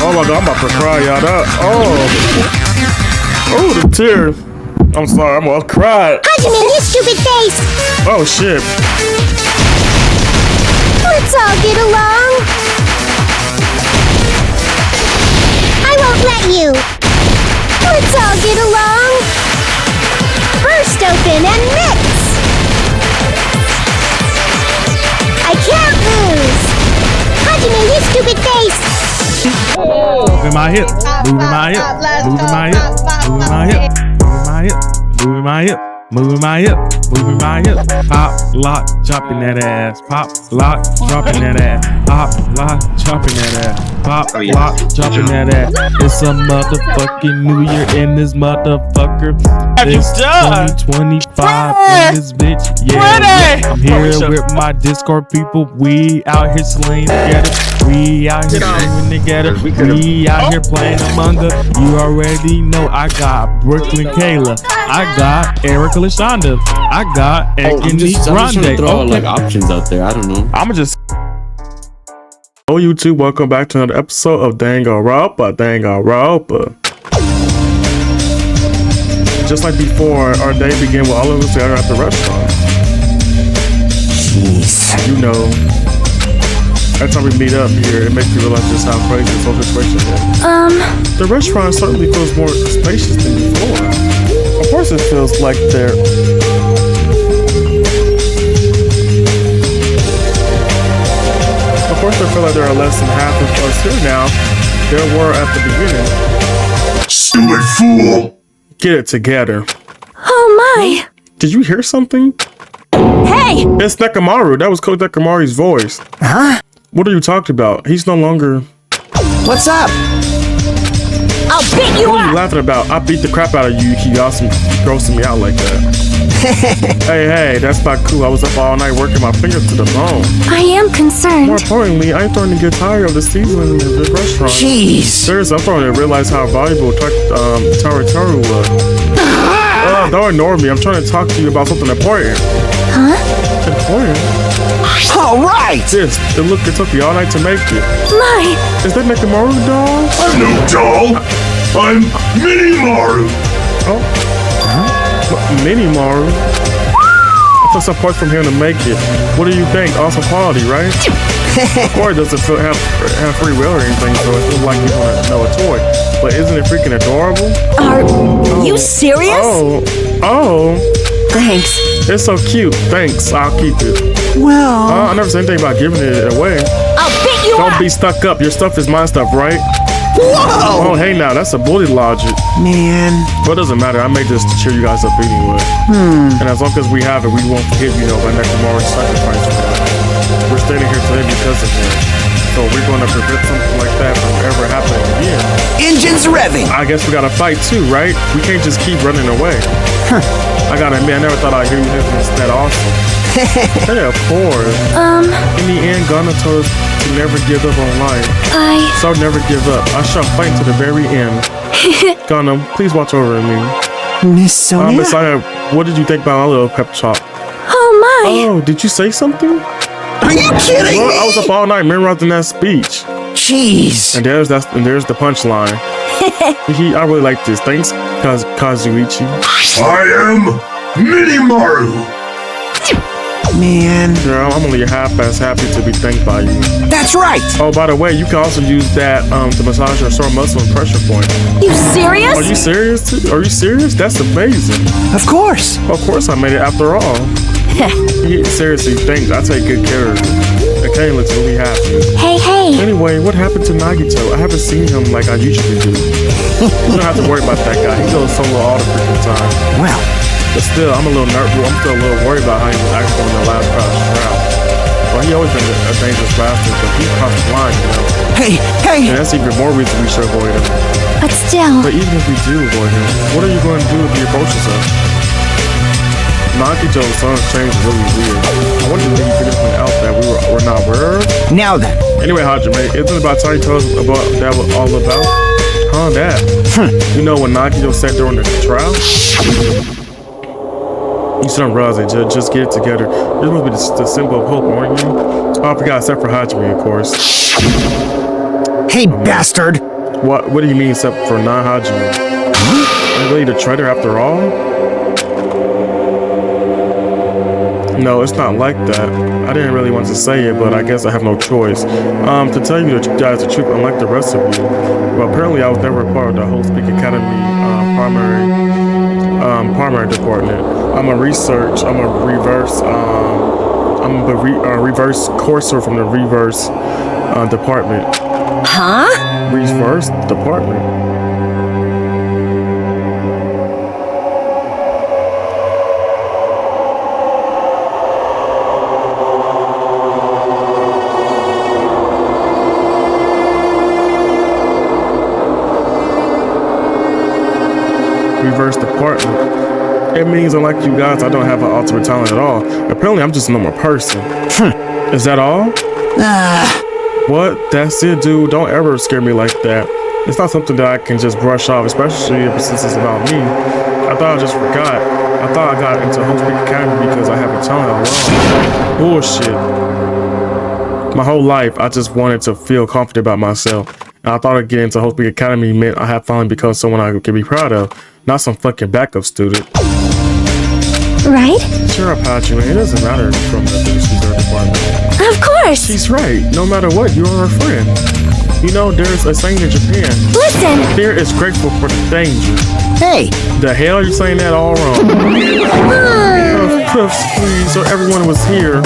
Oh my god, I'm about to cry, y'all. Oh, the tear. I'm sorry, I'm gonna cry. Hajime, you stupid face! Oh shit. Let's all get along. I won't let you. Let's all get along. Burst open and mix. I can't lose. Hajime, you stupid face! Moving my hip, moving my hip, moving my hip, moving my hip, moving my hip, moving my hip, moving my hip, moving my hip. Pop, lock, chopping that ass. Pop, lock, dropping that ass. Pop, lock, chopping that ass. Pop, lock, chopping that ass. It's a motherfucking new year in this motherfucker. It's 2025 in this bitch. Yeah, I'm here with my Discord people. We out here slaying together. We out here slaying together. We out here playing Among Us. You already know I got Brooklyn Kayla. I got Erica Lashonda. I got Ekini I'm just Grande. throw like options out there. I don't know. I'ma just. Oh, YouTube, welcome back to another episode of DanganRonpa. Just like before, our day began with all of us together at the restaurant. Jeez. You know, every time we meet up here, it makes me realize just how crazy this whole situation is. The restaurant certainly feels more spacious than before. Of course, it feels like they're. Of course, I feel like there are less than half of us here now. There were at the beginning. Stupid fool! Get it together. Oh my! Did you hear something? Hey! It's Nekamaru. That was Coach Nekamaru's voice. Huh? What are you talking about? He's no longer. What's up? I'll beat you What are you up! laughing about? I beat the crap out of you. You keep grossing me out like that. Hey, that's not cool. I was up all night working my fingers to the bone. I am concerned. More importantly, I'm starting to get tired of the seasoning in the restaurant. Jeez. Seriously, I'm starting to realize how valuable Taru was. Don't ignore me. I'm trying to talk to you about something important. Huh? Important? All right. This. It took me all night to make it. My! Is that Nekamaru doll? I'm no doll. I'm Mini Maru. Oh. What, Mini Maru? I took some points from him to make it. What do you think? Awesome quality, right? Of course, it doesn't have free will or anything, so it feels like you want to know a toy. But isn't it freaking adorable? Are you serious? Oh. Thanks. It's so cute. Thanks. I'll keep it. Well. I never said anything about giving it away. I'll beat you up! Don't be stuck up. Your stuff is my stuff, right? Whoa. Oh, hey now, that's a bully logic. Man. But it doesn't matter. I made this to cheer you guys up anyway. And as long as we have it, we won't forget, by Nekamaru's sacrifice for us. We're standing here today because of him. So we're going to prevent something like that from ever happening again. Engines revving. I guess we got to fight too, right? We can't just keep running away. I gotta admit, I never thought I'd hear you this that awesome. Hey, of course. In the end, Ghana told us to never give up on life. So never give up. I shall fight to the very end. Ghana, please watch over me. Miss Sonia? Miss Sonia, what did you think about my little pep talk? Oh my! Oh, did you say something? Are you kidding Well, me? I was up all night memorizing that speech. Jeez. And there's the punchline. I really like this. Thanks, Kazuichi. I am Mini Maru. Man. Girl, I'm only half-ass happy to be thanked by you. That's right. Oh, by the way, you can also use that to massage your sore muscle and pressure point. You serious? Are you serious? Are you serious? That's amazing. Of course. Of course I made it after all. Seriously, thanks. I take good care of it. Okay, looks really happy. Hey. Anyway, what happened to Nagito? I haven't seen him like I usually do. You don't have to worry about that guy. He goes solo all the freaking time. Well. But still, I'm still a little worried about how he was acting in the last crouch round. Well, he always been a dangerous bastard, but he crossed the line, Hey. And that's even more reason we should avoid him. But still. But even if we do avoid him, what are you going to do if he approaches us? Nagito's son's change is really weird. I wonder if you figured something out that we're not aware of. Now then. Anyway, Hajime, isn't it about time you tell us about that was all about? That. You know when Nagito said during the trial? You shouldn't realize it. Just get it together. This must be the symbol of hope, aren't you? Oh, I forgot, except for Hajime, of course. Hey, bastard. What do you mean except for non-Hajime? Are you really the traitor after all? No, it's not like that. I didn't really want to say it, but I guess I have no choice. To tell you guys the truth, unlike the rest of you, well, apparently I was never a part of the whole Speak Academy primary department. I'm a reverse courser from the reverse department. Huh? Reverse department. Reverse department. It means, unlike you guys, I don't have an ultimate talent at all. Apparently, I'm just a normal person. Is that all? What? That's it, dude. Don't ever scare me like that. It's not something that I can just brush off, especially since it's about me. I thought I just forgot. I thought I got into Hope Speak Academy because I have a talent alone. Bullshit. My whole life, I just wanted to feel confident about myself. And I thought getting into Hope Speak Academy meant I had finally become someone I could be proud of, not some fucking backup student. Right? Cheer up, Hajime. It doesn't matter from the reserve department. Of course! She's right. No matter what, you are a friend. You know, there's a saying in Japan. Listen! Fear is grateful for the danger. Hey! The hell, you're saying that all wrong. Please, so everyone was here.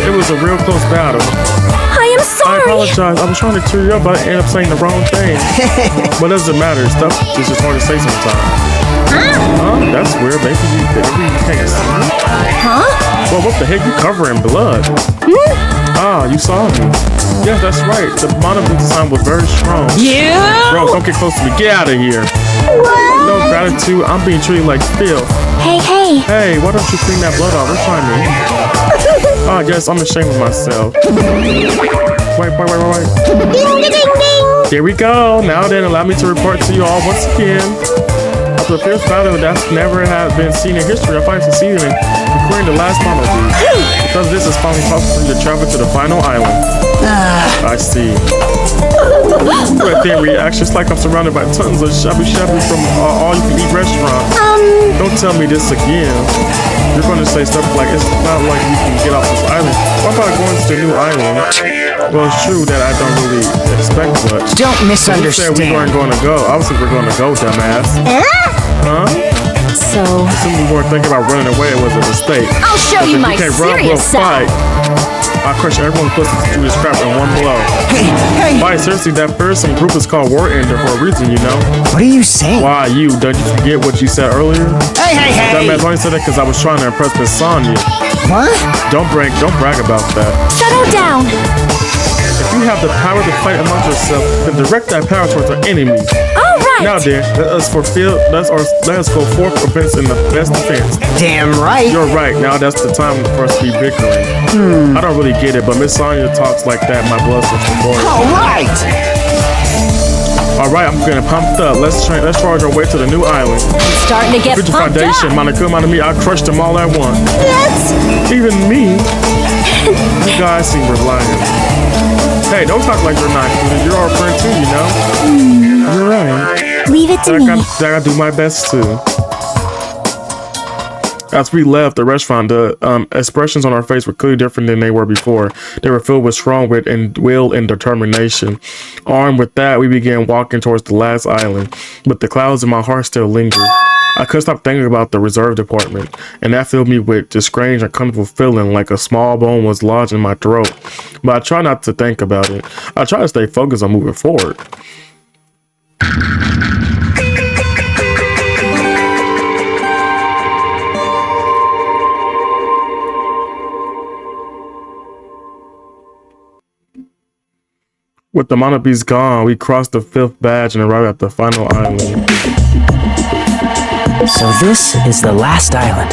It was a real close battle. I am sorry! I apologize. I was trying to cheer you up, but I ended up saying the wrong thing. But it doesn't matter. Stuff is just hard to say sometimes. Huh? That's weird. Maybe you can't see. Huh? Well, what the heck? You covered in blood. Ah, you saw me. Yes, that's right. The monocle design was very strong. You? Bro, don't get close to me. Get out of here. What? No gratitude. I'm being treated like filth. Hey. Hey, why don't you clean that blood off? We're trying to. Ah, yes, I'm ashamed of myself. Wait. Ding, ding, ding. Here we go. Now then, allow me to report to you all once again. After a fierce battle that's never had been seen in history, I finally succeeded in acquiring the last monolith. Because this is finally possible for you to travel to the final island. I see. Right there, reaction. It's like I'm surrounded by tons of shabu from all-you-can-eat restaurants. Don't tell me this again. You're going to say stuff like, it's not like you can get off this island. What about going to the new island? Well, it's true that I don't really expect much. Don't misunderstand. You said we weren't going to go. Obviously, we're going to go, dumbass. Huh? So... Assuming we weren't thinking about running away, it was a mistake. I'll show you my can't run, serious we'll fight. I'll crush everyone's pussy to do this crap in one blow. Hey! Why, seriously, that fearsome group is called War Ender for a reason, you know? What are you saying? Why, you? Don't you forget what you said earlier? Hey! Dumbass, I only said that because I was trying to impress Miss Sonya. What? Don't brag about that. Settle down. If you have the power to fight amongst yourself, then direct that power towards our enemy. All right. Now, dear, let us go forth offense in the best defense. Damn right. You're right. Now that's the time for us to be bickering. I don't really get it, but Miss Sonya talks like that. My blood starts to boil. All right, I'm getting pumped up. Let's charge our way to the new island. I'm starting to get Future pumped Foundation, up. me, I crushed them all at once. What? Even me. You guys seem reliant. Hey, don't talk like you're not included. You're our friend too, you know? You're right. Leave it to me. I gotta do my best too. As we left the restaurant, the expressions on our face were clearly different than they were before. They were filled with strong wit and will and determination. Armed with that, we began walking towards the last island, but the clouds in my heart still lingered. I couldn't stop thinking about the reserve department, and that filled me with this strange, uncomfortable feeling like a small bone was lodged in my throat. But I try not to think about it. I try to stay focused on moving forward. With the monobees gone, we crossed the 5th badge and arrived at the final island. So this is the last island.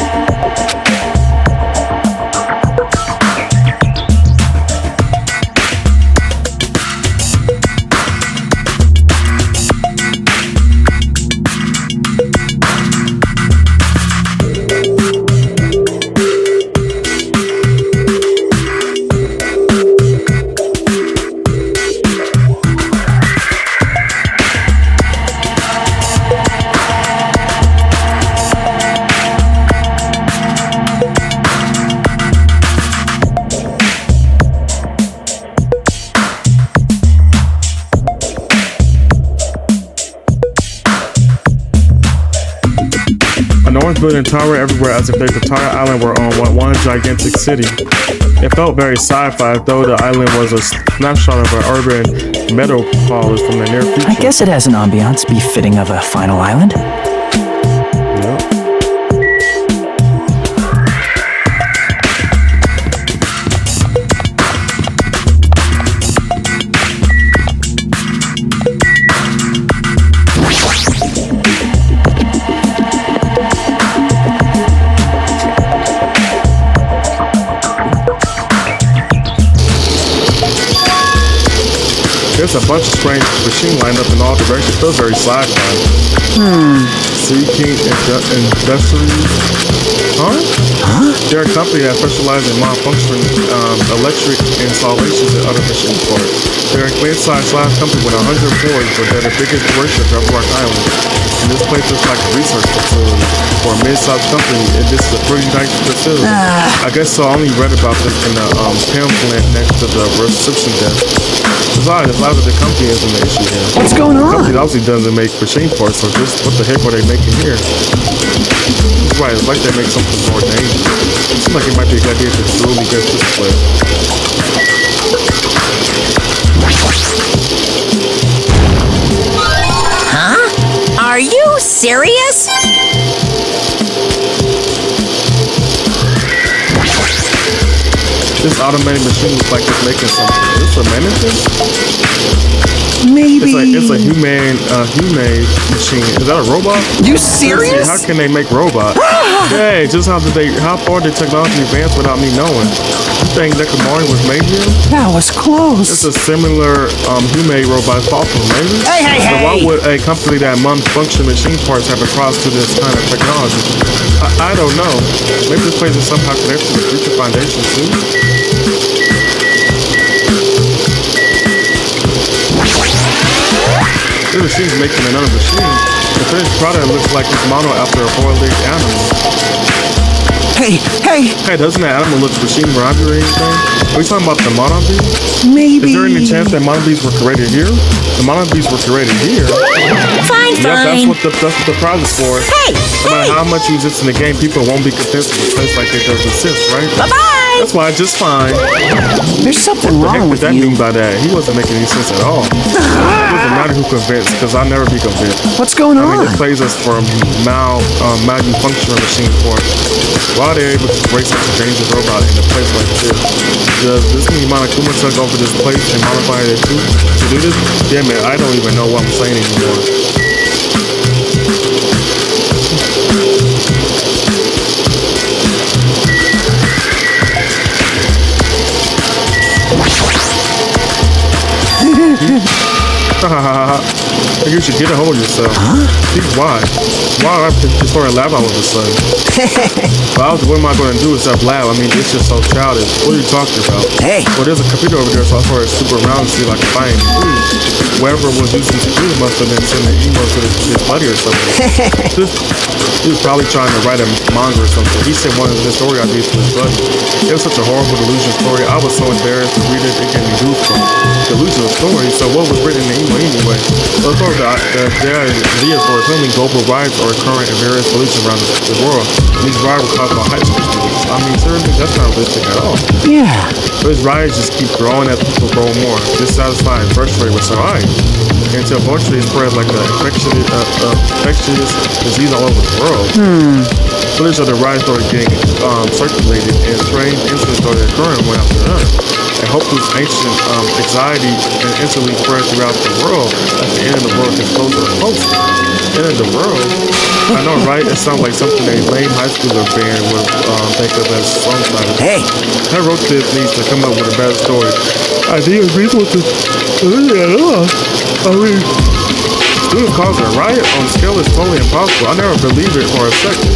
Towers building tower everywhere as if the entire island were on one gigantic city. It felt very sci-fi, though the island was a snapshot of an urban metropolis from the near future. I guess it has an ambiance befitting of a final island. Yep. There's a bunch of strange machines lined up in all directions. Feels very sci-fi. Sea King Industries. Huh? They're a company that specializes in malfunctioning electric installations and other machine parts. They're a mid-sized company with 100 employees, but they're the biggest workshop of Rock Island. And this place looks like a research facility for a mid-sized company, and this is a pretty nice facility. I guess so. I only read about this in the pamphlet next to the reception desk. Besides, the size of the company isn't the issue here. What's going The on? company obviously doesn't make machine parts, so just what the heck are they making here? That's right, it's like they make something more dangerous. It seems like it might be a good idea to slowly get this place. Huh? Are you serious? This automated machine looks like it's making something. Is this a mannequin? Maybe. It's a humane machine. Is that a robot? You Seriously, serious? how can they make robots? Hey, just how far did technology advance without me knowing? You think Nekamari was made here? That was close. It's a similar humane robot possible, maybe? Hey, So why would a company that function machine parts have a cross to this kind of technology? I don't know. Maybe this place is somehow connected to the Future Foundation too? This machine's making another machine. The finished product looks like it's modeled after a four-legged animal. Hey, Doesn't that animal look machine Robbie or anything? Are we talking about the Monobees? maybe. Is there any chance that Monobees were created here? The Monobees were created here. Fine, Yep, that's what the prize is for. Hey, No matter how much you exist in the game, people won't be convinced of a place like it does exist, right? bye-bye. That's why it's just fine. There's something What the heck wrong did with that you. mean by that? He wasn't making any sense at all. It doesn't matter who convinced, because I'll never be convinced. What's going I mean, on? this plays us for malfunctioning machine parts. Why are they able to break such a dangerous robot in a place like this? Does this mean Monokuma took over this place and modified it too to do this? Damn it, I don't even know what I'm saying anymore. You should get a hold of yourself. Think why? Why I just started laughing all of a sudden? What am I going to do except laugh? I mean, it's just so childish. What are you talking about? Hey. Well, there's a computer over there, so I started super around to see if I could find whoever was using the computer must have been sending emails to his buddy or something. He was probably trying to write a manga or something. He sent one of his story ideas to his buddy. It was such a horrible delusion story. I was so embarrassed to read it. It gave me goosebumps. Delusional story. So what was written in the email anyway? Well, there are videos for filming global riots are occurring in various regions around the world. And these riots were caused by high school students. I mean, seriously, that's not realistic at all. Yeah. Those riots just keep growing as people grow more dissatisfied and frustrated with society. Until eventually it spreads like an infectious disease all over the world. Footage of the riots started getting circulated, and strange incidents started occurring one after another. And hopeless ancient anxiety and instantly spread throughout the world as the end of the world gets closer and closer. End of the world? I know, right? It sounds like something a lame high schooler band would think of as songwriters. Hey. Whoever wrote this needs to come up with a better story. I think it's reasonable to... I mean... Students causing a riot on scale is totally impossible. I never believed it for a second.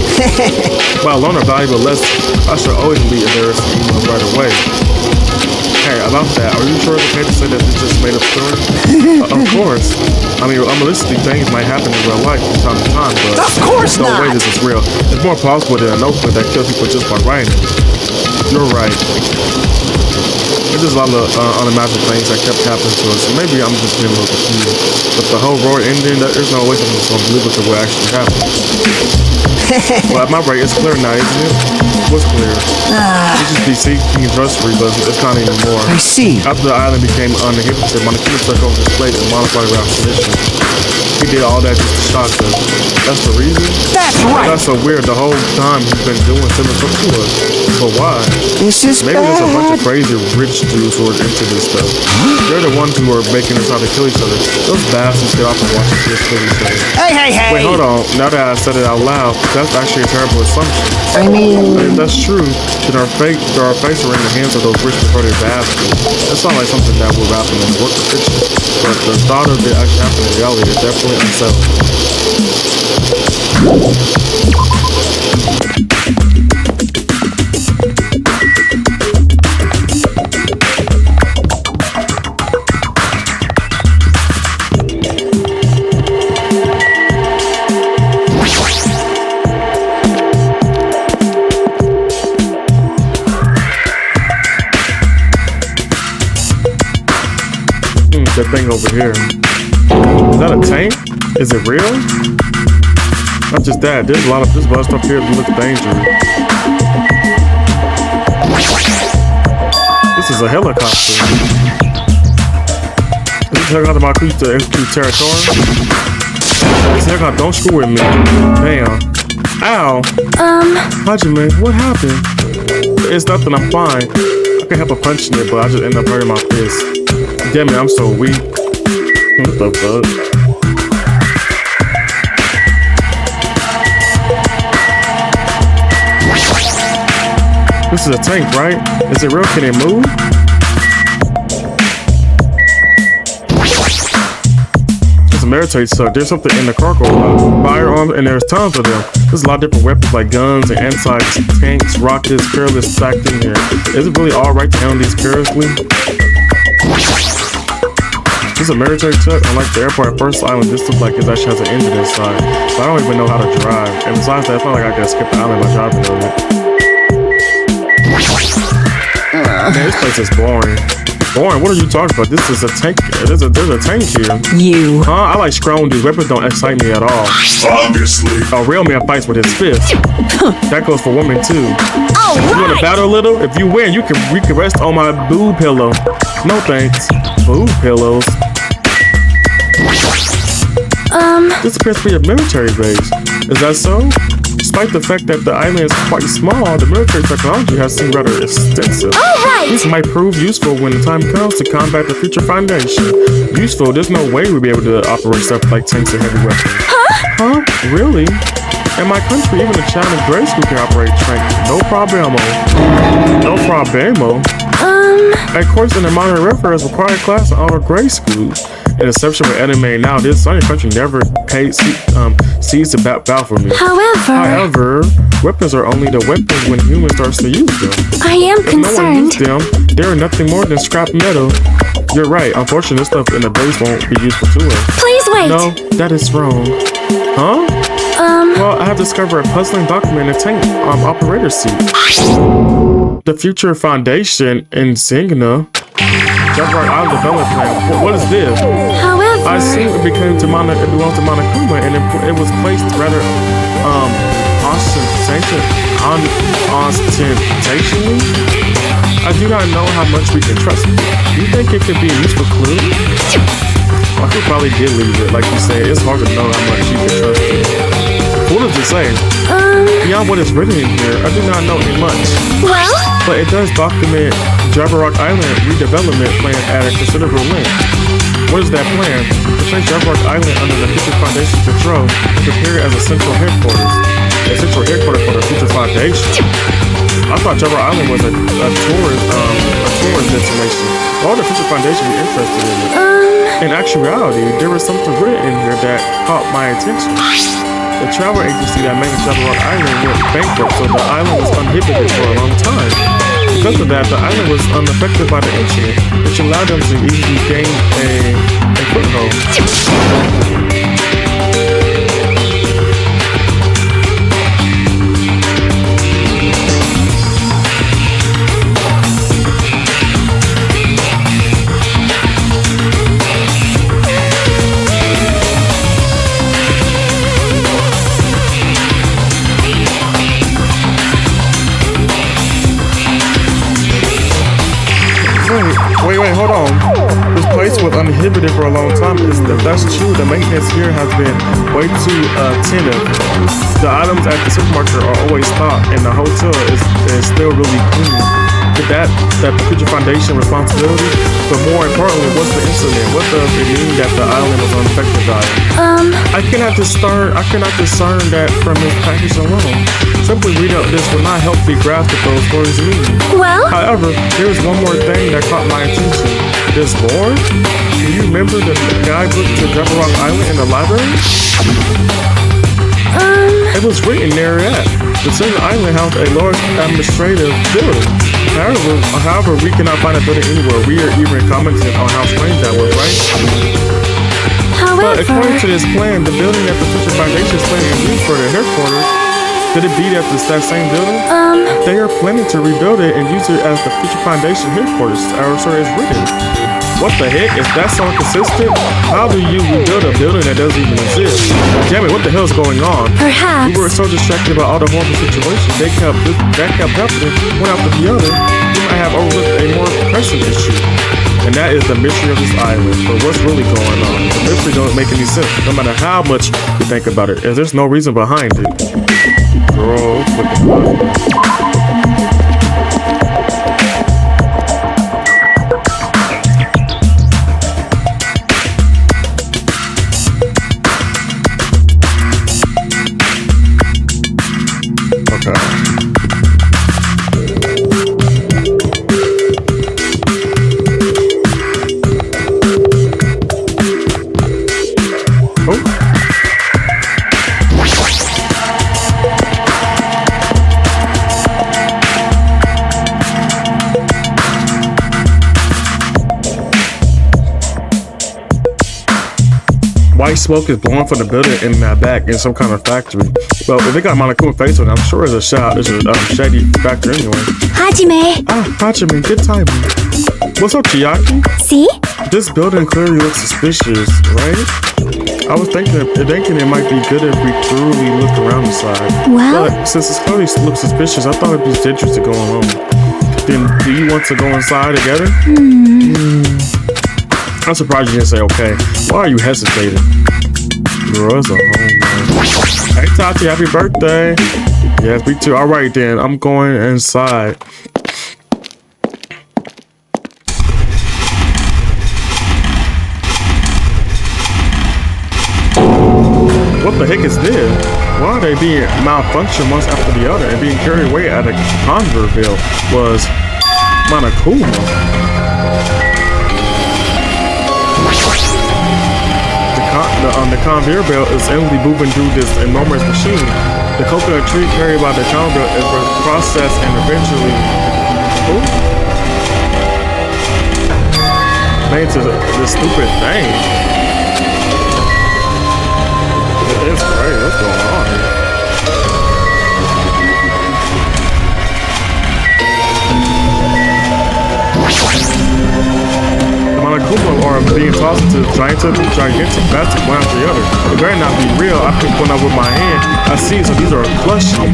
But I learned a valuable lesson. I should always delete embarrassing emails right away. Hey, about that, are you sure it's okay to say that it's just made up story? Of course. I mean, unrealistic things might happen in real life from time to time, but Of course there's no way not. this is real. It's more possible than a notebook that kills people just by writing. You're right. There's just a lot of unimaginable things that kept happening to us. So maybe I'm just getting a little confused. But the whole roar ending, there's no way I'm just going to believe it to what actually happened. Well, at my rate, it's clear now, isn't it? What's clear? It's just DC King's Rustry, but it's not anymore. I see. After the island became uninhibited, Monokuma took over his place and modified around condition. He did all that just to shock us. That's the reason? That's right. That's so weird. The whole time he's been doing similar stuff to us. But why? This is Maybe there's a bunch of bad. crazy rich dudes who are into this stuff. They're the ones who are making us out to kill each other. Those bastards get off and watch us just kill each other. Hey. Wait, hold on. Now that I said it out loud, that's actually a terrible assumption. I mean, If that's true, then our fates are in the hands of those rich perverted bastards. That sounds like something that would happen in work of fiction. But the thought of it actually happening in reality is definitely unsettling. That thing over here. Is that a tank? Is it real? Not just that. There's a lot of stuff here that looks dangerous. This is a helicopter. Is this helicopter about to execute territory? This helicopter don't screw with me. Damn. Ow. Hajime, what happened? It's nothing. I'm fine. I can help a punching it, but I just end up hurting my fist. Damn it, I'm so weak. What the fuck? This is a tank, right? Is it real? Can it move? It's a military truck. There's something in the cargo. Firearms, and there's tons of them. There's a lot of different weapons like guns and anti-tanks, rockets, careless stacked in here. Is it really alright to handle these carelessly? This is a military truck. Unlike the airport at First Island, this looks like it actually has an engine inside. But I don't even know how to drive. And besides that, it's not like I can skip the island by driving on it. Man, this place is boring. Boring? What are you talking about? This is a tank. There's a tank here. You. Huh? I like strong dudes. Weapons don't excite me at all. Obviously. A real man fights with his fist. That goes for women too. All You want to right. battle a little? If you win, we can rest on my boob pillow. No thanks. Boob pillows. This appears to be a military base. Is that so? Despite the fact that the island is quite small, the military technology has seemed rather extensive. All right. This might prove useful when the time comes to combat the future foundation. Useful? There's no way we'll be able to operate stuff like tanks and heavy weapons. Huh? Really? In my country, even a child in grade school can operate tanks. No problemo. No problemo. Of course, in the modern warfare is required class in all of grade schools. An exception with anime now, this Sunny country never ceases to battle for me. However, weapons are only the weapons when humans starts to use them. I am If no one concerned. used them, they are nothing more than scrap metal. You're right. Unfortunately, this stuff in the base won't be useful to us. Please wait. No, that is wrong. Huh? Well, I have discovered a puzzling document in a tank operator seat. The future foundation in Zingna. Jaguar Island development plan. What is this? However, I assume it belongs to Monokuma, and it was placed rather ostentatiously. I do not know how much we can trust it. Do you think it could be a useful clue? I could probably did leave it, like you said. It's hard to know how much you can trust it. What does it say? Beyond what is written in here, I do not know any much. well, But it does document Jabberwock Island redevelopment plan at a considerable length. What is that plan? To place Jabberwock Island under the Future Foundation control and prepare it as a central headquarters. A central headquarters for the Future Foundation. I thought Jabberwock Island was a tourist destination. Why would the Future Foundation be interested in it? In actuality, there was something written in here that caught my attention. The travel agency that made Jabberwock Island went bankrupt, so the island was uninhibited for a long time. Because of that, the island was unaffected by the incident, which allowed them to easily gain a foothold. was uninhibited for a long time. If that's true, the maintenance here has been way too attentive. The items at the supermarket are always stocked, and the hotel is still really clean. Is that the Future Foundation responsibility? But more importantly, what's the incident? What does it mean that the island was unaffected by it? I cannot discern that from his package alone. Simply reading up this will not help me grasp what those stories mean. Well, However, there is one more thing that caught my attention. This board? Do you remember the guidebook to Rock Island in the library? It was written there at. The Center Island housed a large administrative building. However, we cannot find a building anywhere. We are even commenting on how strange that was, right? But according to this plan, the building that the Future Foundation is planning to use for their headquarters, could it be that that same building? They are planning to rebuild it and use it as the Future Foundation headquarters, or so it's written. What the heck? Is that so inconsistent? How do you rebuild a building that doesn't even exist? Damn it, what the hell is going on? perhaps. We were so distracted by all the horrible situations that kept happening one after the other. We might have overlooked a more pressing issue. And that is the mystery of this island. But what's really going on? The mystery don't make any sense, no matter how much you think about it. There's no reason behind it. Girl, what the fuck? White smoke is blowing from the building in that back in some kind of factory. Well, if they got Monokuma face on it, I'm sure it's a shady factory anyway. Hajime. Hajime, good timing. What's up, Chiaki? See? This building clearly looks suspicious, right? I was thinking it might be good if we truly look around inside. Well? But since it clearly looks suspicious, I thought it'd be dangerous to go alone. Then, do you want to go inside together? I'm surprised you didn't say okay. Why are you hesitating? Girl, it's a home, man. Hey, Tati, happy birthday. Yes, me too. All right, then. I'm going inside. What the heck is this? Why are they being malfunctioned once after the other and being carried away at a Converville was Monokuma? The conveyor belt is endlessly moving through this enormous machine. The coconut tree carried by the conveyor belt is processed and eventually made to this stupid thing. It's crazy. What's going on here? Monokuma are being tossed into gigantic baskets one after the other. It better not be real. I picked one up with my hand. I see, so these are plushies.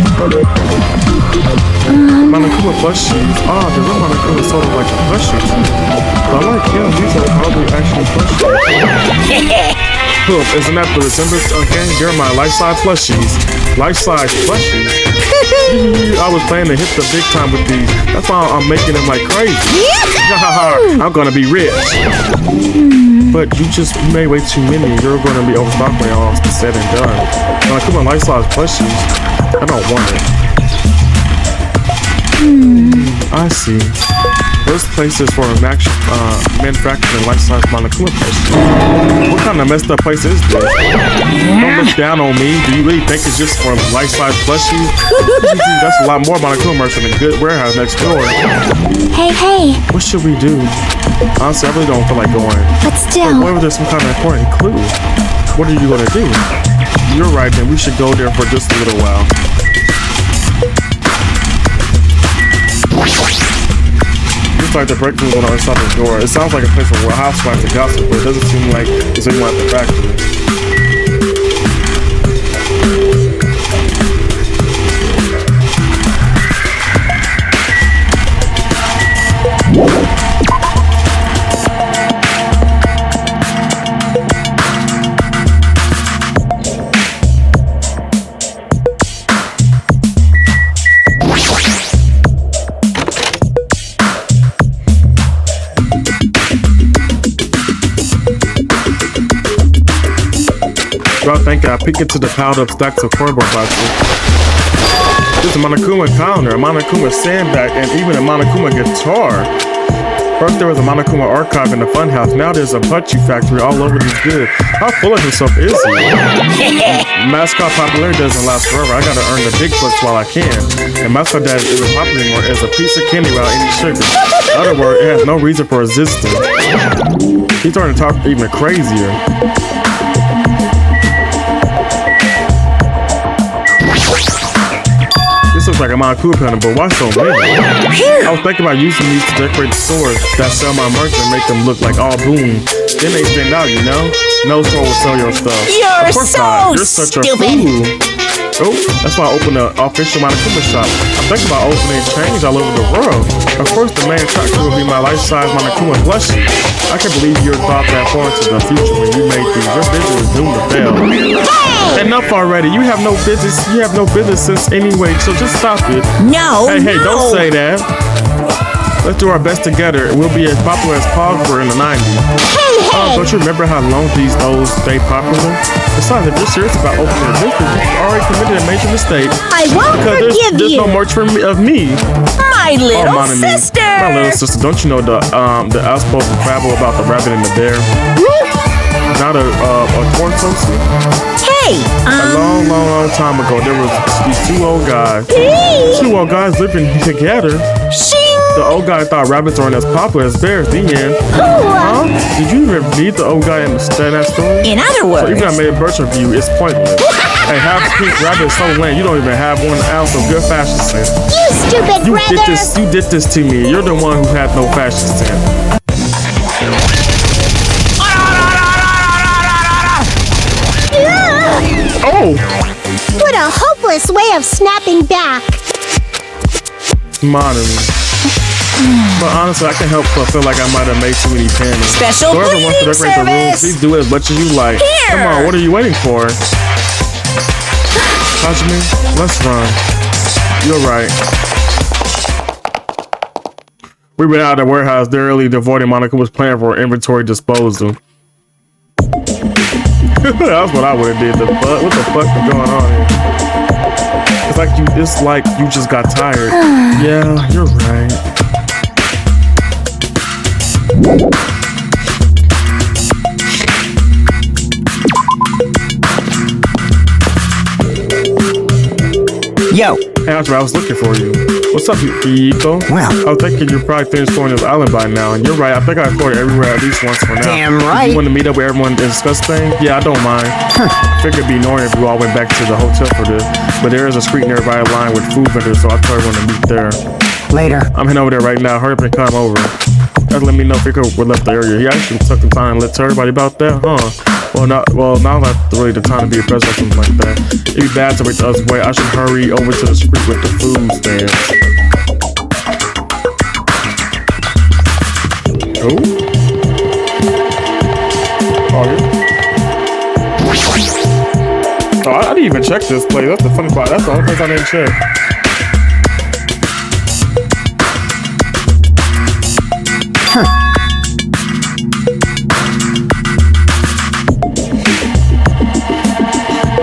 Monokuma plushies. Ah, the real Monokuma is sort of like a plushie too. But I like him. These are probably actually plushies. Look, isn't that the resemblance again? They're my life-size plushies. Life-size plushies. I was planning to hit the big time with these. That's why I'm making them like crazy. I'm gonna be rich. But you made way too many. You're gonna be overstocked when all said and done. When I come on life-size plushies, I don't want it. I see. This place is for manufacturing life-size Monokuma plushies. What kind of messed up place is this? Don't look down on me. Do you really think it's just for life-size plushies? That's a lot more Monokuma merch than a good warehouse next door. Hey. What should we do? Honestly, I really don't feel like going. But still. What if there's some kind of important clue? What are you gonna do? You're right, then we should go there for just a little while. Looks like the break room on the other side of the door. It sounds like a place where housewives and gossip, but it doesn't seem like it's anyone at the factory. Well, thank you. I peek into the piled up stacks of cardboard boxes. There's a Monokuma counter, a Monokuma sandbag, and even a Monokuma guitar. First there was a Monokuma archive in the funhouse. Now there's a Punchy factory all over these goods. How full of himself is he? Mascot popularity doesn't last forever. I gotta earn the big bucks while I can. And Mascot Dad isn't popular anymore as a piece of candy without any sugar. In other words, it has no reason for resistance. He's starting to talk even crazier. This looks like a Monokuma pattern, but why so many? I was thinking about using these to decorate the stores that sell my merch and make them look like all boom. Then they stand out, you know? No store will sell your stuff. You're of course so not. You're such stupid. a fool. Oh, that's why I opened an official Monokuma shop. I'm thinking about opening chains all over the world. Of course, the main attraction will be my life-size Monokuma plushie. I can't believe you thought that far into the future when you made these. Your business is doomed to fail. Hey! Enough already. You have no business. You have no business sense anyway, so just stop it. No, Hey, no. don't say that. Let's do our best together. We'll be as popular as Pogs were in the 90s. Hey! Don't you remember how long these those stay popular? Besides, if you're serious about opening a business, you've already committed a major mistake. I won't Because forgive there's you. no merch for me, of me. My little Monami. sister. My little sister. Don't you know the outspoken fable about the rabbit and the bear? Not a corn toast. Hey, A long time ago, there was these two old guys. Two old guys living together. shing. The old guy thought rabbits aren't as popular as bears. The end. Huh? Did you even read the old guy and understand that story? In other So words, even I made a birch review, it's pointless. Hey, half pink rabbit is so lame. You don't even have 1 ounce of good fashion sense. You stupid You brother. did this to me. You're the one who had no fashion sense. Oh, What a hopeless way of snapping back. modern. But honestly, I can help but feel like I might have made too many panties. Special Whoever wants to cleaning decorate the room, service. please do it as much as you like. Here. Come on, what are you waiting for? Hajime, let's run. You're right. We went out of the warehouse. They're early devoted. Monica was planning for inventory disposal. That's what I would have did. What the fuck is going on here? It's like you just got tired. Yeah, you're right. Yo, Hey, Arthur, I was looking for you. What's up, Iko? Well. I was thinking you're probably finished exploring this island by now, and you're right. I think I explored everywhere at least once for now. Damn If right. You want to meet up with everyone and discuss things? Yeah, I don't mind. Figured it'd be annoying if we all went back to the hotel for this, but there is a street nearby line with food vendors, so I told everyone to meet there. Later. I'm heading over there right now. Hurry up and come over. Just let me know if Iko would left the area. He actually took the time and let tell everybody about that, huh? Well, now not really the time to be a president or something like that. It'd be bad to wait the other way. I should hurry over to the street with the food stands. Oh? Oh, yeah. Oh, I didn't even check this place. That's the funny part. That's the only place I didn't check.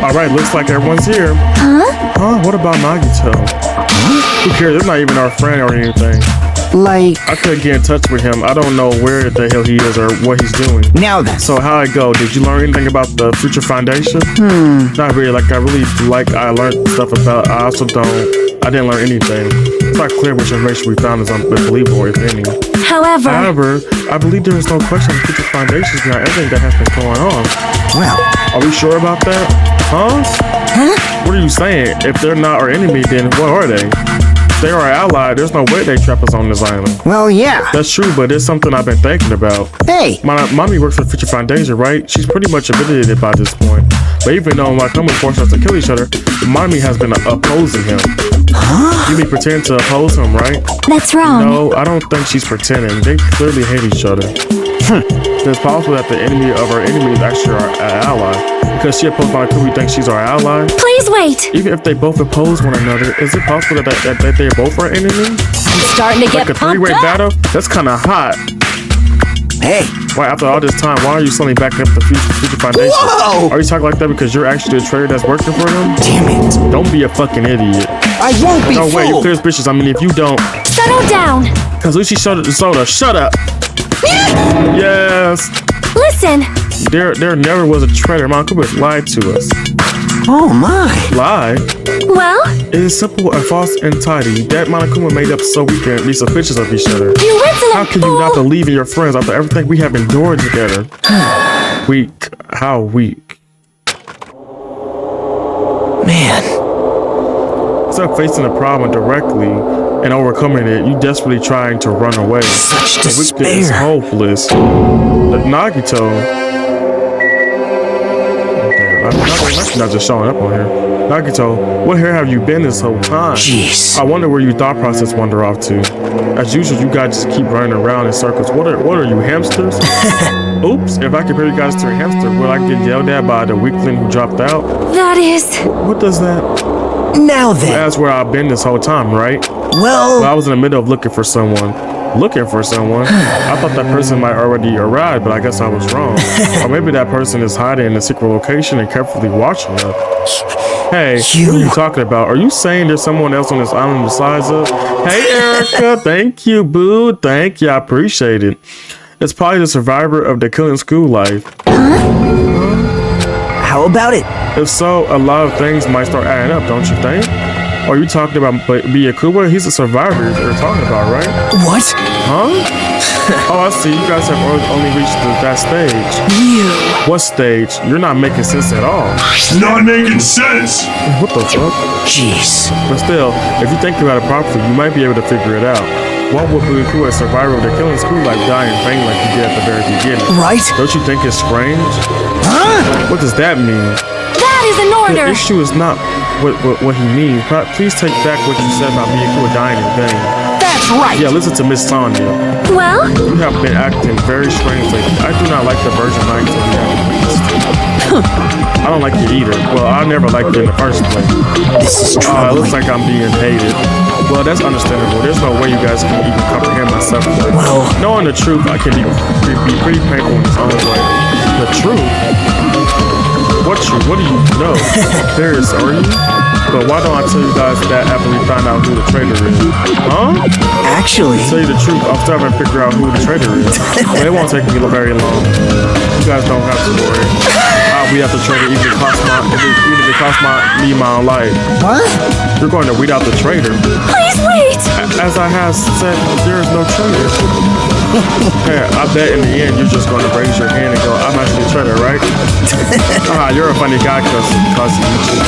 Alright, looks like everyone's here. Huh? What about Nagito? Who cares? They're not even our friend or anything. Like, I couldn't get in touch with him. I don't know where the hell he is or what he's doing. now then. So how'd it go? Did you learn anything about the Future Foundation? Not really. I learned stuff about. I also I didn't learn anything. It's not clear which information we found is unbelievable, if any. However, I believe there is no question the Future Foundation is behind everything that has been going on. Well, Are we sure about that? Huh? What are you saying? If they're not our enemy, then what are they? If they are our ally, there's no way they trap us on this island. well, yeah. That's true, but it's something I've been thinking about. Hey, Mommy works for Future Foundation, right? She's pretty much admitted it by this point. But even though my company forced us to kill each other, Mommy has been opposing him. You mean pretend to oppose him, right? That's wrong. No, I don't think she's pretending. They clearly hate each other. It's possible that the enemy of our enemy is actually our ally. Because she opposed my crew, we think she's our ally. Please wait. Even if they both oppose one another, is it possible that they're both our enemy? I'm starting to Like a three-way battle? That's kind of hot. Hey. Why, after all this time, why are you suddenly backing up the Future Foundation? Whoa! Are you talking like that because you're actually a traitor that's working for them? Damn it. Don't be a fucking idiot. I won't be No way, you fooled. clear bitches. I mean, if you don't, Settle down. cause Lucy shut the soda. Shut up. Yes. Listen. There never was a traitor. Mount Cooper lied to us. Oh my. Lie? Well, It is simple and false and tidy. That Monokuma made up so we can be suspicious of each other. you insolent How can you fool. not believe in your friends after everything we have endured together? Weak. How weak? Man. Instead of facing the problem directly and overcoming it, you desperately trying to run away. Such The weakness is despair. hopeless. The Nagito. Okay, not just showing up on here. Nagito, what hair have you been this whole time? Jeez. I wonder where your thought process wander off to. As usual, you guys just keep running around in circles. What are you, hamsters? Oops, if I compare you guys to a hamster, will I get yelled at by the weakling who dropped out? That is. What does that? Now then. That's where I've been this whole time, right? Well, I was in the middle of looking for someone. I thought that person might already arrive, but I guess I was wrong. Or maybe that person is hiding in a secret location and carefully watching us. Hey, what are you talking about? Are you saying there's someone else on this island besides us? Hey, Erica, thank you, boo. Thank you, I appreciate it. It's probably the survivor of the killing school life. How about it? If so, a lot of things might start adding up, don't you think? Are you talking about Byakuba? He's a survivor you're talking about, right? What? Huh? Oh, I see. You guys have only reached that stage. What stage? You're not making sense at all. It's not making sense. What the fuck? Jeez. But still, if you think about it properly, you might be able to figure it out. Why would Byakuba, a survivor of the killing school life, die in vain like he did at the very beginning? Right? Don't you think it's strange? Huh? What does that mean? That is an The order. issue is not what he means. Please take back what you said about Byakuba dying in vain. That's right. Yeah, listen to Miss Sonia. Well, You have been acting very strangely. I do not like the version of Nagito we have witnessed. I don't like you either. Well, I never liked you in the first place. This is It troubling. looks like I'm being hated. Well, that's understandable. There's no way you guys can even comprehend my suffering. Well- Knowing the truth, I can be pretty painful in its own way. The truth? What truth? What do you know? Serious, are you? But why don't I tell you guys that after we find out who the traitor is? Huh? Actually, To tell you the truth, I'm starting to figure out who the traitor is. But it won't take me very long. You guys don't have to worry. I'll be at the traitor even if it costs me my own life. what? You're going to weed out the traitor. please wait. As I have said, there is no traitor. Hey, I bet in the end you're just going to raise your hand and go, I'm actually a traitor, right? You're a funny guy because you cheat.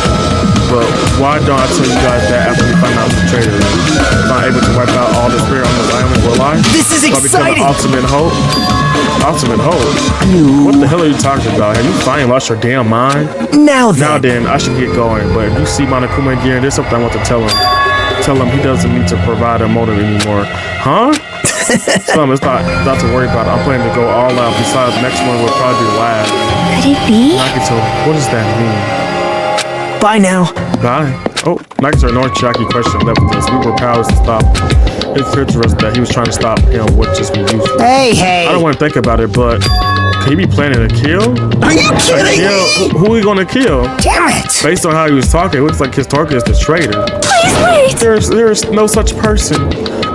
But why don't I tell you guys that after we find out who the traitor is? If I'm able to wipe out all the spirit on this island, will I? This is Will I become exciting. an ultimate hope? Ultimate hope? What the hell are you talking about? Have you finally lost your damn mind? Now then. Now then, I should get going. But if you see Monokuma again, there's something I want to tell him. Tell him he doesn't need to provide a motive anymore. Huh? Tell him it's not to worry about it. I'm planning to go all out. Besides, the next one will probably be last. Could it be? Nagito, what does that mean? Bye now. Bye. Oh, Nagito ignored Chiaki question and left with us. We were powerless to stop. It's clear to us that he was trying to stop him with just being useful. Hey. I don't want to think about it, but could he be planning to kill? Are you kidding me? Who are we gonna kill? Damn it. Based on how he was talking, it looks like his target is the traitor. Please wait. There's no such person.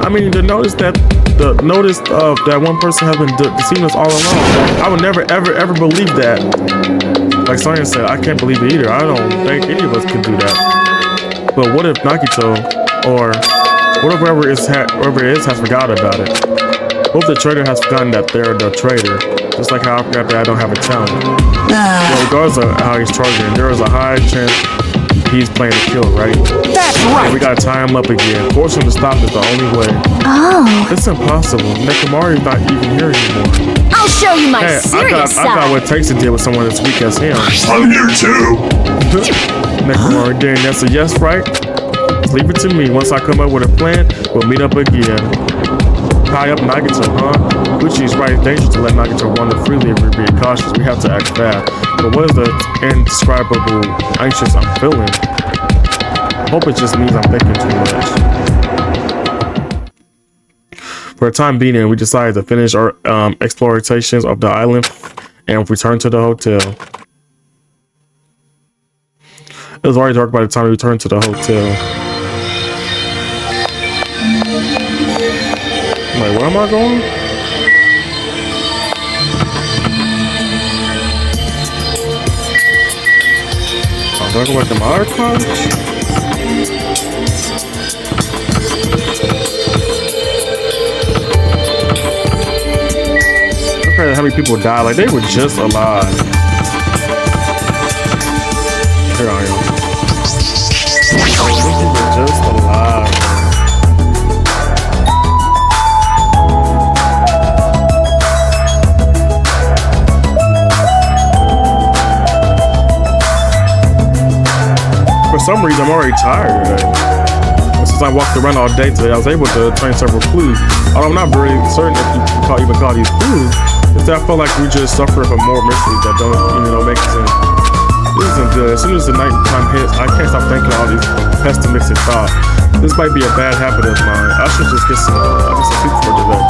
I mean, the notice of that one person has been deceiving us all along. I would never ever believe that. Like Sonya said, I can't believe it either. I don't think any of us could do that. But what if Nagito or whoever it is has forgot about it? What if the traitor has forgotten that they're the traitor? Just like how I forgot that I don't have a talent. Well, regardless of how he's targeting, there is a high chance he's playing to kill, right? That's right. We gotta tie him up again. Force him to stop is the only way. Oh, It's impossible. Nekomari's not even here anymore. I'll show you my Hey, serious I got side. what it takes to deal with someone as weak as him. I'm here too. Nekomari, then that's a yes, right? Just leave it to me. Once I come up with a plan, we'll meet up again. Tie up Nagito, huh? Gucci's right. It's dangerous to let Nagito wander freely if we're being cautious. We have to act fast. But what is the indescribable anxious I'm feeling? I hope it just means I'm thinking too much. For the time being, we decided to finish our explorations of the island and return to the hotel. It was already dark by the time we returned to the hotel. Wait, where am I going? Do I go back to my other cottage? Okay, how many people died? Like, they were just alive. Here I am. They were just alive. For some reason, I'm already tired today. Since I walked around all day today, I was able to find several clues. Although I'm not very certain if you can even call these clues, it's that I feel like we just suffer from more mysteries that don't make sense. This isn't good. As soon as the nighttime hits, I can't stop thinking all these pessimistic thoughts. This might be a bad habit of mine. I should just get some sleep for today.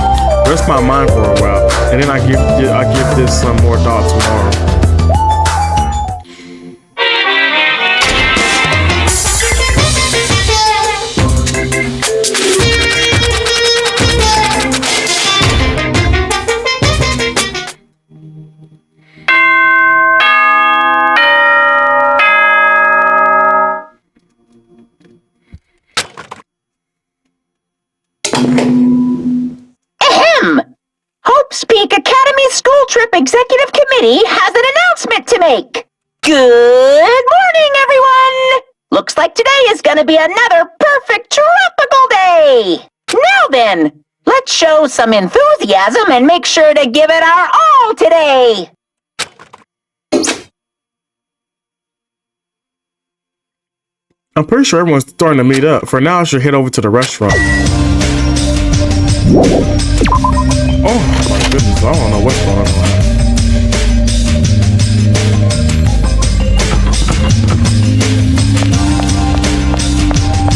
Rest my mind for a while, and then I give this some more thought tomorrow. Hope's Peak Academy School Trip Executive Committee has an announcement to make. Good morning, everyone! Looks like today is going to be another perfect tropical day. Now then, let's show some enthusiasm and make sure to give it our all today. I'm pretty sure everyone's starting to meet up. For now, I should head over to the restaurant. Oh my goodness, I don't know what's going on.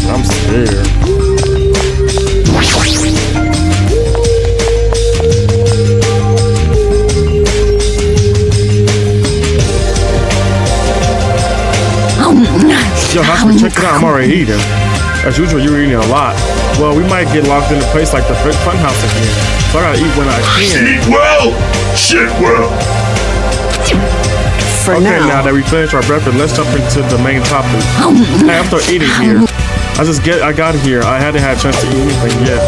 I'm scared. Yo, Hospital, check it out. I'm already eating. As usual, you're eating a lot. Well, we might get locked in a place like the fun house again. So I gotta eat when I can. Eat well, shit well. For now that we finished our breakfast, let's jump into the main topic. Hey, I'm still eating here. I got here. I hadn't had a chance to eat anything yet.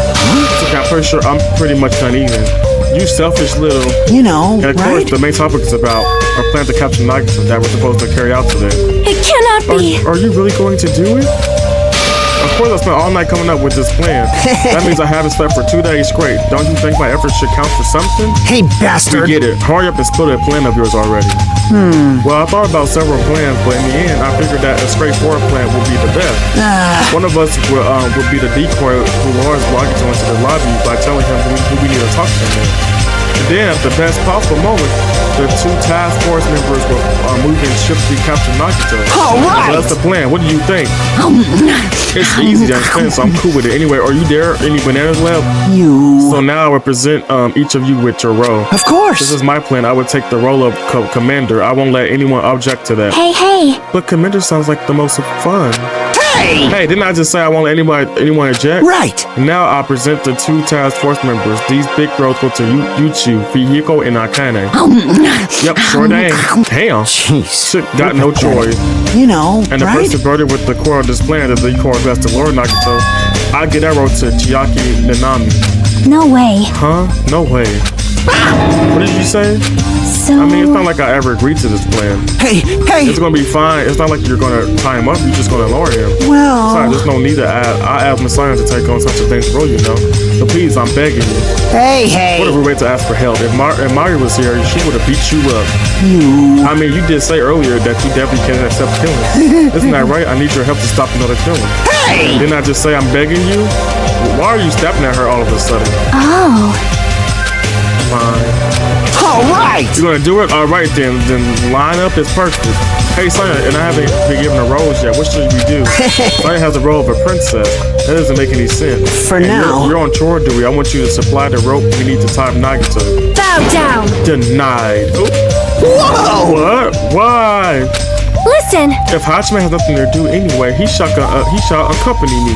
So I'm pretty sure I'm pretty much done eating. You selfish little. You know, and of course, the main topic is about our plan to capture NAGITO that we're supposed to carry out today. It cannot be. Are you really going to do it? Of course, I spent all night coming up with this plan. That means I haven't slept for 2 days straight. Don't you think my efforts should count for something? Hey, bastard! Forget it. Hurry up and spill that plan of yours already. Well, I thought about several plans, but in the end, I figured that a straightforward plan would be the best. One of us would be the decoy who lures NAGITO into the lobby by telling him who we need to talk to him. And then, at the best possible moment, the 2 task force members will move in ships to capture NAGITO. All right! So that's the plan. What do you think? It's easy to understand, so I'm cool with it. Anyway, are you there? Any bananas left? So now I will present each of you with your role. Of course! This is my plan. I would take the role of commander. I won't let anyone object to that. Hey. But commander sounds like the most fun. Hey, didn't I just say I won't let anyone eject? Right! Now I present the 2 task force members. These big girls go to Yuchu, Fihiko, and Akane. Yep, sure dang. Damn. Jeez. Shit, got no choice. You know, And the right? person burdened with the core of this plan is the core of the Lord NAGITO. I get that role to Chiaki Nanami. No way. Huh? No way. What did you say? So. I mean, it's not like I ever agreed to this plan. Hey! It's gonna be fine. It's not like you're gonna tie him up. You're just gonna lower him. Well... Sorry, there's no need to ask Messiah to take on such a dangerous role, you know. So please, I'm begging you. Hey! What a rude way to ask for help. If Mari was here, she would have beat you up. I mean, you did say earlier that you definitely can't accept killing. Isn't that right? I need your help to stop another killing. Hey! Didn't I just say I'm begging you? Why are you stepping at her all of a sudden? Oh. Fine. All right. You gonna do it? All right then. Then line up is perfect. Hey Sonya, and I haven't been given a rose yet. What should we do? Sonya has the role of a princess. That doesn't make any sense. For And now. you're on chore duty. I want you to supply the rope we need to tie Nagito. Bow down. Denied. Oop. Whoa. What? Why? Listen, If Hachime has nothing to do anyway, he shall accompany me.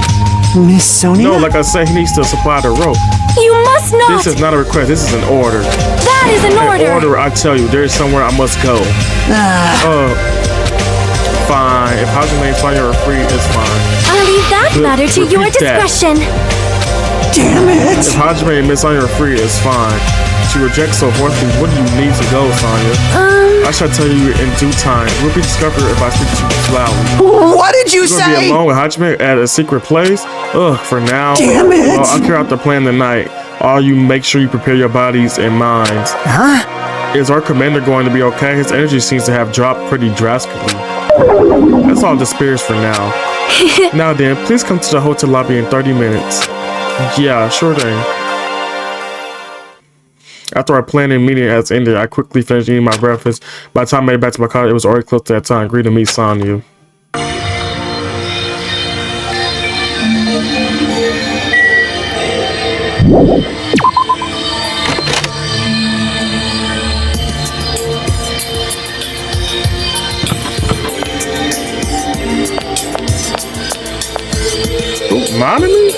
Miss Sonia? No, like I said, he needs to supply the rope. you must not. This is not a request. This is an order. That is an order. An order, I tell you, there is somewhere I must go. Fine. If Hachime and Sonya are free, it's fine. I'll leave that matter to your Repeat that. discretion. Damn it. If Hajime and Miss Sonya are free, it's fine. She rejects so forcefully. What do you need to go, Sonya? I shall tell you in due time. We'll be discovered if I speak too loudly. What did you You're gonna be say? alone with Hajime at a secret place? Ugh, for now. Damn it. Well, I'll carry out the plan tonight. All you make sure you prepare your bodies and minds. Huh? Is our commander going to be okay? His energy seems to have dropped pretty drastically. That's all the spares for now. Now then, please come to the hotel lobby in 30 minutes. Yeah, sure thing. After our planning meeting has ended, I quickly finished eating my breakfast. By the time I made it back to my car, it was already close to that time. Agreed to meet Sonya. Monami?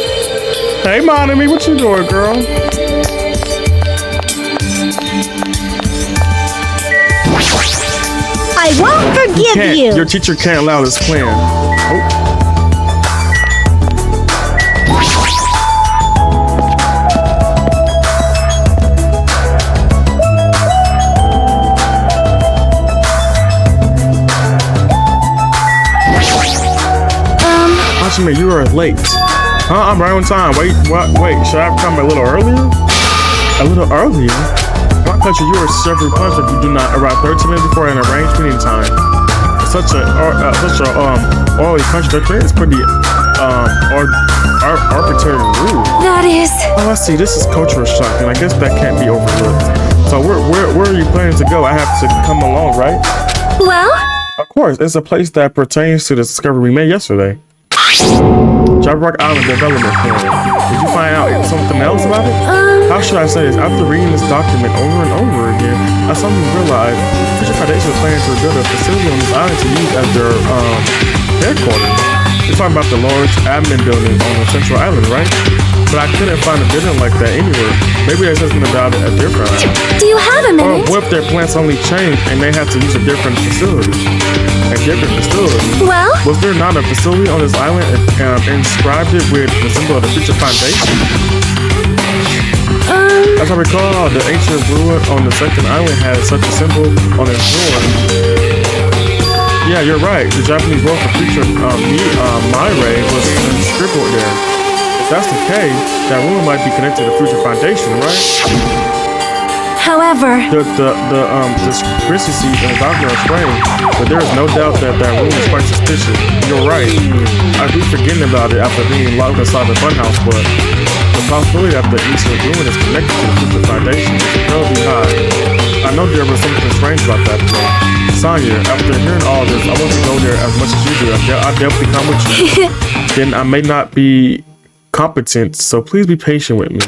Hey, Monami, what you doing, girl? I won't forgive you. Your teacher can't allow this plan. Oh. Hachime, you are late. Huh? I'm right on time. Wait, should I have come a little earlier? A little earlier? My country, you are severely punished if you do not arrive 30 minutes before an arranged meeting time. Such a oily country is pretty arbitrary and rude. That is. Oh, I see. This is cultural shock, and I guess that can't be overlooked. So where are you planning to go? I have to come along, right? Well, Of course, it's a place that pertains to the discovery we made yesterday. Jabrock Island Development Plan. Did you find out something else about it? How should I say this? After reading this document over and over again, I suddenly realized Future Foundation is planning to build a facility on this island to use as their headquarters. You're talking about the large admin building on the central island, right? But I couldn't find a building like that anywhere. Maybe there's something about it a different island. do you have a Or minute? what if their plans suddenly changed and they had to use a different facility? A different facility? Well, Was there not a facility on this island inscribed it with the symbol of the Future Foundation? As I recall, the ancient ruin on the second island had such a symbol on its door. Yeah, you're right. The Japanese word for future Myray was scribbled there. If that's the case, that ruin might be connected to the Future Foundation, right? however, The discrepancies in the document are strange, but there is no doubt that room is quite suspicious. You're right. I keep forgetting about it after being locked inside the funhouse, but the possibility that the ancient ruin is connected to the Future Foundation is incredibly high. I know there was something strange about that, though. Sonya, after hearing all this, I want to go there as much as you do. I'll definitely come with you. Then I may not be competent, so please be patient with me.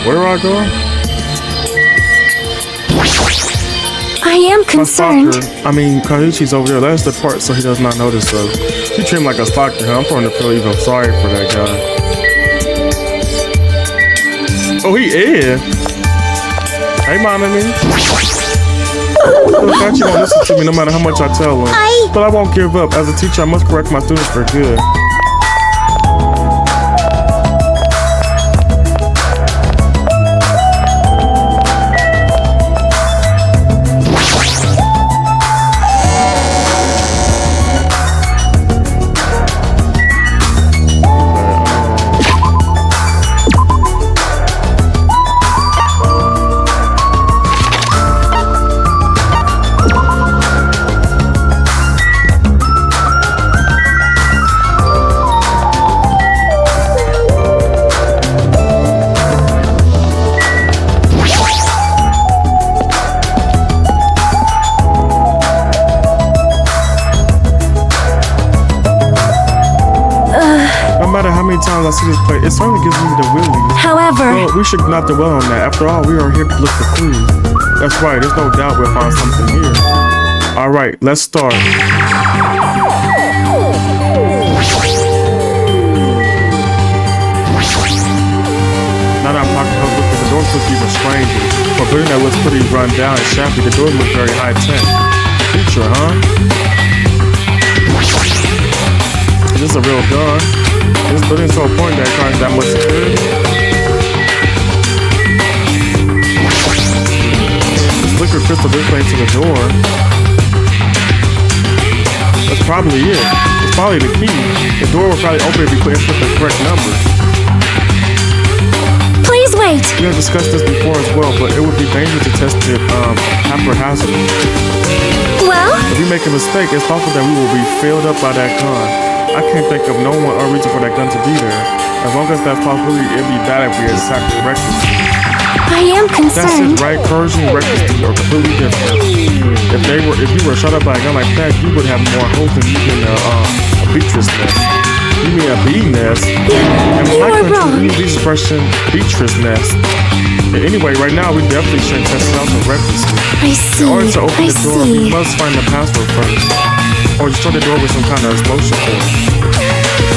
Where do I go? I am My concerned. stalker, Kazuchi's over there. That's the part so he does not notice us. You treat him like a stalker, huh? I'm starting to feel even sorry for that guy. Oh, he is. Hey, Monami. Look, you won't listen to me no matter how much I tell him. But I won't give up. As a teacher, I must correct my students for good. Sometimes I see this play, it certainly gives me the willies. However, Well, we should not dwell on that. After all, we are here to look for clues. That's right, there's no doubt we'll find something here. Alright, let's start. Now that I'm talking about looking, the door looks even stranger. For a building that looks pretty run down and shabby, the door looks very high tech. Feature, huh? Is this a real gun? This building's so important that it requires that much security. This liquid crystal display to the door. That's probably it. It's probably the key. The door will probably open if you put the correct number. please wait. We have discussed this before as well, but it would be dangerous to test it haphazardly. Well, If we make a mistake, it's possible that we will be filled up by that gun. I can't think of no one or reason for that gun to be there. As long as that's possibility, it'd be bad if we attacked recklessly. I am That's it, concerned. right? Coercion and recklessly are completely different. If you were shot up by a gun like that, you would have more hope than even a beatrice nest. You mean a bee nest? And You are wrong. we use the expression beatrice nest. Anyway, right now we definitely shouldn't test it out so recklessly. I see. In order to open I the door, we see. must find the password first. Or destroy the door with some kind of explosion force.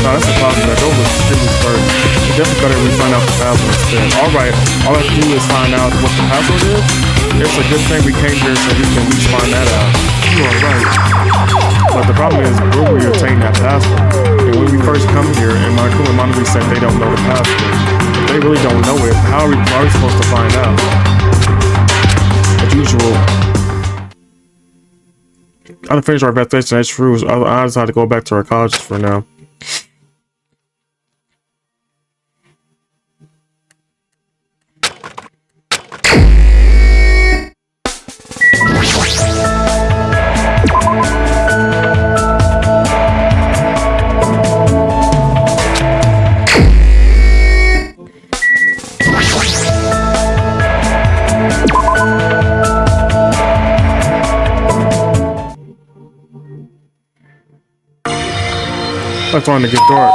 No, that's impossible. That door was extremely first. It's definitely better if we find out the password instead. Alright, all I have to do is find out what the password is. It's a good thing we came here so we can at least find that out. You are right. But the problem is, where will we obtain that password? And when we first come here, and my crew and Monavi said they don't know the password. If they really don't know it, how are we supposed to find out? As usual, I done finished our investigation. That's true. I decided to go back to our colleges for now. It's starting to get dark.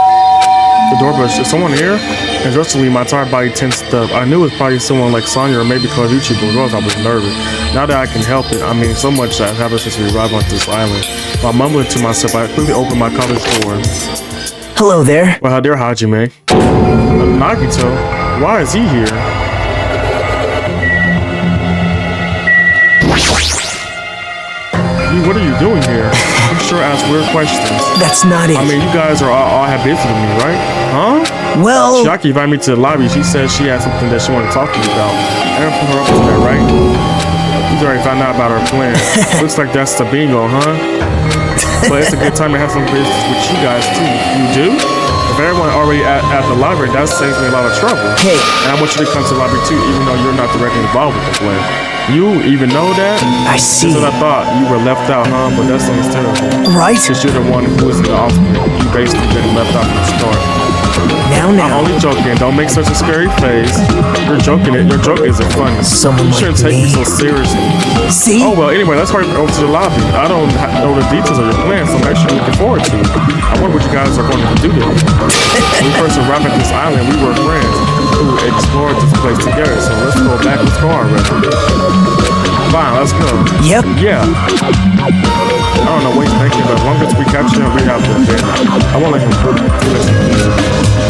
The doorbell is someone here? Interestingly, my entire body tensed up. I knew it was probably someone like Sonya or maybe Claudici, but regardless, I was nervous. Now that I can help it, I mean, so much that happened since we arrived on this island. While mumbling to myself, I quickly opened my college door. Hello there. Well, how dare Hajime? Nagito? Why is he here? What are you doing here? I'm sure I ask weird questions. That's not it. I mean, you guys are all have business with me, right? Huh? Well, Shaki invited me to the lobby. She said she had something that she wanted to talk to me about. I didn't put her up to that, right? You already found out about her plan. Looks like that's the bingo, huh? But it's a good time to have some business with you guys, too. You do? If everyone already at the library, that saves me a lot of trouble. Hey. And I want you to come to the library, too, even though you're not directly involved with the plan. You even know that? I see. That's what I thought. You were left out, huh? But that sounds terrible. Right? Because you're the one who is the offspring. You basically been left out from the start. Now. I'm only joking. Don't make such a scary face. You're joking. Your joke isn't funny. Someone You shouldn't like take me me. so seriously. See? Oh, well, anyway, let's hurry over to the lobby. I don't know the details of your plan, so I'm actually looking forward to it. I wonder what you guys are going to do today. When we first arrived at this island, we were friends who explored this place together, so let's go back. Let's go already. Fine, let's go. Yep. Yeah. I don't know what he's thinking, but as long as we capture him, we have to advantage. I won't let him do this.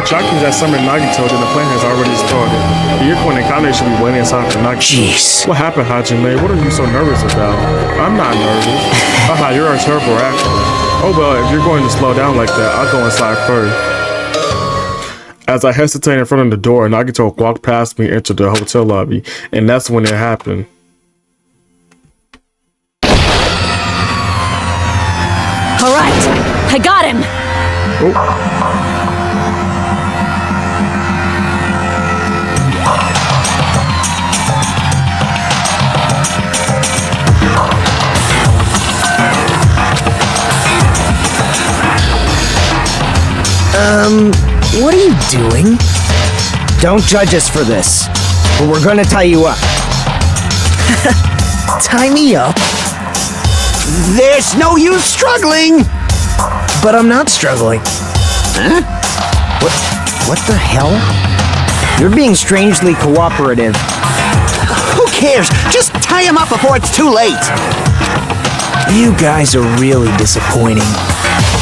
Jackie's that summer Nagito, then the plan has already started. The Irkwan and Kane should be waiting inside for Nagito. Jeez. What happened, Hajime? What are you so nervous about? I'm not nervous. Haha, you're a terrible actor. Oh well, if you're going to slow down like that, I'll go inside first. As I hesitated in front of the door, Nagito walked past me, entered the hotel lobby, and that's when it happened. All right, I got him. Oh. What are you doing? Don't judge us for this, but we're gonna tie you up. Tie me up? There's no use struggling! But I'm not struggling. Huh? What the hell? You're being strangely cooperative. Who cares? Just tie him up before it's too late! You guys are really disappointing.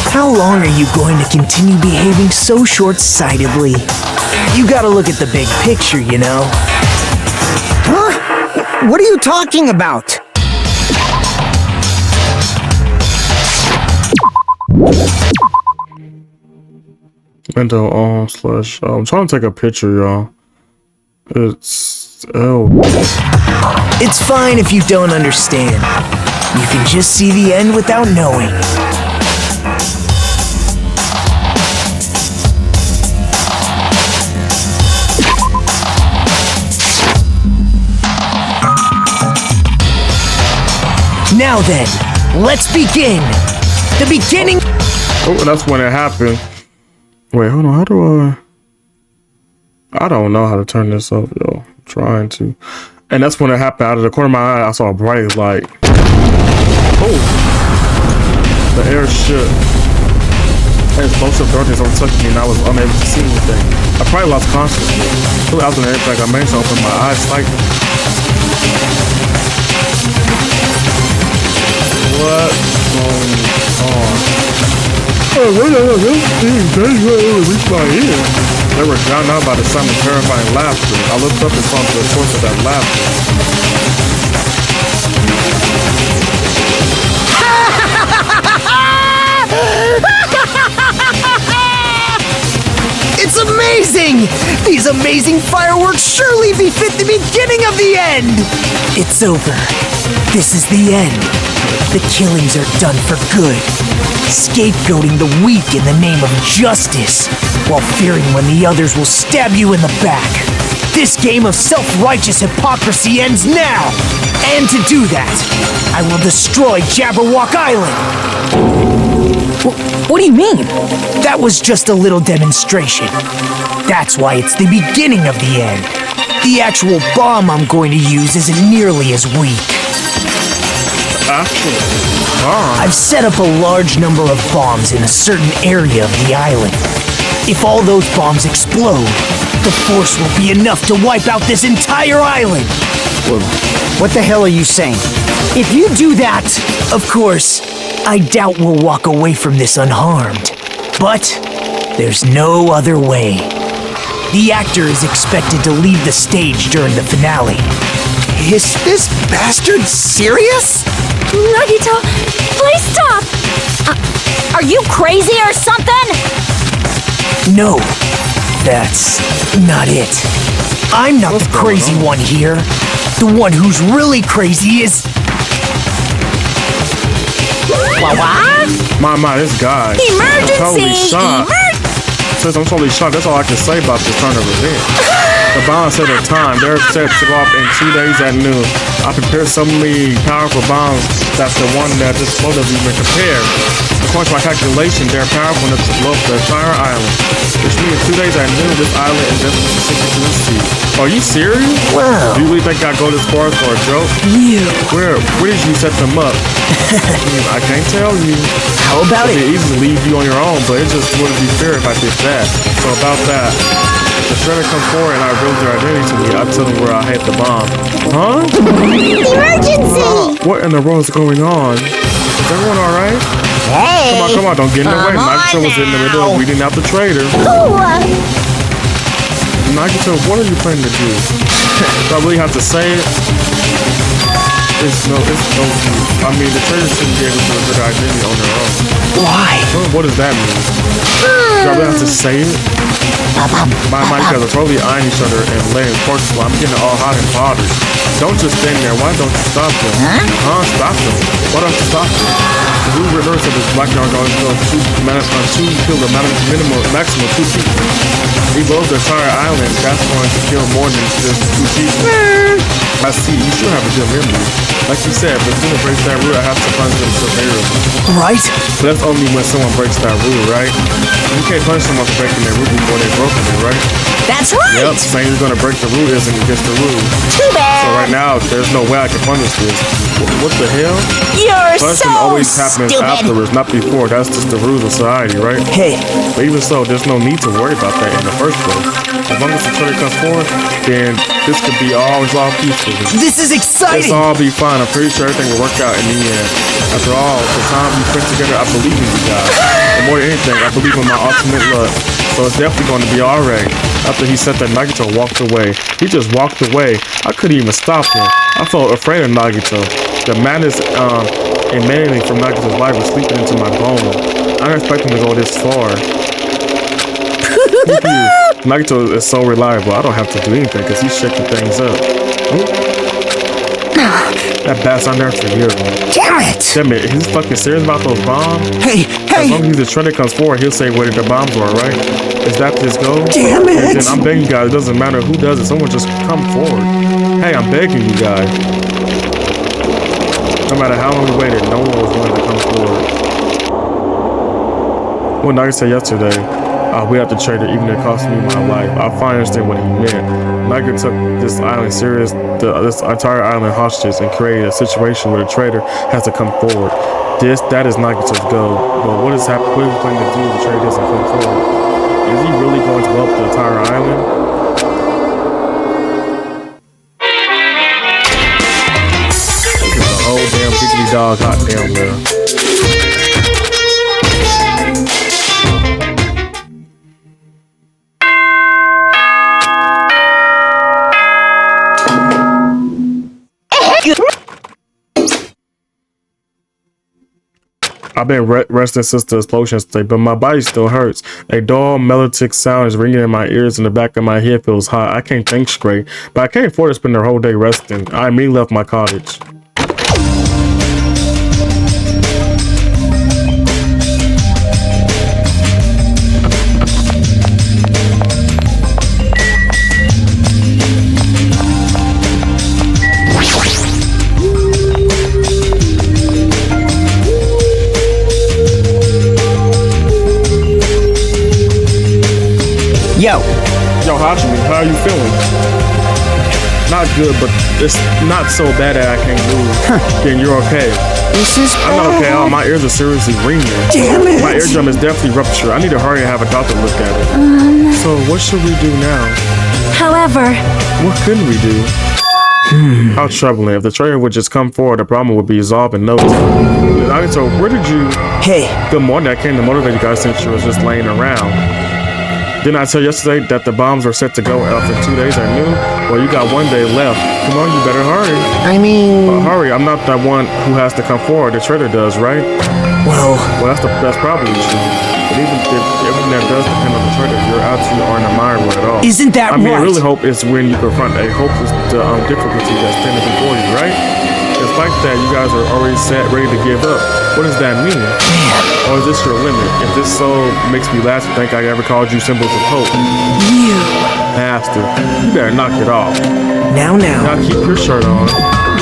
How long are you going to continue behaving so short-sightedly? You gotta look at the big picture, you know? Huh? What are you talking about? Window slash. I'm trying to take a picture, y'all. It's It's fine if you don't understand. You can just see the end without knowing. Now then, let's begin! The beginning— Oh, and that's when it happened. Wait, hold on, how do I don't know how to turn this up, yo. I'm trying to. And that's when it happened. Out of the corner of my eye, I saw a bright light. Oh! The air shook. And explosive darkness overtook me and I was unable to see anything. I probably lost consciousness. I was in the impact, I managed to open my eyes slightly. What's going on? Oh, wait a minute. Reached my ear. They were drowned out by the sound of terrifying laughter. I looked up and saw the source of that laughter. It's amazing! These amazing fireworks surely befit the beginning of the end! It's over. This is the end. The killings are done for good. Scapegoating the weak in the name of justice, while fearing when the others will stab you in the back. This game of self-righteous hypocrisy ends now! And to do that, I will destroy Jabberwock Island! What do you mean? That was just a little demonstration. That's why it's the beginning of the end. The actual bomb I'm going to use isn't nearly as weak. Actually, I've set up a large number of bombs in a certain area of the island. If all those bombs explode, the force will be enough to wipe out this entire island. Well, what the hell are you saying? If you do that, Of course, I doubt we'll walk away from this unharmed. But there's no other way. The actor is expected to leave the stage during the finale. is this bastard serious? Nagito, please stop! Are you crazy or something? No, that's not it. I'm not the crazy one here. The one who's really crazy is... My, this guy. Emergency! I'm totally shocked. Since I'm totally shocked, that's all I can say about this turn of events. The bombs set a time. They're set to go off in 2 days at noon. I prepared so many powerful bombs that's the one that just exploded even compared. According to my calculation, they're powerful enough to blow up the entire island. Which means 2 days at noon, this island is just sinking to the sea. Are you serious? Wow. Do you really think I go this far for a joke? You. Where did you set them up? I can't tell you. How about It'd it? be easy to leave you on your own, but it just wouldn't be fair if I did that. So about that. The shredder comes forward and I reveal their identity to me. I tell them where I hid the bomb. Huh? Emergency! What in the world is going on? Is everyone alright? Hey! come on, don't get in the way. Nagito was in the middle of reading out the traitor. Ooh, Nagito, what are you planning to do? Do I really have to say it? It's no. I mean, the traitor shouldn't be able to get a good identity on their own. Why? What does that mean? Do I really have to say it? My guys are totally eyeing each other and laying corpses while I'm getting all hot and bothered. Don't just stand there. Why don't you stop them? Stop them. Why don't you stop them? The rule reverse of this black dog going to kill the maximum 2 people. He blows the entire island. That's going to kill more than just 2 people. I see. You sure have a good memory. Like you said, if someone breaks that rule, I have to punish them severely. Right? But that's only when someone breaks that rule, right? You can't punish someone for breaking their rule before they've broken it, right? That's right! Yep, saying you're gonna break the rule isn't against the rule. Too bad! So right now, there's no way I can punish this. What the hell? You're Punishment so always happens stupid! afterwards, not before. That's just the rules of society, right? Hey, But even so, there's no need to worry about that in the first place. As long as the traitor comes forward, then this could be all resolved peacefully. this is It's exciting! all be fine. I'm pretty sure everything will work out in the end. After all, the time we spent together, I believe in you guys. And more than anything, I believe in my ultimate luck. So it's definitely going to be alright. After he said that, Nagito walked away. He just walked away. I couldn't even stop him. I felt afraid of Nagito. The madness emanating from Nagito's life was sleeping into my bones. I didn't expect him to go this far. Nagito is so reliable. I don't have to do anything because he's shaking things up. That bat's on there for years, man. Damn it! Damn it, he's fucking serious about those bombs? Hey, As long as the traitor comes forward, he'll say where the bombs were, right? Is that this goal? Damn it! And then I'm begging you guys, it doesn't matter who does it, someone just come forward. Hey, I'm begging you guys. No matter how long we waited, no one was willing to come forward. What Nagito said yesterday, we have to trade it even if it cost me my life. I finally understand what he meant. Nagito took this island serious, this entire island hostage, and created a situation where the traitor has to come forward. That is Nagito's goal. But what is happening? What is he planning to do if the traitor doesn't come forward? Is he really going to help the entire island? This is a whole damn biggity dog hot damn well. I've been resting since the explosion state, but my body still hurts. A dull, melodic sound is ringing in my ears and the back of my head feels hot. I can't think straight, but I can't afford to spend the whole day resting. I immediately left my cottage. Yo, Hajime, how are you feeling? Not good, but it's not so bad that I can't move. Then you're okay. this is I'm not okay. Oh, my ears are seriously ringing. Damn it! My eardrum is definitely ruptured. I need to hurry and have a doctor look at it. So what should we do now? However, What could we do? How troubling. If the traitor would just come forward, the problem would be resolved in no time. So where did you... Hey, Good morning. I came to motivate you guys since you was just laying around. Didn't I tell you yesterday that the bombs were set to go after 2 days? I knew. Well, you got 1 day left. Come on, you better hurry. I mean, Hurry. I'm not that one who has to come forward. The traitor does, right? well, That's probably true. But even if everything that does depend on the traitor, you're absolutely aren't admirable at all. isn't that I mean, I right? really hope it's when you confront a hopeless difficulty that's standing before you, right? Despite that, you guys are already set, ready to give up. What does that mean? Or is this your limit? If this so makes me last to think I ever called you symbols of hope. You. Bastard. You better knock it off. Now. Now keep your shirt on.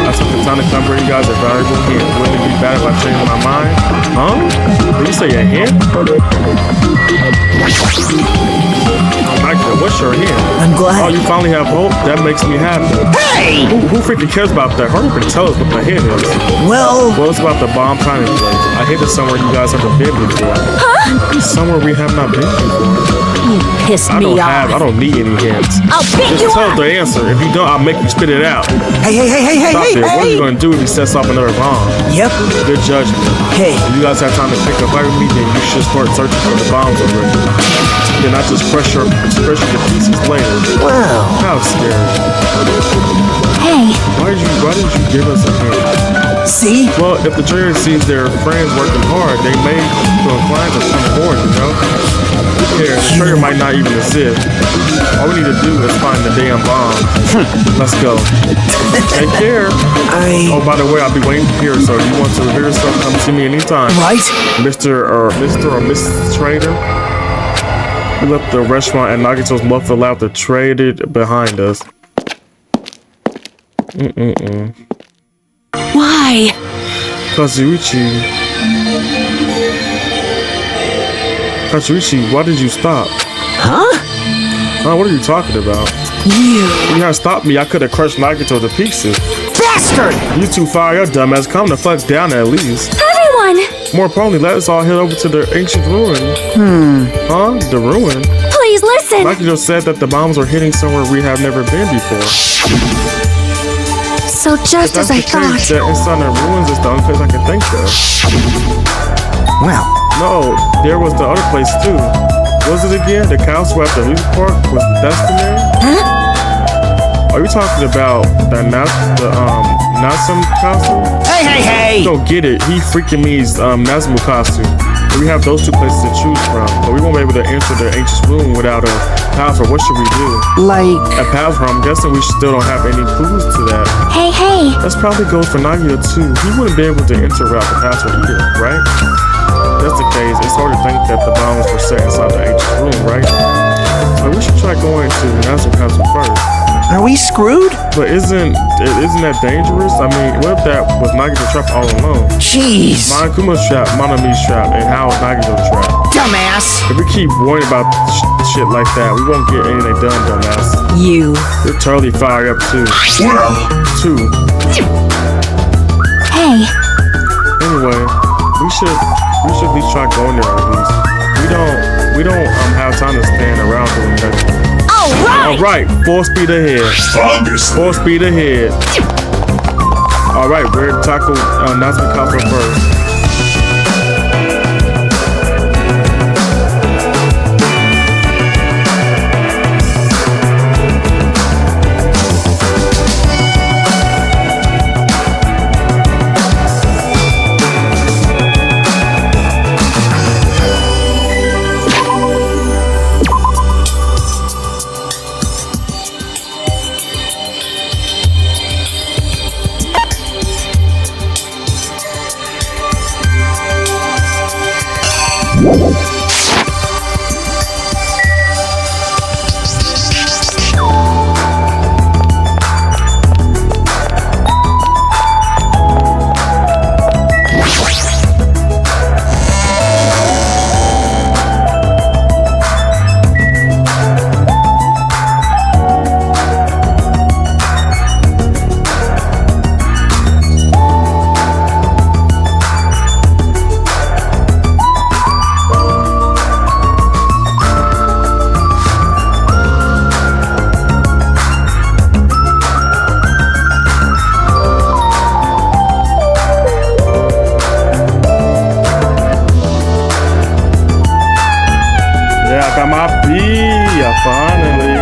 I took the time to come bring you guys a valuable hint. Wouldn't it be bad if I changed my mind? Huh? Did you say a hint? What's your hint? I'm glad. Oh, you finally have hope? That makes me happy. Hey! Who freaking cares about that? Hurry up and tell us what the hint is. Well, Well, it's about the bomb planning place. I hit it somewhere you guys haven't been before. Somewhere we have not been before. You piss I me I off. don't need any hints. I'll beat you Just tell up. the answer. If you don't, I'll make you spit it out. Hey, Stop it. What are you gonna do if he sets off another bomb? Yep. Good judgment. Hey. If you guys have time to pick up everything, then you should start searching for the bombs already. Then not just crush your pieces later. Wow. How scary. Hey, Why did you give us a hint? See? Well, if the trader sees their friends working hard, they may feel inclined to come forward, you know? Who cares? The trader might not even exist. All we need to do is find the damn bomb. Let's go. Take care. Oh, by the way, I'll be waiting here, so if you want to reveal yourself, come see me anytime. Right? Mr. or Mrs. Trader. We left the restaurant and Nagito's muffled laughter traded behind us. why? Kazuichi, why did you stop? Huh? What are you talking about? You hadn't stopped me, I could have crushed Nagito to pieces. bastard! You too far, your dumbass. Calm the fuck down at least. Everyone, More importantly, let us all head over to the ancient ruin. Huh? The ruin? please listen. Nagito said that the bombs are hitting somewhere we have never been before. So just That's as I the case, thought. that inside the ruins is the only place I can think of. Well, No, there was the other place too. What was it again? The castle at the music park was Destiny? Huh? Are you talking about the Nasum castle? hey! Don't get it. He freaking means Nazumu castle. We have those two places to choose from, but we won't be able to enter the ancient room without a password. What should we do? Like, A password? I'm guessing we still don't have any clues to that. Hey, That's probably goes for Nagito too. He wouldn't be able to enter without the password either, right? If that's the case, it's hard to think that the bombs were set inside the ancient room, right? So we should try going to Nazumu castle first. are we screwed? But isn't that dangerous? I mean, what if that was Nagito's trap all alone? Jeez. Monokuma's trap, Monami's trap, and how is Nagito's trap? Dumbass. If we keep worrying about shit like that, we won't get anything done, dumbass. you. You're totally fired up too. Well, Too. Hey, Anyway, we should at least try going there at least. We don't have time to stand around doing nothing. all right. All right, full speed ahead. obviously. Full speed ahead. All right, we're to tackle Nazumu castle first. Yeah, I got my B, finally.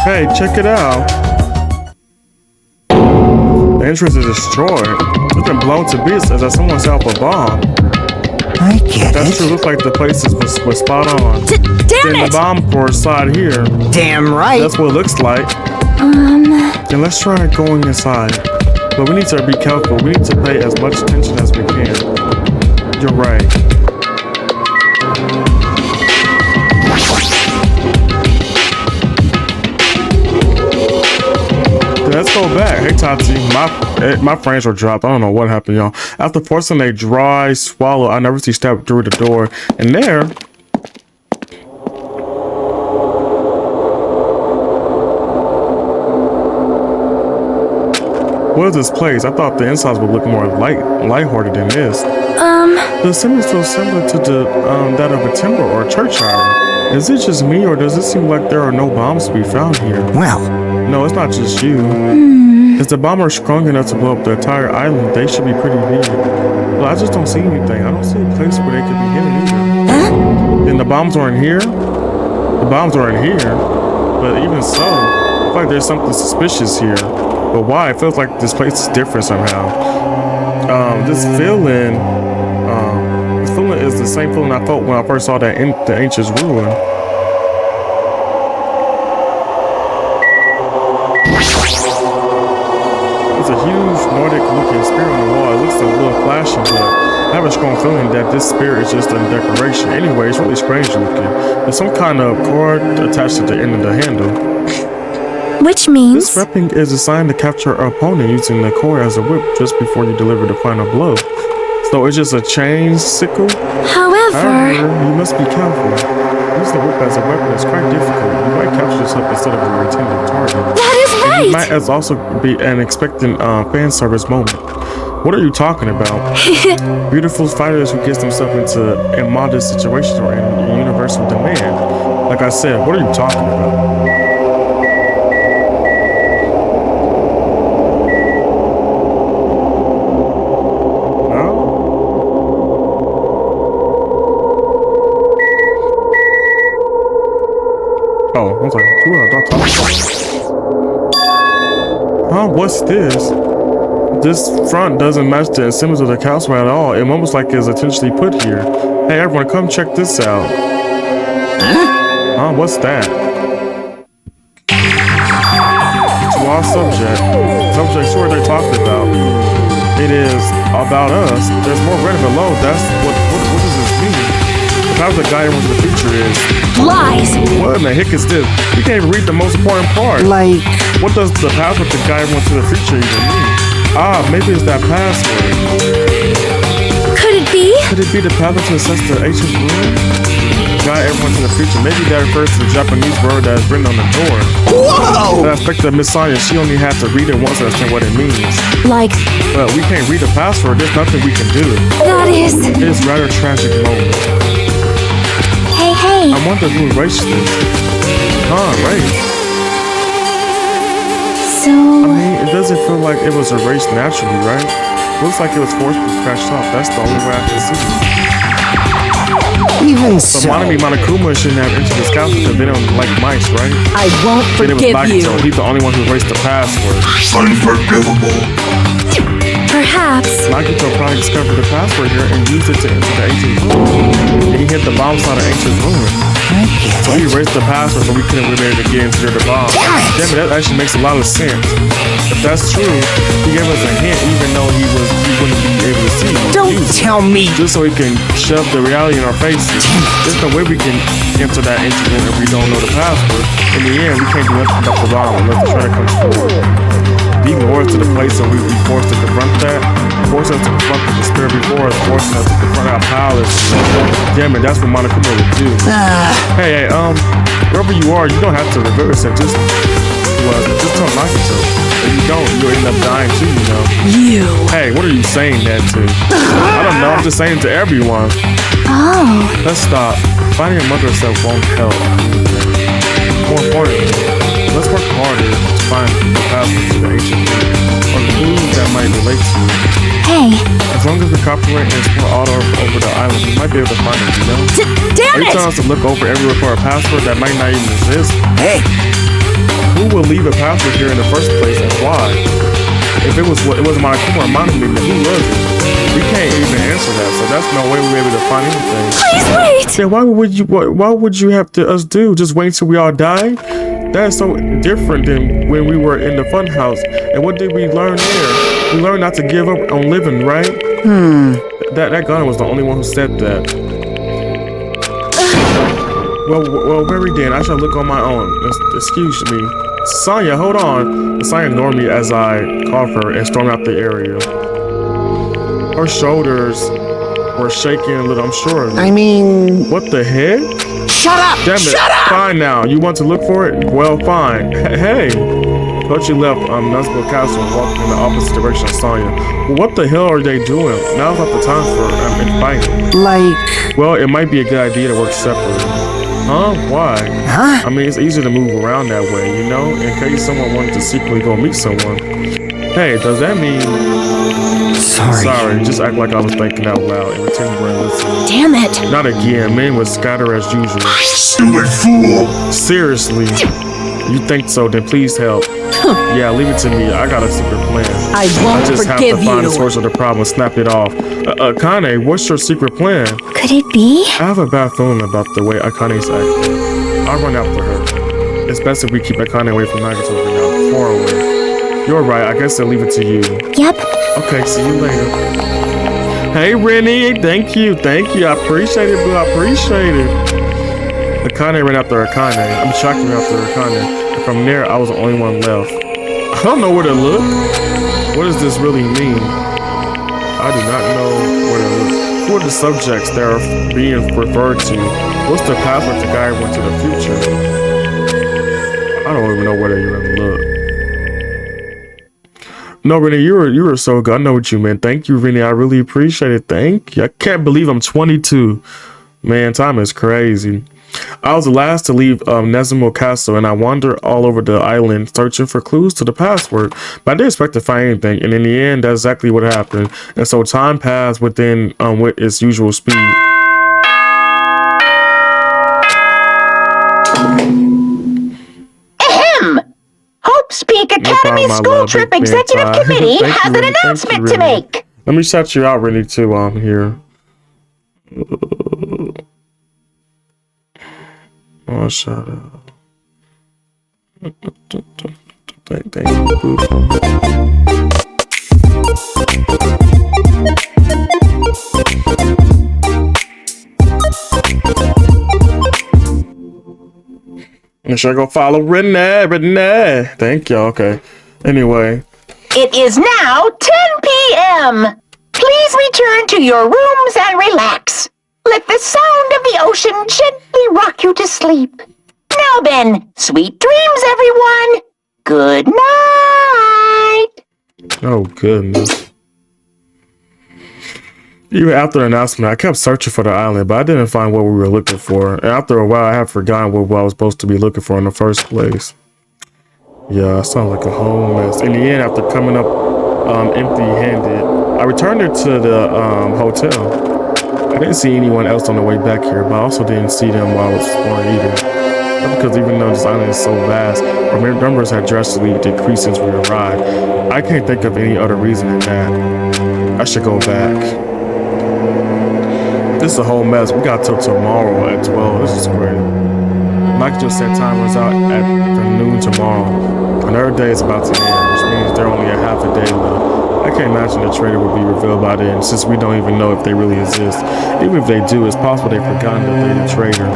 Hey, check it out. The entrance is destroyed. It's been blown to bits as if someone set off a bomb. I get That's it. true. Looks like the place was spot on. Damn Then the it! bomb core slide here. Damn right. That's what it looks like. Then let's try going inside. But we need to be careful. We need to pay as much attention as we can. You're right. Let's go back. Hey Tati, my frames were dropped. I don't know what happened, y'all. After forcing a dry swallow, I nervously stepped through the door, and there. What is this place? I thought the insides would look more lighthearted than this. The assembly feels similar to the that of a timber or a church tower. Is it just me, or does it seem like there are no bombs to be found here? Well, No, it's not just you. If the bombers are strong enough to blow up the entire island, they should be pretty big. But I just don't see anything. I don't see a place where they could be hidden either. And the bombs aren't here. The bombs aren't here. But even so, I feel like there's something suspicious here. But why? It feels like this place is different somehow. This feeling is the same feeling I felt when I first saw that the ancient ruin. There's a huge Nordic-looking spear on the wall. It looks a little flashy, but I have a strong feeling that this spear is just a decoration. Anyway, it's really strange looking. There's some kind of cord attached to the end of the handle. Which means... This weapon is designed to capture an opponent using the cord as a whip just before you deliver the final blow. So it's just a chain sickle? However, you must be careful. Use the whip as a weapon is quite difficult. You might capture yourself instead of your intended target. that is It right! might as also be an expectant fan service moment. What are you talking about? Beautiful fighters who get themselves into immodest situations or in universal demand. Like I said, what are you talking about? Oh, I was like, who am I talking about? Huh? What's this? This front doesn't match the symbols of the castle at all. It almost like it's intentionally put here. Hey, everyone, come check this out. Huh? What's that? To our subject. Subject, sure they're talking about. It is about us. There's more written below. That's what does this mean? How's the guy into the future is? Lies! What in the heck is this? You can't even read the most important part. like, What does the password to guide everyone to the future even mean? Ah, maybe it's that password. Could it be? Could it be the password to access the ancient ruin? Guide everyone to the future. Maybe that refers to the Japanese word that is written on the door. whoa! That aspect of Miss Sonia, she only had to read it once to understand what it means. Like, But we can't read the password. There's nothing we can do. that is... It is rather tragic moment. Hey. I wonder who erased this. Right. So... I mean, it doesn't feel like it was erased naturally, right? Looks like it was forcibly scratched off. That's the only way I can see it. Even So so, Monokuma shouldn't have entered this castle because they don't like mice, right? I won't Then it was forgive Nagito. you. He's the only one who erased the password. Unforgivable. Perhaps. Nagito probably discovered the password here and used it to enter the ancient ruin. And he hit the bomb side of ancient ruin. I get So he it. erased the password, but we couldn't be able to get into the bomb. Damn it! Damn it, that actually makes a lot of sense. If that's true, he gave us a hint even though he wouldn't be able to see. Don't Use it. tell me. Just so he can shove the reality in our faces. There's no way we can enter that ancient room if we don't know the password. In the end, we can't do nothing but the bomb unless the threat comes forward. He lured us to the place so we forced to confront that. Forced us to confront the spirit before us. Forced us to confront our palace. Damn it, that's what Monokuma would do. Hey, wherever you are, you don't have to reveal yourself. Just tell Nagito. If you don't, you'll end up dying too, you know. You. Hey, what are you saying that to? I don't know, I'm just saying to everyone. Oh. Let's stop. Finding your mother herself won't help. More importantly, let's work harder to find the password to the ancient room, or clues that might relate to it. Hey. As long as we cooperate and explore all over the island, we might be able to find it, you know? Damn Are you it! telling us to look over everywhere for a password that might not even exist? Hey, Who would leave a password here in the first place and why? If it wasn't Monokuma or Monomi, then who was it? We can't even answer that, so that's no way we'll be able to find anything. Please wait! Yeah, why would you have to us do? Just wait until we all die? That's so different than when we were in the fun house. And what did we learn there? We learned not to give up on living, right? That gunner was the only one who said that. Well, very then. I shall look on my own. Excuse me. Sonya, hold on. Sonya ignored me as I called her and stormed out the area. Her shoulders were shaking a little, I'm sure. I mean... What the heck? Shut up! Damn it. Shut up! Fine now. You want to look for it? Well, fine. Hey. But you left Nazgul Castle and walked in the opposite direction of Sonya. Well, what the hell are they doing? Now's not the time for fighting. Like... Well, it might be a good idea to work separately. Huh? Why? Huh? I mean, it's easier to move around that way, you know? In case someone wanted to secretly go meet someone. Hey, does that mean... Sorry, just act like I was thinking out loud and pretend you weren't listening. Damn it! Not again, men would scatter as usual. Stupid fool! Seriously. You think so, then please help. Yeah, leave it to me. I got a secret plan. I won't I just have forgive to find you. the source of the problem and snap it off. Akane, what's your secret plan? Could it be? I have a bad feeling about the way Akane's acting. I'll run after her. It's best if we keep Akane away from Nagito for now. Far away. You're right, I guess I'll leave it to you. Yep. Okay, see you later. Hey, Rennie, thank you. I appreciate it, boo. I appreciate it. Akane ran after Akane. I'm shocked he ran after Akane. And from there, I was the only one left. I don't know where to look. What does this really mean? I do not know where to look. Who are the subjects that are being referred to? What's the password to guide one to the future? I don't even know where to even look. No, Rennie, you were so good. I know what you meant. Thank you, Rennie. I really appreciate it. Thank you. I can't believe I'm 22. Man, time is crazy. I was the last to leave Nezumel Castle, and I wandered all over the island searching for clues to the password. But I didn't expect to find anything, and in the end, that's exactly what happened. And so time passed with its usual speed. Ahem! Hope's Peak Academy School Trip Executive Committee has an announcement to make. Let me shout you out, Rennie, too, here. Oh, shut up. Thank you. And should I go follow Renee? Thank you. Okay. Anyway. It is now 10 p.m. Please return to your rooms and relax. Let the sound of the ocean gently rock you to sleep. Now then, sweet dreams, everyone. Good night. Oh, goodness. Even after the announcement, I kept searching for the island, but I didn't find what we were looking for. And after a while, I had forgotten what I was supposed to be looking for in the first place. Yeah, it sounds like a whole mess. In the end, after coming up empty-handed, I returned it to the hotel. I didn't see anyone else on the way back here, but I also didn't see them while I was exploring either. That's because even though this island is so vast, our numbers had drastically decreased since we arrived. I can't think of any other reason than that. I should go back. This is a whole mess. We got till tomorrow at 12. This is great. Mike just said time runs out at noon tomorrow. Another day is about to end, which means there only a half a day left. I can't imagine the traitor will be revealed by then, since we don't even know if they really exist. Even if they do, it's possible they've forgotten that they're the traitor.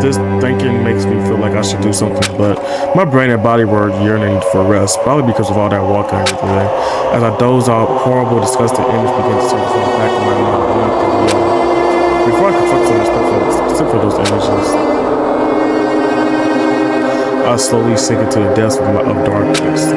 This thinking makes me feel like I should do something, but my brain and body were yearning for rest, probably because of all that walking I did today. As I dozed off, horrible, disgusting image began to surface in the back of my mind. Before I could focus on the stuff for those images, I slowly sink into the depths of darkness.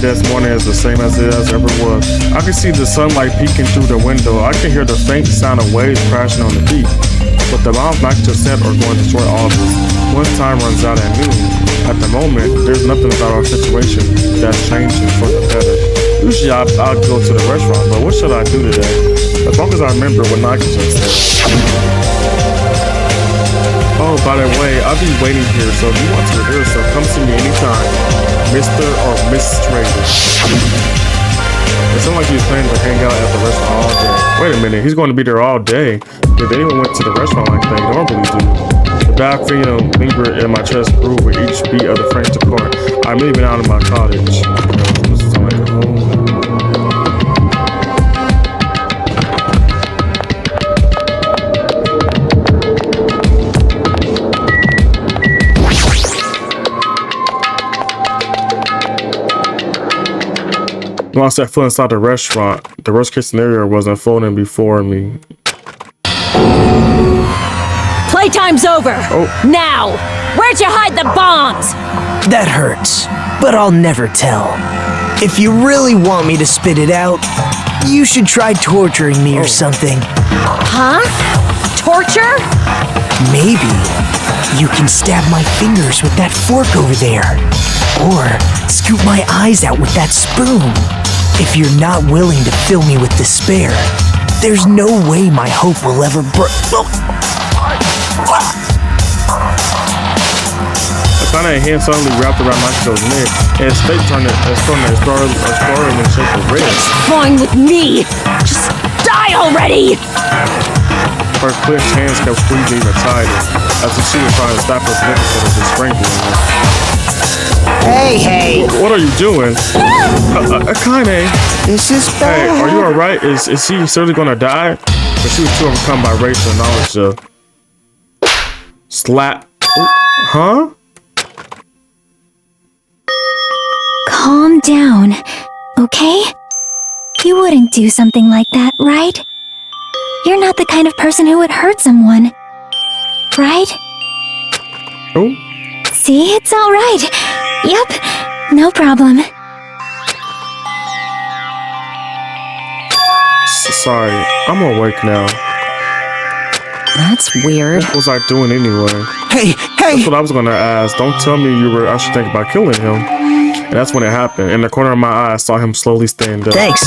this morning is the same as it has ever was. I can see the sunlight peeking through the window. I can hear the faint sound of waves crashing on the beach. But the bombs NAGITO sent are going to destroy all of this. Once time runs out at noon, at the moment, there's nothing about our situation that's changing for the better. Usually I'll go to the restaurant, but what should I do today? As long as I remember what NAGITO said. Oh, by the way, I'll be waiting here, so if you want to rehearse, so come see me anytime, Mr. or Miss Trader. It sounds like he's planning to hang out at the restaurant all day. Wait a minute, he's going to be there all day. If anyone went to the restaurant like they normally do. The bad feeling lingered in my chest grew with each beat of the French depart. I'm leaving out of my cottage. This is like a home. When I set foot inside the restaurant, the worst case scenario was unfolding before me. Playtime's over! Oh. Now! Where'd you hide the bombs? That hurts, but I'll never tell. If you really want me to spit it out, you should try torturing me or something. Huh? Torture? Maybe you can stab my fingers with that fork over there. Or scoop my eyes out with that spoon. If you're not willing to fill me with despair, there's no way my hope will ever A kind of hand suddenly wrapped around NAGITO's neck, and his face turned a startling shape of red. Fine with me! Just die already! Her clenched hands kept squeezing even tighter, as if she was trying to stop his lips instead of just strangling him. Hey! What are you doing? Akane! This is Hey, bad. are you alright? Is he seriously gonna die? But she was too overcome by rage to acknowledge the slap. Huh? Calm down, okay? You wouldn't do something like that, right? You're not the kind of person who would hurt someone, right? Oh? See, it's all right. Yep, no problem. Sorry, I'm awake now. That's weird. What was I doing anyway? Hey! That's what I was gonna ask. Don't tell me I should think about killing him. And that's when it happened. In the corner of my eye, I saw him slowly stand up. Thanks.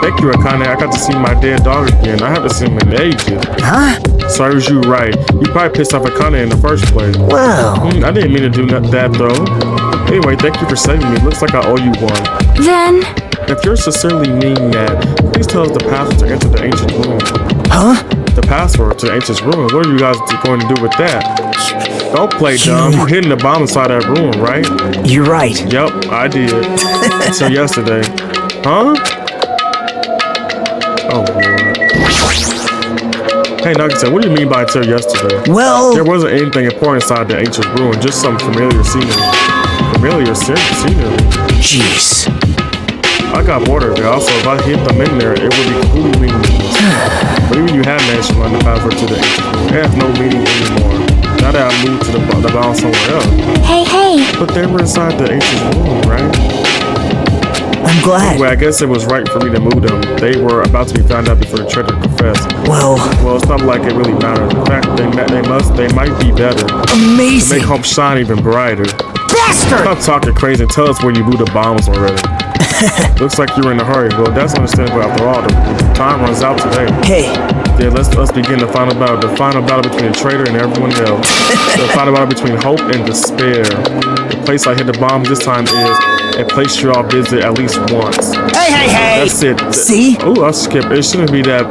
Thank you, Akane. I got to see my dead dog again. I haven't seen him in ages. Huh? Serves you right. You probably pissed off Akane in the first place. Well, I didn't mean to do that though. Anyway, thank you for saving me. Looks like I owe you one. Then, If you're sincerely mean that, please tell us the password to enter the ancient room. huh? The password to the ancient room. What are you guys going to do with that? Don't play dumb. You hidden the bomb inside that room, right? You're right. Yep, I did. Until yesterday. Huh? Oh, Lord. Hey, NAGITO, what do you mean by until yesterday? Well, There wasn't anything important inside the ancient ruin, just some familiar scenery. Familiar scenery? jeez. I got bored of it. Also, if I hit them in there, it would be completely meaningless. But even you have managed to learn the password to the ancient room. It has no meaning anymore. Now that I moved to the bound somewhere else. Hey! But they were inside the ancient room, right? I'm glad. Well, I guess it was right for me to move them. They were about to be found out before the traitor confessed. Well, Well, it's not like it really matters. In fact, they might be better. To make amazing. hope shine even brighter. Bastard! Stop talking crazy and tell us where you blew the bombs already. Looks like you're in a hurry. Well, that's understandable after all. The time runs out today. Hey, Yeah, let's begin the final battle. The final battle between the traitor and everyone else. The final battle between hope and despair. The place I hit the bomb this time is a place you all visit at least once. Hey! That's it. see? Oh, I'll skip. It shouldn't be that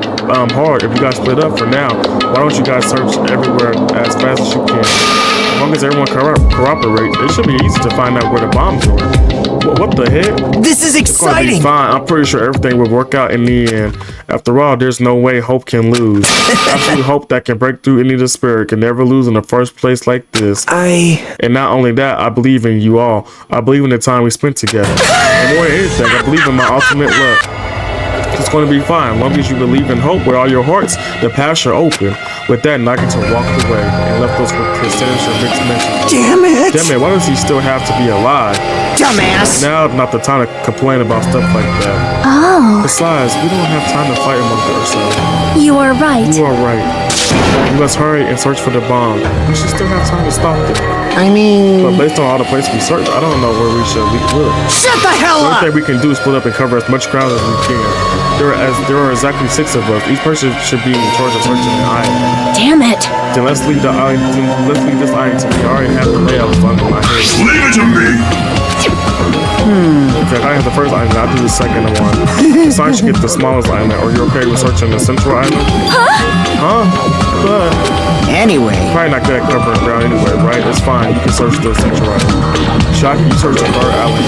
hard if you guys split up for now. Why don't you guys search everywhere as fast as you can? As long as everyone cooperates, it should be easy to find out where the bombs are. What the heck? This is It's gonna be exciting. fine. I'm pretty sure everything will work out in the end. After all, there's no way hope can lose. Absolute hope that can break through any despair can never lose in the first place like this. And not only that, I believe in you all. I believe in the time we spent together. And more than anything, I believe in my ultimate luck. It's going to be fine. As long as you believe in hope with all your hearts, the paths are open. With that, NAGITO walked away and left us with his sinister mixed messages. Damn it. Damn it, why does he still have to be alive? dumbass! Now, not the time to complain about stuff like that. Oh, Besides, we don't have time to fight among ourselves. you are right. You are right. We must hurry and search for the bomb. We should still have time to stop them. I mean... But based on all the places we searched, I don't know where we should look. Shut the hell The only up! thing we can do is split up and cover as much ground as we can. There are exactly 6 of us. Each person should be in charge of searching the island. Damn it. Then let's leave the island. Let's leave this island to me. I already have the layout under my head. Leave it to me! In fact, I have the first island. I'll do the second one. Besides, you get the smallest island. Are you okay with searching the central island? Huh? But Anyway, probably not good at covering ground anyway, right? It's fine. You can search the central island. Shocky, you search the third island.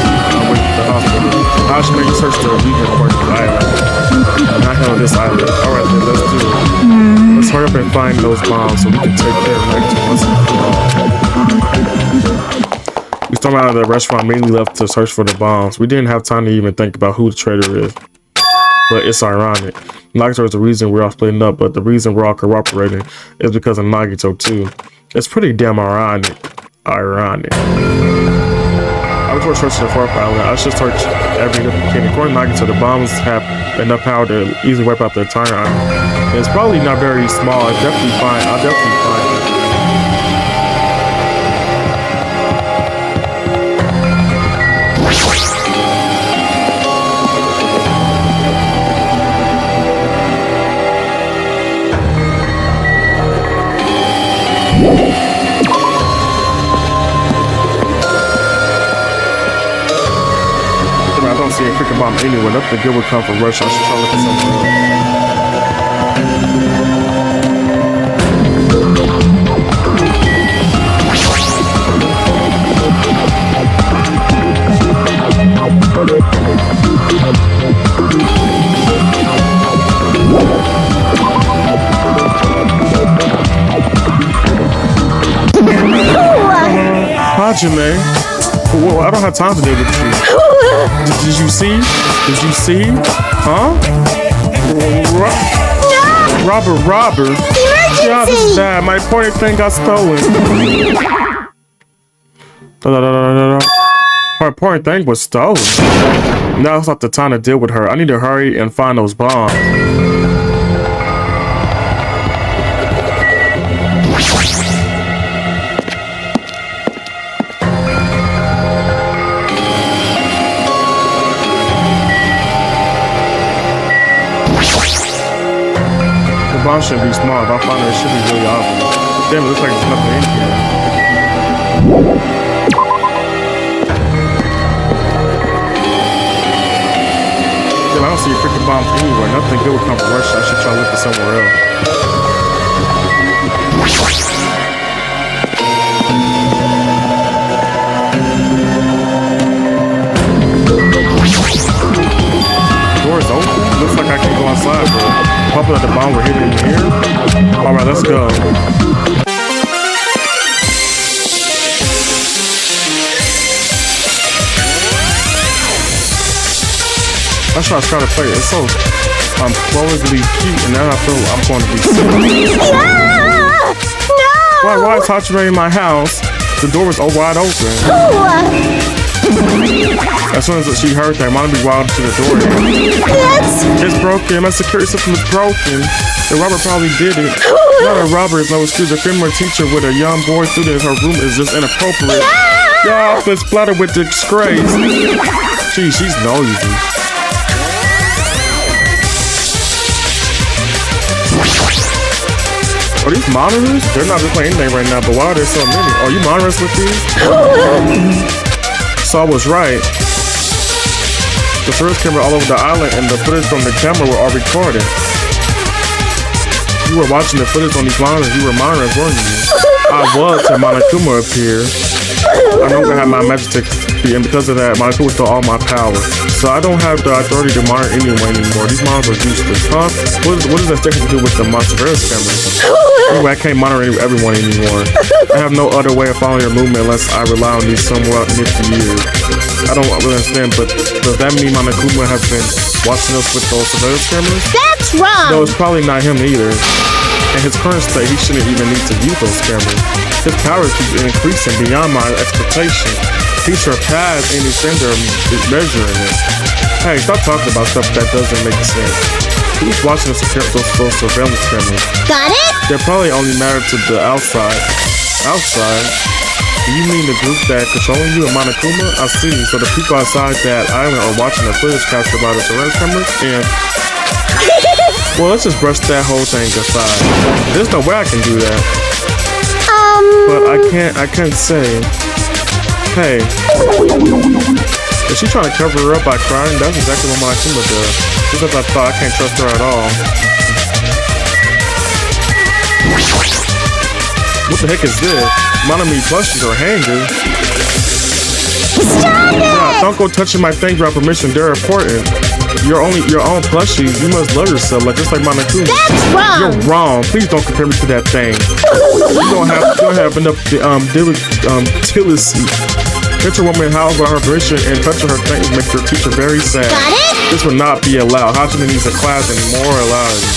With the hospital. Ashma, you search the weaker part of the island. And I handle this island. Alright then, let's do it. Let's hurry up and find those bombs so we can take care of Nagito once and for all. We stormed out of the restaurant, mainly left to search for the bombs. We didn't have time to even think about who the traitor is. But it's ironic. Nagito is the reason we're all splitting up, but the reason we're all cooperating is because of Nagito too. It's pretty damn ironic. I was going to search the fourth island. I should search every can. According to Nagito, the bombs have enough power to easily wipe out the entire island. And it's probably not very small. It's definitely fine. I'll definitely find it. I don't see a freaking bomb anywhere. Nothing good would come from Russia. I should try to look at somewhere Hajime. Well, I don't have time to deal with you. Did you see? Did you see? Huh? Robber. Emergency! Yeah, this is bad. My important thing got stolen. Her important thing was stolen. Now it's not the time to deal with her. I need to hurry and find those bombs. The bomb shouldn't be small. If I find it, it should be really obvious. Damn, it looks like there's nothing in here. Damn, I don't see a freaking bomb anywhere. Nothing good would come from Russia. I should try looking somewhere else. Door's open? Looks like I can go outside, but probably the bomb we're hitting in here. Alright, let's go. That's why I was trying to play it. It's so flawlessly cute, and now I feel I'm going to be sick. No! Why is Hachime in my house? The door was wide open. As soon as she heard that, Monica walked to the door. Yes! It's broken. My security system is broken. The robber probably did it. Not a robber is no excuse. A female teacher with a young boy student in her room is just inappropriate. Your office splattered with disgrace. Gee, she's noisy. Are these monitors? They're not displaying anything right now, but why are there so many? Are you monitors with these? So I was right. The surveillance camera all over the island and the footage from the camera were all recorded. You were watching the footage on these monitors. You were monitors, weren't you? I was till Monokuma appeared. I no longer have my magic be, and because of that, Monokuma stole all my power. So I don't have the authority to monitor anyone anymore. These monitors are useless, huh? What does that have to do with the surveillance cameras? Anyway, I can't monitor everyone anymore. I have no other way of following your movement unless I rely on these somewhat nifty years. I don't really understand, but does that mean Monokuma has been watching us with those surveillance cameras? That's wrong! No, it's probably not him either. In his current state, he shouldn't even need to use those cameras. His powers keep increasing beyond my expectation. He surpassed any standard measuring it. Hey, stop talking about stuff that doesn't make sense. Who's watching those surveillance cameras? Got it? They're probably only matter to the outside. Outside? You mean the group that controlling you in Monokuma? I see. So the people outside that island are watching the footage captured by the surveillance cameras? And well, let's just brush that whole thing aside. There's no way I can do that. But I can't say. Hey. Is she trying to cover her up by crying? That's exactly what Monokuma does. Just as I thought, I can't trust her at all. What the heck is this? Monami plushies are hanging. Stop it! Yeah, don't go touching my things without permission. They're important. Your own plushies. You must love yourself, just like Monokuma. That's wrong! You're wrong. Please don't compare me to that thing. You don't have enough delicacy. Hit your woman in house without her permission and touching her things makes your teacher very sad. Got it? This would not be allowed. Hajime needs a class in morality.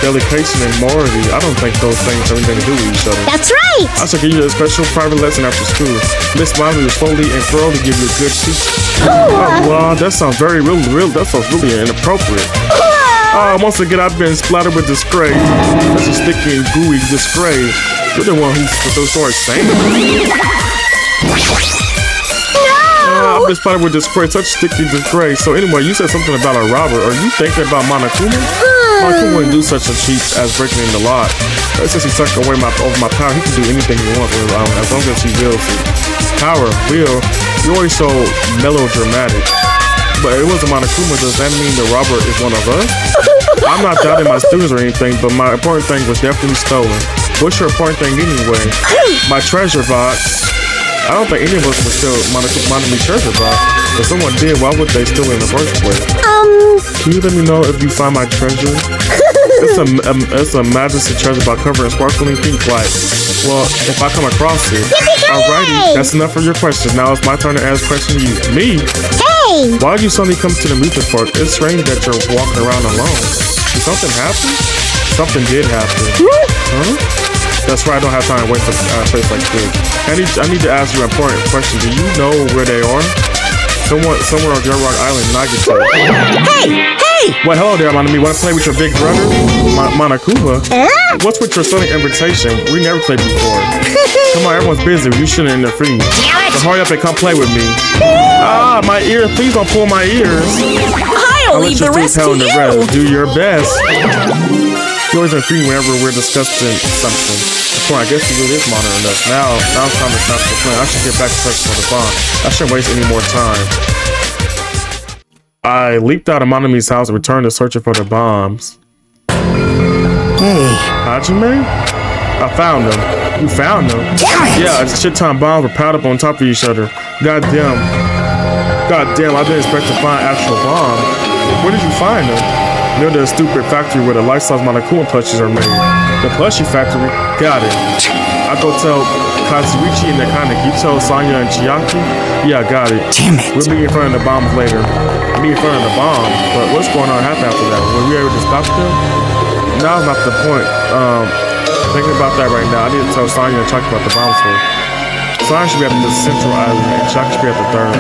Delegation and morality. I don't think those things have anything to do with each other. That's right! I should give you a special private lesson after school. Miss Mommy will slowly and thoroughly give you a good teaching. Oh, well, that sounds that sounds really inappropriate. Once again, I've been splattered with disgrace. That's a sticky and gooey disgrace. You're the one who's the story saying. I've been splattered with disgrace, such sticky disgrace. So anyway, you said something about a robber. Are you thinking about Monokuma? Monokuma wouldn't do such a cheat as breaking in the lock. Since he sucked away over my power, he can do anything he wants with as long as he wills it. Power, will. You're always so melodramatic. But it wasn't Monokuma. Does that mean the robber is one of us? I'm not doubting my students or anything, but my important thing was definitely stolen. What's your important thing anyway? My treasure box. I don't think any of us would steal Monokuma treasure box. If someone did, why would they steal it in the first place? Can you let me know if you find my treasure? It's a majesty treasure box covered in sparkling pink light. Well, if I come across it, alrighty, that's enough for your questions. Now it's my turn to ask questions to you. Me? Hey! Why did you suddenly come to the amusement park? It's strange that you're walking around alone. Did something happen? Something did happen. Huh? That's right, I don't have time to wait for a place like this. I need to ask you an important question. Do you know where they are? Somewhere on Jet Rock Island, Nagito. Hey! Hey! Well, hello there, Monami. Want to play with your big brother? Monokuma? What's with your sudden invitation? We never played before. Come on, everyone's busy. You shouldn't interfere. So hurry up and come play with me. My ears. Please don't pull my ears. I'll leave the rest to you. Do your best. You always interfere whenever we're discussing something. Come on, I guess you really is monitoring us. Now it's time to stop the plan. I should get back to search for the bomb. I shouldn't waste any more time. I leaped out of Monami's house and returned to searching for the bombs. Hey. Hajime? I found them. You found them? Damn it! Yeah, it's a shit ton of bombs were piled up on top of each other. Goddamn, I didn't expect to find actual bombs. Where did you find them? Near the stupid factory where the life-size Monokuma plushies are made. The plushie factory? Got it. I go tell Kazuichi and Nakane. You tell Sanya and Chiaki? Yeah, got it. Damn it. We'll be in front of the bombs later. Be in front of the bomb. But what's going on happen after that? Were we able to stop them? Now's not the point. Thinking about that right now. I need to tell Sanya and Chiaki about the bombs first. Sanya should be at the central island and Chiaki should be at the third.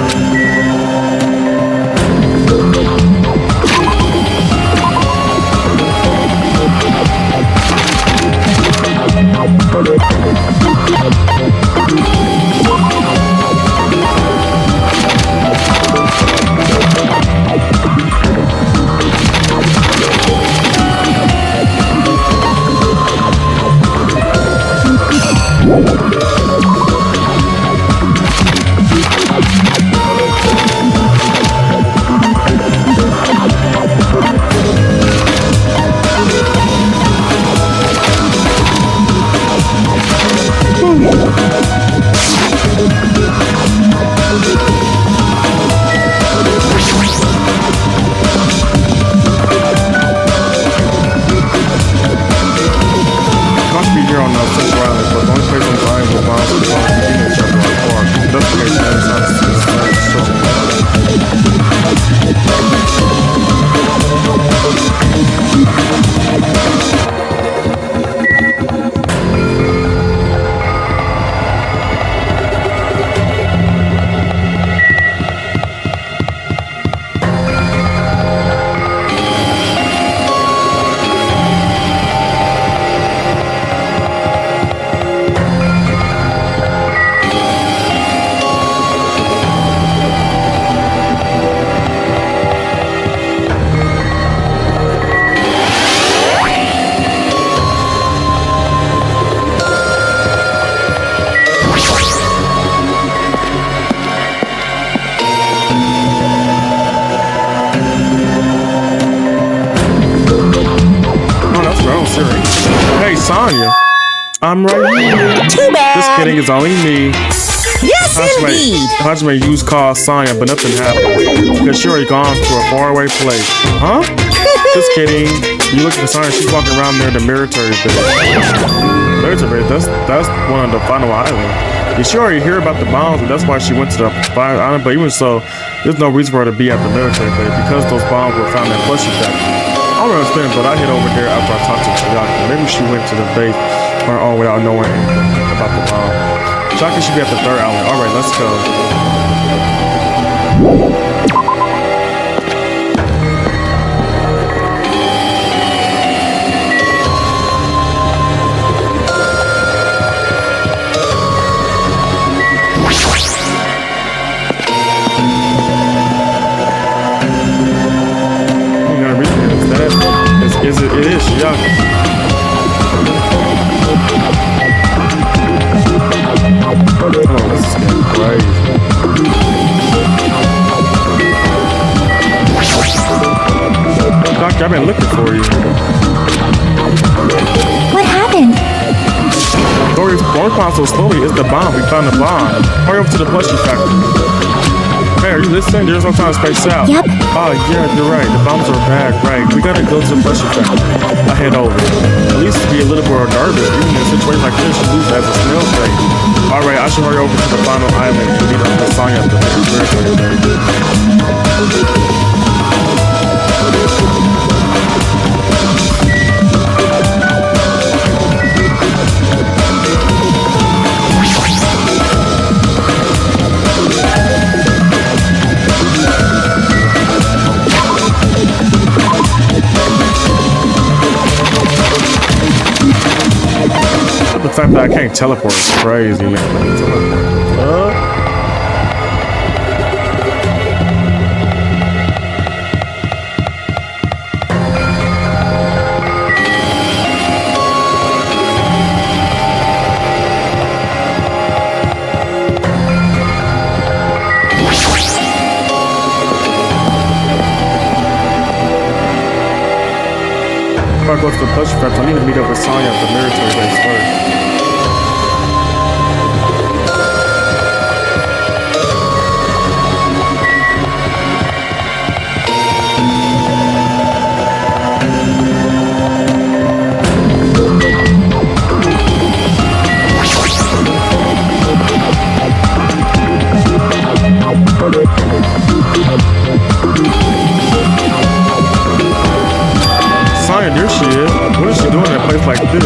Sonya. I'm right here. Too bad. Just kidding, it's only me. Yes, indeed. Hajime used call Sonya, but nothing happened. Because she already gone to a faraway place. Huh? Just kidding. You look for Sonya, she's walking around there in the military base. Military base, that's one of the final islands. Yeah, she already heard about the bombs, and that's why she went to the final island. But even so, there's no reason for her to be at the military base because those bombs were found in Plushie Factory. I don't understand, but I hit over there after I talked to Chiyaki. Maybe she went to the base on her own without knowing anything about the bomb. Chiyaki should be at the third island. Alright, let's go. You gotta read it. Is that? It is Chiyaki. Oh, this is getting crazy. Doctor, I've been looking for you. What happened? Dory's respond so slowly. It's the bomb. We found the bomb. Hurry over to the Plushie Factory. Hey, are you listening? There's no time to space out. Yep. Oh, yeah, you're right. The bombs are bad. Right. We gotta go to the Plushie Factory. I head over. At least to be a little more nervous. Even in a situation like this, you lose as a snail train. Alright, I should hurry over to the final island to meet up with Sonya at the military base. The fact that I can't teleport is crazy, man. Before I go to the Plushie Factory, I need to meet up with Sonya at the military base first. Sonya, there she is. What is she doing in a place like this?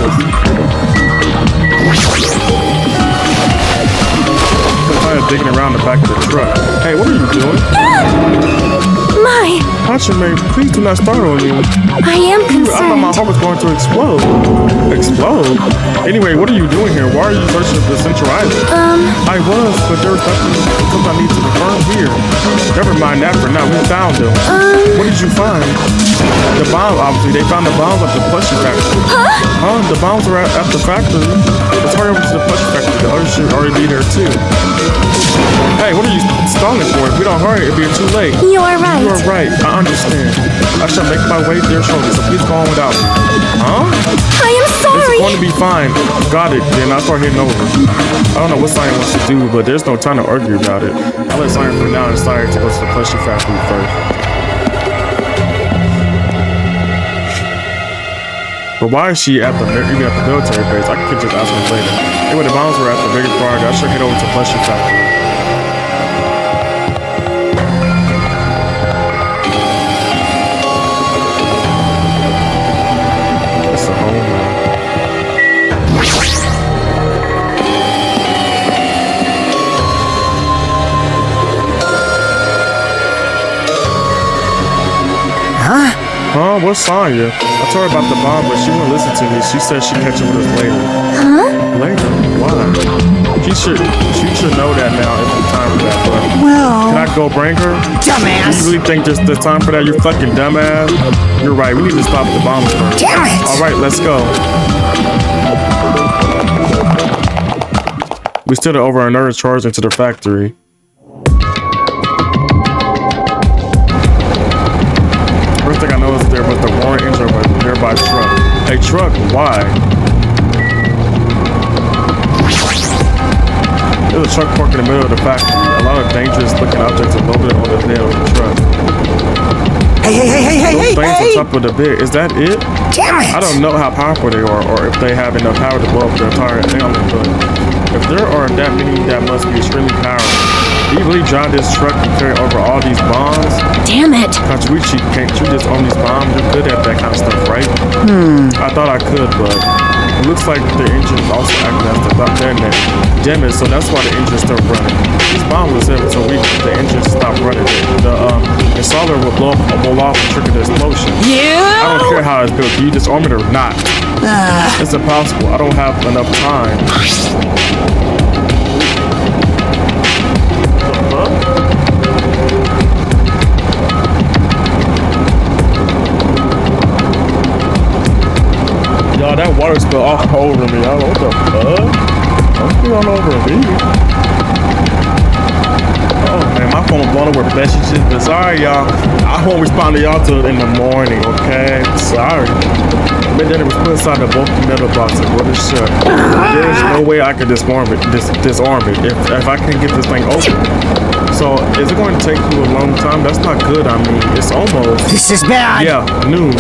Sonya digging around the back of the truck. Hey, what are you doing? My, Hachime, please do not startle me. I am I thought my concerned. heart was going to explode. Explode? Anyway, what are you doing here? Why are you searching for the Central Island? I was, but there was something I need to confirm here. Never mind that for now. We found them. What did you find? The bomb, obviously. They found the bombs at the Plushie Factory. Huh? The bombs are at the factory. Let's hurry over to the Plushie Factory. The others should already be there too. Hey, what are you stalling for? If we don't hurry, it'll be too late. You are right. You are right. I understand. I shall make my way there shortly, so please go on without me. Huh? I am It's sorry. going to be fine. Got it. Then I'll start hitting over. I don't know what Sonya wants to do, but there's no time to argue about it. I'll let Sonya for now decide to go to the Plushie Factory first. But why is she at the even at the military base? I could just ask her later. Anyway, the bombs were at the biggest party. I should head over to Plushie Factory. It's a home now. Huh? What's Sonya? I told her about the bomb, but she wouldn't listen to me. She said she'd catch up with us later. Huh? Later? Why? She should know that now if it's time for that, but Well, can I go bring her? dumbass. You really think there's time for that, you fucking dumbass? You're right, we need to stop the bombs first. Damn it! Alright, let's go. We stood over our nerves charged into the factory. First thing I noticed there was the roaring engine of a nearby truck. A truck? Why? There's a truck parked in the middle of the factory. A lot of dangerous looking objects are loaded on the tail of the truck. Hey, Those things on top of the bed, is that it? Damn it! I don't know how powerful they are or if they have enough power to blow up the entire airline, but if there are that many, that must be extremely powerful. Do you really drive this truck and carry over all these bombs? Damn it! Kachuichi, can't you just own these bombs? You're good at that kind of stuff, right? I thought I could, but it looks like the engine is also acting as the detonator. Damn it, so that's why the engine stopped running. These bombs was there until the engine stopped running. The installer will blow off and trigger the explosion. I don't care how it's built. Can you disarm it or not? It's impossible. I don't have enough time. Y'all, that water spilled all over me. I don't know what the fuck. Don't spill all over me. Oh man, my phone blown up with messages. But sorry, y'all. I won't respond to y'all till in the morning, okay? Sorry. But then it was put inside the bulky metal box and what is shut. There's no way I can disarm it. Disarm it if I can get this thing open. So is it going to take you a long time? That's not good. I mean, it's almost. This is bad. Yeah, noon.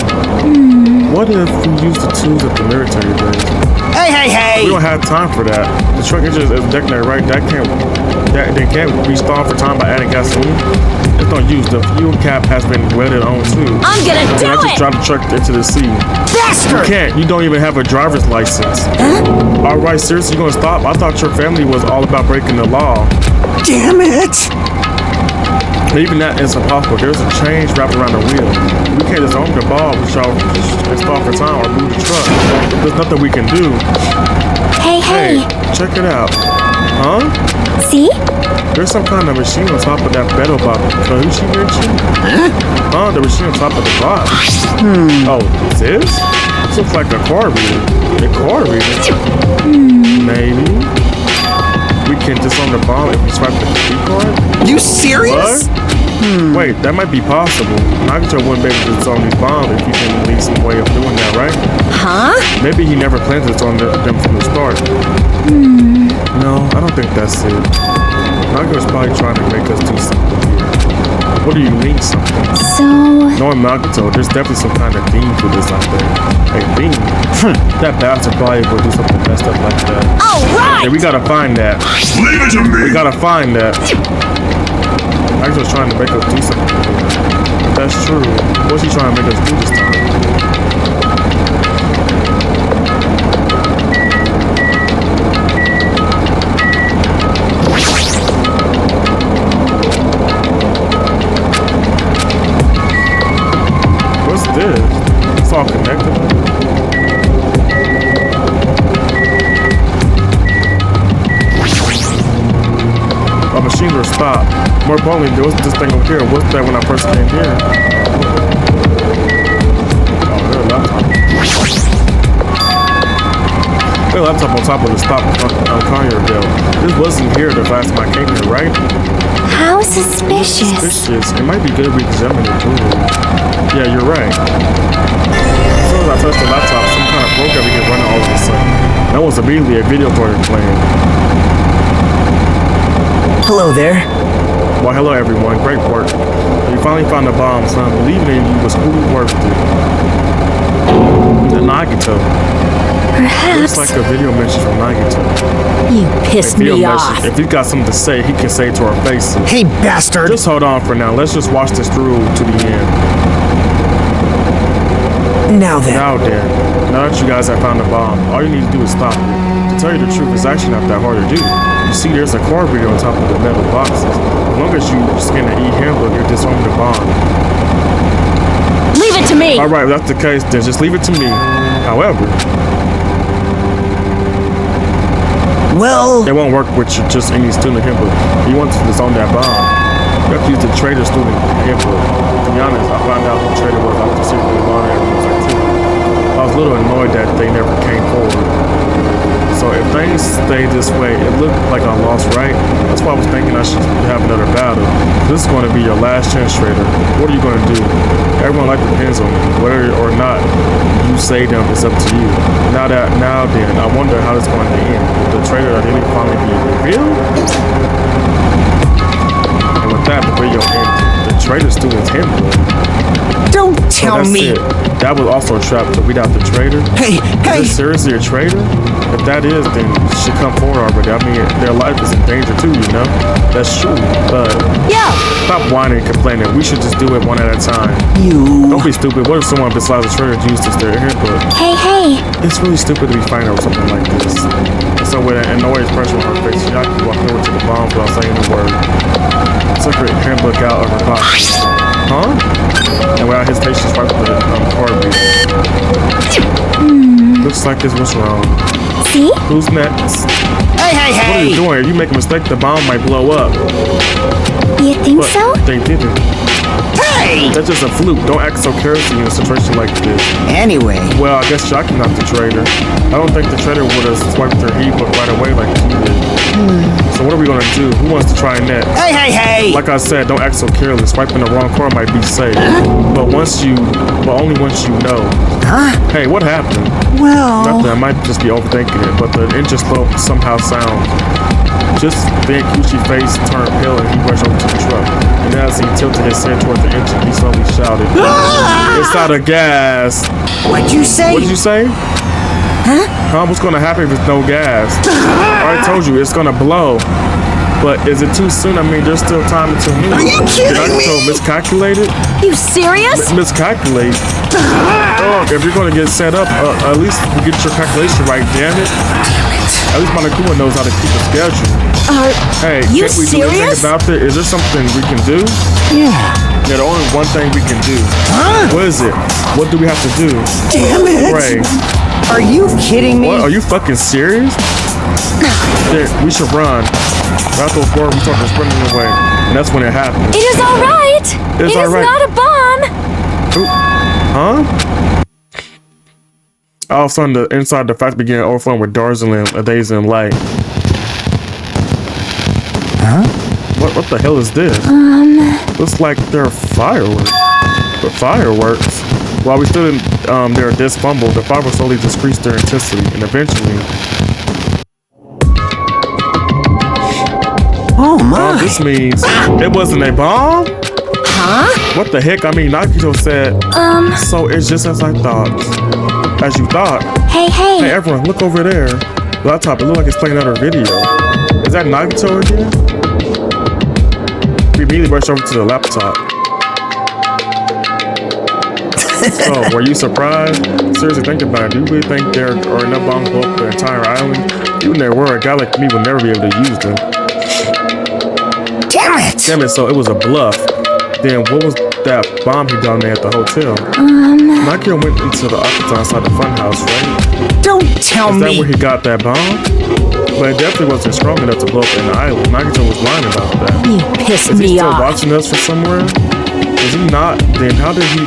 What if we use the tools that the military does? Hey! We don't have time for that. The truck engine is detonated, right? They can't restart for time by adding gasoline. It's no use. The fuel cap has been welded on too. I'm gonna do I just it! drive the truck into the sea. Bastard! You can't. You don't even have a driver's license. All right, seriously, you gonna stop? I thought your family was all about breaking the law. Damn it! Even that is impossible. There's a chain wrapped around the wheel. We can't just own the ball, we shall stop for time or move the truck. There's nothing we can do. Hey, Hey, check it out. Huh? See? There's some kind of machine on top of that metal box. Kahuchi Richie? Huh? The machine on top of the box. Oh, this? This looks like a card reader. A card reader? Maybe. We can disarm the bomb if we swipe the key card? You serious? What? Wait, that might be possible. Nagito wouldn't be able to disarm these bombs if he can at least some way of doing that, right? Huh? Maybe he never planned to disarm them from the start. No, I don't think that's it. Nagito's probably trying to make us do something here. What do you mean something? So, Knowing Nagito, there's definitely some kind of theme to this out there. A theme? That bastard probably will do something messed up like that. Alright! Hey, we gotta find that. Leave it to We me! gotta find that. Nagito's trying to make us do something. If that's true, what's he trying to make us do this time? What's this? It's all connected. Our machines are stopped. More importantly, there was this thing over here. What's that when I first came here? Oh, there's a laptop. There's a laptop on top of the stop conveyor belt. This wasn't here the last time I came here, right? how suspicious. Suspicious. It might be good we examine it too. Yeah, you're right. As soon as I touched the laptop, some kind of program began running all of a sudden. That was immediately a video started playing. Hello there. Well, hello everyone. Great work. You finally found the bomb, son. Believing in you was truly worth it. The Nagito. Perhaps. Looks like a video message from Nagito. You pissed Video me message. off. If he's got something to say, he can say it to our faces. Hey, bastard! Just hold on for now. Let's just watch this through to the end. Now then. Now that you guys have found the bomb, all you need to do is stop it. To tell you the truth, it's actually not that hard to do. You see, there's a card reader on top of the metal boxes. As long as you scan the e-handbook, you're disarming the bomb. Leave it to me! Alright, if that's the case, then just leave it to me. However, Well, it won't work with just any student handbook. You want to disarm that bomb. You have to use the trader student handbook. To be honest, I found out the trader was out to secretly monitor everyone's activity. I was a little annoyed that they never came forward. So if things stay this way, it looked like I lost, right? That's why I was thinking I should have another battle. This is going to be your last chance, trader. What are you going to do? Everyone like depends on you, whether or not you save them, it's up to you. Now then, I wonder how it's going to end. Will the traitor really finally be revealed? And with that, the video ends. The traitor still intended. Don't tell me. It. That was also a trap to weed out the traitor. Hey! Is this seriously a traitor? If that is, then you should come forward already. I mean, their life is in danger too, you know? That's true. But yeah. Stop whining and complaining. We should just do it one at a time. Don't be stupid. What if someone besides the traitor used this their input? Hey. It's really stupid to be fighting over something like this. And so with an annoyed expression on her face, Yaki walked over to the bomb without saying a word. Took her handbook out of her pocket. Huh? And without hesitation, she swiped the card reader. Looks like this was wrong. See? Who's next? Hey! What are you doing? If you make a mistake, the bomb might blow up. You think so? They didn't. Hey! That's just a fluke. Don't act so carelessly in a situation like this. Anyway. Well, I guess Jackie's not the traitor. I don't think the traitor would have swiped her e-book right away like she did. So what are we gonna do? Who wants to try next? Hey! Like I said, don't act so careless. Swiping the wrong card might be safe. But only once you know. Huh? Hey, what happened? Well... Nothing. I might just be overthinking it, but the engine slope somehow sounds. Just then, Kuchi's face turned pale and he rushed over to the truck. And as he tilted his head toward the engine, he slowly shouted, "It's out of gas!" What'd you say? What did you say? Huh? What's gonna happen if there's no gas? I already told you, it's gonna blow. But is it too soon? I mean, there's still time until noon. Are you kidding me? Miscalculated? You serious? Miscalculate? Oh, if you're gonna get set up, at least you get your calculation right, damn it. At least Monokuma knows how to keep a schedule. Hey, you can't we do serious? anything about it? Is there something we can do? Yeah. There's only one thing we can do. Huh? What is it? What do we have to do? Damn it! Pray. Are you kidding me? What? Are you fucking serious? There, we should run. Right those words, we started sprinting away. And that's when it happened. It is all right. It is not a bomb. Ooh. Huh? All of a sudden, the inside the factory began overflowing with dazzling light. Huh? What the hell is this? Looks like they're fireworks. But fireworks? While we stood in there this fumble, the fireworks slowly decreased their intensity, and eventually... Oh my! This means it wasn't a bomb? Huh? What the heck? I mean, Nagito said, so it's just as I thought. As you thought. Hey. Hey, everyone, look over there. Laptop, it looks like it's playing another video. Is that Nagito again? We immediately rushed over to the laptop. So, were you surprised? Seriously, think about it. Do you really think there are enough bombs to blow up the entire island? Even if there were, a guy like me would never be able to use them. Damn it, so it was a bluff. Then what was that bomb he down there at the hotel? Nagito went into the office outside the funhouse, right? Don't tell me! Is that where he got that bomb? But it definitely wasn't strong enough to blow up an island. Nagito was lying about that. You pissed Is he me still off. watching us from somewhere? Is he not? Then how did he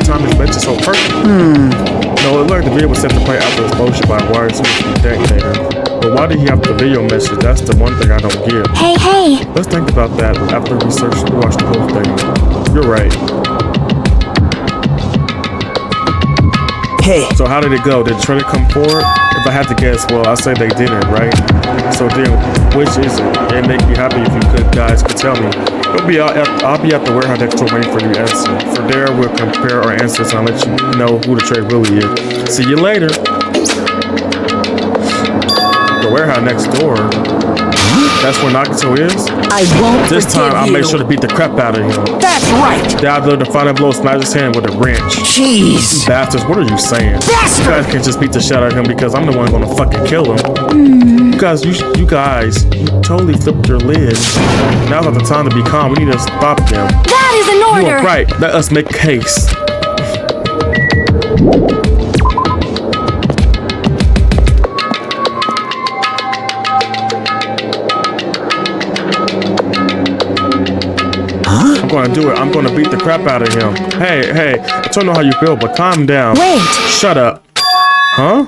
time his mention so perfect? No, it looked like the video was set to play after the explosion by a wire detonator. But why did he have the video message? That's the one thing I don't get. Hey. Let's think about that after we watch the whole thing. You're right. Hey. So how did it go? Did Traitor come forward? If I had to guess, well, I say they didn't, right? So then, which is it? It'd make me happy if you guys could tell me. I'll be at the warehouse next door waiting for your answer. For there, we'll compare our answers and I'll let you know who the traitor really is. See you later. The warehouse next door. That's where Nagito is? I won't This time, I'll make you. sure to beat the crap out of him. That's right! Then I'll do the final blow, smash his hand with a wrench. Jeez! Bastards, what are you saying? Bastard! You guys can't just beat the shit out of him because I'm the one gonna fucking kill him. You guys, you totally flipped your lid. Now's not the time to be calm. We need to stop them. That is an You order. are right. Let us make case. I'm gonna do it. I'm gonna beat the crap out of him. Hey, I don't know how you feel, but calm down. Wait. Shut up. Huh?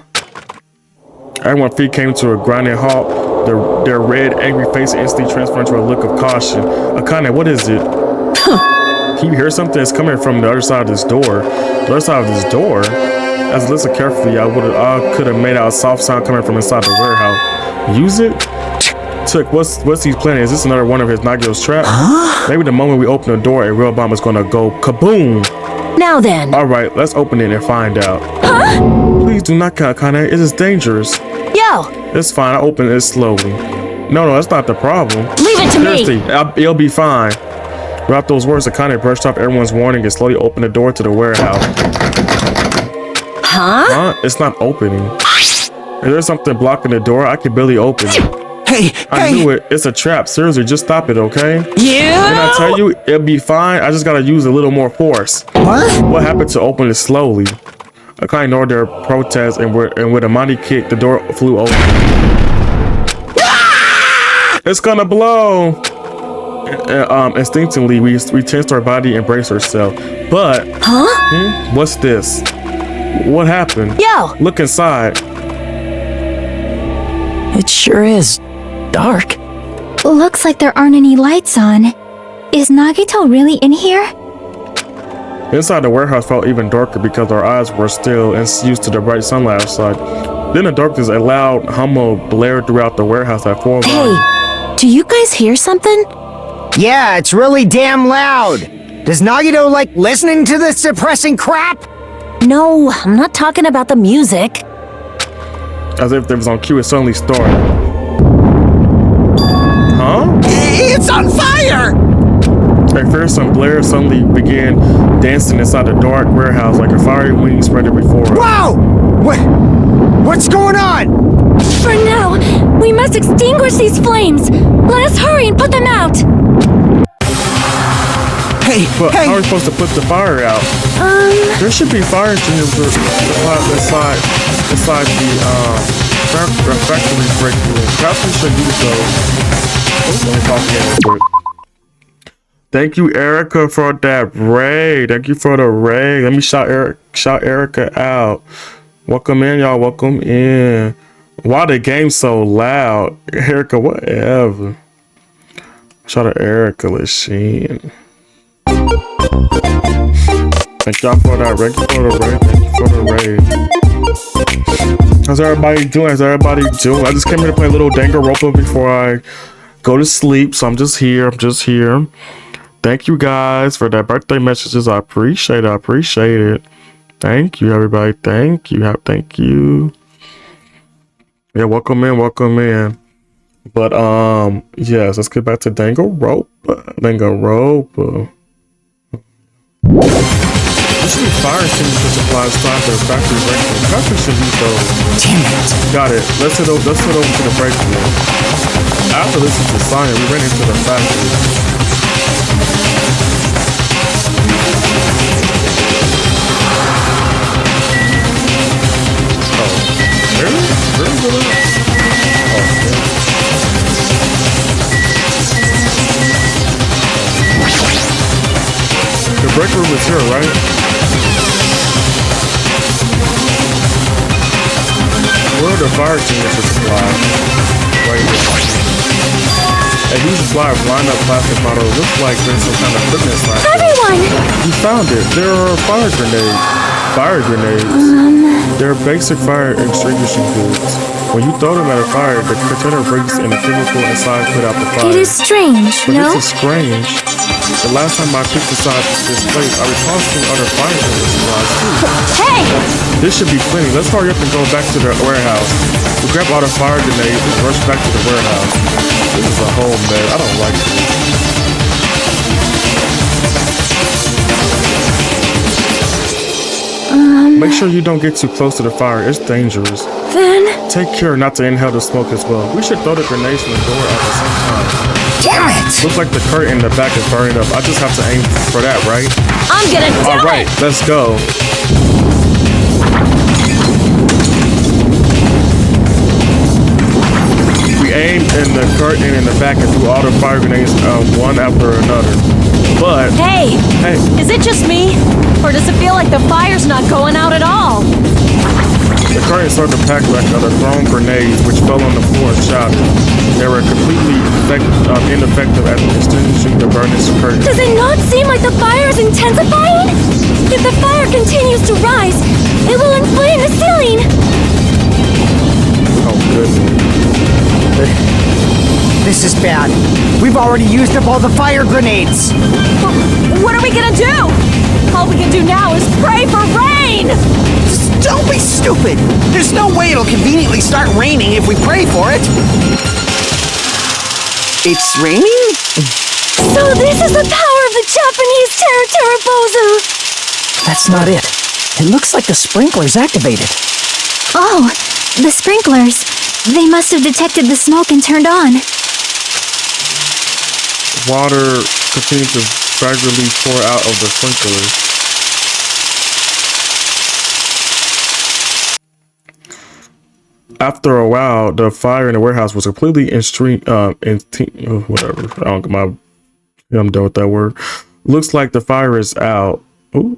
Everyone's feet came to a grinding halt. Their red, angry face instantly transformed into a look of caution. Akane, what is it? Can you hear something? It's coming from the other side of this door. The other side of this door. As I listen carefully, I could have made out a soft sound coming from inside the warehouse. Use it? Took, what's he planning? Is this another one of his Nagito's traps? Maybe the moment we open the door, a real bomb is gonna go kaboom. Now then. All right, let's open it and find out. Please do not cut, Kane. It is dangerous. Yo. It's fine. I open it slowly. No, that's not the problem. Leave it to Seriously, me. It'll be fine. Without those words, Akane brushed off everyone's warning and slowly opened the door to the warehouse. Huh? It's not opening. Is there something blocking the door? I can barely open it. Hey, I knew it. It's a trap. Seriously, just stop it, okay? Yeah. When I tell you, it'll be fine. I just gotta use a little more force. What? What happened to open it slowly? Akane ignored their protests and with a mighty kick, the door flew open. It's gonna blow. Instinctively, we tensed our body and braced ourselves. But, what's this? What happened? Yo. Look inside. It sure is dark. Looks like there aren't any lights on. Is Nagito really in here? Inside the warehouse felt even darker because our eyes were still and used to the bright sunlight outside. Then in the darkness, a loud hum blared throughout the warehouse at full volume. Hey, do you guys hear something? Yeah, it's really damn loud. Does Nagito like listening to this depressing crap? No, I'm not talking about the music. As if there was on cue, it suddenly started. Huh? It's on fire! A fearsome blare suddenly began dancing inside the dark warehouse like a fiery wing spreading before us. Whoa! What's going on? For now, we must extinguish these flames. Let us hurry and put them out. But how are we supposed to put the fire out? There should be fire extinguishers inside the factory break room. Perhaps we should use those. Let me talk again real quick. Thank you, Erica, for that raid. Thank you for the raid. Let me shout Erica out. Welcome in, y'all. Welcome in. Why the game so loud? Erica, whatever. Shout out Erica Lachine. Thank y'all for that raid. Thank you for the raid. How's everybody doing? I just came here to play a little DanganRonpa before I go to sleep. So I'm just here. Thank you guys for that birthday messages. I appreciate it. Thank you, everybody. Thank you. Yeah, welcome in. But yes, let's get back to DanganRonpa. There should be fire extinguisher supplies inside the factory break room. The factory should use those. Damn it. Got it. Let's head over to the break room. After listening to Sonic, we ran into the factory. The break room is here, right? Where are the fire extinguisher supplies? Right here. A huge supply of lined up plastic bottles. Looks like there's some kind of equipment inside. Everyone! You found it. There are fire grenades. They're basic fire extinguishing goods. When you throw them at a fire, the container breaks and the chemical inside put out the fire. It is strange, But no? this is strange. The last time I picked aside this place, I recall seeing other fire supplies too. Hey! This should be plenty. Let's hurry up and go back to the warehouse. We grab all the fire grenades and rush back to the warehouse. This is a whole mess. I don't like this. Make sure you don't get too close to the fire. It's dangerous. Then... Take care not to inhale the smoke as well. We should throw the grenades from the door at the same time. Damn it! Looks like the curtain in the back is burning up. I just have to aim for that, right? I'm gonna do All right, it! let's go. We aimed in the curtain in the back and threw all the fire grenades one after another. But Hey! Is it just me? Or does it feel like the fire's not going out at all? The curtain started to pack like other thrown grenades, which fell on the floor and shattered. They were completely ineffective at extinguishing the burning curtain. Does it not seem like the fire is intensifying? If the fire continues to rise, it will inflame the ceiling! Oh, goodness. This is bad. We've already used up all the fire grenades. What are we gonna do? All we can do now is pray for rain! Just don't be stupid. There's no way it'll conveniently start raining if we pray for it. It's raining? So this is the power of the Japanese Terra That's not it. It looks like the sprinkler's activated. Oh, the sprinklers. They must have detected the smoke and turned on. Water continued to gradually pour out of the sprinklers. After a while, the fire in the warehouse was completely whatever. I'm done with that word. Looks like the fire is out. Ooh.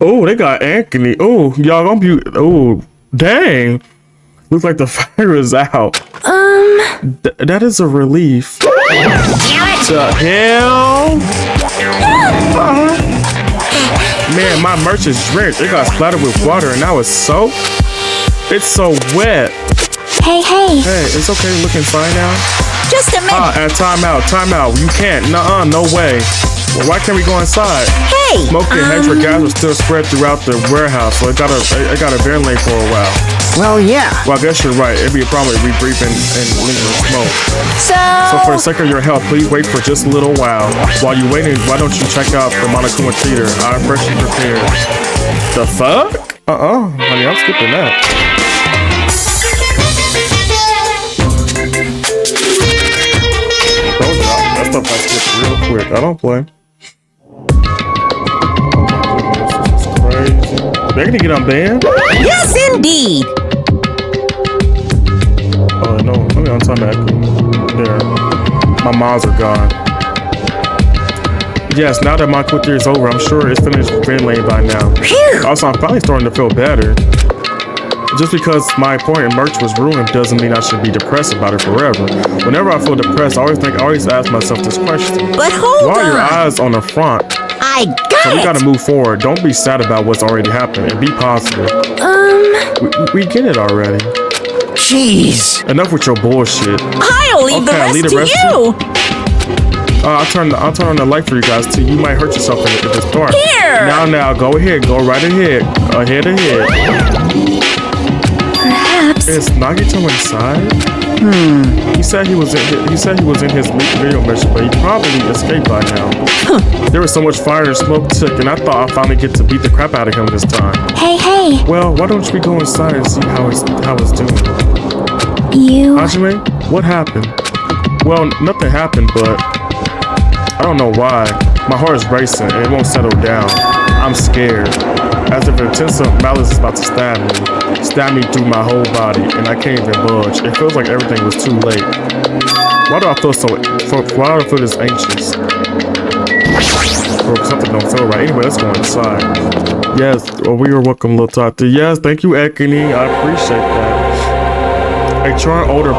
Oh, they got Anthony. Oh, y'all gonna be. Oh, dang. Looks like the fire is out. That is a relief. The hell? Man, my merch is drenched. It got splattered with water and now it's soaked. It's so wet. Hey. Hey, it's okay to look inside now? Just a minute! Time out. You can't. Nuh-uh, no way. Well, why can't we go inside? Hey! Smoke and extra gas was still spread throughout the warehouse, so it got a ventilate for a while. Well, yeah. Well, I guess you're right. It'd be a problem if we breathe in and lingering smoke. So for the sake of your health, please wait for just a little while. While you're waiting, why don't you check out the Monokuma Theater? I'm freshly prepared. The fuck? Honey, I'm skipping that. That stuff I skip real quick. I don't play. Crazy. They're gonna get unbanned? yes, indeed. Oh no, let me untime that. There. My mods are gone. Yes, now that my quick year is over, I'm sure it's finished ventilating by now. Phew. Also, I'm finally starting to feel better. Just because my important merch was ruined doesn't mean I should be depressed about it forever. Whenever I feel depressed, I always ask myself this question. But hold Why are your on. eyes on the front? I got So we it. gotta move forward. Don't be sad about what's already happened and be positive. We get it already. Jeez. Enough with your bullshit. I'll leave the Okay, rest leave the to rest you. I'll turn on the light for you guys too. You might hurt yourself in this part. Here. Now, go ahead. Go right ahead. Ahead. Perhaps. Is Nagito inside? He said he was in his video mission, but he probably escaped by now. There was so much fire and smoke took, and I thought I'd finally get to beat the crap out of him this time. Hey. Well, why don't we go inside and see how it's doing? You. Hajime, what happened? Well, nothing happened, but I don't know why. My heart is racing and it won't settle down. I'm scared. As if intense malice is about to stab me through my whole body, and I can't even budge. It feels like everything was too late. Why do I feel this anxious? Or something don't feel right. Anyway, let's go inside. Yes, we were welcome, little Tata. Yes, thank you, Ekini. I appreciate that. A charred odor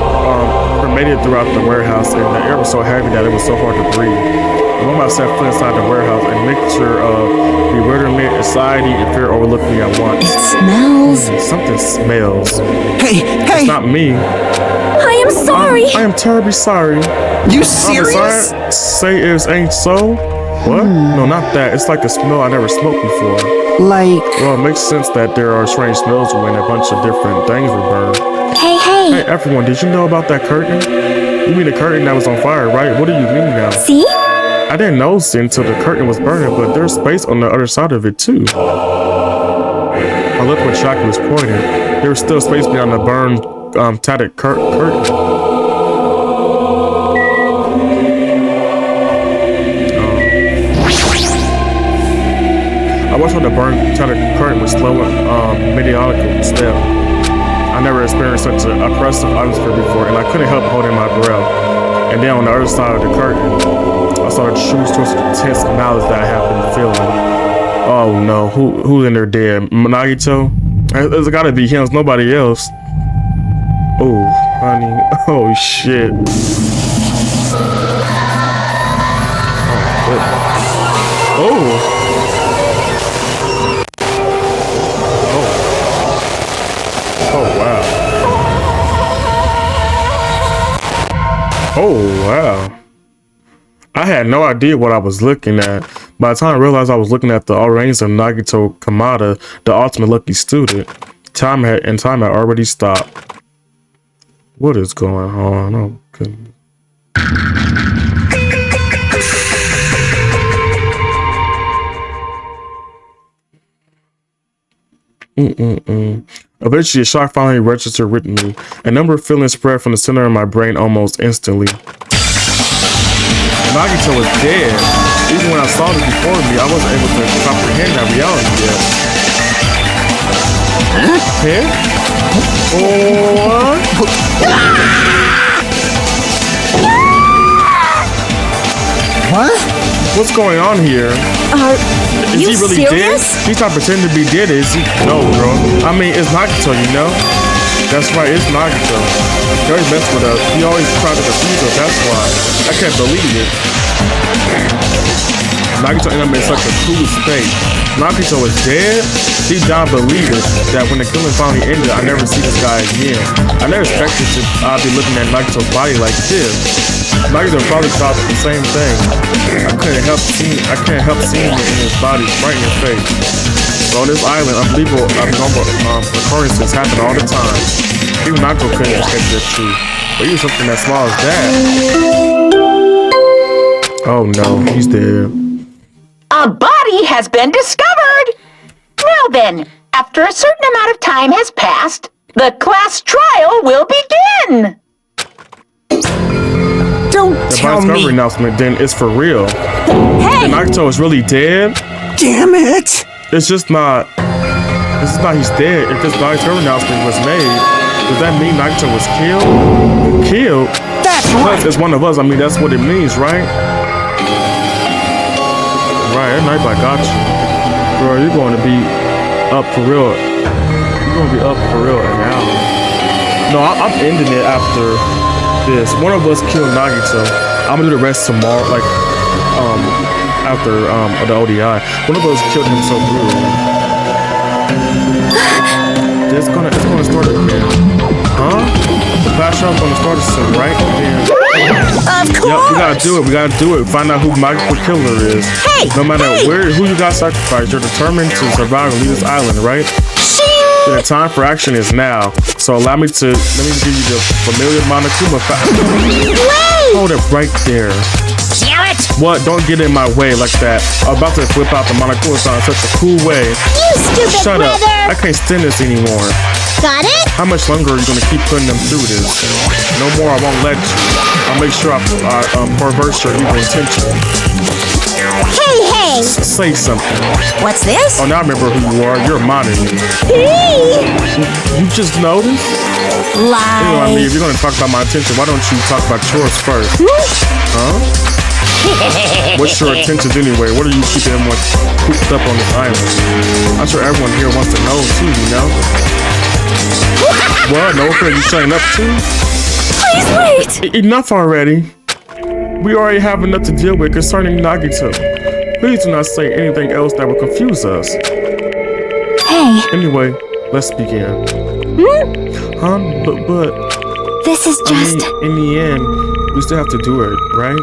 permeated throughout the warehouse, and the air was so heavy that it was so hard to breathe. The moment I set foot inside the warehouse, a mixture of bewilderment, anxiety, and fear overlooked me at once. It smells. Something smells. Hey. It's not me. I am sorry. I am terribly sorry. You I'm serious? sorry. Say it ain't so. What? No, not that. It's like a smell I never smoked before. Like. Well, it makes sense that there are strange smells when a bunch of different things were burned. Hey. Hey, everyone, did you know about that curtain? You mean the curtain that was on fire, right? What do you mean now? See? I didn't notice it until the curtain was burning, but there's space on the other side of it too. I looked when Shaki was pointing. There was still space beyond the burned, tattered curtain. I watched how the burned, tattered curtain was slow and methodical step. I never experienced such an oppressive atmosphere before, and I couldn't help holding my breath. And then on the other side of the curtain, I saw the true source of intense malice that I had been feeling. Oh no, who's in there dead? Nagito? It's gotta be him, it's nobody else. Oh, honey. Oh shit. Oh. Oh wow. Oh wow. I had no idea what I was looking at. By the time I realized I was looking at the remains of Nagito Kamada, the ultimate lucky student, time had already stopped. What is going on? Oh goodness. Eventually, a shock finally registered with me. A number of feelings spread from the center of my brain almost instantly. Nagito was dead. Even when I saw it before me, I wasn't able to comprehend that reality yet. Huh? What? What's going on here? Is he really serious? dead? He's not pretending to be dead, is he? No, bro. I mean, it's Nagito, you know? That's right, it's Nagito. He always messed with us. He always tried to confuse us, that's why. I can't believe it. Nagito ended up in such a cool state. Nagito was dead. Deep down believed that when the killing finally ended, I never see this guy again. I never expected to be looking at Nagito's body like this. Nagito probably thought the same thing. I couldn't help seeing it in his body right in his face. So on this island, unbelievable abnormal occurrences happen all the time. Even Nagito couldn't escape this truth. But even something as small as that. Oh no, he's dead. A body has been discovered! Now then, after a certain amount of time has passed, the class trial will begin! Don't The tell discovery me. announcement then is for real. Hey! Nagito is really dead? Damn it. It's just not. This is not he's dead. If this discovery announcement was made, does that mean Nagito was killed? Killed? That's Plus, right. it's one of us. I mean, that's what it means, right? Right, that knife I got you. Bro, you're going to be up for real. You're going to be up for real in an hour. No, I'm ending it after this. One of us killed Nagito. I'm going to do the rest tomorrow, like, after the ODI. One of us killed him so brutally. It's gonna start again. Huh? The class show is gonna start soon, right? Of course. Yep, we gotta do it. Find out who Michael Killer is. Hey, no matter who you got sacrificed, you're determined to survive and leave this island, right? The time for action is now. So let me give you the familiar Monokuma fact. Hold it right there. Damn it. What? Don't get in my way like that. I'm about to flip out the Monokuma sign in such a cool way. You stupid Shut up. brother! I can't stand this anymore. Got it? How much longer are you gonna keep putting them through this? No more, I won't let you. I'll make sure I perverse your evil intention. Hey! Say something. What's this? Oh, now I remember who you are. You're monitoring me. Hey! You just noticed? Anyway, I mean, if you're gonna talk about my intention, why don't you talk about yours first? Huh? What's your intentions anyway? What are you keeping everyone cooped up on this island? I'm sure everyone here wants to know too, you know? What? No, what are you shutting up to? Please wait! Enough already. We already have enough to deal with concerning Nagito. Please do not say anything else that will confuse us. Hey, Anyway, let's begin. Huh? But this is just... I mean, in the end, we still have to do it, right?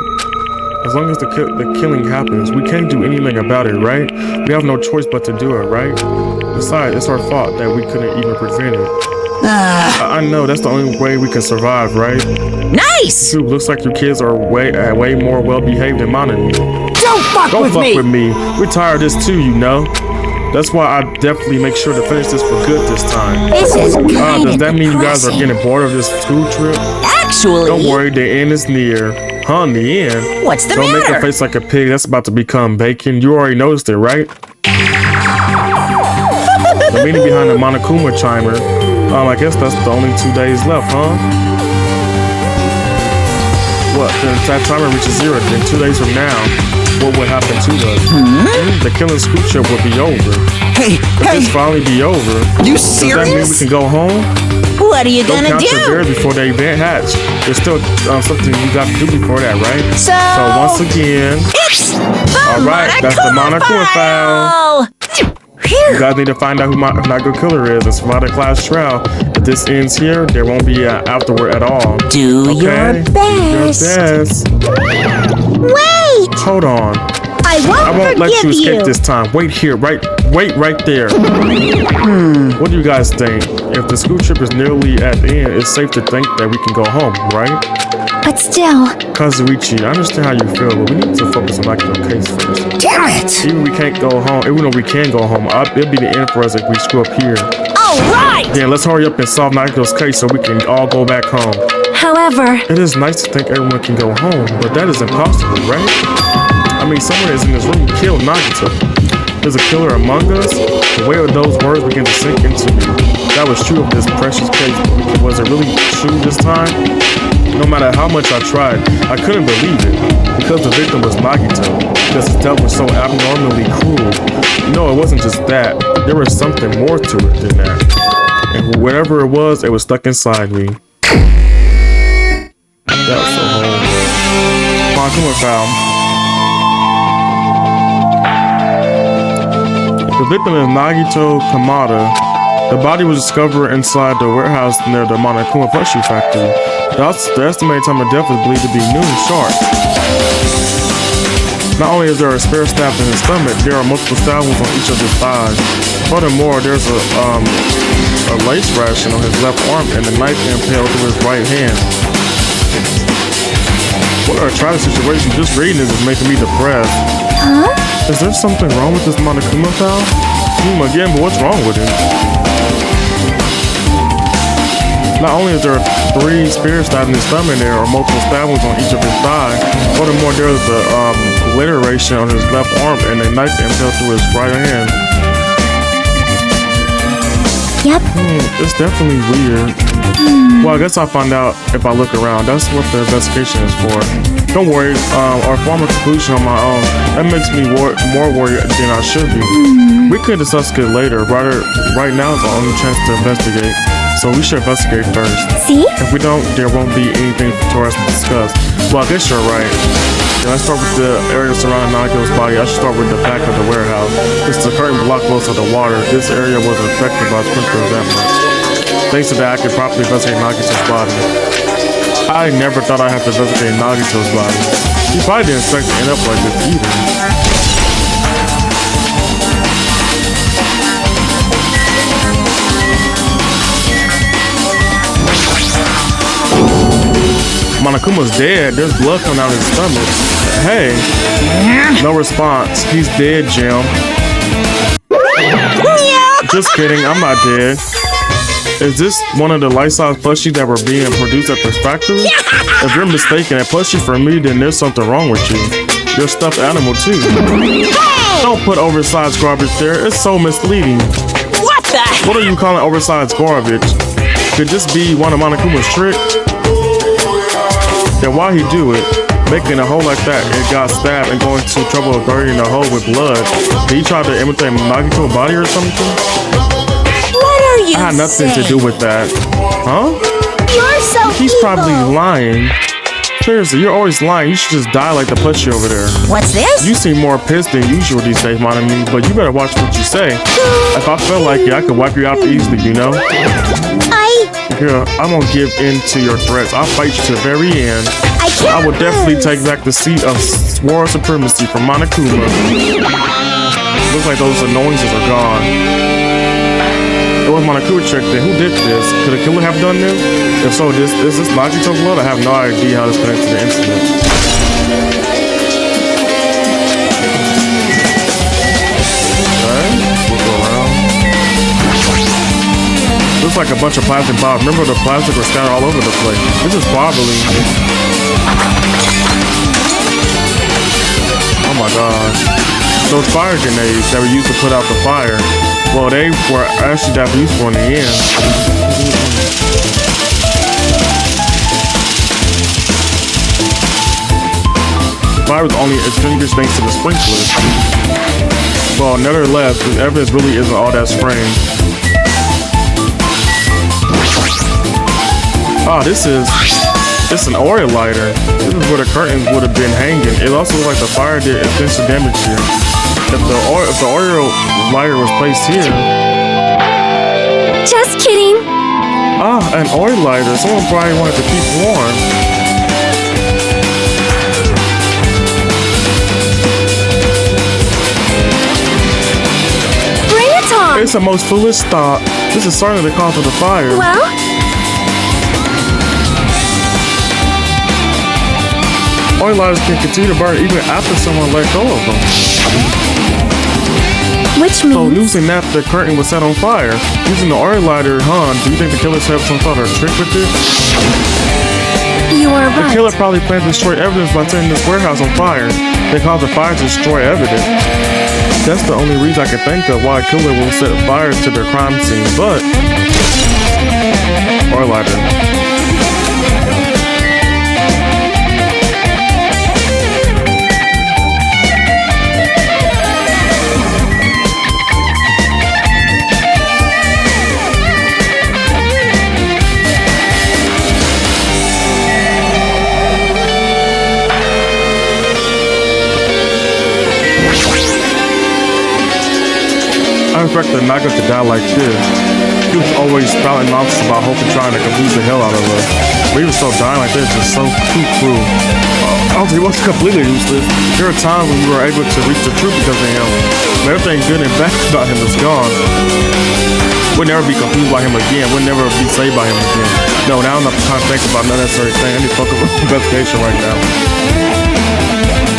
As long as the killing happens, we can't do anything about it, right? We have no choice but to do it, right? Besides, it's our fault that we couldn't even prevent it. I know, that's the only way we can survive, right? Nice. Dude, looks like you kids are way more well-behaved than mine and me. Don't fuck Don't with fuck me. with me. We're tired of this too, you know? That's why I definitely make sure to finish this for good this time. This is kind Does of that mean you guys are getting bored of this food trip? Actually, Don't worry, the end is near. Huh, in the end? what's the Don't make a matter? face like a pig. That's about to become bacon. You already noticed it, right? The meaning behind the Monokuma chimer. I guess that's the only 2 days left, huh? What? Then if that timer reaches 0, then 2 days from now, what would happen to us? the killing school trip will be over. Hey, This finally be over. you Does that mean we serious? can go home? What are you Go gonna capture do? bears before the event hatch. There's still something you got to do before that, right? So once again, it's the all right, that's the Monokuma file. You guys need to find out who my Nago killer is and survive the class trial. If this ends here, there won't be an afterward at all. Do your Okay? best. Your best. Wait! Hold on. I won't let you escape this time. Wait here, wait right there. What do you guys think? If the school trip is nearly at the end, it's safe to think that we can go home, right? But still, Kazuichi, I understand how you feel, but we need to focus on Nagi's case first. Damn it! Even we can't go home, even though we can go home, it'll be the end for us if we screw up here. Alright! Then let's hurry up and solve Nagi's case so we can all go back home. however, It is nice to think everyone can go home, but that is impossible, right? I mean, someone is in this room who killed Nagito. There's a killer among us. The way of those words began to sink into me. That was true of this precious case, but was it really true this time? No matter how much I tried, I couldn't believe it. Because the victim was Nagito. Because his death was so abnormally cruel. No, it wasn't just that. There was something more to it than that. And whatever it was stuck inside me. That was so hard. Come on, come on, Kyle. The victim is Nagito Kamada. The body was discovered inside the warehouse near the Monokuma plushie factory. The estimated time of death is believed to be noon sharp. Not only is there a spare stab in his stomach, there are multiple stab wounds on each of his thighs. Furthermore, there's a lace ration on his left arm and a knife impaled through his right hand. What a tragic situation. Just reading this is making me depressed. huh? Is there something wrong with this Monokuma file? Again, but what's wrong with it? Not only is there 3 spear stabs in his stomach, there are multiple stab wounds on each of his thighs. Furthermore, there is a obliteration on his left arm and a knife impaled through his right hand. Yep. It's definitely weird. Well, I guess I'll find out if I look around. That's what the investigation is for. Don't worry, I'll form a conclusion on my own. That makes me more worried than I should be. We could discuss it later. Right now is our only chance to investigate. So we should investigate first. See? If we don't, there won't be anything for us to discuss. Well, I guess you're right. Then let's start with the area surrounding Nagito's body. I should start with the back of the warehouse. This is the curtain block most of the water. This area wasn't affected by sprinklers that much. Thanks to that, I could properly investigate Nagito's body. I never thought I'd have to investigate Nagito's body. He probably didn't expect to end up like this either. Monokuma's dead. There's blood coming out of his stomach. Hey. No response. He's dead, Jim. Just kidding. I'm not dead. Is this one of the life-size plushies that were being produced at this factory? If you're mistaken, a plushie for me, then there's something wrong with you. You're a stuffed animal, too. Don't put oversized garbage there. It's so misleading. What the? What are you calling oversized garbage? Could this be one of Monokuma's tricks? Then why he do it? Making a hole like that, it got stabbed and going to trouble of burying the hole with blood. Did he try to imitate Nagito's body or something? What are you I had nothing to do with that. Huh? You're so He's probably lying. Seriously, you're always lying. You should just die like the plushie over there. What's this? You seem more pissed than usual these days, Monami, but you better watch what you say. If I felt like it, I could wipe you out easily, you know? Girl, I won't give in to your threats. I'll fight you to the very end. I can't I will definitely lose. take back the seat of sworn supremacy from Monokuma. Looks like those annoyances are gone. It was Monokuma trick, then who did this? Could a killer have done this? If so, is this Nagito blood? I have no idea how this connects to the incident. Okay, we'll go around. Looks like a bunch of plastic bottles. Remember the plastic was scattered all over the place. This is probably... Oh my gosh. Those fire grenades that were used to put out the fire. Well, they were actually that useful in the end. The fire was only extinguished thanks to the sprinklers. all, nevertheless, the evidence really isn't all that strange. Ah, it's an oil lighter. This is where the curtains would have been hanging. It also looks like the fire did extensive damage here. If the oil lighter was placed here. Just kidding. Ah, an oil lighter. Someone probably wanted to keep warm. Bring it on. It's the most foolish thought. This is certainly the cause of the fire. Well, Oil lighters can continue to burn even after someone let go of them. which So means losing that, the curtain was set on fire. Using the oil lighter, do you think the killers have some sort of trick with it? you are The right. killer probably planned to destroy evidence by setting this warehouse on fire. They caused the fire to destroy evidence. That's the only reason I can think of why a killer will set fire to their crime scene, but... Oil lighter. I expect the Naga to die like this. He was always spouting nonsense about Hope and trying to confuse the hell out of us. But he was so dying like this, just so too cruel. Also, he wasn't completely useless. There were times when we were able to reach the truth because of him. But everything good and bad about him is gone. We'll never be confused by him again. We'll never be saved by him again. No, now I'm not trying to think about none necessary thing. I need to focus on investigation right now.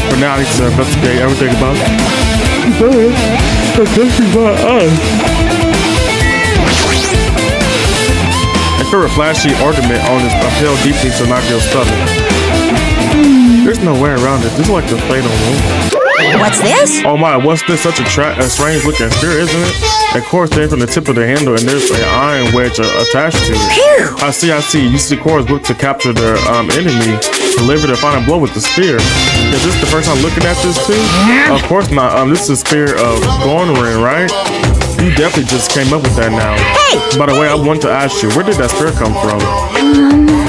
For now, I need to investigate everything about it. I threw a flashy ornament on his appeal deeply to knock your stomach. There's no way around it. This is like the fatal room. What's this? Oh my, what's this? Such a strange looking spear, isn't it? Of course, they're from the tip of the handle, and there's an iron wedge attached to it. Phew. I see. You see the cores look to capture their enemy, deliver their final blow with the spear. Is this the first time looking at this too? Of course not. This is the spear of Gornerin, right? You definitely just came up with that now. Hey! By the way, I want to ask you, where did that spear come from?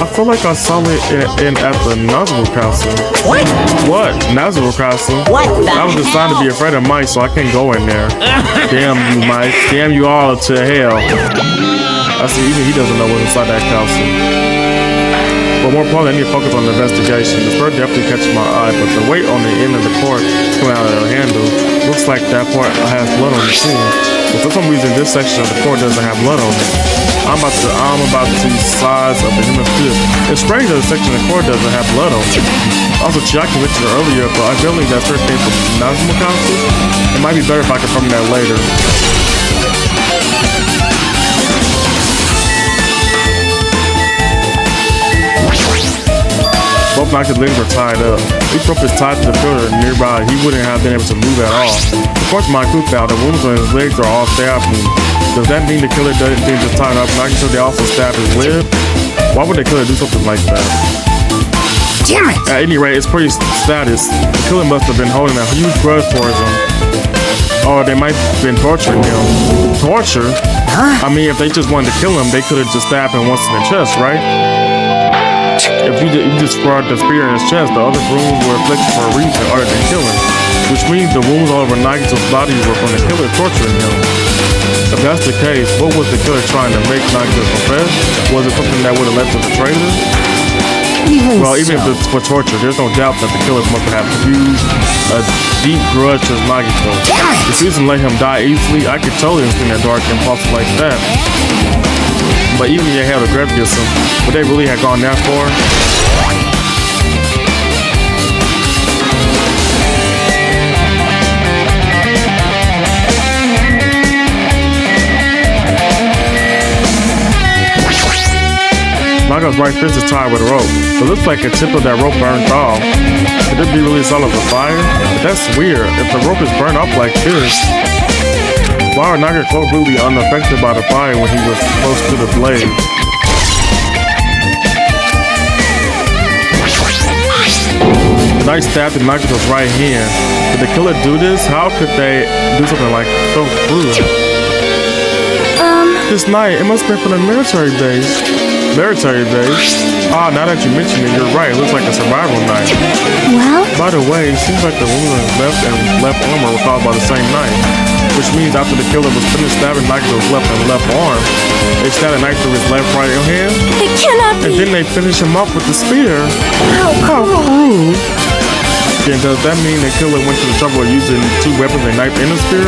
I feel like I saw it at the Nazgul Castle. What? What? Nazgul Castle? What the I was designed to be afraid of mice, so I can't go in there. Damn you, mice. Damn you all to hell. I see, even he doesn't know what's inside that castle. But more importantly, I need to focus on the investigation. The spear definitely catches my eye, but the weight on the end of the cord coming out of the handle looks like that part has blood on the too. But for some reason, this section of the cord doesn't have blood on it. I'm about to see the size of the human fist. It's strange that the section of the cord doesn't have blood on it. Also, Chiaki mentioned it earlier, but I feel like that spear came from Nazgul Council. It might be better if I confirm that later. Both Naga's legs were tied up. Each rope is tied to the pillar nearby. He wouldn't have been able to move at all. Of course, my crew found the wounds on his legs are all stabbed wounds. Does that mean the killer didn't just tie it up? Naga said they also stabbed his lip? Why would the killer do something like that? Damn it! At any rate, it's pretty status. The killer must have been holding a huge grudge towards him. Or they might have been torturing him. Torture? Huh? I mean, if they just wanted to kill him, they could have just stabbed him once in the chest, right? If you just scarred the spear in his chest, the other wounds were inflicted for a reason other than killing. Which means the wounds all over Nagito's body were from the killer torturing him. If that's the case, what was the killer trying to make Nagito confess? Was it something that would have led to the traitor? Even if it's for torture, there's no doubt that the killers must have used a deep grudge towards Nagito. If he doesn't let him die easily, I could totally understand a dark impulse like that. But even if they had a grudge against him, would they really have gone that far? Naga's right fist is tied with a rope. It looks like a tip of that rope burned off. Could this be really solid as a fire? But that's weird. If the rope is burned off like this, why are Naga completely unaffected by the fire when he was close to the blade? The knight stabbed the Nagito's right hand. Did the killer do this? How could they do something like so cruel? This knight, it must have been from the military base. Military base? Ah, now that you mention it, you're right. It looks like a survival knife. Well? By the way, it seems like the woman's left arm were caused by the same knife. Which means after the killer was finished stabbing Nagito's left arm, they stabbed a knife through his left right hand. It cannot be. And then they finish him off with the spear. How cruel. Then does that mean the killer went to the trouble of using two weapons, a knife and a spear?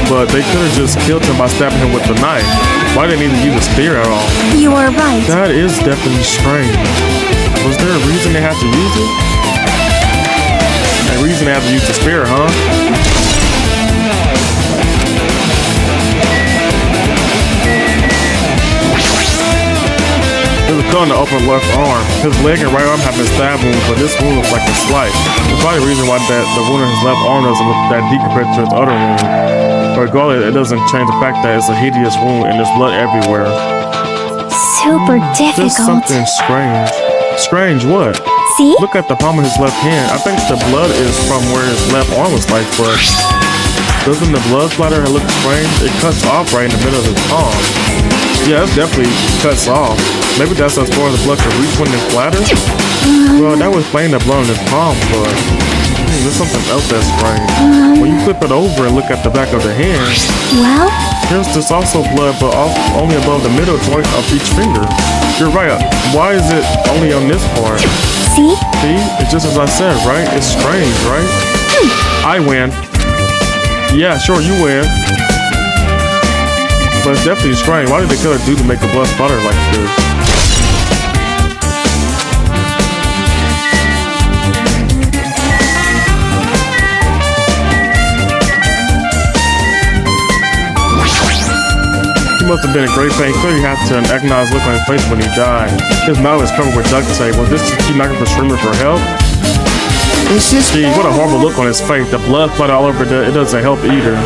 But they could have just killed him by stabbing him with the knife. Why did they need to use a spear at all? You are right. That is definitely strange. Was there a reason they had to use it? A reason they had to use the spear, huh? There's a cut on the upper left arm. His leg and right arm have been stab wounds, but this wound looks like a slice. There's probably a reason why the wound in his left arm doesn't look that deep compared to his other wound. Regardless, it doesn't change the fact that it's a hideous wound and there's blood everywhere. Super difficult. There's something strange. Strange what? See? Look at the palm of his left hand. I think the blood is from where his left arm was sliced, but doesn't the blood splatter look strange? It cuts off right in the middle of his palm. Yeah, it definitely cuts off. Maybe that's as far as the blood could reach when it splatters. Well, that was plain the blood in his palm, but there's something else that's strange. When you flip it over and look at the back of the hand, Well? there's also blood, but only above the middle joint of each finger. You're right. Why is it only on this part? See? See? It's just as I said, right? It's strange, right? I win. Yeah, sure, you win. But it's definitely strange. Why did the killer do to make the blood splatter like this? He must have been in great pain. Clearly had to agonize look on his face when he died. His mouth is covered with duct tape. Was this to keep knocking for screaming for help? Gee, what a horrible look on his face. The blood splatter all over it doesn't help either.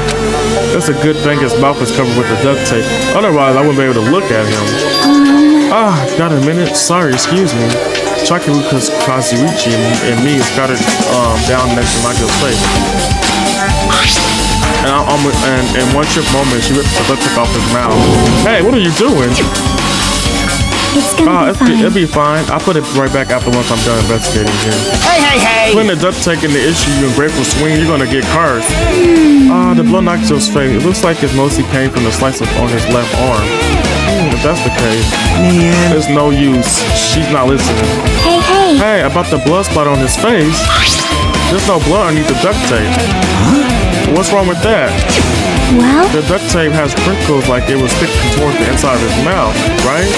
It's a good thing his mouth is covered with the duct tape. Otherwise, I wouldn't be able to look at him. Got a minute? Sorry, excuse me. Chakiru Kazuichi and me is scattered down next to Nagito's face. And in one trip moment, she ripped the lipstick off his mouth. Hey, what are you doing? It's gonna be fine. It'll be fine. I'll put it right back after once I'm done investigating here. Hey! Putting the duct tape in the issue you and grateful swing, you're gonna get cursed. The blood knocked to his face. It looks like it mostly came from the slice on his left arm. If that's the case, Man. there's no use. She's not listening. Hey! Hey, about the blood spot on his face. There's no blood underneath the duct tape. What's wrong with that? Well? The duct tape has crinkles like it was sticking towards the inside of his mouth, right?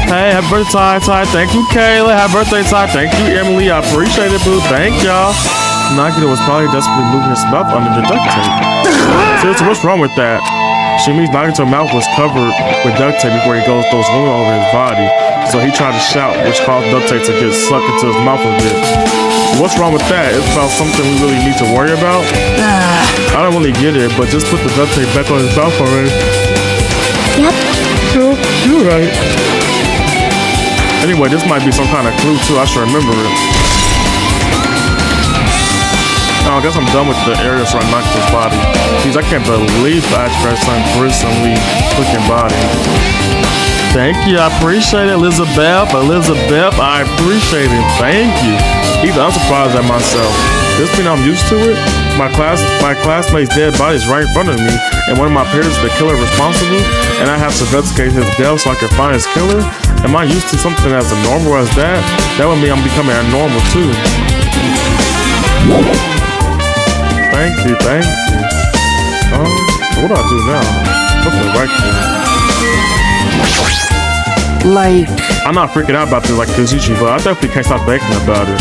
Hey, happy birthday, Ty. Thank you, Kayla. Happy birthday, Ty. Thank you, Emily. I appreciate it, boo. Thank y'all. Nagito was probably desperately moving his mouth under the duct tape. Seriously, what's wrong with that? She means Nagito's mouth was covered with duct tape before he goes those wounds all over his body. So he tried to shout, which caused duct tape to get sucked into his mouth a bit. What's wrong with that? It's about something we really need to worry about? I don't really get it, but just put the duct tape back on his mouth already. Yep. Yeah, you're right. Anyway, this might be some kind of clue too. I should remember it. I guess I'm done with the areas surrounding Nagito's body. Jeez, I can't believe I actually some gruesomely looking body. Thank you, I appreciate it, Elizabeth. I appreciate it. Thank you. Even I'm surprised at myself. This mean I'm used to it? My classmate's dead body is right in front of me, and one of my peers is the killer responsible, and I have to investigate his death so I can find his killer? Am I used to something as abnormal as that? That would mean I'm becoming abnormal too. Thank you. What do I do now? Okay, right there. Like, I'm not freaking out about this like Kazuchi, but I definitely can't stop thinking about it.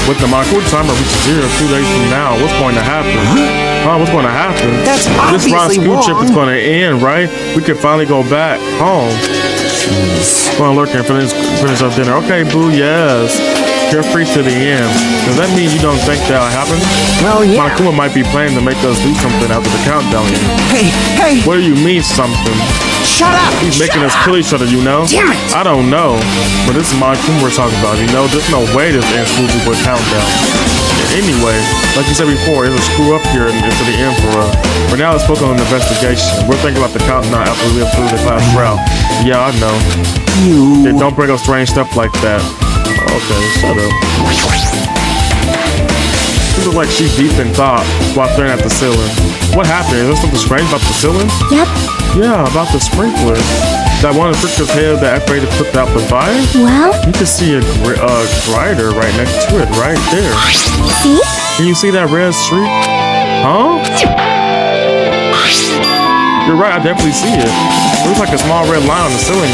With the Makuru timer reaches 0 2 days from now, what's going to happen? What's going to happen? That's This ride obviously school trip is wrong. going to end, right? We can finally go back home. Go and lurk and finish up dinner. Okay, boo, yes. carefree to the end. Does that mean you don't think that'll happen? Well, yeah. Monokuma might be planning to make us do something after the countdown ends. Hey! What do you mean something? Shut up! He's making us kill each other, you know? Damn it! I don't know. But this is Monokuma we're talking about, you know? There's no way this ends smoothly with a countdown. Anyway, like you said before, it'll screw up here into the end for us. But now let's focus on an investigation. We're thinking about the countdown after we live through the class route. Yeah, I know. You... Hey, don't bring up strange stuff like that. Okay, shut up. She looks like she's deep in thought while staring at the ceiling. What happened? Is there something strange about the ceiling? Yep. Yeah, about the sprinkler. That one in Fritz's head that activated to put out the fire? Well, You can see a grider right next to it, right there. see? Can you see that red streak? Huh? You're right, I definitely see it. It looks like a small red line on the ceiling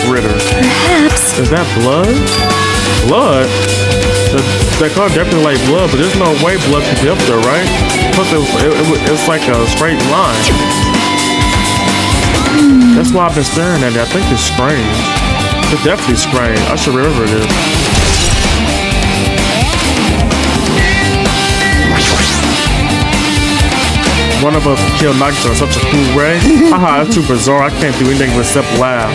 gritter. Perhaps. Is that blood? Blood? That color definitely like blood, but there's no way blood could be up there, right? Plus it's like a straight line. That's why I've been staring at it. I think it's strange. It's definitely strange. I should remember this. One of us killed Nagito in such a cool way. Haha, that's too bizarre. I can't do anything except laugh.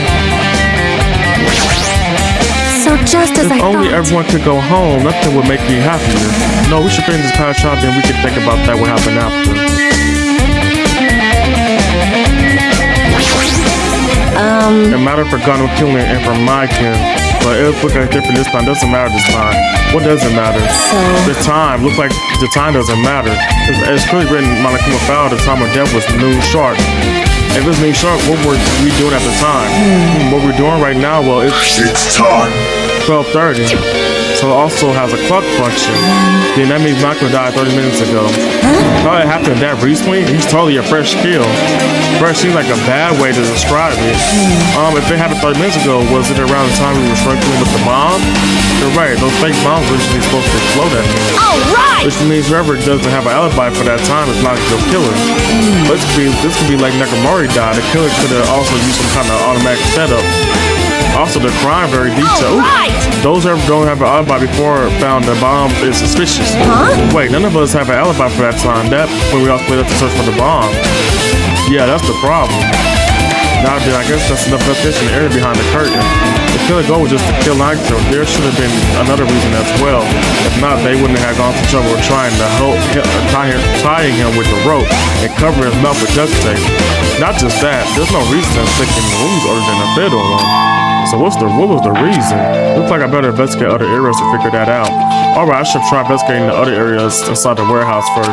So just as If I only thought. everyone could go home, nothing would make me happier. No, we should finish this past shot, then we can think about that what happened after. It mattered for Gunner killing and for my kin, but it looks like different this time. Doesn't matter this time. What doesn't matter? The time. Looks like the time doesn't matter. It's clearly written Monokuma found the time of death was noon sharp. If it's noon sharp, what were we doing at the time? What we're doing right now, well, It's time. 12:30. So it also has a clock function. Then that means Monokuma died 30 minutes ago. How it happened that recently? He's totally a fresh kill. Fresh seems like a bad way to describe it. If it happened 30 minutes ago, was it around the time we were struggling with the bomb? You're right, those fake bombs were usually supposed to explode at me. Alright! Which means whoever doesn't have an alibi for that time is not the killer. But this could be like Nakamori died. The killer could have also used some kind of automatic setup. Also, the crime very detailed. Those who don't have an alibi before found the bomb is suspicious. Wait, none of us have an alibi for that time. That when we all split up to search for the bomb. Yeah, that's the problem. Now then, I guess that's enough repetition area behind the curtain. The killer goal was just to kill Nagito. There should have been another reason as well. If not, they wouldn't have gone to trouble trying to tying him with the rope and covering his mouth with duct tape. Not just that, there's no reason to stick in the wounds other than a fiddle one. So what was the reason? Looks like I better investigate other areas to figure that out. Alright, I should try investigating the other areas inside the warehouse first.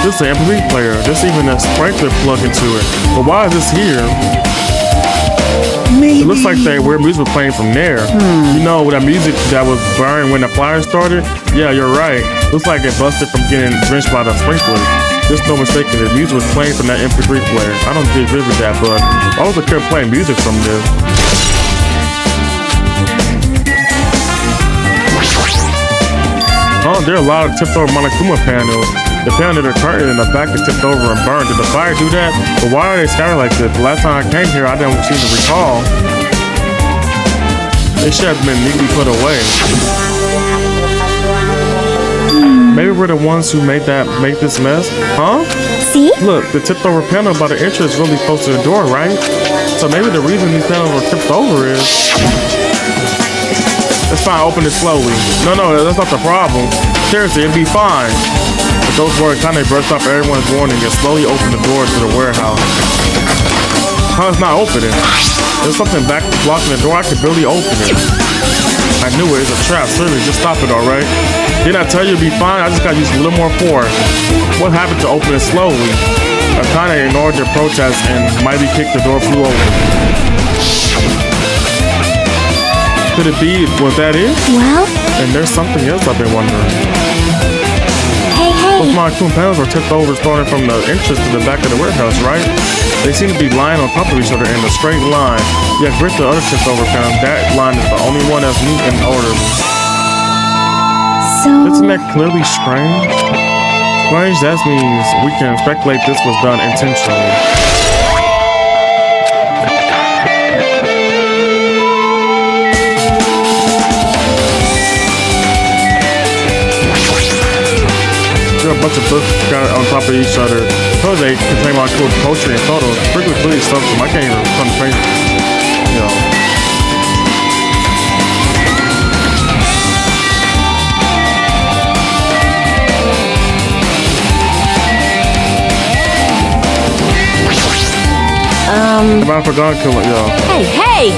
This is an MP3 player. There's even a sprinkler plug into it. But why is this here? Maybe. It looks like where music was playing from there. You know, with that music that was burning when the fire started? Yeah, you're right. Looks like it busted from getting drenched by the sprinkler. There's no mistaking the music was playing from that MP3 player. I don't agree with that, but why was the kid playing music from this? Oh, there are a lot of tipped over Monokuma panels. The panel of the curtain in the back is tipped over and burned. Did the fire do that? But why are they scattered like this? The last time I came here, I didn't seem to recall. It should have been neatly put away. Maybe we're the ones who make this mess? Huh? See? Look, the tipped over panel by the entrance is really close to the door, right? So maybe the reason these panels were tipped over is... It's fine, open it slowly. No, that's not the problem. Seriously, it'd be fine. But those words kind of burst off everyone's warning and slowly open the door to the warehouse. How it's not opening? There's something back blocking the door. I could barely open it. I knew it. It's a trap. Seriously, just stop it, alright? Didn't I tell you it'd be fine? I just gotta use a little more force. What happened to open it slowly? I kind of ignored their protest and mighty kicked the door flew open. Could it be, was that it? Well? And there's something else I've been wondering. Hey, Those monochrome panels were tipped over starting from the entrance to the back of the warehouse, right? They seem to be lying on top of each other in a straight line. Yet with the other tipped over panels, that line is the only one that's neat and orderly. So... Isn't that clearly strange? Strange, that means we can speculate this was done intentionally. A bunch of books got on top of each other. Suppose they contain all cool poetry and photos. Pretty clearly stuff from I can't even concentrate. You know. I forgot to kill it, yo. Hey, hey!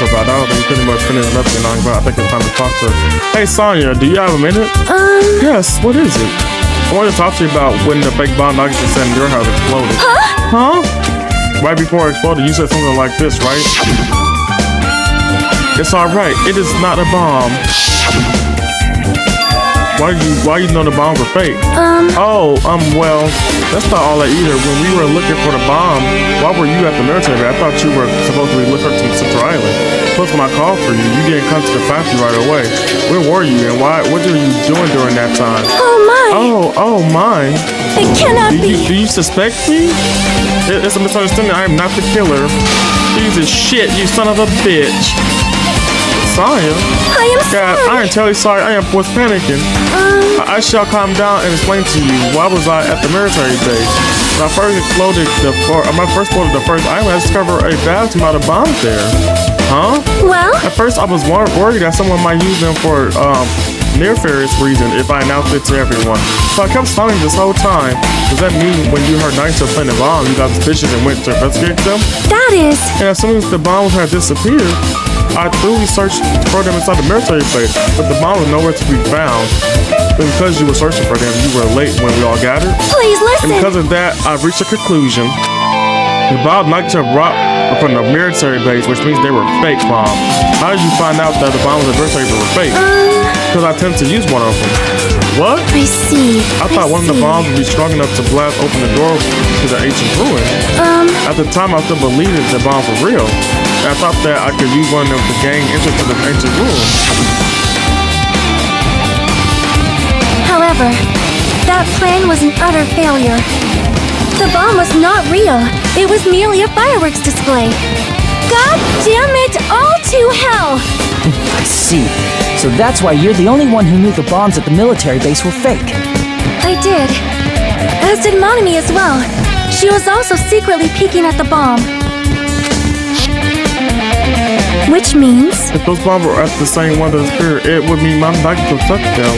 About that, we pretty much finished everything on, but I think it's time to talk to her. Hey Sonya, do you have a minute? Yes, what is it? I want to talk to you about when the fake bomb Nagito sent in your house exploded. Huh? Right before it exploded, you said something like this, right? It's alright, it is not a bomb. Why you know the bombs were fake? Well, that's not all that either. When we were looking for the bomb, why were you at the military? I thought you were supposed to be looking to Central Island. Plus, when I called for you, you didn't come to the factory right away. Where were you and what were you doing during that time? Oh my! Oh my! It cannot be! Do you suspect me? It's a misunderstanding. I am not the killer. Jesus shit, you son of a bitch! Sonya? I am sorry. God, I am terribly sorry. I was panicking. I shall calm down and explain to you why was I at the military base. When I first exploded the first item, I discovered a vast amount of bombs there. Huh? Well? At first, I was worried that someone might use them for nefarious reason if I announced it to everyone. So I kept stalling this whole time. Does that mean when you heard Nagito playing the bomb, you got suspicious and went to investigate them? That is. And as soon as the bombs had disappeared, I thoroughly searched for them inside the military base, but the bomb was nowhere to be found. But because you were searching for them, you were late when we all gathered. Please listen. And because of that, I've reached a conclusion. The bomb Nagito brought from the military base, which means they were fake bombs. How did you find out that the bombs in the military base were fake? Because I tend to use one of them. What? I see. I thought one of the bombs would be strong enough to blast open the door to the ancient ruin. At the time, I still believed that the bombs were real. And I thought that I could use one of them to gain entrance to the ancient ruin. However, that plan was an utter failure. The bomb was not real. It was merely a fireworks display. God damn it all to hell! I see. So that's why you're the only one who knew the bombs at the military base were fake. I did. As did Monami as well. She was also secretly peeking at the bomb. Which means... If those bombs were at the same one that disappeared, it would mean my Nagito touched them.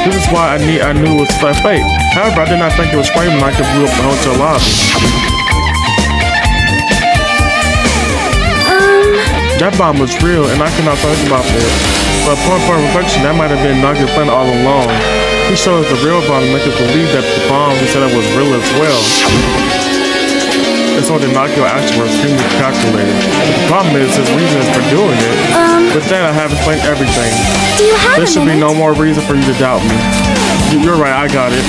This is why I knew it was fake. However, I did not think it was framed like it blew up the hotel lobby. That bomb was real, and I cannot think about that. But upon reflection, that might have been Nagito's plan all along. He showed us the real bomb to make us believe that the bomb he said it was real as well. And so the Nagito action was extremely calculated. The problem is his reasons for doing it. With that, I have explained everything. Do you have There should be no more reason for you to doubt me. You're right, I got it.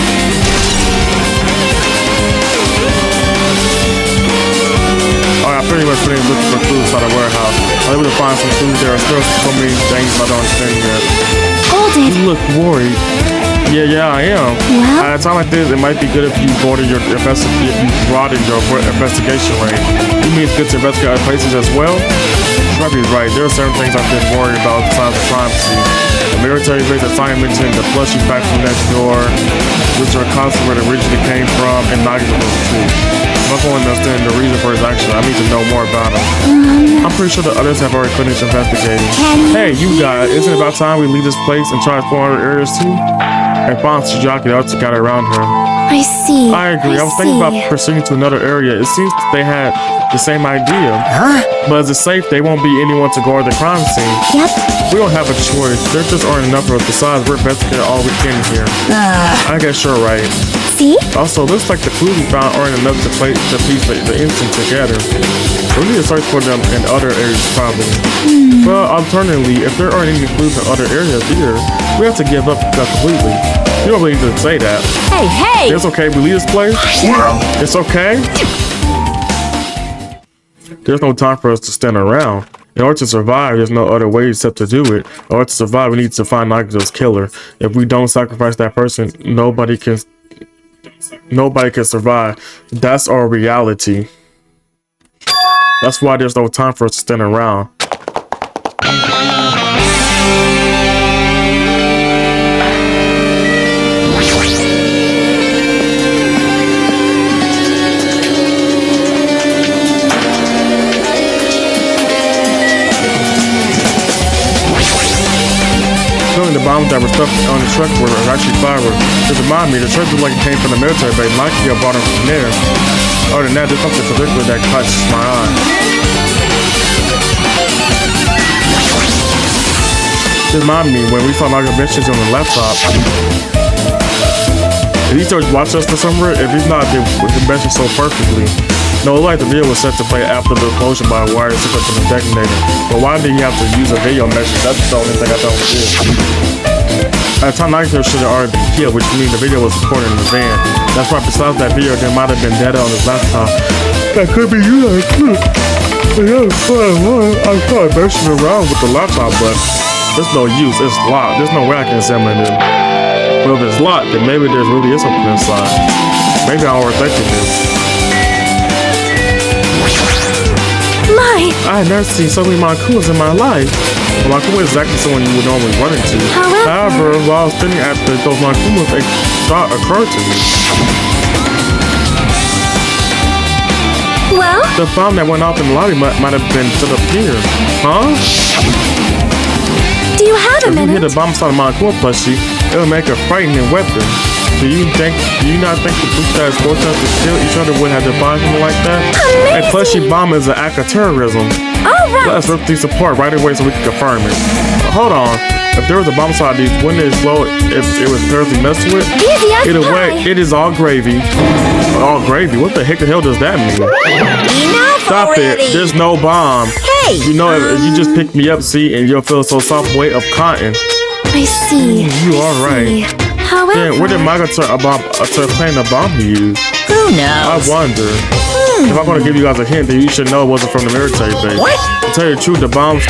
Alright, I pretty much finished looking for food inside the warehouse. I was able to find some food. There are still so many things I don't understand yet. Hold it. You look worried. Yeah, I am. Well? At a time like this, it might be good if you broaden your investigation range. You mean it's good to investigate other places as well? You might be right. There are certain things I've been worried about besides the crime scene. The military base that Simon mentioned, the plushy factory next door, which are constantly where it originally came from, and Nagito too. I'm not going to understand the reason for his action. I need to know more about him. I'm pretty sure the others have already finished investigating. Hey, you guys, isn't it about time we leave this place and try to explore other areas too? And find Sujaki else to gather around her. I see. I agree. I was thinking about pursuing to another area. It seems they had the same idea. Huh? But as it's safe, there won't be anyone to guard the crime scene. Yep. We don't have a choice. There just aren't enough of us. Besides, we're investigating all we can here. I guess you're right. see? Also, looks like the clues we found aren't enough to piece the instant together. We need to search for them in other areas, probably. Well, alternatively, if there aren't any clues in other areas either, we have to give up completely. You don't really need to say that. Hey! It's okay, we leave this place? It's okay? There's no time for us to stand around. In order to survive, there's no other way except to do it. In order to survive, we need to find Nagito's killer. If we don't sacrifice that person, nobody can survive. That's our reality. That's why there's no time for us to stand around. The bombs that were stuck on the truck were actually fireworks. Just remind me, the truck looked like it came from the military base. Might be bought them from there. Other than that, there's something particular that caught my eye. Just remind me when we saw Naga mentions on the laptop. If he starts watching us for somewhere, if he's not, then we can mention so perfectly. No, it looked like the video was set to play after the closure by a wire similar to the detonator. But why did he have to use a video message? That's the only thing I thought was it. At the time, Nagito should have already been killed, which means the video was recorded in the van. That's why besides that video, there might have been data on his laptop. That could be you, like, I'm probably messing around with the laptop, but there's no use. It's locked. There's no way I can examine it. But if it's locked, then maybe there really is something inside. Maybe I'm overthinking this. I had never seen so many Makuas in my life. A Makuma is exactly someone you would normally run into. However, while I was sitting after those Makumas, a thought occurred to me. Well? The bomb that went off in the lobby might have been still up here. Huh? Do you have a minute? If you hit a bomb inside a Makuma plushie, it'll make a frightening weapon. Do you not think the group that is forced us to kill each other would have devised something like that? Amazing. A plushie bomb is an act of terrorism. Alright! Let's rip these apart right away so we can confirm it. Hold on. If there was a bomb inside these, wouldn't it explode if it was purposely messed with? Easy as Either pie. way, it is all gravy. All gravy? What the hell does that mean? Enough Stop already. it. There's no bomb. Hey! You know, if you just pick me up, see, and you'll feel so soft weight of cotton. I see. You are right. However, Then where did Magato plan the bomb he used? Who I knows? wonder. If I'm going to give you guys a hint, then you should know it wasn't from the military base. What? To tell you the truth, the bombs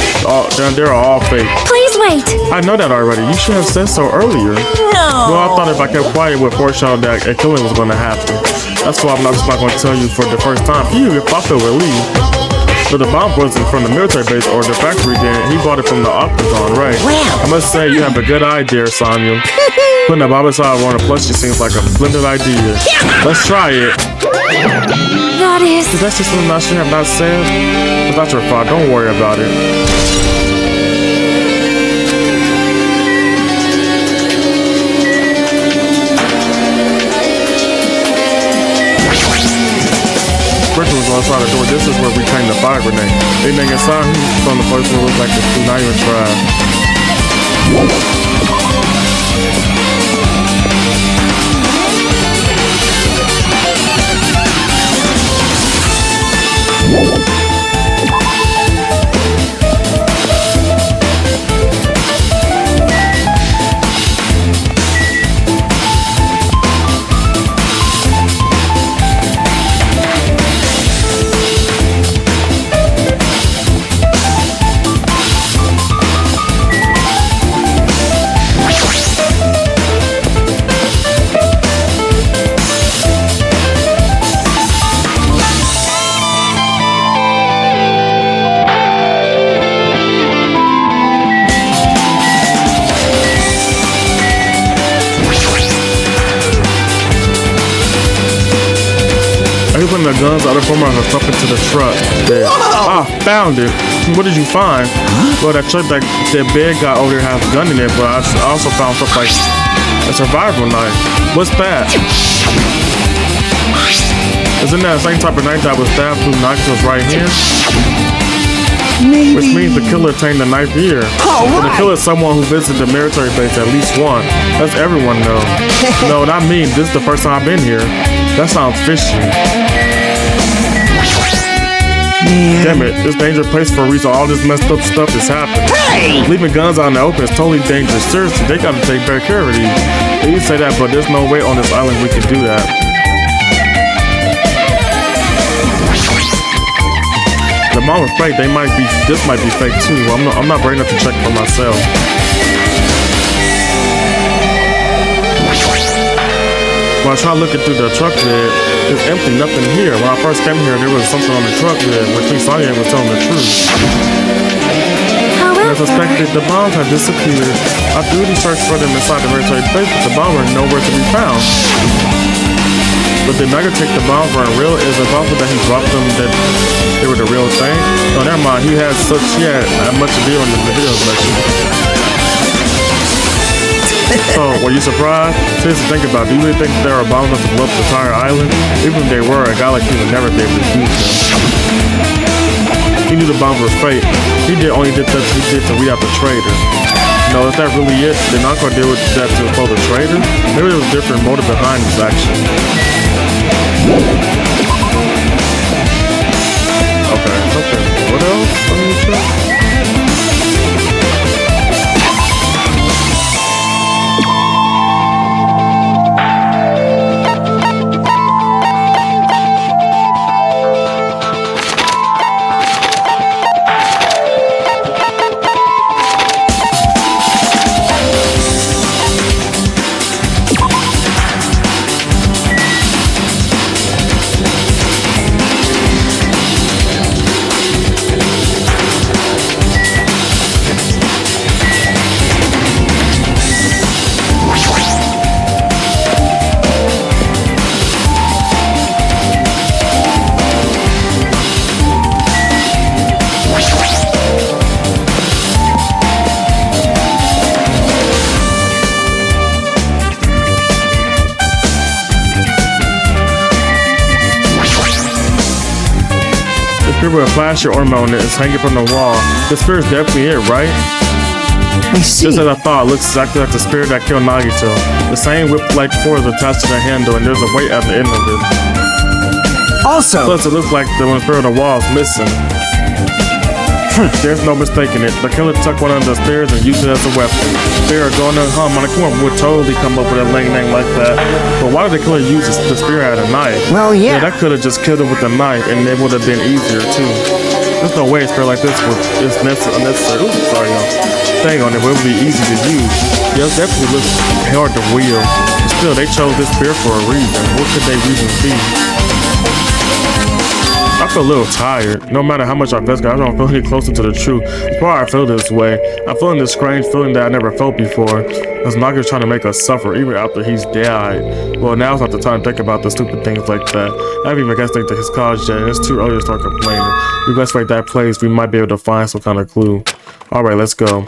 down there are all fake. Please wait! I know that already. You should have said so earlier. No. Well, I thought if I kept quiet, it would foreshadow that a killing was going to happen. That's why I'm just not going to tell you for the first time. If I feel relieved. But the bomb wasn't from the military base or the factory, then he bought it from the Octagon, right? Wow. I must say, you have a good idea, Sonya. Putting a bomb inside one of the plushie seems like a splendid idea. Let's try it. That is... That's just something I should have not said. It's not your fault. Don't worry about it. Britain was outside the door. This is where we came to fire grenade. They think inside from the place where it looks like this. Do not even try. Putting the guns out of form of stuff into the truck. There. Ah, found it. What did you find? Well, that truck, that bed guy over there has a gun in it, but I also found stuff like a survival knife. What's that? Isn't that the same type of knife that was stabbed through Nagito's right hand? maybe... Which means the killer attained the 9th year. All So the right. killer is someone who visited the military base at least once. That's everyone know. No, not me. This is the first time I've been here. That sounds fishy. Man. Damn it, this dangerous place for a reason. All this messed up stuff is happening. Hey! Leaving guns out in the open is totally dangerous. Seriously, they gotta take better care of these. They used to say that, but there's no way on this island we can do that. The mom was fake. This might be fake too. I'm not brave enough to check for myself. When I tried looking through the truck lid, it's empty, nothing here. When I first came here, there was something on the truck lid, which means Sonya was telling the truth. As expected, the bombs had disappeared. I duty searched for them inside the military base, but the bombs were nowhere to be found. But did Nagito take the bombs weren't real? Is it possible that he dropped them, that they were the real thing? No, never mind. He had much to deal in the video section. So, were you surprised? Seriously, think about it. Do you really think there are bombs that blow up the entire island? Even if they were, a guy like you would never be able to use them. He knew the bombs were fake. He only did that to weed out the traitor. No, is that really it? Did Nako deal with that to expose the traitor? Maybe there was a different motive behind his action. Okay. What else? Let me check. With a flash or ornament on it is hanging from the wall. The spirit's definitely it, right? I see. Just as I thought, it looks exactly like the spirit that killed Nagito. The same whip-like cord is attached to the handle, and there's a weight at the end of it. Also, Plus, it looks like the one spirit on the wall is missing. There's no mistaking it. The killer took one of the spears and used it as a weapon. Spirit going to hum on the corner would totally come up with a lame name like that. But why did the killer use the spear as a knife? well, yeah. That could have just killed him with a knife, and it would have been easier too. There's no way a spear like this is unnecessary. Oops, sorry, y'all. Thing on it, but it would be easy to use. Yeah, it definitely looks hard to wield. Still, they chose this spear for a reason. What could they reason be? I feel a little tired. No matter how much I investigate, I don't feel any closer to the truth. That's why I feel this way. I'm feeling this strange feeling that I never felt before. Because Naga's trying to make us suffer even after he's died. Well, now's not the time to think about the stupid things like that. I haven't even guessed to his college yet, and it's too early to start complaining. If we investigate that place, we might be able to find some kind of clue. Alright, let's go.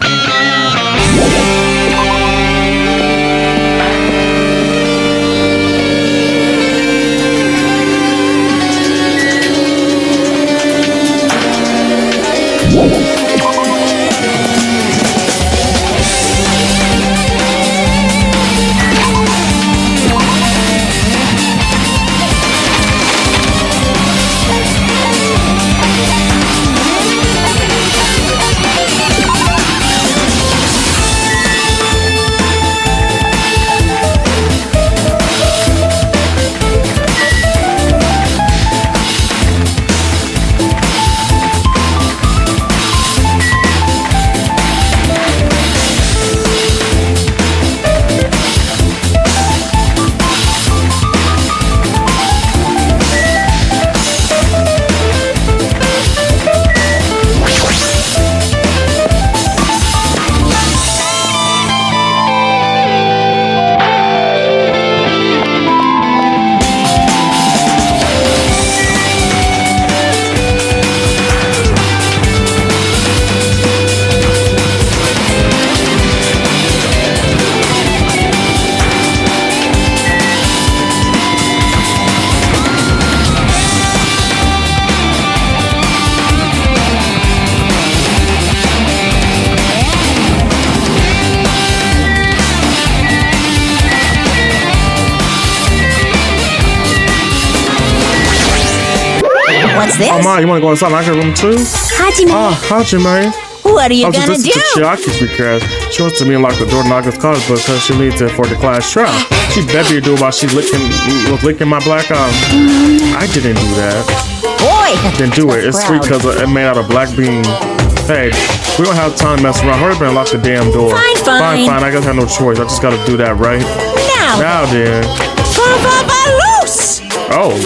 What's this? Oh my, you wanna go inside my room too? Hajime. Hajime. What are you I was gonna just do? listening to Chiaki because she wants to me unlock the door to Naga's college book because she needs it for the class trial. She better be doing while she was licking my black eye. I didn't do that. Boy! Didn't do it. It's sweet because it made out of black bean. Hey, we don't have time to mess around. Hurry up and unlock the damn door. Fine. I guess I have no choice. I just gotta do that, right? Now then. Loose! Oh.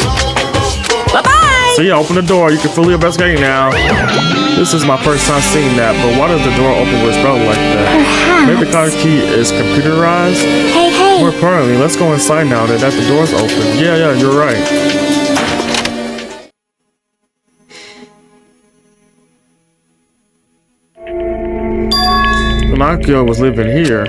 Bye-bye! See, open the door. You can fully investigate now. This is my first time seeing that, but why does the door open with a spell like that? Perhaps. Maybe the card key is computerized? Hey. More importantly, let's go inside now that the door's open. Yeah, you're right. Pinocchio was living here.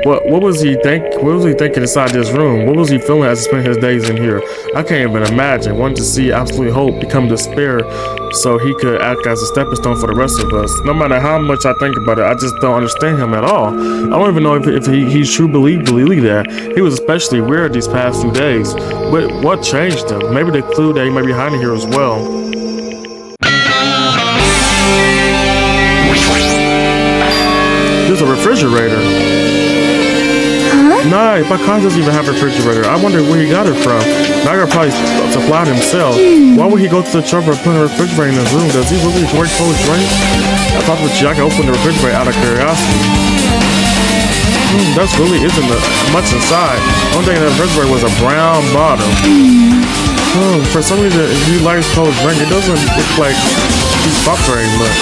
What was he thinking inside this room? What was he feeling as he spent his days in here? I can't even imagine. Wanted to see absolute hope become despair so he could act as a stepping stone for the rest of us. No matter how much I think about it, I just don't understand him at all. I don't even know if he truly believed that. He was especially weird these past few days. But what changed him? Maybe the clue that he may be hiding here as well. There's a refrigerator. Nah, my car doesn't even have a refrigerator. I wonder where he got it from. Naga probably supplied himself. Why would he go to the trouble of putting a refrigerator in his room? Does he really drink cold drinks? I thought that I could open the refrigerator out of curiosity. That really isn't much inside. One thing in the refrigerator was a brown bottle. For some reason, if he likes cold drink, it doesn't look like he's popped very much.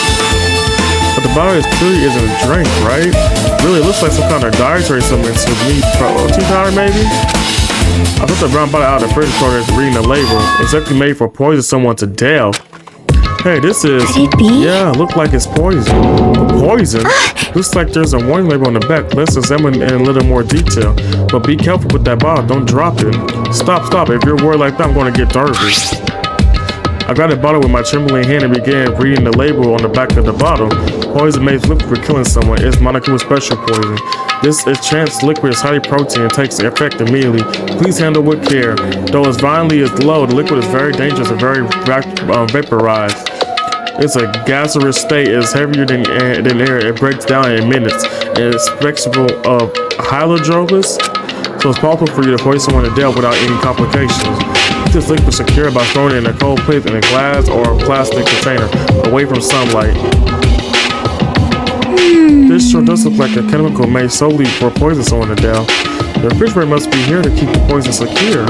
But the bottle clearly isn't a drink, right? Really, it looks like some kind of dietary supplement to me. Protein powder, maybe? I took the brown bottle out of the fridge after reading the label. Exactly made for poison someone to death. Hey, this is... Could it be? Yeah, look like it's poison. Poison? Looks like there's a warning label on the back. Let's examine it in a little more detail. But be careful with that bottle. Don't drop it. Stop. If you're worried like that, I'm going to get nervous. I grabbed the bottle with my trembling hand and began reading the label on the back of the bottle. Poison made liquid for killing someone. It's monocular special poison. This enhanced liquid is highly protein and takes effect immediately. Please handle with care. Though its violence is low, the liquid is very dangerous and very vaporized. It's a gaseous state. It's heavier than air. It breaks down in minutes. And it's flexible of hydrophobus, so it's possible for you to poison someone to death without any complications. Keep this liquid secure by throwing it in a cold place in a glass or a plastic container away from sunlight. This sure does look like a chemical made solely for poisoning someone to death. The refrigerator must be here to keep the poison secure.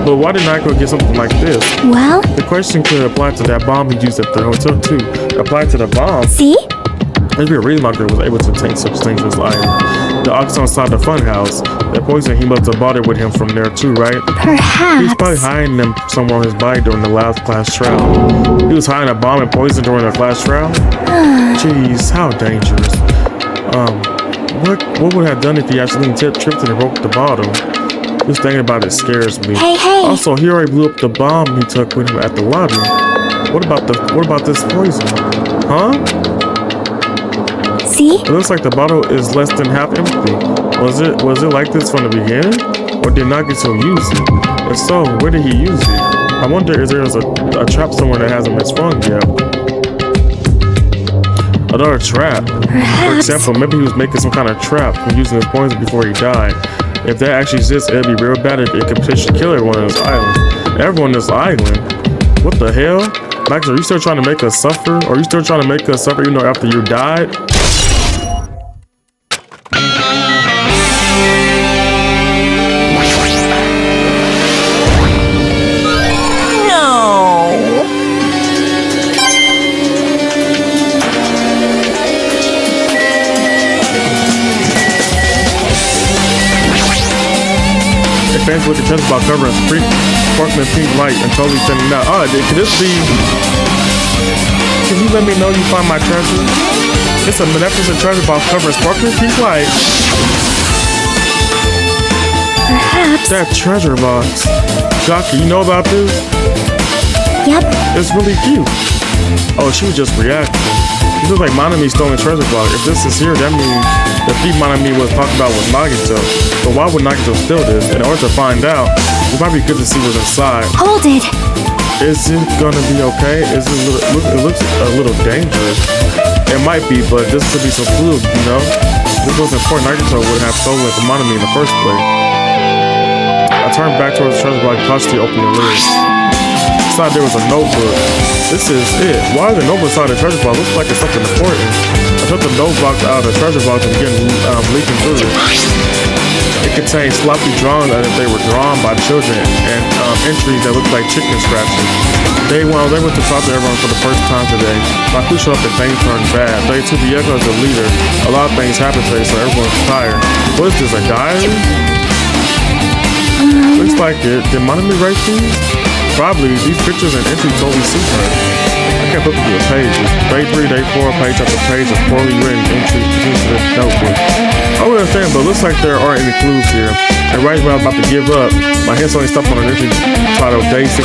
But why did Naiko get something like this? Well? The question could apply to that bomb he used at the hotel too. Apply to the bomb? See? Maybe a reason Naiko was able to take such things as like the ox outside the funhouse. That poison, he must have bought it with him from there too, right? Perhaps. He's probably hiding them somewhere on his body during the last class trial. He was hiding a bomb and poison during the class trial? Jeez, how dangerous. What would have done if he actually tripped and broke the bottle? Just thinking about it scares me. Hey. Also, he already blew up the bomb he took with him at the lobby. What about this poison? Huh? See? It looks like the bottle is less than half empty. Was it like this from the beginning? Or did Nagito use it? If so, where did he use it? I wonder if there's a trap somewhere that hasn't been sprung yet. Another trap. Perhaps. For example, maybe he was making some kind of trap from using his poison before he died. If that actually exists, it'd be real bad if it could potentially kill everyone on this island. Everyone on this island? What the hell? Max, are you still trying to make us suffer? Are you still trying to make us suffer even though after you died? Fans with the chest about covering sparkling pink light and totally sending out. Could this be? Can you let me know you find my treasure? It's a magnificent treasure box covering sparkling pink light. Perhaps. That treasure box. Jockey, you know about this? Yep. It's really cute. Oh, she was just reacting. This looks like Monami stolen treasure box. If this is here, that means the thief Monami was talking about was Nagito. But why would Nagito steal this? In order to find out, it might be good to see what's inside. Hold it. Is it gonna be okay? Is it looks a little dangerous. It might be, but this could be some fluke, you know? This was important. NAGITO would have stolen the money in the first place. I turned back towards the treasure box, cautiously opened the lid. Inside there was a notebook. This is it. Why is the notebook inside the treasure box? Looks like it's something important. I took the notebook out of the treasure box and began leaking through it. It contained sloppy drawings as if they were drawn by children and entries that looked like chicken scratches. Day 1, I was able to talk to everyone for the first time today. My crew showed up and things turned bad. Day 2, Diego is the leader. A lot of things happened today, so everyone's tired. What is this, a diary? Looks like it. Did Monami write these? Probably. These pictures and entries totally suit her. I can't flip through the pages. Day 3, day 4, page after page of poorly written entries into this notebook. I don't understand, but it looks like there aren't any clues here. And right when I was about to give up, my hands only stopped on an entry titled Day 16.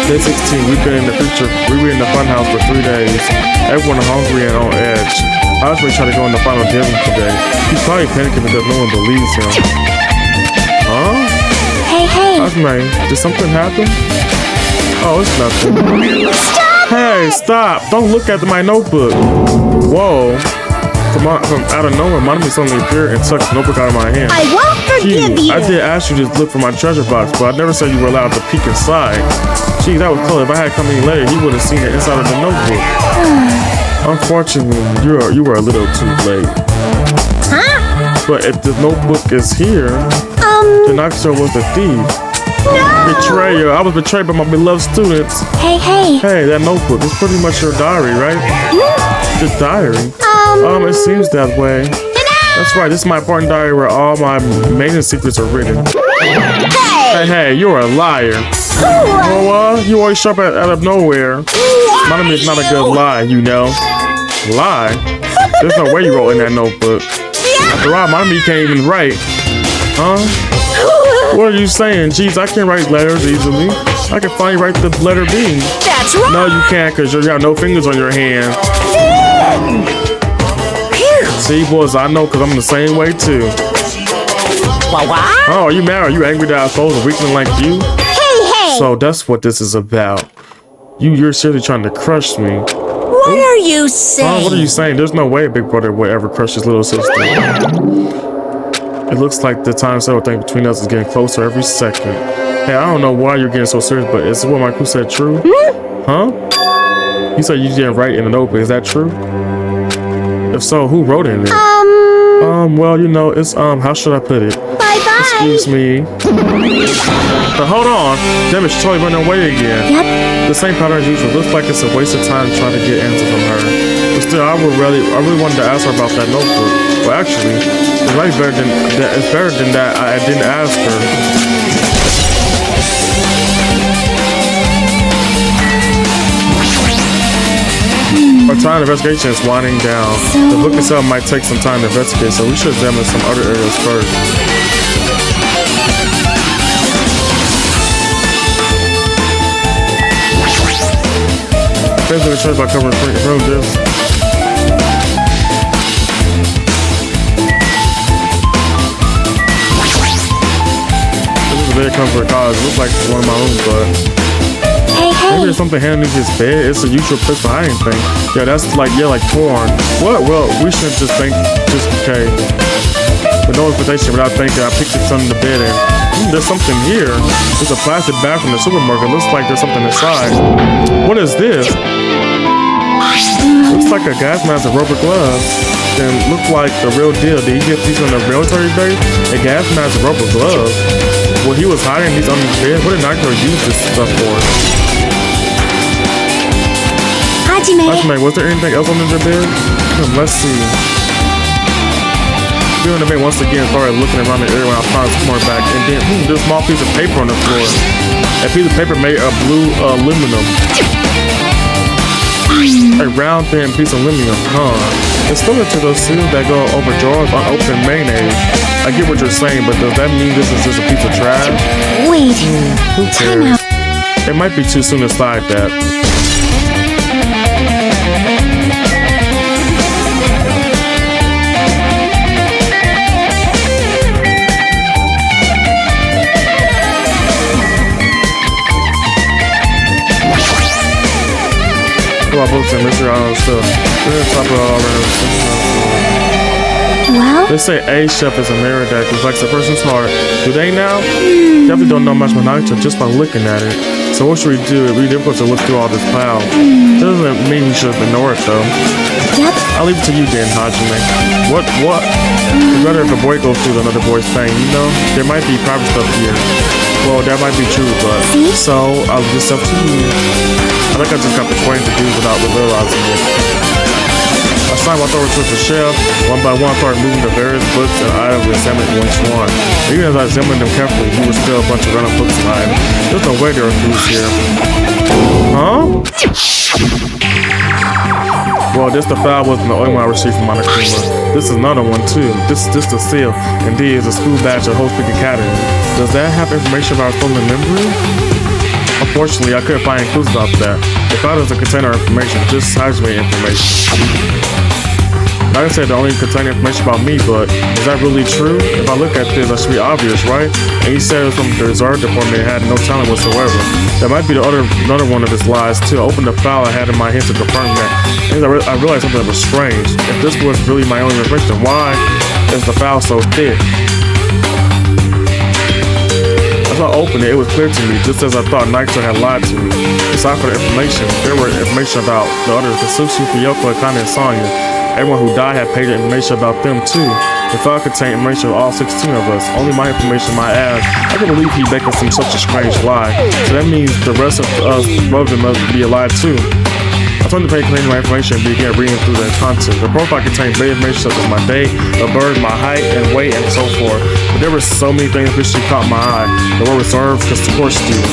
Day 16, we've been in the future. We were in the funhouse for 3 days. Everyone hungry and on edge. I was really trying to go in the final dinner today. He's probably panicking because no one believes him. Huh? Hey. Asme, did something happen? Oh, it's nothing. Stop! Hey, stop! Don't look at my notebook. Whoa. From out of nowhere, Monami suddenly appeared and took the notebook out of my hand. I won't forgive you. I did ask you to look for my treasure box, but I never said you were allowed to peek inside. Gee, that was cool. If I had come in later, he would have seen the inside of the notebook. Unfortunately, you were a little too late. Huh? But if the notebook is here, then NAGITO was the thief. No! Betrayer. I was betrayed by my beloved students. Hey. Hey, that notebook is pretty much your diary, right? The diary? It seems that way. That's right, this is my important diary where all my amazing secrets are written. Hey, you're a liar. Well, you always show up out of nowhere. Monami is not a good lie, you know. Lie? There's no way you wrote in that notebook. After all, Monami can't even write. Huh? What are you saying? Jeez, I can't write letters easily. I can finally write the letter B. That's right. No, you can't, because you have no fingers on your hand. See, boys, I know, because I'm the same way, too. What? Oh, are you mad? Are you angry that I suppose a weakling like you? Hey. So that's what this is about. You're seriously trying to crush me. What are you saying? What are you saying? There's no way a big brother would ever crush his little sister. It looks like the time settle thing between us is getting closer every second. Hey, I don't know why you're getting so serious, but is what my crew said true? Huh? You said you didn't write in the notebook. Is that true? If so, who wrote it in there? Well, you know, it's, how should I put it? Bye-bye. Excuse me. But hold on. Damn it, she's totally running away again. Yep. The same pattern as usual. Looks like it's a waste of time trying to get answers from her. But still, I really wanted to ask her about that notebook. Well, actually, it's way better than that. It's better than that. I didn't ask her. Our time investigation is winding down. The book itself might take some time to investigate, so we should examine some other areas first. Basically, the church by covering from this. This is a bed cover for college. It looks like one of my own, but. Maybe there's something underneath his bed. It's a usual place for hiding things. Yeah, that's like porn. What? Well, we shouldn't just think just okay. With no expectation, without thinking, I picked it under the bed and there's something here. There's a plastic bag from the supermarket. Looks like there's something inside. What is this? Looks like a gas mask and rubber gloves. Then look like the real deal. Did he get these on the military base? A gas mask and rubber gloves. Well, he was hiding these under the bed. What did NAGITO use this stuff for? Hajime, was there anything else under the bed? Let's see. Bill in the bed once again started looking around the area when I found his corner back, and then there's a small piece of paper on the floor. A piece of paper made of blue aluminum. A round thin piece of aluminum, huh? It's similar to those seals that go over jars on open mayonnaise. I get what you're saying, but does that mean this is just a piece of trash? Wait. Who cares? It might be too soon to slide that. all books and mystery island stuff. We're gonna talk about all Well, They say a chef is a mirror that reflects a person's heart. Do they now? Definitely don't know much about Nagito just by looking at it. So what should we do? It'd be difficult to look through all this cloud. Doesn't mean we should ignore it though. yep. I'll leave it to you then, Hajime. What? It's better if a boy goes through another boy's thing, you know? There might be private stuff here. Well, that might be true, but... See? So, I'll leave this up to you. I think I just got the point to do without realizing it. I signed my thoughts with the shelf. One by one, started moving the various books and items and examining each one. Even as I examined them carefully, there were still a bunch of random books and items. There's no way there are clues here. Huh? Well, this the file wasn't the only one I received from Monokuma. This is another one too. This is the seal. Indeed, it's a school badge at Hope Peak Academy. Does that have information about stolen memory? Unfortunately, I couldn't find any clues about that. The file doesn't contain our information, just Hajime information. Like I said, they only contain information about me, but is that really true? If I look at this, that should be obvious, right? And he said it was from the reserve department, had no talent whatsoever. That might be another one of his lies too. I opened the file I had in my hand to confirm that. And I realized something that was strange. If this was really my only information, why is the file so thick? As I opened it, it was clear to me, just as I thought Nagito had lied to me. Aside from the information, there were information about the others, Katsushi, Ryoko, Akane, and Sonya. Everyone who died had paid information about them too. The file contained information of all 16 of us. Only my information, my ass. I can't believe he baked us in such a strange lie. So that means the rest of us above them must be alive too. I turned the page containing my information and began reading through the content. The profile contained vague information such as my date, a bird, my height and weight, and so forth. But there were so many things which caught my eye. The word reserved support student.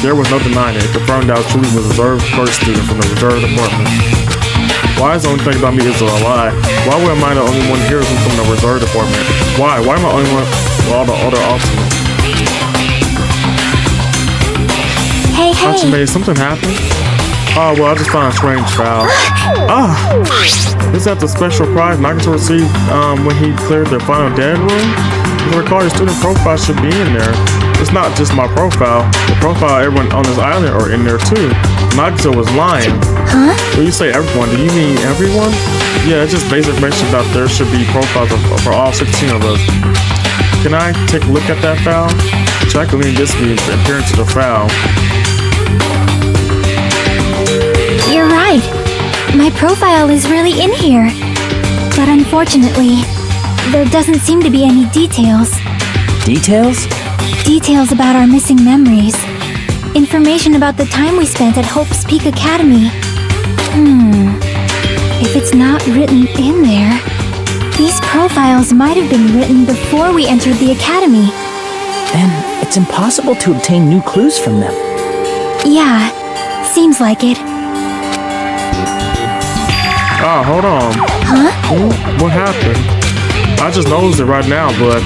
There was no denying it. It confirmed that I truly was a reserved first student from the reserve department. Why is the only thing about me is a lie? Why am I the only one here who's from the reserve department? Why? Why am I the only one with all the other officers? Hey, Hajime, something happened? Oh, well, I just found a strange file. Is that the special prize Nagito received when he cleared the final dead room? If I recall, your student profile should be in there. It's not just my profile. The profile of everyone on this island are in there too. Nagito was lying. Huh? When you say everyone, do you mean everyone? Yeah, it's just basic information about there should be profiles for all 16 of us. Can I take a look at that file? Jacqueline just means appearance to the file. You're right. My profile is really in here. But unfortunately, there doesn't seem to be any details. Details? Details about our missing memories. Information about the time we spent at Hope's Peak Academy. If it's not written in there, these profiles might have been written before we entered the academy. Then it's impossible to obtain new clues from them. Yeah, seems like it. Ah, hold on. Huh? What happened? I just noticed it right now, but...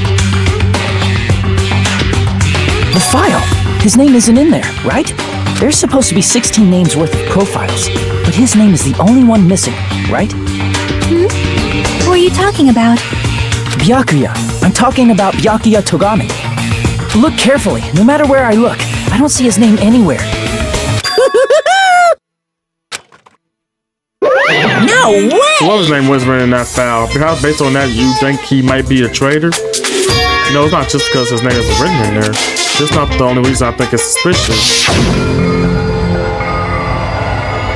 The file! His name isn't in there, right? There's supposed to be 16 names worth of profiles, but his name is the only one missing, right? Who are you talking about? Byakuya. I'm talking about Byakuya Togami. Look carefully. No matter where I look, I don't see his name anywhere. No way! So what was his name was written in that file? Perhaps based on that, you think he might be a traitor? No, it's not just because his name isn't written in there. That's not the only reason I think it's suspicious.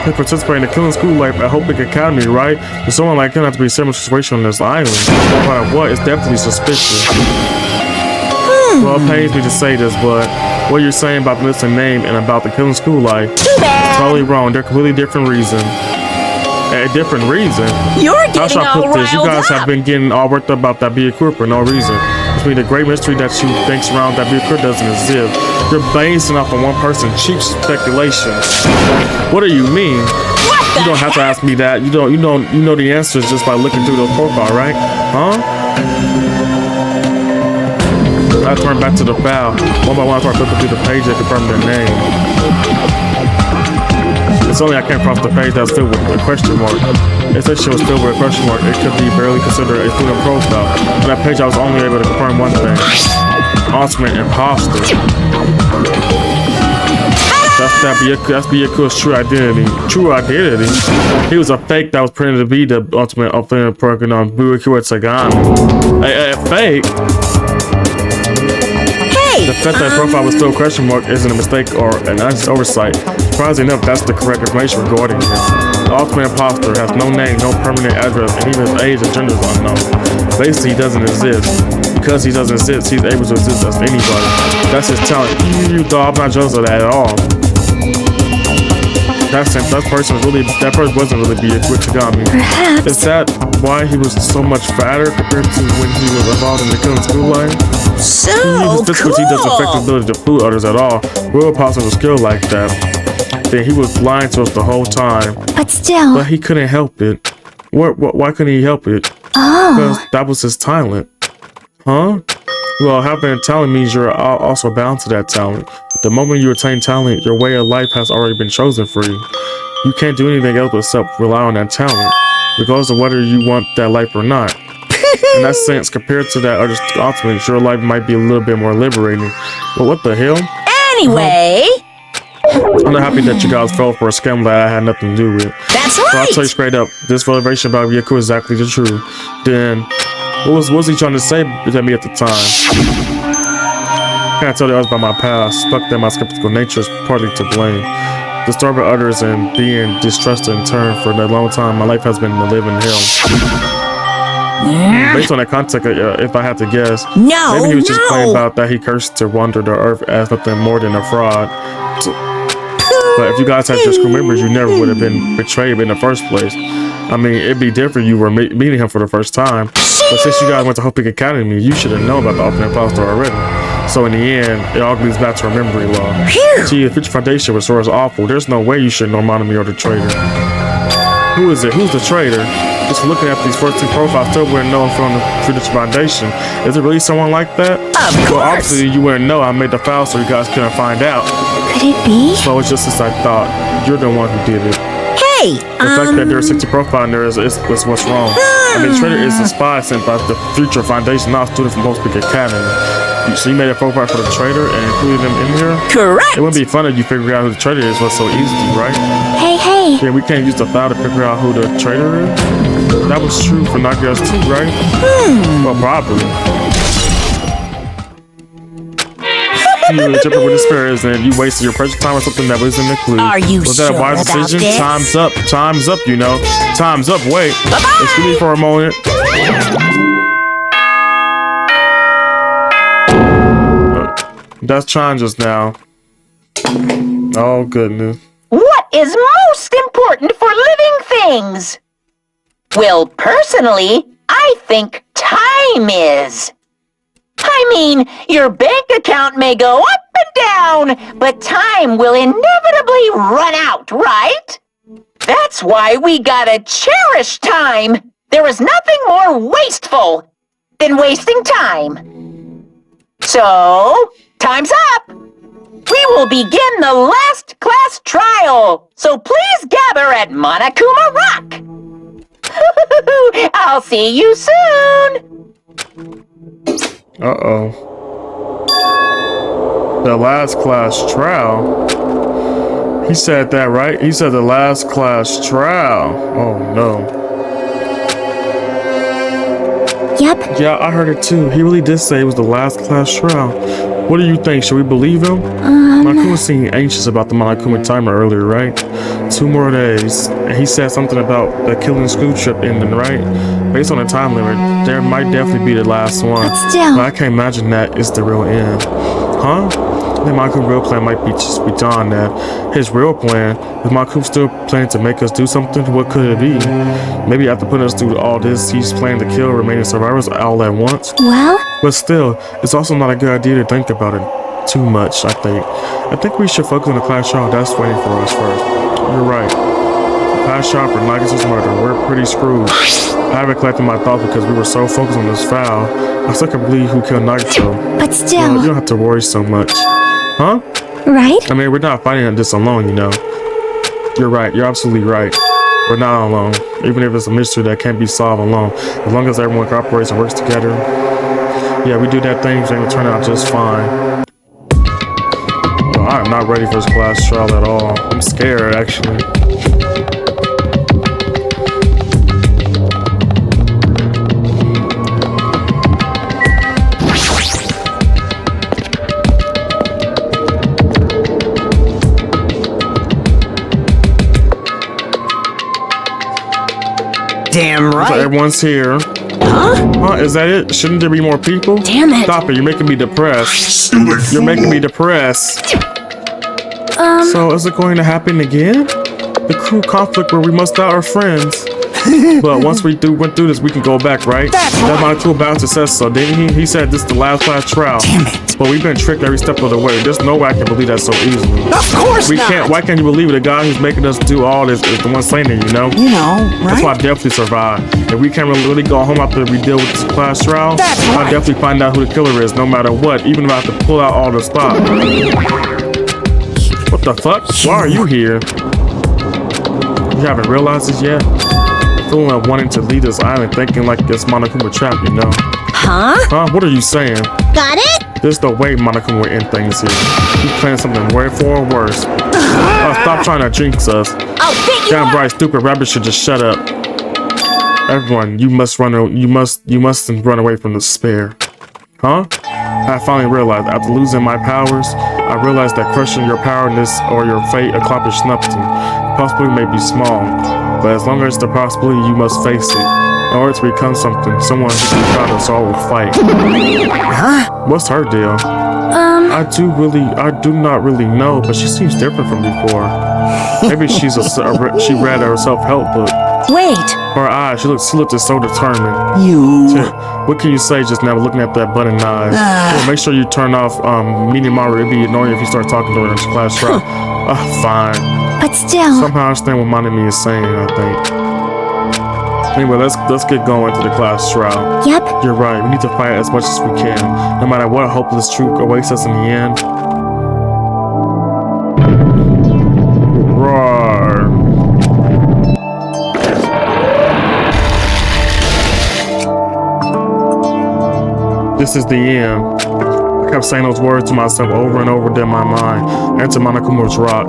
He participated in the killing school life at Hope Peak Academy, right? For someone like him, have to be a similar situation on this island. No matter what, it's definitely suspicious. Well, it pains me to say this, but what you're saying about the missing name and about the killing school life is totally wrong. They're completely different reasons. A different reason? You're How should getting I all put this? You riled guys have up. been getting all worked up about that Byakuya for no reason. Between the great mystery that you think surrounds that Byakuya doesn't exist. You're basing off on one person, cheap speculation. What do you mean? You don't have to ask me that. You know the answers just by looking through those profiles, right? Huh? I turn back to the file. One by one, I start flipping through the page and confirm their name. It's only I came across the page that's filled with a question mark. If that shit was filled with a question mark, it could be barely considered a student profile. On that page, I was only able to confirm one thing. Ultimate imposter. That's Byakuya's true identity. He was a fake that was pretending to be the ultimate offender program on Byakuya Tsugami. A fake? Hey! The fact that profile was still a question mark isn't a mistake or an oversight. Surprisingly enough, that's the correct information regarding him. The ultimate imposter has no name, no permanent address, and even his age and gender is unknown. Basically, he doesn't exist. Because he doesn't exist, he's able to exist as anybody. That's his talent. You thought I'm not jealous of that at all. That person wasn't really Byakuya Tsugami. Perhaps. Is that why he was so much fatter compared to when he was involved in the killing school life? So His difficulty doesn't affect his ability to fool others at all. Real imposter with skill like that. Then he was lying to us the whole time. But still. But he couldn't help it. Why couldn't he help it? Oh. Because that was his talent. Huh? Well, having a talent means you're also bound to that talent. The moment you attain talent, your way of life has already been chosen for you. You can't do anything else except rely on that talent, regardless of whether you want that life or not. In that sense, compared to that other ultimate, your life might be a little bit more liberating. But what the hell? Anyway, I'm not happy that you guys fell for a scam that I had nothing to do with. that's So I'll right! tell you straight up, this revelation about Yaku is exactly the truth. Then, what was he trying to say to me at the time? Can't tell the others about my past. Fuck that, my skeptical nature is partly to blame. Disturbing others and being distrusted in turn for a long time, my life has been a living hell. Based on that context, if I had to guess, No, maybe he was just playing no. about that he cursed to wander the earth as nothing more than a fraud. But if you guys had just remembered, you never would have been betrayed in the first place. I mean, it'd be different. You were meeting him for the first time. But since you guys went to Hope Academy, you should have known about the ultimate imposter already. So in the end, it all leads back to a memory law. See, if your foundation was so awful, there's no way you should know Monami or the traitor. Who is it? Who's the traitor? Just looking at these first two profiles, still wouldn't know from the Future Foundation. Is it really someone like that? Of Well, course! obviously you wouldn't know. I made the file so you guys couldn't find out. Could it be? So it's just as I thought. You're the one who did it. Hey! The fact that there's 60 profile in there is what's wrong. I mean, Traitor is a spy sent by the Future Foundation, not a student from Most Peak Academy. So you made a profile for the traitor and included them in here? Correct! It wouldn't be fun if you figured out who the traitor is. Was so easy, right? Hey, hey. Yeah, we can't use the file to figure out who the traitor is. That was true for Nagitos too, right? Well, probably. You interpret what despair is, and you wasted your precious time on something that wasn't included. Are you Was that sure a wise about decision? this? Time's up. Time's up, you know. Time's up. Wait. Excuse me for a moment. That's trying just now. Oh, goodness. What is most important for living things? Well, personally, I think time is. I mean, your bank account may go up and down, but time will inevitably run out, right? That's why we gotta cherish time. There is nothing more wasteful than wasting time. So, time's up. We will begin the last class trial, so please gather at Monokuma Rock. I'll see you soon. Uh-oh. The last class trial? He said that, right? He said the last class trial. Oh, no. Yep. Yeah, I heard it too. He really did say it was the last class trial. What do you think? Should we believe him? Monokuma seemed anxious about the Monokuma timer earlier, right? 2 more days. And he said something about the killing school trip ending, right? Based on the time limit, there might definitely be the last one. But still. But I can't imagine that is the real end. Huh? I think Monokuma's real plan might be just beyond that. His real plan, is Monokuma still planning to make us do something? What could it be? Maybe after putting us through all this, he's planning to kill remaining survivors all at once? Well? But still, it's also not a good idea to think about it too much, I think. I think we should focus on the class trial that's waiting for us first. You're right. The class trial for Nagito's murder, we're pretty screwed. I haven't collected my thoughts because we were so focused on this foul. I still can't believe who killed Nagito. But still. Well, you don't have to worry so much. Huh? Right? I mean, we're not fighting this alone, you know. You're right. You're absolutely right. We're not alone. Even if it's a mystery that can't be solved alone. As long as everyone cooperates and works together. Yeah, we do that thing will turn out just fine. Oh I'm not ready for this class trial at all. I'm scared, actually. Damn right. So everyone's here. Huh? Is that it? Shouldn't there be more people? Damn it. Stop it. You're making me depressed. Stupid You're making me depressed. So is it going to happen again? The crew conflict where we must out our friends. But once we went through this, we can go back, right? That's right. my cool bouncer says so, didn't he? He said this is the last class trial. Damn it. But we've been tricked every step of the way. There's no way I can believe that so easily. Of course We not. can't. Why can't you believe it? The guy who's making us do all this is the one saying it, you know? You know, right? That's why I definitely survived. If we can't really go home after we deal with this class trial, That's I'll right. definitely find out who the killer is, no matter what, even if I have to pull out all the stops. What the fuck? Why are you here? You haven't realized this yet? Feeling like wanting to leave this island, thinking like it's Monokuma trap, you know? Huh? Huh? What are you saying? Got it? There's no way Monokuma will end things here. He's planning something way for or worse. Stop trying to jinx us. I'll beat you Damn up. right, stupid rabbit should just shut up. Everyone, you mustn't run away from despair. Huh? I finally realized, after losing my powers, I realized that crushing your powerless or your fate accomplished nothing. The possibility may be small, but as long as the possibility, you must face it. In order to become something, someone who can proud us all will fight. Huh? What's her deal? I do not really know, but she seems different from before. Maybe she read her self-help book. Wait. Her eyes, she looked so determined. You. What can you say just now looking at that button eyes? Well, make sure you turn off meeting Mario. It'd be annoying if you start talking during this class trial. Fine. But still, Somehow I understand what Monami is saying, I think. Anyway, let's get going to the class trial. yep, You're right, we need to fight as much as we can. No matter what hopeless truth awaits us in the end. Roar. This is the end. I kept saying those words to myself over and over in my mind. Enter Monokuma's rock.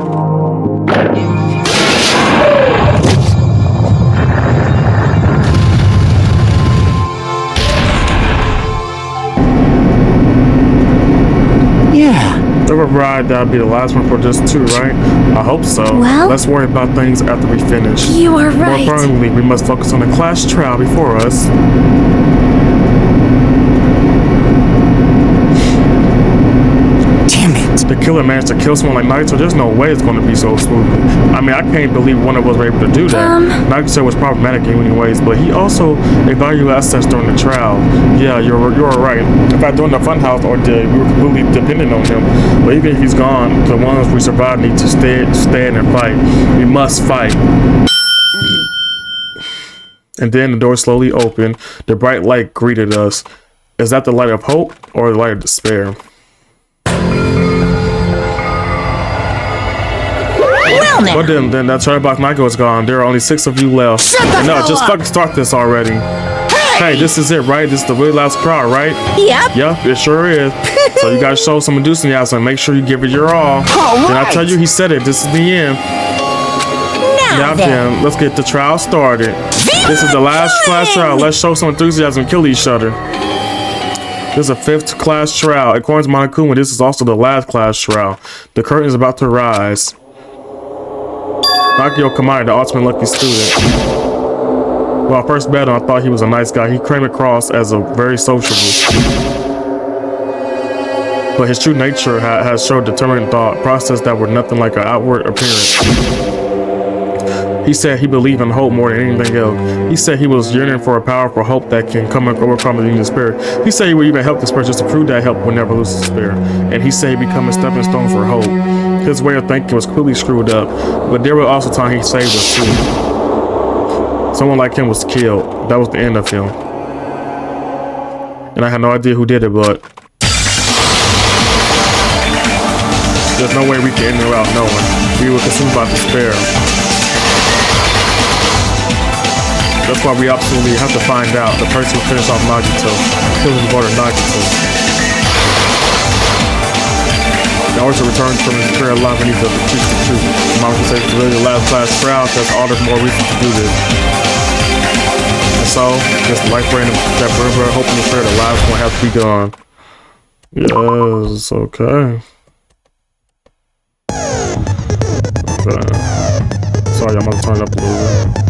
Yeah. Never ride, that'll be the last one for this too, right? I hope so. Well- Let's worry about things after we finish. you are More right. importantly, we must focus on the class trial before us. Damn it. The killer managed to kill someone like Nagito. There's no way it's going to be so smooth. I mean, I can't believe one of us were able to do that. Nagito was problematic in many ways, but he also evaluated assets during the trial. Yeah, you're right. In fact, during the funhouse ordeal, we were completely dependent on him. But even if he's gone, the ones we survived need to stand and fight. We must fight. And then the door slowly opened. The bright light greeted us. Is that the light of hope or the light of despair? Well now. But then that charter box Michael is gone. There are only 6 of you left. Shut the No, hell just up. fucking start this already. Hey, this is it, right? This is the really last crowd, right? Yep. Yep, it sure is. So you gotta show some enthusiasm and make sure you give it your all. All Then I right. tell you, he said it. This is the end. Now Yep, then. then let's get the trial started. This is the last class trial. Let's show some enthusiasm and kill each other. This is a 5th class trial. According to Monokuma, this is also the last class trial. The curtain is about to rise. Nakio Kamai, the ultimate lucky student. When I first met him, I thought he was a nice guy. He came across as a very sociable. But his true nature has showed determined thought process that were nothing like an outward appearance. He said he believed in hope more than anything else. He said he was yearning for a powerful hope that can come and overcome the human spirit. He said he would even help this person just to prove that help would never lose his spirit. And he said he become a stepping stone for hope. His way of thinking was completely screwed up, but there were also times he saved us too. Someone like him was killed. That was the end of him. And I had no idea who did it, but there's no way we can end it without knowing. We were consumed by despair. That's why we absolutely have to find out the person who finished off Nagito. Killing the border Nagito. The order to return from his career alive, we need to teach the truth. Mama can say it's really the last class trial, that's all the more reason to do this. And so, just the life brain that bird hoping the spirit alive won't have to be gone. Yes, okay. Okay. Sorry, I'm gonna turn it up a little bit.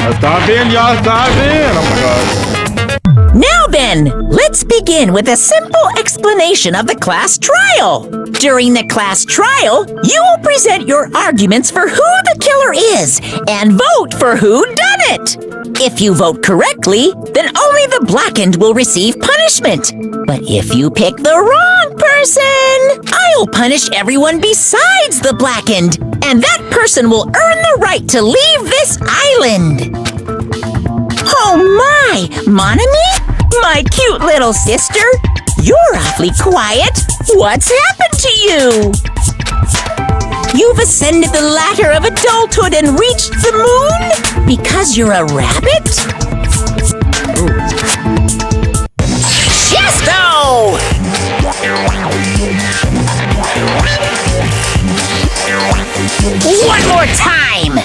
Let's dive in, y'all. Let's dive in. Oh my God. Now then, let's begin with a simple explanation of the class trial. During the class trial, you will present your arguments for who the killer is and vote for who done it. If you vote correctly, then only the blackened will receive punishment. But if you pick the wrong person, I'll punish everyone besides the blackened, and that person will earn the right to leave this island. Oh my, Monami? My cute little sister? You're awfully quiet. What's happened to you? You've ascended the ladder of adulthood and reached the moon? Because you're a rabbit? Chesto! One more time!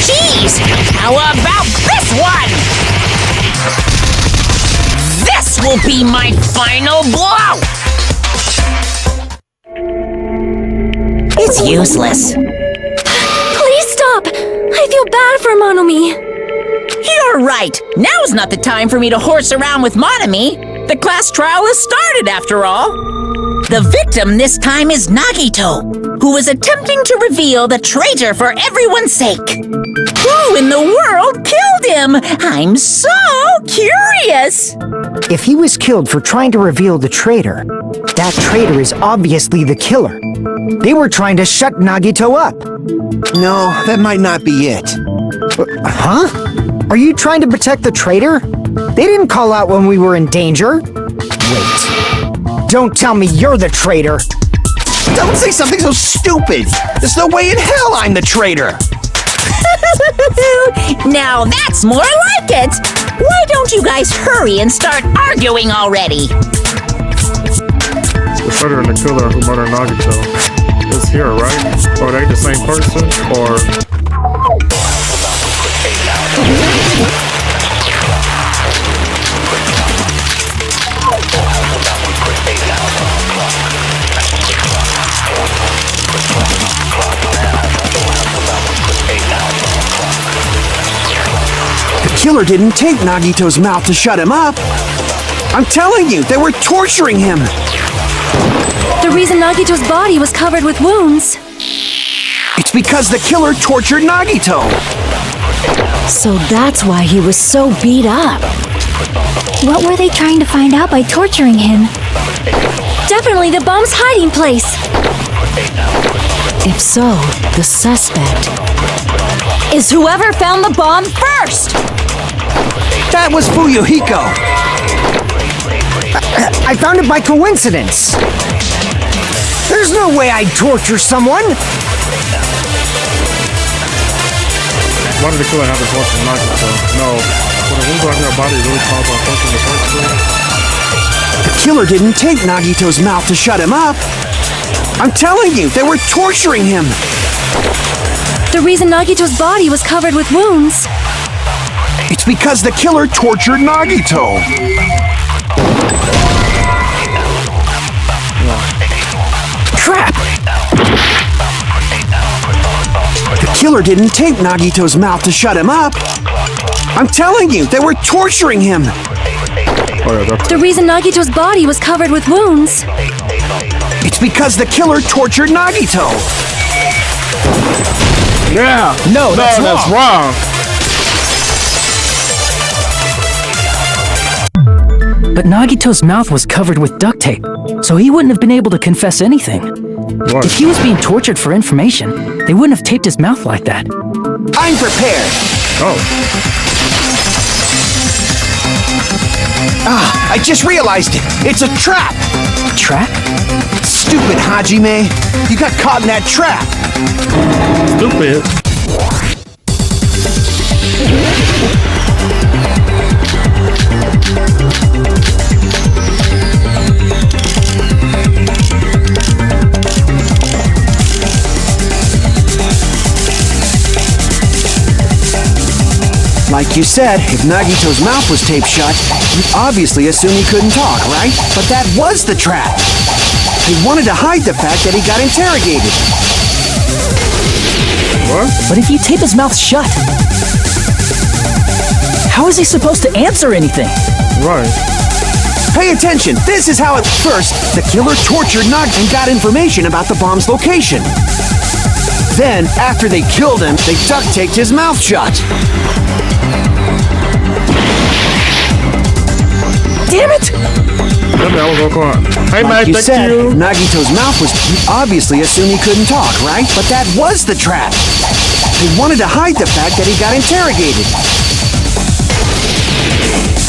Jeez! How about this one? This will be my final blow! It's useless. Please stop! I feel bad for Monomi. You're right! Now's not the time for me to horse around with Monami. The class trial has started, after all. The victim this time is Nagito, who is attempting to reveal the traitor for everyone's sake. Who in the world killed him? I'm so curious! If he was killed for trying to reveal the traitor, that traitor is obviously the killer. They were trying to shut Nagito up. No, that might not be it. Huh? Are you trying to protect the traitor? They didn't call out when we were in danger. Wait. Don't tell me you're the traitor. Don't say something so stupid! There's no way in hell I'm the traitor! Now that's more like it! Why don't you guys hurry and start arguing already? The traitor and the killer who murdered Nagito is here, right? Are they the same person, or... The killer didn't take Nagito's mouth to shut him up. I'm telling you, they were torturing him. The reason Nagito's body was covered with wounds. It's because the killer tortured Nagito. So that's why he was so beat up. What were they trying to find out by torturing him? Definitely the bomb's hiding place. If so, the suspect is whoever found the bomb first. That was Fuyuhiko. I found it by coincidence. There's no way I'd torture someone. Why did the killer have to torture Nagito? No. Would a wound on your body really cause a torture in the first place? The killer didn't take Nagito's mouth to shut him up. I'm telling you, they were torturing him. The reason Nagito's body was covered with wounds. It's because the killer tortured Nagito. Crap! The killer didn't take Nagito's mouth to shut him up. I'm telling you, they were torturing him. Oh, yeah, The reason Nagito's body was covered with wounds. It's because the killer tortured Nagito. yeah! No, that's wrong! But Nagito's mouth was covered with duct tape, so he wouldn't have been able to confess anything. What? If he was being tortured for information, they wouldn't have taped his mouth like that. I'm prepared. Oh. I just realized it. It's a trap. Trap? Stupid Hajime! You got caught in that trap! Stupid. Like you said, if Nagito's mouth was taped shut, you'd obviously assume he couldn't talk, right? But that was the trap! He wanted to hide the fact that he got interrogated. What? But if you tape his mouth shut, how is he supposed to answer anything? Right. Pay attention, this is how at first, the killer tortured Nagito and got information about the bomb's location. Then, after they killed him, they duct-taped his mouth shut. Damn it! That was okay. Hey, Like man, you thank said, you. Nagito's mouth was... You obviously assumed he couldn't talk, right? But that was the trap. He wanted to hide the fact that he got interrogated.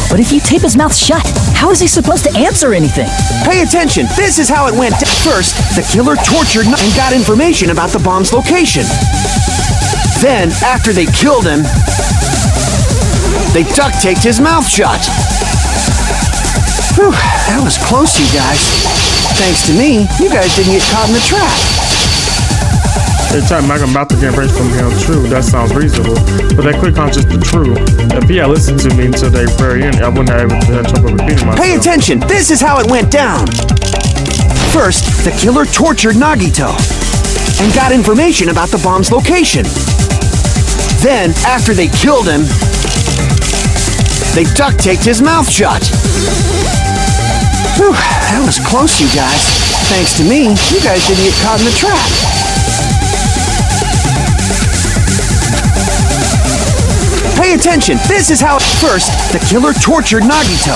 But if you tape his mouth shut, how is he supposed to answer anything? Pay attention, this is how it went. First, the killer tortured and got information about the bomb's location. Then, after they killed him, they duct-taped his mouth shut. Whew, that was close, you guys. Thanks to me, you guys didn't get caught in the trap. Every time I'm about to get information from him, true, that sounds reasonable. But that quick on just the true. If he had listened to me until the very end, I wouldn't have able to have trouble repeating myself. Pay attention, this is how it went down. First, the killer tortured Nagito and got information about the bomb's location. Then, after they killed him, they duct-taped his mouth shut. Whew, that was close, you guys. Thanks to me, you guys didn't get caught in the trap. Pay attention, this is how... First, the killer tortured Nagito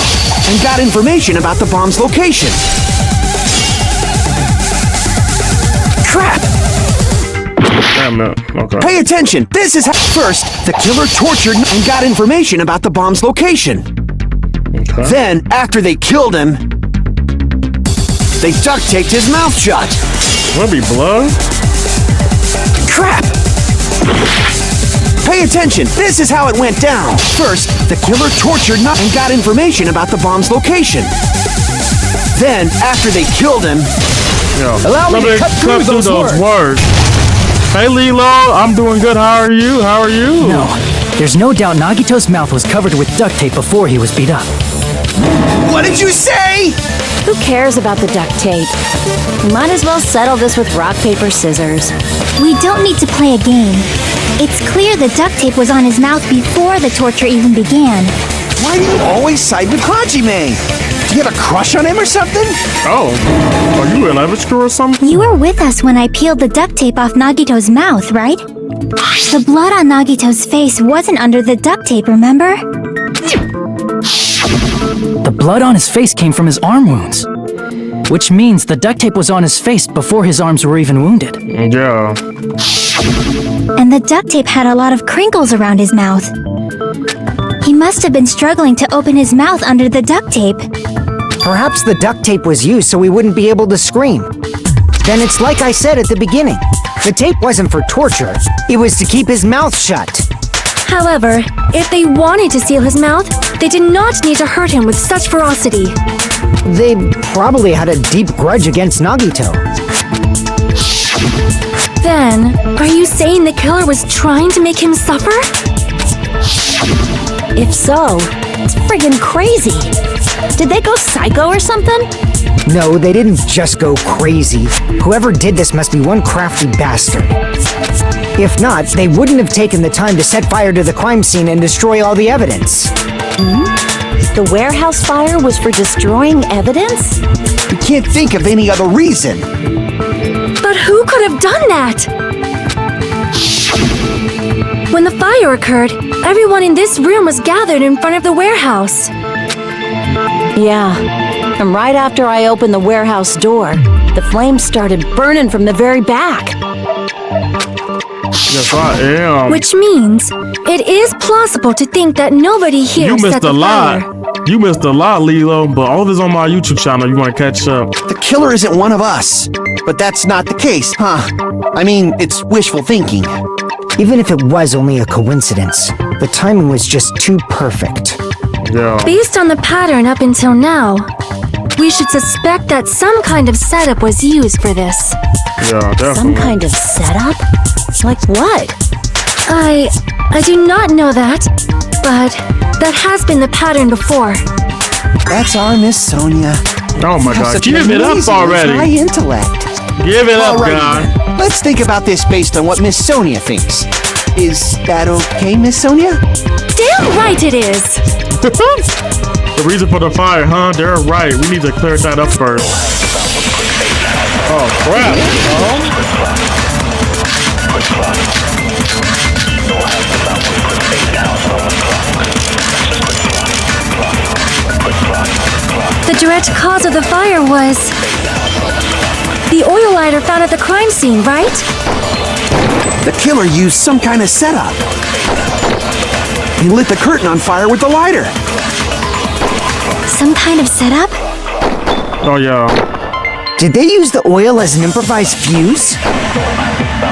and got information about the bomb's location. Crap! Damn, no. Okay. Pay attention, this is how... First, the killer tortured and got information about the bomb's location. Okay. Then, after they killed him, they duct-taped his mouth shut. Will be blood? Crap! Pay attention, this is how it went down. First, the killer tortured and got information about the bomb's location. Then, after they killed him... Yo, Allow me to cut through those words. Hey, Lilo, I'm doing good. How are you? How are you? No, there's no doubt Nagito's mouth was covered with duct tape before he was beat up. What did you say? Who cares about the duct tape? We might as well settle this with rock, paper, scissors. We don't need to play a game. It's clear the duct tape was on his mouth before the torture even began. Why do you always side with Hajime? Do you have a crush on him or something? Oh, are you in elementary school or something? You were with us when I peeled the duct tape off Nagito's mouth, right? The blood on Nagito's face wasn't under the duct tape, remember? The blood on his face came from his arm wounds, which means the duct tape was on his face before his arms were even wounded. Yeah. And the duct tape had a lot of crinkles around his mouth. He must have been struggling to open his mouth under the duct tape. Perhaps the duct tape was used so he wouldn't be able to scream. Then it's like I said at the beginning. The tape wasn't for torture. It was to keep his mouth shut. However, if they wanted to seal his mouth, they did not need to hurt him with such ferocity. They probably had a deep grudge against Nagito. Then, are you saying the killer was trying to make him suffer? If so, it's friggin' crazy. Did they go psycho or something? No, they didn't just go crazy. Whoever did this must be one crafty bastard. If not, they wouldn't have taken the time to set fire to the crime scene and destroy all the evidence. The warehouse fire was for destroying evidence? We can't think of any other reason. But who could have done that? When the fire occurred, everyone in this room was gathered in front of the warehouse. Yeah, and right after I opened the warehouse door, the flames started burning from the very back. Yes, I am. Which means it is plausible to think that nobody here You set missed the a lot. fire. You missed a lot, Lilo, but all of it's on my YouTube channel. You want to catch up. The killer isn't one of us. But that's not the case, huh? I mean, it's wishful thinking. Even if it was only a coincidence, the timing was just too perfect. Yeah. Based on the pattern up until now, we should suspect that some kind of setup was used for this. Yeah, definitely. Some kind of setup? Like what? I do not know that, but that has been the pattern before. That's our Miss Sonia. Oh my Have God! such Give an it up amazing, already. high intellect. Give it up, Alrighty God. then. Let's think about this based on what Miss Sonia thinks. Is that okay, Miss Sonia? Damn right it is! The reason for the fire, huh? They're right. We need to clear that up first. Oh crap! The direct cause of the fire was the oil lighter found at the crime scene, right? The killer used some kind of setup. He lit the curtain on fire with the lighter. Some kind of setup? Oh yeah. Did they use the oil as an improvised fuse?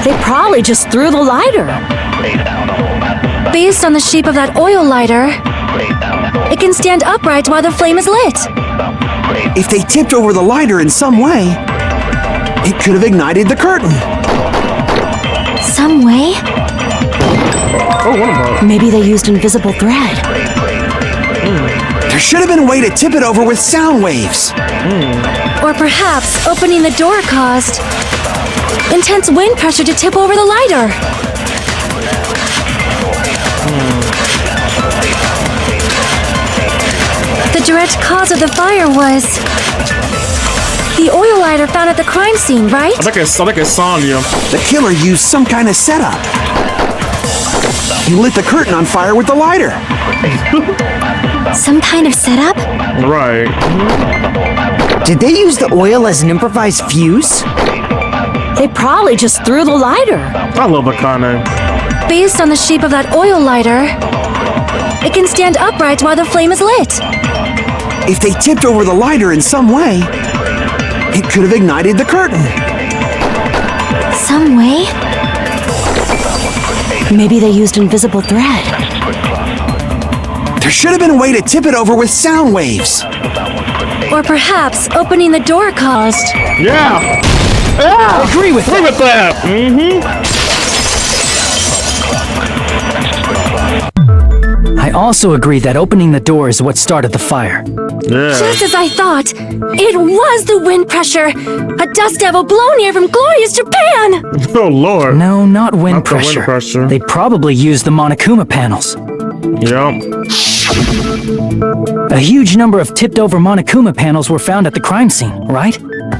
They probably just threw the lighter. Based on the shape of that oil lighter, it can stand upright while the flame is lit. If they tipped over the lighter in some way, it could have ignited the curtain. Some way? Oh, what about? Maybe they used invisible thread. There should have been a way to tip it over with sound waves. Or perhaps opening the door caused intense wind pressure to tip over the lighter. The direct cause of the fire was the oil lighter found at the crime scene, right? I think it's Sonya. The killer used some kind of setup. He lit the curtain on fire with the lighter. Some kind of setup? Right. Did they use the oil as an improvised fuse? They probably just threw the lighter. I love Akane. Based on the shape of that oil lighter, it can stand upright while the flame is lit. If they tipped over the lighter in some way, it could have ignited the curtain. Some way? Maybe they used invisible thread. There should have been a way to tip it over with sound waves. Or perhaps opening the door caused Yeah. Yeah. Agree with Agree with that. I also agree that opening the door is what started the fire. Yeah. Just as I thought, it was the wind pressure! A dust devil blown here from glorious Japan! Oh Lord. No, not wind Not the wind pressure. pressure. They probably used the Monokuma panels. Yep. A huge number of tipped-over Monokuma panels were found at the crime scene, right?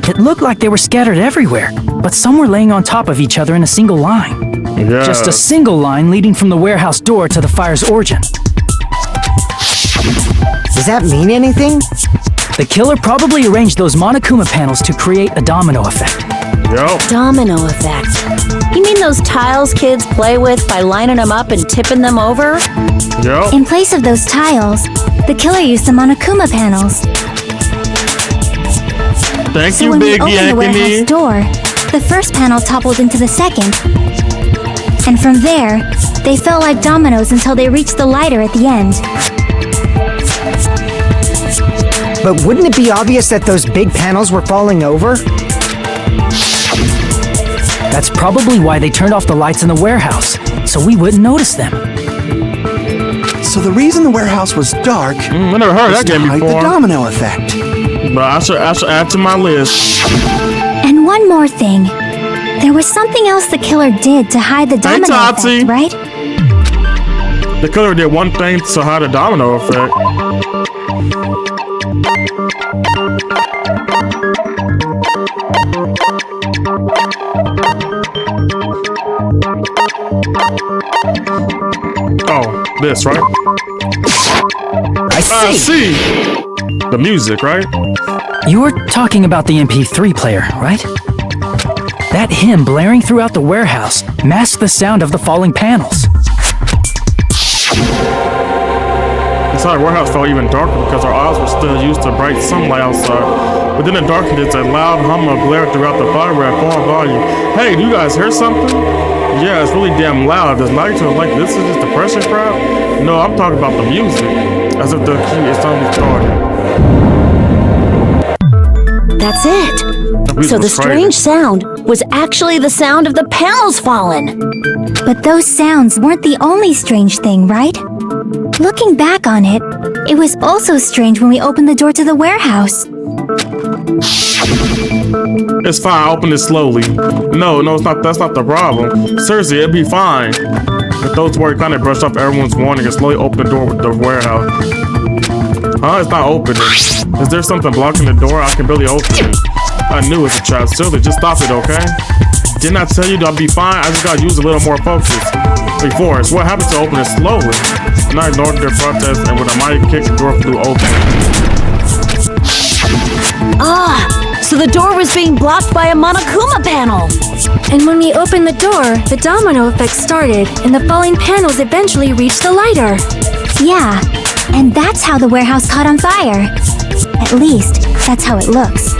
It looked like they were scattered everywhere, but some were laying on top of each other in a single line. Yeah. Just a single line leading from the warehouse door to the fire's origin. Does that mean anything? The killer probably arranged those Monokuma panels to create a domino effect. Yep. Domino effect. You mean those tiles kids play with by lining them up and tipping them over? Yep. In place of those tiles, the killer used the Monokuma panels. Thank So you, when we Big opened the warehouse Yakini. door, the first panel toppled into the second. And from there, they fell like dominoes until they reached the lighter at the end. But wouldn't it be obvious that those big panels were falling over? That's probably why they turned off the lights in the warehouse, so we wouldn't notice them. So the reason the warehouse was dark I never heard was that to game hide the before. domino effect. But I should add to my list. And one more thing. There was something else the killer did to hide the domino Tati. effect, right? The killer did one thing to hide a domino effect. Oh, this, right? I see. The music, right? You're talking about the MP3 player, right? That hymn blaring throughout the warehouse masked the sound of the falling panels. Inside the warehouse felt even darker because our eyes were still used to bright sunlight outside. Within the darkness, a loud hum of glare throughout the fire at full volume. Hey, do you guys hear something? Yeah, it's really damn loud. Does Nagito like this is just depression crowd? No, I'm talking about the music. As if the key is suddenly started. That's it. So the strange sound was actually the sound of the panels falling. But those sounds weren't the only strange thing, right? Looking back on it, it was also strange when we opened the door to the warehouse. It's fine, open it slowly. No, it's not. That's not the problem. Seriously, it'd be fine. With those words kind of brushed off everyone's warning and slowly opened the door with the warehouse. Huh? It's not opening. Is there something blocking the door? I can barely open it. I knew it was a trap. Silly, just stop it, okay? Didn't I tell you that I'd be fine? I just gotta use a little more focus. Before, so what happened to open it slowly? And I ignored their protest and with a mighty kick, the door flew open. So the door was being blocked by a Monokuma panel. And when we opened the door, the domino effect started, and the falling panels eventually reached the lighter. Yeah, and that's how the warehouse caught on fire. At least, that's how it looks.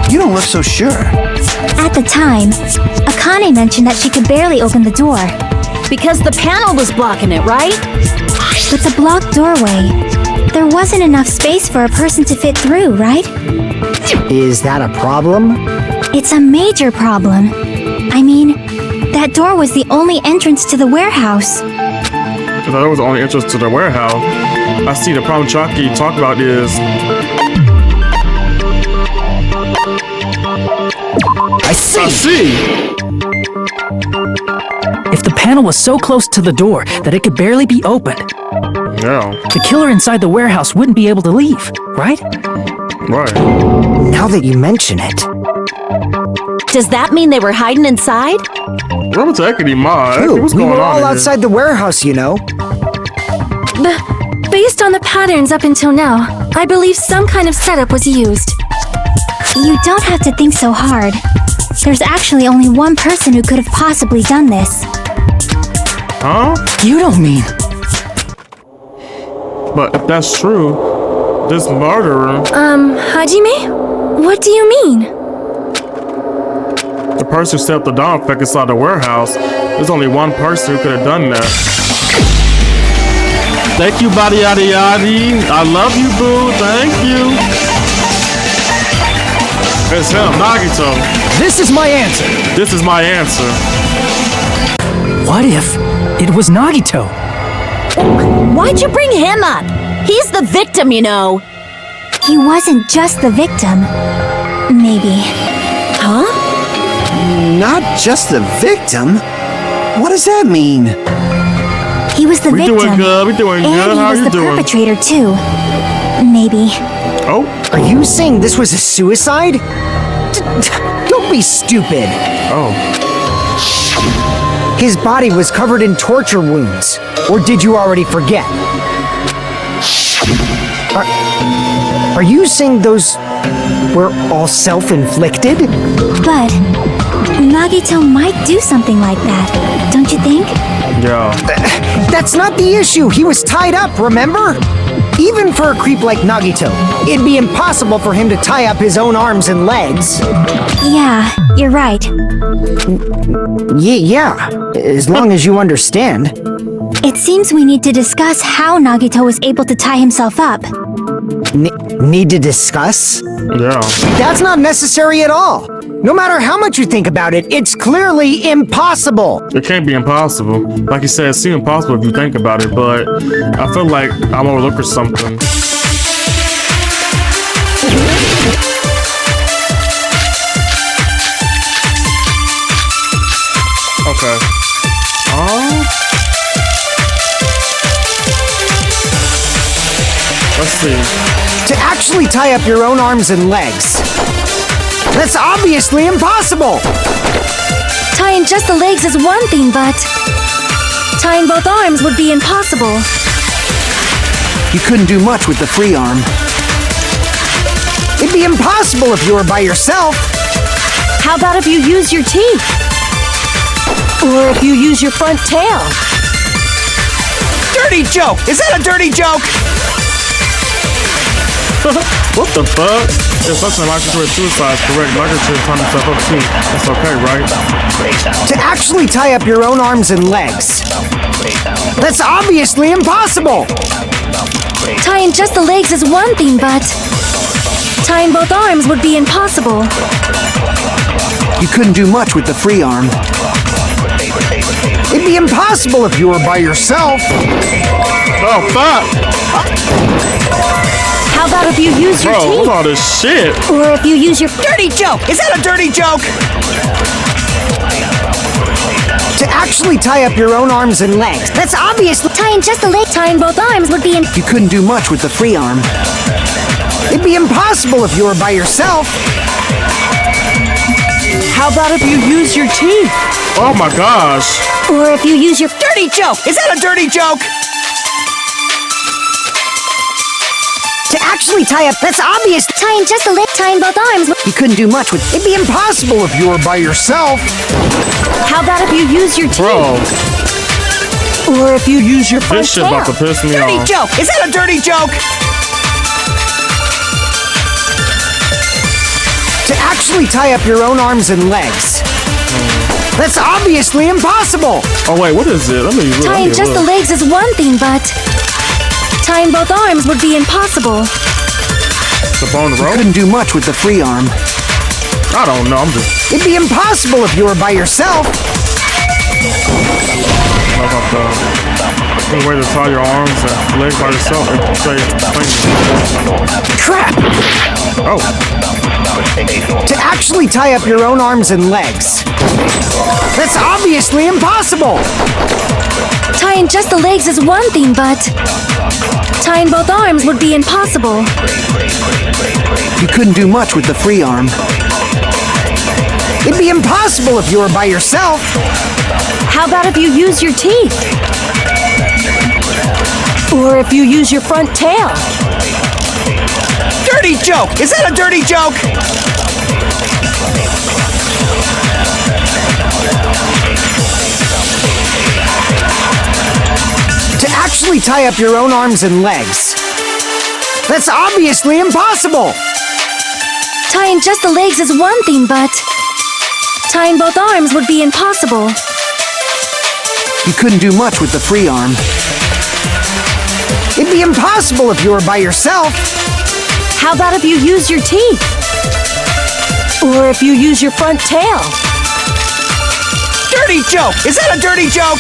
You don't look so sure. At the time, Akane mentioned that she could barely open the door. Because the panel was blocking it, right? With the blocked doorway, there wasn't enough space for a person to fit through, right? Is that a problem? It's a major problem. I mean, that door was the only entrance to the warehouse. So that was the only entrance to the warehouse. I see the problem Chucky talked about is... I see! If the panel was so close to the door that it could barely be opened, the killer inside the warehouse wouldn't be able to leave, right? Right. Now that you mention it. Does that mean they were hiding inside? What's actually mine? What's We going were on all here? outside the warehouse, you know. Based on the patterns up until now, I believe some kind of setup was used. You don't have to think so hard. There's actually only one person who could have possibly done this. Huh? You don't mean... But if that's true, this murderer... Hajime? What do you mean? The person who set up the dawn effect inside the warehouse, there's only one person who could have done that. Thank you, Body Yadi Yadi. I love you, boo. Thank you. It's him, Nagito. This is my answer. This is my answer. What if it was Nagito? Why'd you bring him up? He's the victim, you know. He wasn't just the victim. Maybe. Huh? Not just the victim? What does that mean? He was the victim. Doing good. We doing and good. he How was you the doing? perpetrator too. Maybe. Oh. Are you saying this was a suicide? Don't be stupid. Oh. His body was covered in torture wounds. Or did you already forget? Are you saying those were all self-inflicted? But Nagito might do something like that, don't you think? Yeah. That's not the issue. He was tied up, remember? Even for a creep like Nagito, it'd be impossible for him to tie up his own arms and legs. Yeah, you're right. Yeah, as long as you understand. It seems we need to discuss how Nagito was able to tie himself up. Need to discuss? Yeah. That's not necessary at all. No matter how much you think about it, it's clearly impossible. It can't be impossible. Like you said, it seems impossible if you think about it, but I feel like I'm overlooking something. Okay. Let's see. To actually tie up your own arms and legs. That's obviously impossible! Tying just the legs is one thing, but tying both arms would be impossible. You couldn't do much with the free arm. It'd be impossible if you were by yourself. How about if you use your teeth? Or if you use your front tail? Dirty joke! Is that a dirty joke? What the fuck? If something like this with suicide is correct, Michael should turn himself up too. That's okay, right? To actually tie up your own arms and legs. That's obviously impossible! Tying just the legs is one thing, but tying both arms would be impossible. You couldn't do much with the free arm. It'd be impossible if you were by yourself. Oh, fuck! How about if you use your Bro, teeth? what's all this shit? Or if you use your... Dirty joke! Is that a dirty joke? To actually tie up your own arms and legs. That's obviously... Tying just the leg, tying both arms would be... You couldn't do much with the free arm. It'd be impossible if you were by yourself. How about if you use your teeth? Oh my gosh. Or if you use your... Dirty joke! Is that a dirty joke? To actually tie up, that's obvious. Tying just the leg, tying both arms would... You couldn't do much with... It'd be impossible if you were by yourself. How about if you use your teeth? Bro, Or if you use your front this shit tail? about to piss me Dirty off. joke! Is that a dirty joke? To actually tie up your own arms and legs. That's obviously impossible! Oh wait, what is it? Let me look. Tying just the legs is one thing, but tying both arms would be impossible. The bone rope? Couldn't do much with the free arm. I don't know, I'm just... It'd be impossible if you were by yourself. Any way to tie your arms and legs by yourself and say... Crap! Oh. To actually tie up your own arms and legs. That's obviously impossible! Tying just the legs is one thing, but tying both arms would be impossible. You couldn't do much with the free arm. It'd be impossible if you were by yourself. How about if you use your teeth? Or if you use your front tail? Dirty joke! Is that a dirty joke? To actually tie up your own arms and legs. That's obviously impossible! Tying just the legs is one thing, but tying both arms would be impossible. You couldn't do much with the free arm. It'd be impossible if you were by yourself. How about if you use your teeth? Or if you use your front tail? Dirty joke! Is that a dirty joke?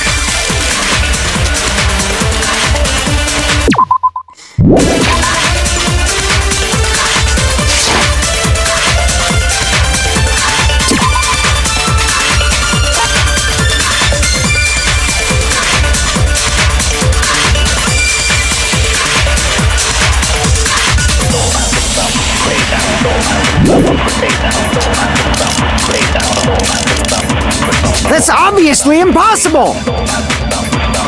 That's obviously impossible!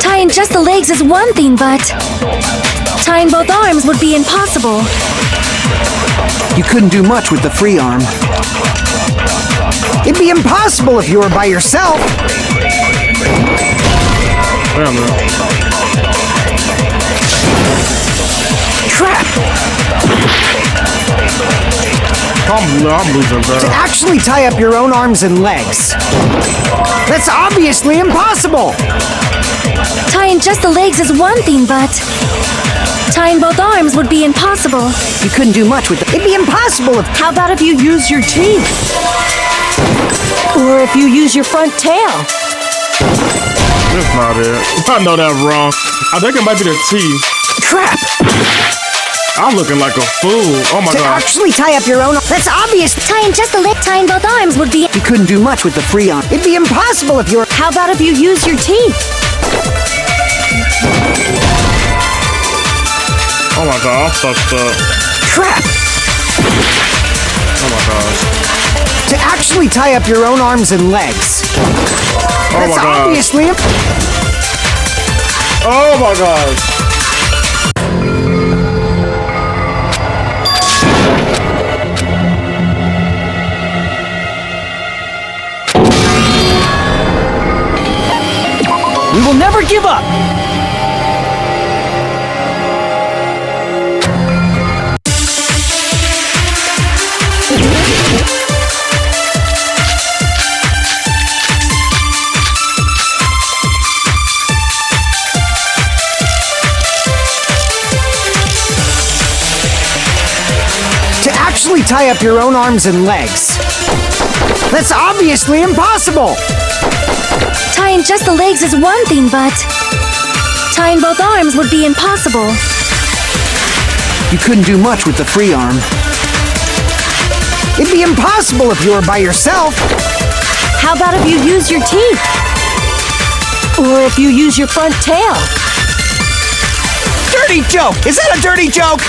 Tying just the legs is one thing, but tying both arms would be impossible. You couldn't do much with the free arm. It'd be impossible if you were by yourself. Damn, man. Crap! I'm losing, bro. To actually tie up your own arms and legs. That's obviously impossible! Tying just the legs is one thing, but tying both arms would be impossible. You couldn't do much with it. It'd be impossible if... How about if you use your teeth? Or if you use your front tail? That's not it. I know that wrong. I think it might be the T. Crap! I'm looking like a fool. Oh my To god. actually tie up your own... That's obvious! Tying just the leg, tying both arms would be... You couldn't do much with the free arm. It'd be impossible if you were... How about if you use your teeth? Oh my god, I'm fucked up. Crap! Oh my gosh. To actually tie up your own arms and legs. Oh That's my god. obviously... Oh my gosh. We will never give up! tie up your own arms and legs. That's obviously impossible! Tying just the legs is one thing, but tying both arms would be impossible. You couldn't do much with the free arm. It'd be impossible if you were by yourself. How about if you use your teeth? Or if you use your front tail? Dirty joke! Is that a dirty joke?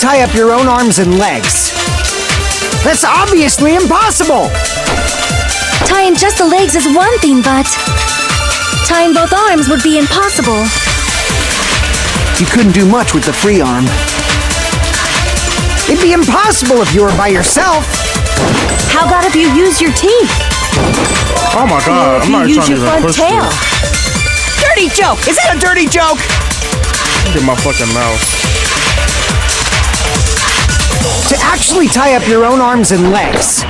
Tie up your own arms and legs. That's obviously impossible! Tying just the legs is one thing, but tying both arms would be impossible. You couldn't do much with the free arm. It'd be impossible if you were by yourself. How about if you use your teeth? Oh my god, I'm not use trying your to front push tail? this. Dirty joke! Is that a dirty joke? Get my fucking mouth. To actually tie up your own arms and legs.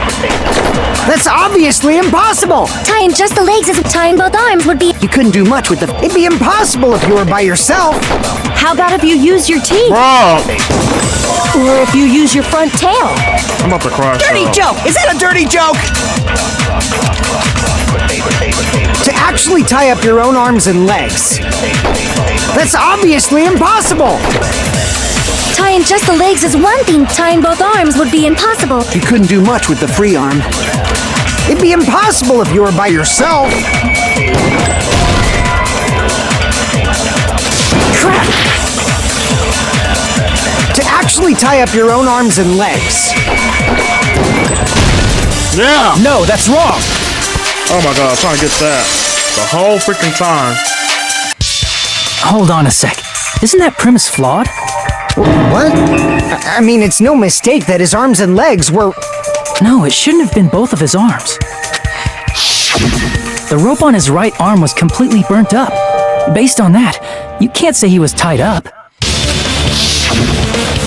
That's obviously impossible! Tying just the legs is tying both arms would be. You couldn't do much with the. It'd be impossible if you were by yourself. How about if you use your teeth? Bro! Or if you use your front tail? I'm about to cry. Dirty joke! Is that a dirty joke? To actually tie up your own arms and legs. That's obviously impossible! Tying just the legs is one thing, tying both arms would be impossible. You couldn't do much with the free arm. It'd be impossible if you were by yourself. Crap! To actually tie up your own arms and legs. Yeah! No, that's wrong! Oh my god, I'm trying to get that. The whole freaking time. Hold on a sec. Isn't that premise flawed? What? I mean, it's no mistake that his arms and legs were... No, it shouldn't have been both of his arms. The rope on his right arm was completely burnt up. Based on that, you can't say he was tied up.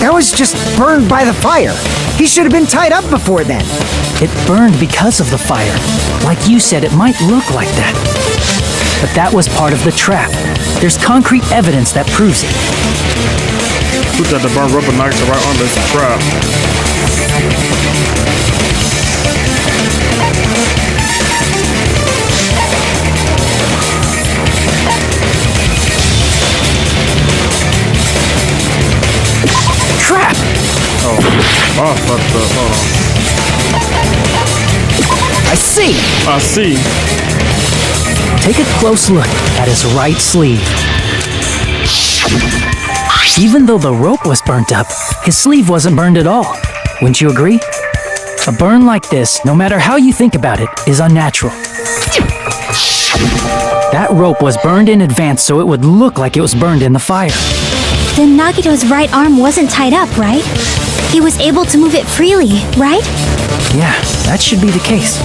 That was just burned by the fire. He should have been tied up before then. It burned because of the fire. Like you said, it might look like that. But that was part of the trap. There's concrete evidence that proves it. Put that the burn rubber knife to right on this trap. Trap! Oh, fucked up. Hold on. I see! I see. Take a close look at his right sleeve. Even though the rope was burnt up, his sleeve wasn't burned at all. Wouldn't you agree? A burn like this, no matter how you think about it, is unnatural. That rope was burned in advance so it would look like it was burned in the fire. Then Nagito's right arm wasn't tied up, right? He was able to move it freely, right? Yeah, that should be the case.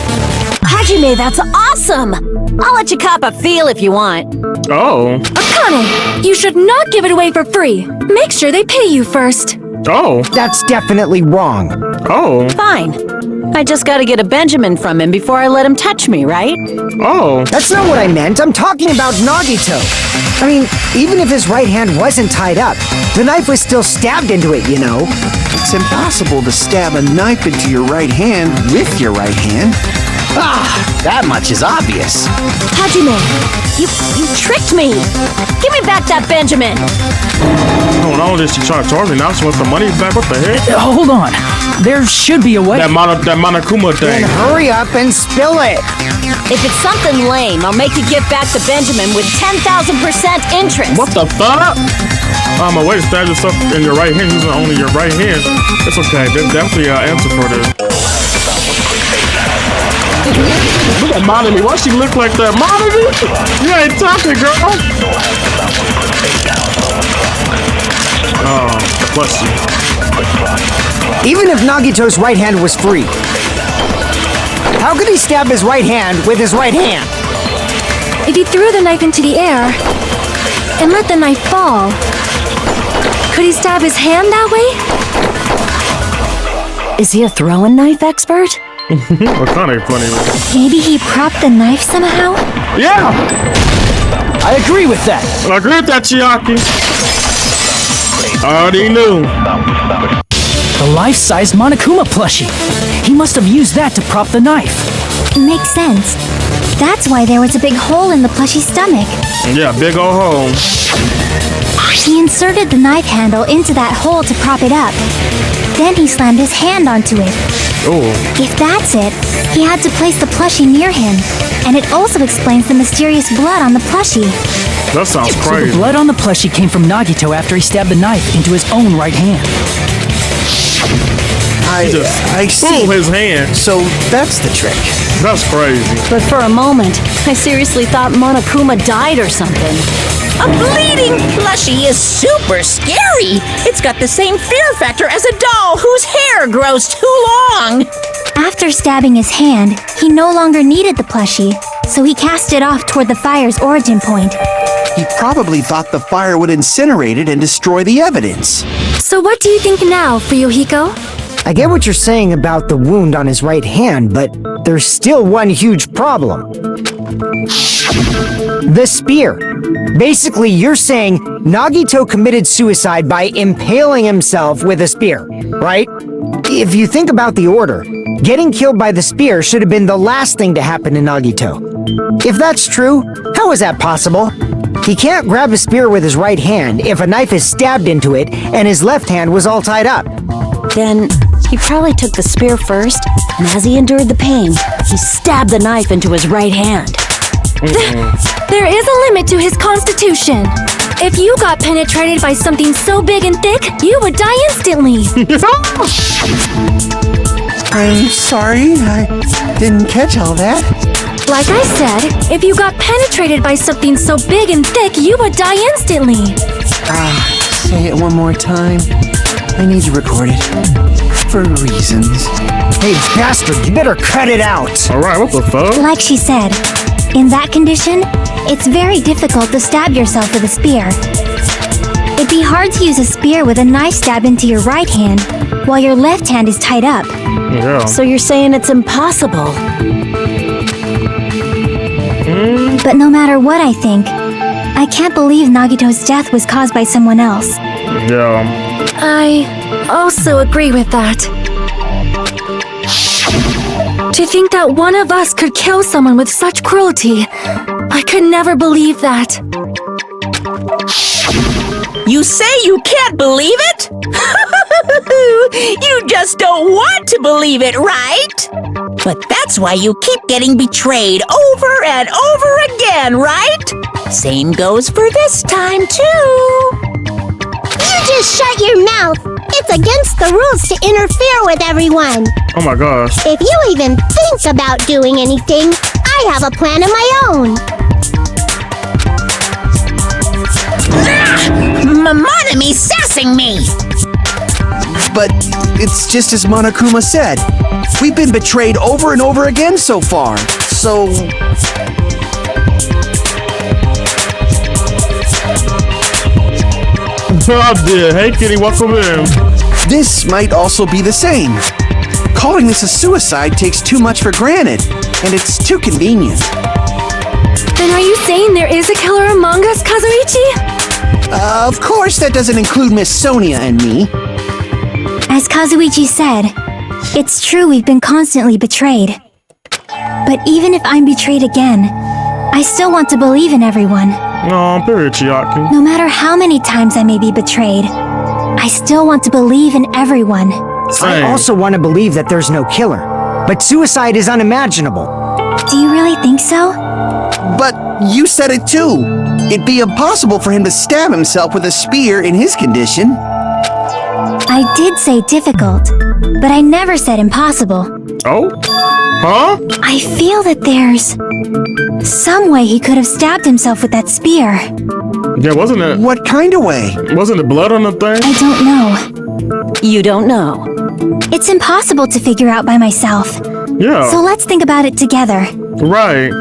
Hajime, that's awesome! I'll let you cop a feel if you want. Oh. Akane, you should not give it away for free. Make sure they pay you first. Oh. That's definitely wrong. Oh. Fine. I just gotta get a Benjamin from him before I let him touch me, right? Oh. That's not what I meant. I'm talking about Nagito. I mean, even if his right hand wasn't tied up, the knife was still stabbed into it, you know? It's impossible to stab a knife into your right hand with your right hand. That much is obvious. Hajime, you tricked me. Give me back that Benjamin. Hold on, this she trying to charge me now. She wants the money back. What the heck? Hold on. There should be a way. That Monokuma thing. Then hurry up and spill it. If it's something lame, I'll make you give back the Benjamin with 10,000% interest. What the fuck? A way to stab yourself in your right hand using only your right hand. It's okay. There's definitely an answer for this. Look at Monami. Why she look like that? Monami? You ain't talking, girl. Oh, bless you. Even if Nagito's right hand was free, how could he stab his right hand with his right hand? If he threw the knife into the air and let the knife fall, could he stab his hand that way? Is he a throwing knife expert? What kind of funny? Maybe he propped the knife somehow? Yeah! I agree with that. I agree with that, Chiaki. I already knew. The life-sized Monokuma plushie. He must have used that to prop the knife. Makes sense. That's why there was a big hole in the plushie's stomach. Yeah, big old hole. He inserted the knife handle into that hole to prop it up. Then he slammed his hand onto it. Oh. If that's it, he had to place the plushie near him. And it also explains the mysterious blood on the plushie. That sounds So crazy. the blood on the plushie came from Nagito after he stabbed the knife into his own right hand. I see. Boom, his hand. So that's the trick. That's crazy. But for a moment, I seriously thought Monokuma died or something. A bleeding plushie is super scary. It's got the same fear factor as a doll whose hair grows too long. After stabbing his hand, he no longer needed the plushie, so he cast it off toward the fire's origin point. He probably thought the fire would incinerate it and destroy the evidence. So what do you think now, Fuyuhiko? I get what you're saying about the wound on his right hand, but there's still one huge problem. The spear. Basically, you're saying Nagito committed suicide by impaling himself with a spear, right? If you think about the order, getting killed by the spear should have been the last thing to happen to Nagito. If that's true, how is that possible? He can't grab a spear with his right hand if a knife is stabbed into it and his left hand was all tied up. Then he probably took the spear first, and as he endured the pain, he stabbed the knife into his right hand. There is a limit to his constitution. If you got penetrated by something so big and thick, you would die instantly. I'm sorry, I didn't catch all that. Like I said, if you got penetrated by something so big and thick, you would die instantly. Say it one more time. I need to record it. For reasons. Hey, bastard, you better cut it out! Alright, what the fuck? Like she said, in that condition, it's very difficult to stab yourself with a spear. It'd be hard to use a spear with a knife stab into your right hand while your left hand is tied up. Yeah. So you're saying it's impossible? But no matter what I think, I can't believe Nagito's death was caused by someone else. Yeah. I also agree with that. To think that one of us could kill someone with such cruelty, I could never believe that. You say you can't believe it? You just don't want to believe it, right? But that's why you keep getting betrayed over and over again, right? Same goes for this time, too. You just shut your mouth. It's against the rules to interfere with everyone. Oh my gosh. If you even think about doing anything, I have a plan of my own. Monami sassing me! But it's just as Monokuma said. We've been betrayed over and over again so far. So... Oh dear. Hey kitty, welcome in. This might also be the same. Calling this a suicide takes too much for granted, and it's too convenient. Then are you saying there is a killer among us, Kazuichi? Of course that doesn't include Miss Sonia and me. As Kazuichi said, it's true we've been constantly betrayed. But even if I'm betrayed again, I still want to believe in everyone. No, period, Chiaki. No matter how many times I may be betrayed, I still want to believe in everyone. I also want to believe that there's no killer, but suicide is unimaginable. Do you really think so? But you said it too. It'd be impossible for him to stab himself with a spear in his condition. I did say difficult, but I never said impossible. Oh? Huh? I feel that there's some way he could have stabbed himself with that spear. Yeah, wasn't it? What kind of way? Wasn't it blood on the thing? I don't know. You don't know. It's impossible to figure out by myself. Yeah. So let's think about it together. Right.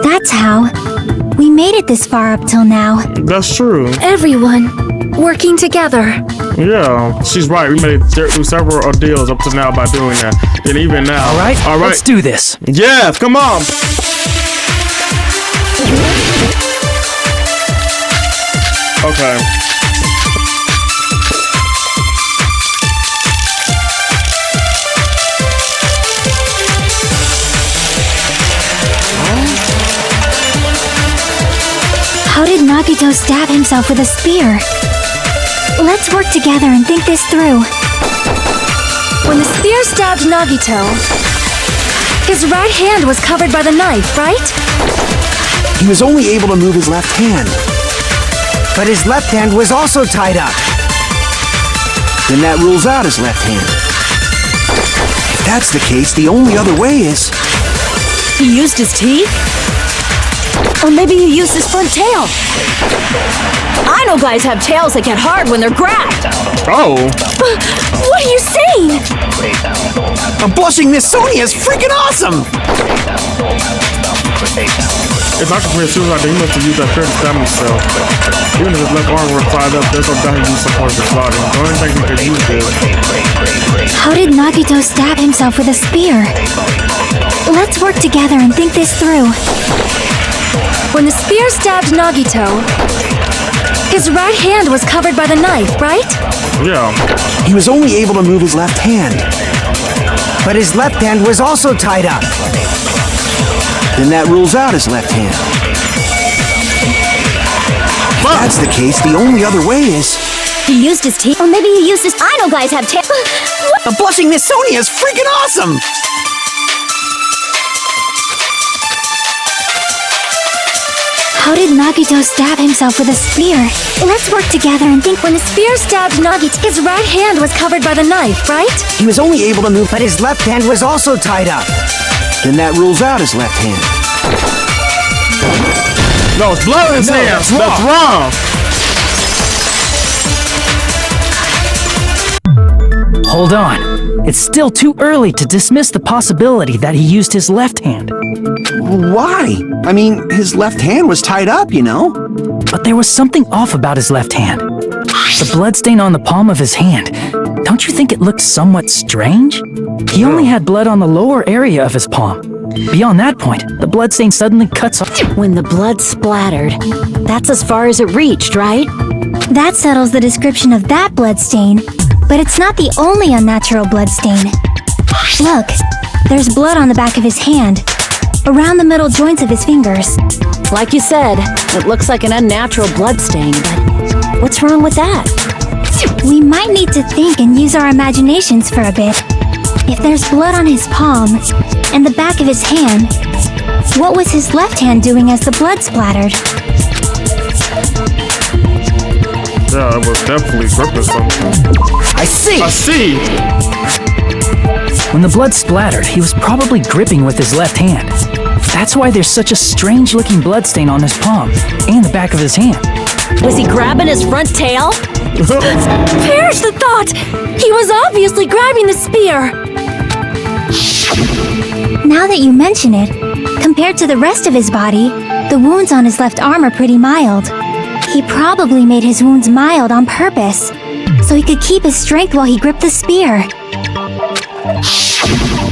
That's how we made it this far up till now. That's true. Everyone working together. Yeah, she's right. We made it through several ordeals up to now by doing that. And even now. All right, let's do this. Yes, come on. Okay. How did Nagito stab himself with a spear? Let's work together and think this through. When the spear stabbed Nagito, his right hand was covered by the knife, right? He was only able to move his left hand. But his left hand was also tied up. Then that rules out his left hand. If that's the case, the only other way is... He used his teeth? Or maybe he used his front tail. I know guys have tails that get hard when they're grabbed. Oh. What are you saying? A blushing Miss Sonia is freaking awesome! If I could as soon as he must have used that spear to stab himself. Even if his left arm were tied up, there's no doubt he used some part of his body. The only thing he could use is... How did Nagito stab himself with a spear? Let's work together and think this through. When the spear stabbed Nagito, his right hand was covered by the knife, right? Yeah. He was only able to move his left hand. But his left hand was also tied up. Then that rules out his left hand. If that's the case, the only other way is... He used his teeth? Or maybe he used his... I know guys have tails. A blushing Miss Sonia is freaking awesome! How did Nagito stab himself with a spear? Let's work together and think. When the spear stabbed Nagito, his right hand was covered by the knife, right? He was only able to move... But his left hand was also tied up. Then that rules out his left hand. No, it's blood in his hand. That's wrong. That's wrong. Hold on. It's still too early to dismiss the possibility that he used his left hand. Why? I mean, his left hand was tied up, you know? But there was something off about his left hand. The bloodstain on the palm of his hand. Don't you think it looked somewhat strange? He only had blood on the lower area of his palm. Beyond that point, the bloodstain suddenly cuts off. When the blood splattered, that's as far as it reached, right? That settles the description of that bloodstain, but it's not the only unnatural bloodstain. Look, there's blood on the back of his hand, around the middle joints of his fingers. Like you said, it looks like an unnatural bloodstain, but what's wrong with that? We might need to think and use our imaginations for a bit. If there's blood on his palm and the back of his hand, what was his left hand doing as the blood splattered? Yeah, it was definitely gripping something. I see! I see! When the blood splattered, he was probably gripping with his left hand. That's why there's such a strange-looking bloodstain on his palm and the back of his hand. Was he grabbing his front tail? Perish the thought! He was obviously grabbing the spear! Now that you mention it, compared to the rest of his body, the wounds on his left arm are pretty mild. He probably made his wounds mild on purpose, so he could keep his strength while he gripped the spear.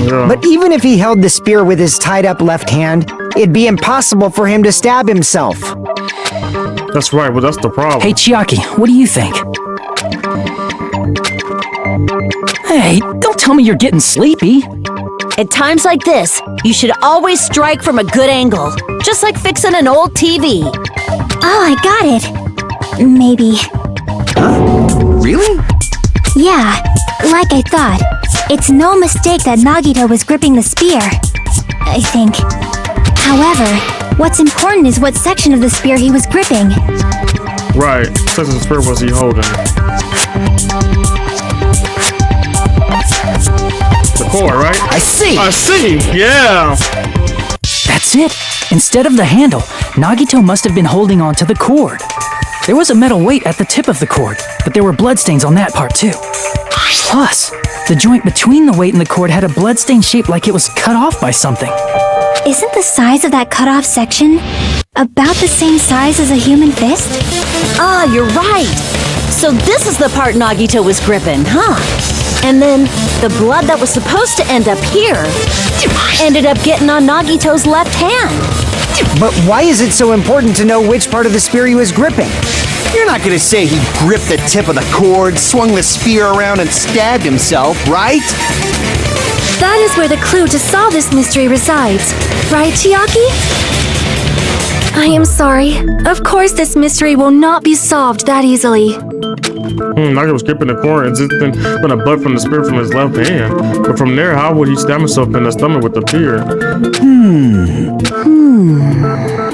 But even if he held the spear with his tied-up left hand, it'd be impossible for him to stab himself. That's right, but that's the problem. Hey, Chiaki, what do you think? Hey, don't tell me you're getting sleepy. At times like this, you should always strike from a good angle, just like fixing an old TV. Oh, I got it. Maybe. Really? Yeah, like I thought. It's no mistake that Nagito was gripping the spear, I think. However, what's important is what section of the spear he was gripping. Right. Such a spear was he holding? The cord, right? I see! I see! Yeah! That's it. Instead of the handle, Nagito must have been holding on to the cord. There was a metal weight at the tip of the cord, but there were bloodstains on that part too. Plus, the joint between the weight and the cord had a bloodstain shaped like it was cut off by something. Isn't the size of that cut-off section about the same size as a human fist? Ah, you're right. So this is the part Nagito was gripping, huh? And then the blood that was supposed to end up here ended up getting on Nagito's left hand. But why is it so important to know which part of the spear he was gripping? You're not gonna say he gripped the tip of the cord, swung the spear around, and stabbed himself, right? That is where the clue to solve this mystery resides. Right, Chiaki? I am sorry. Of course this mystery will not be solved that easily. Nagito was gripping the cord and just put a blood from the spear from his left hand. But from there, how would he stab himself in the stomach with the spear?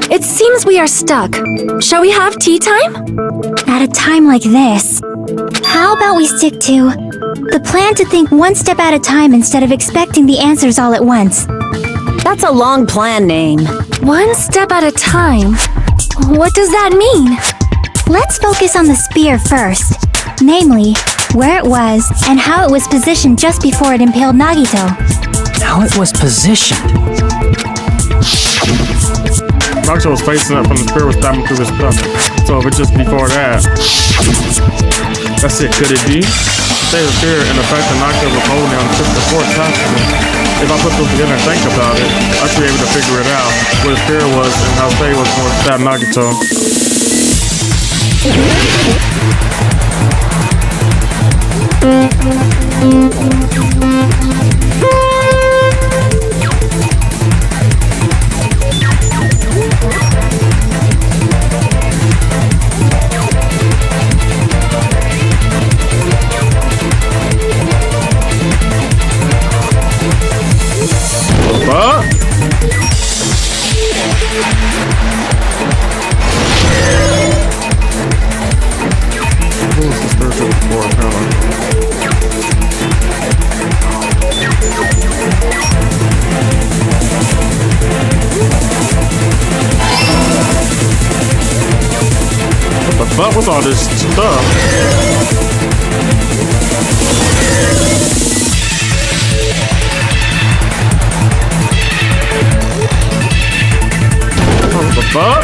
It seems we are stuck. Shall we have tea time? At a time like this, how about we stick to the plan to think one step at a time instead of expecting the answers all at once? That's a long plan name. One step at a time? What does that mean? Let's focus on the spear first. Namely, where it was and how it was positioned just before it impaled Nagito. How it was positioned. Nagito was facing up from the spear was stabbing through his stomach. So if it's just before that, that's it. Could it be? State of fear and the fact that Nagito was holding on to the cord possible. If I put those together and think about it, I should be able to figure it out. What his fear was and how State was going to stab Nagito. What? Who's the spiritual core power? What the fuck was all this stuff? What the fuck?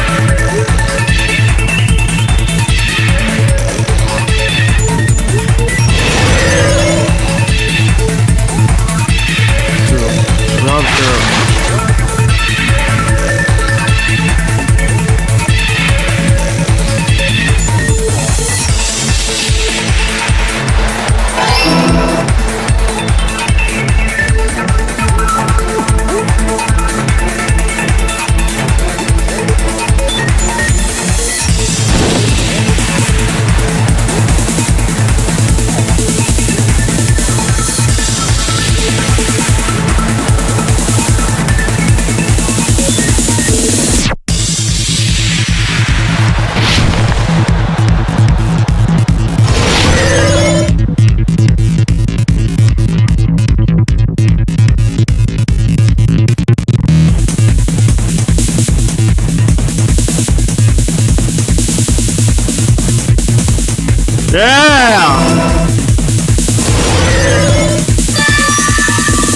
Yeah!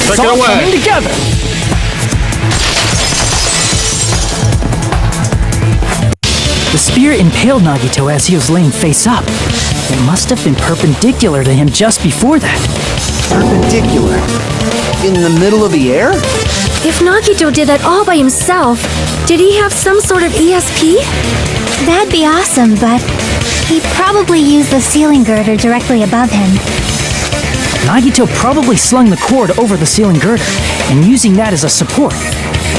Take it away. Coming together. The spear impaled Nagito as he was laying face up. It must have been perpendicular to him just before that. Perpendicular? In the middle of the air? If Nagito did that all by himself, did he have some sort of ESP? That'd be awesome, but he probably used the ceiling girder directly above him. Nagito probably slung the cord over the ceiling girder, and using that as a support,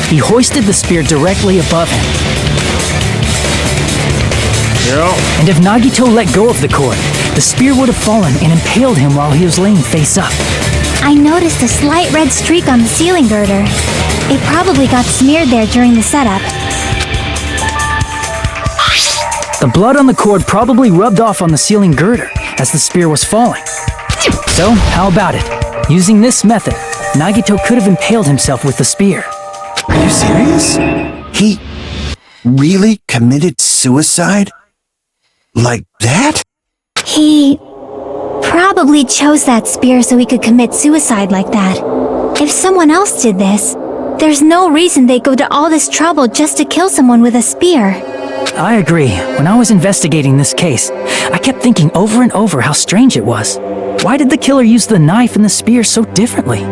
he hoisted the spear directly above him. And if Nagito let go of the cord, the spear would have fallen and impaled him while he was laying face up. I noticed a slight red streak on the ceiling girder. It probably got smeared there during the setup. The blood on the cord probably rubbed off on the ceiling girder as the spear was falling. So, how about it? Using this method, Nagito could have impaled himself with the spear. Are you serious? He really committed suicide? Like that? He probably chose that spear so he could commit suicide like that. If someone else did this, there's no reason they'd go to all this trouble just to kill someone with a spear. I agree. When I was investigating this case, I kept thinking over and over how strange it was. Why did the killer use the knife and the spear so differently?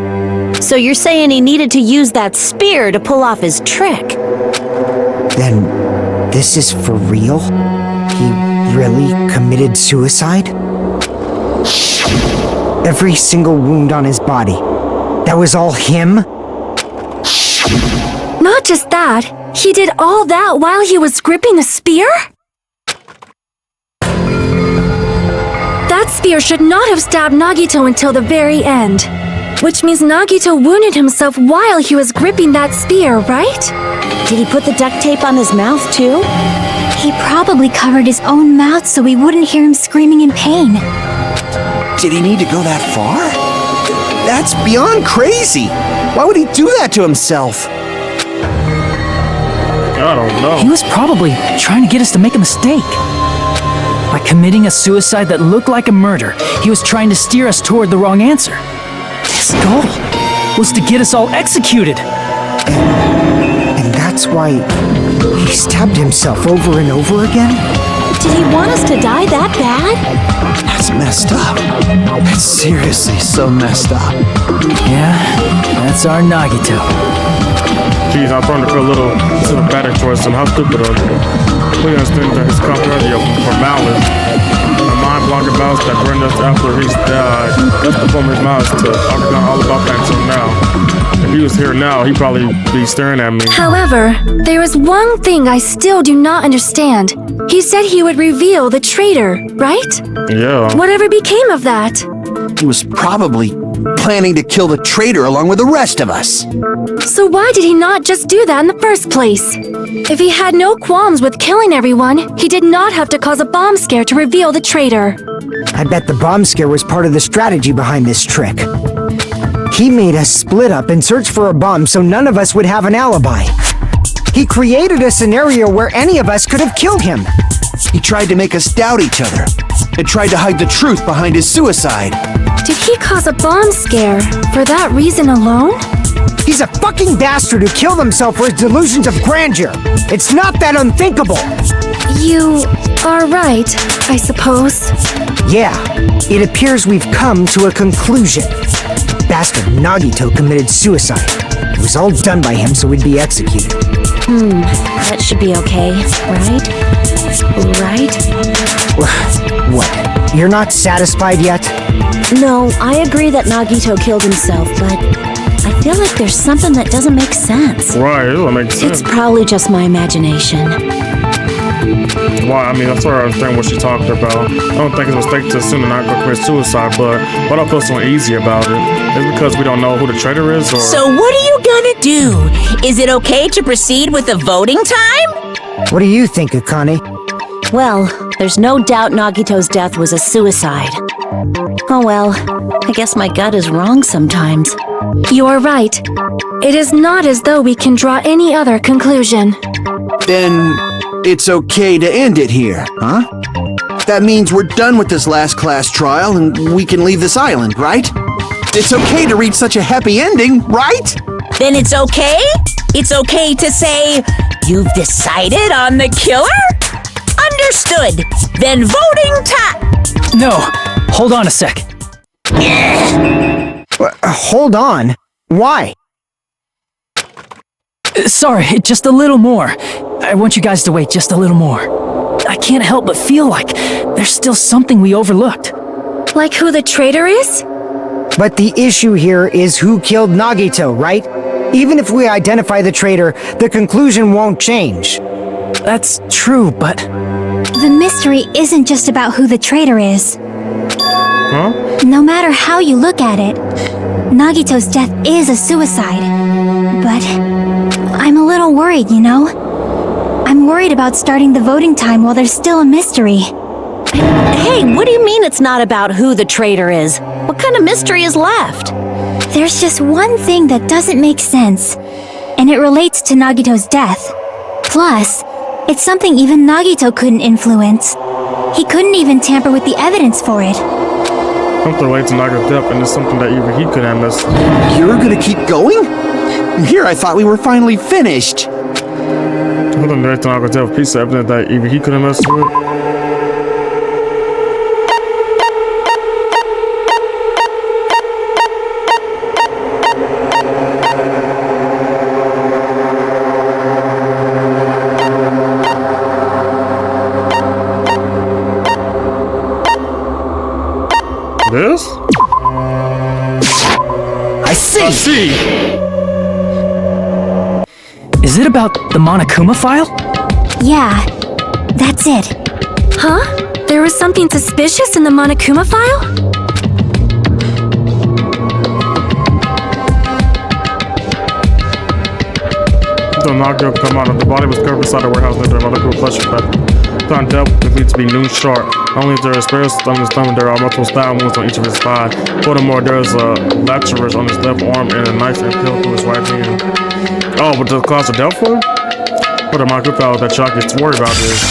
So you're saying he needed to use that spear to pull off his trick? Then, this is for real? He really committed suicide? Every single wound on his body, that was all him? Not just that, he did all that while he was gripping the spear? That spear should not have stabbed Nagito until the very end. Which means Nagito wounded himself while he was gripping that spear, right? Did he put the duct tape on his mouth too? He probably covered his own mouth so we wouldn't hear him screaming in pain. Did he need to go that far? That's beyond crazy. Why would he do that to himself? I don't know. He was probably trying to get us to make a mistake. By committing a suicide that looked like a murder, he was trying to steer us toward the wrong answer. His goal was to get us all executed. And that's why he stabbed himself over and over again? Did he want us to die that bad? That's messed up. That's seriously so messed up. Yeah, that's our Nagito. Jeez, I'm starting to feel a little sympathetic towards him. How stupid are they? We understand that his comfortability for malice. A mind-blocking mouse that burned us after he died. That's the form of his mouse to I've forgotten all about that until now. If he was here now, he'd probably be staring at me. However, there is one thing I still do not understand. He said he would reveal the traitor, right? Yeah. Whatever became of that? He was probably planning to kill the traitor along with the rest of us. So why did he not just do that in the first place? If he had no qualms with killing everyone, he did not have to cause a bomb scare to reveal the traitor. I bet the bomb scare was part of the strategy behind this trick. He made us split up and search for a bomb so none of us would have an alibi. He created a scenario where any of us could have killed him. He tried to make us doubt each other and tried to hide the truth behind his suicide. Did he cause a bomb scare for that reason alone? He's a fucking bastard who killed himself for his delusions of grandeur. It's not that unthinkable. You are right, I suppose. Yeah, it appears we've come to a conclusion. Bastard Nagito committed suicide. It was all done by him so we'd be executed. That should be okay, right? Right? What? You're not satisfied yet? No, I agree that Nagito killed himself, but I feel like there's something that doesn't make sense. Right, it doesn't make sense. It's probably just my imagination. Why? I mean, I sort of understand what she talked about. I don't think it's a mistake to assume that Nagito commit suicide, but what I feel so uneasy about it is because we don't know who the traitor is, or... So what are you gonna do? Is it okay to proceed with the voting time? What do you think, Akane? Well, there's no doubt Nagito's death was a suicide. Oh well, I guess my gut is wrong sometimes. You are right. It is not as though we can draw any other conclusion. Then it's okay to end it here, huh? That means we're done with this last class trial and we can leave this island, right? It's okay to reach such a happy ending, right? Then it's okay? It's okay to say, you've decided on the killer? Understood. Then voting time. No, hold on a sec. Hold on. Why? Sorry, just a little more. I want you guys to wait just a little more. I can't help but feel like there's still something we overlooked. Like who the traitor is? But the issue here is who killed Nagito, right? Even if we identify the traitor, the conclusion won't change. That's true, but... The mystery isn't just about who the traitor is. Huh? No matter how you look at it, Nagito's death is a suicide. But I'm a little worried, you know? I'm worried about starting the voting time while there's still a mystery. Hey, what do you mean it's not about who the traitor is? What kind of mystery is left? There's just one thing that doesn't make sense, and it relates to Nagito's death. Plus, it's something even Nagito couldn't influence. He couldn't even tamper with the evidence for it. Something related to Nagito's death, and it's something that even he couldn't have missed. You're gonna keep going? Here, I thought we were finally finished. Something related to Nagito's death, a piece of evidence that even he couldn't mess with. This? I see! I see! Is it about the Monokuma file? Yeah, that's it. Huh? There was something suspicious in the Monokuma file? The Nagito come out of the body was covered inside the warehouse near the Monokuma flesh effect. Found death would need to be noon sharp. Not only is there a spare stomach in his stomach, there are multiple stab wounds on each of his thighs. Furthermore, there is a lacerage on his left arm and a knife impaled through his right hand. Oh, but the cause of death for? What the Monokuma file that Shock gets worried about is.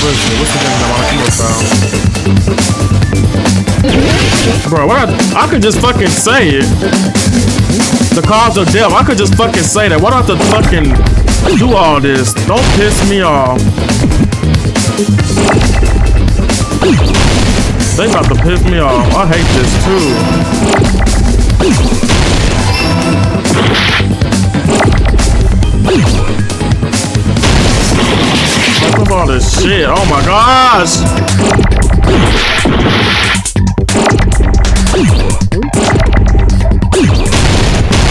What's the thing in the Monokuma file? Bro, what I could just fucking say it. The cause of death, I could just fucking say that. Why do I have to fucking do all this? Don't piss me off. They about to piss me off. I hate this too. Look at all this shit. Oh my gosh.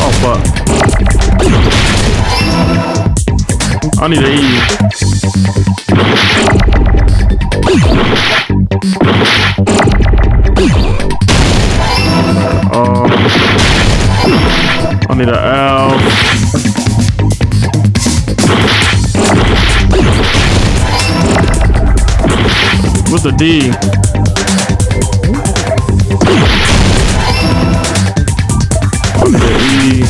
Oh fuck. I need to eat. I need an L. What's the D? I need an E.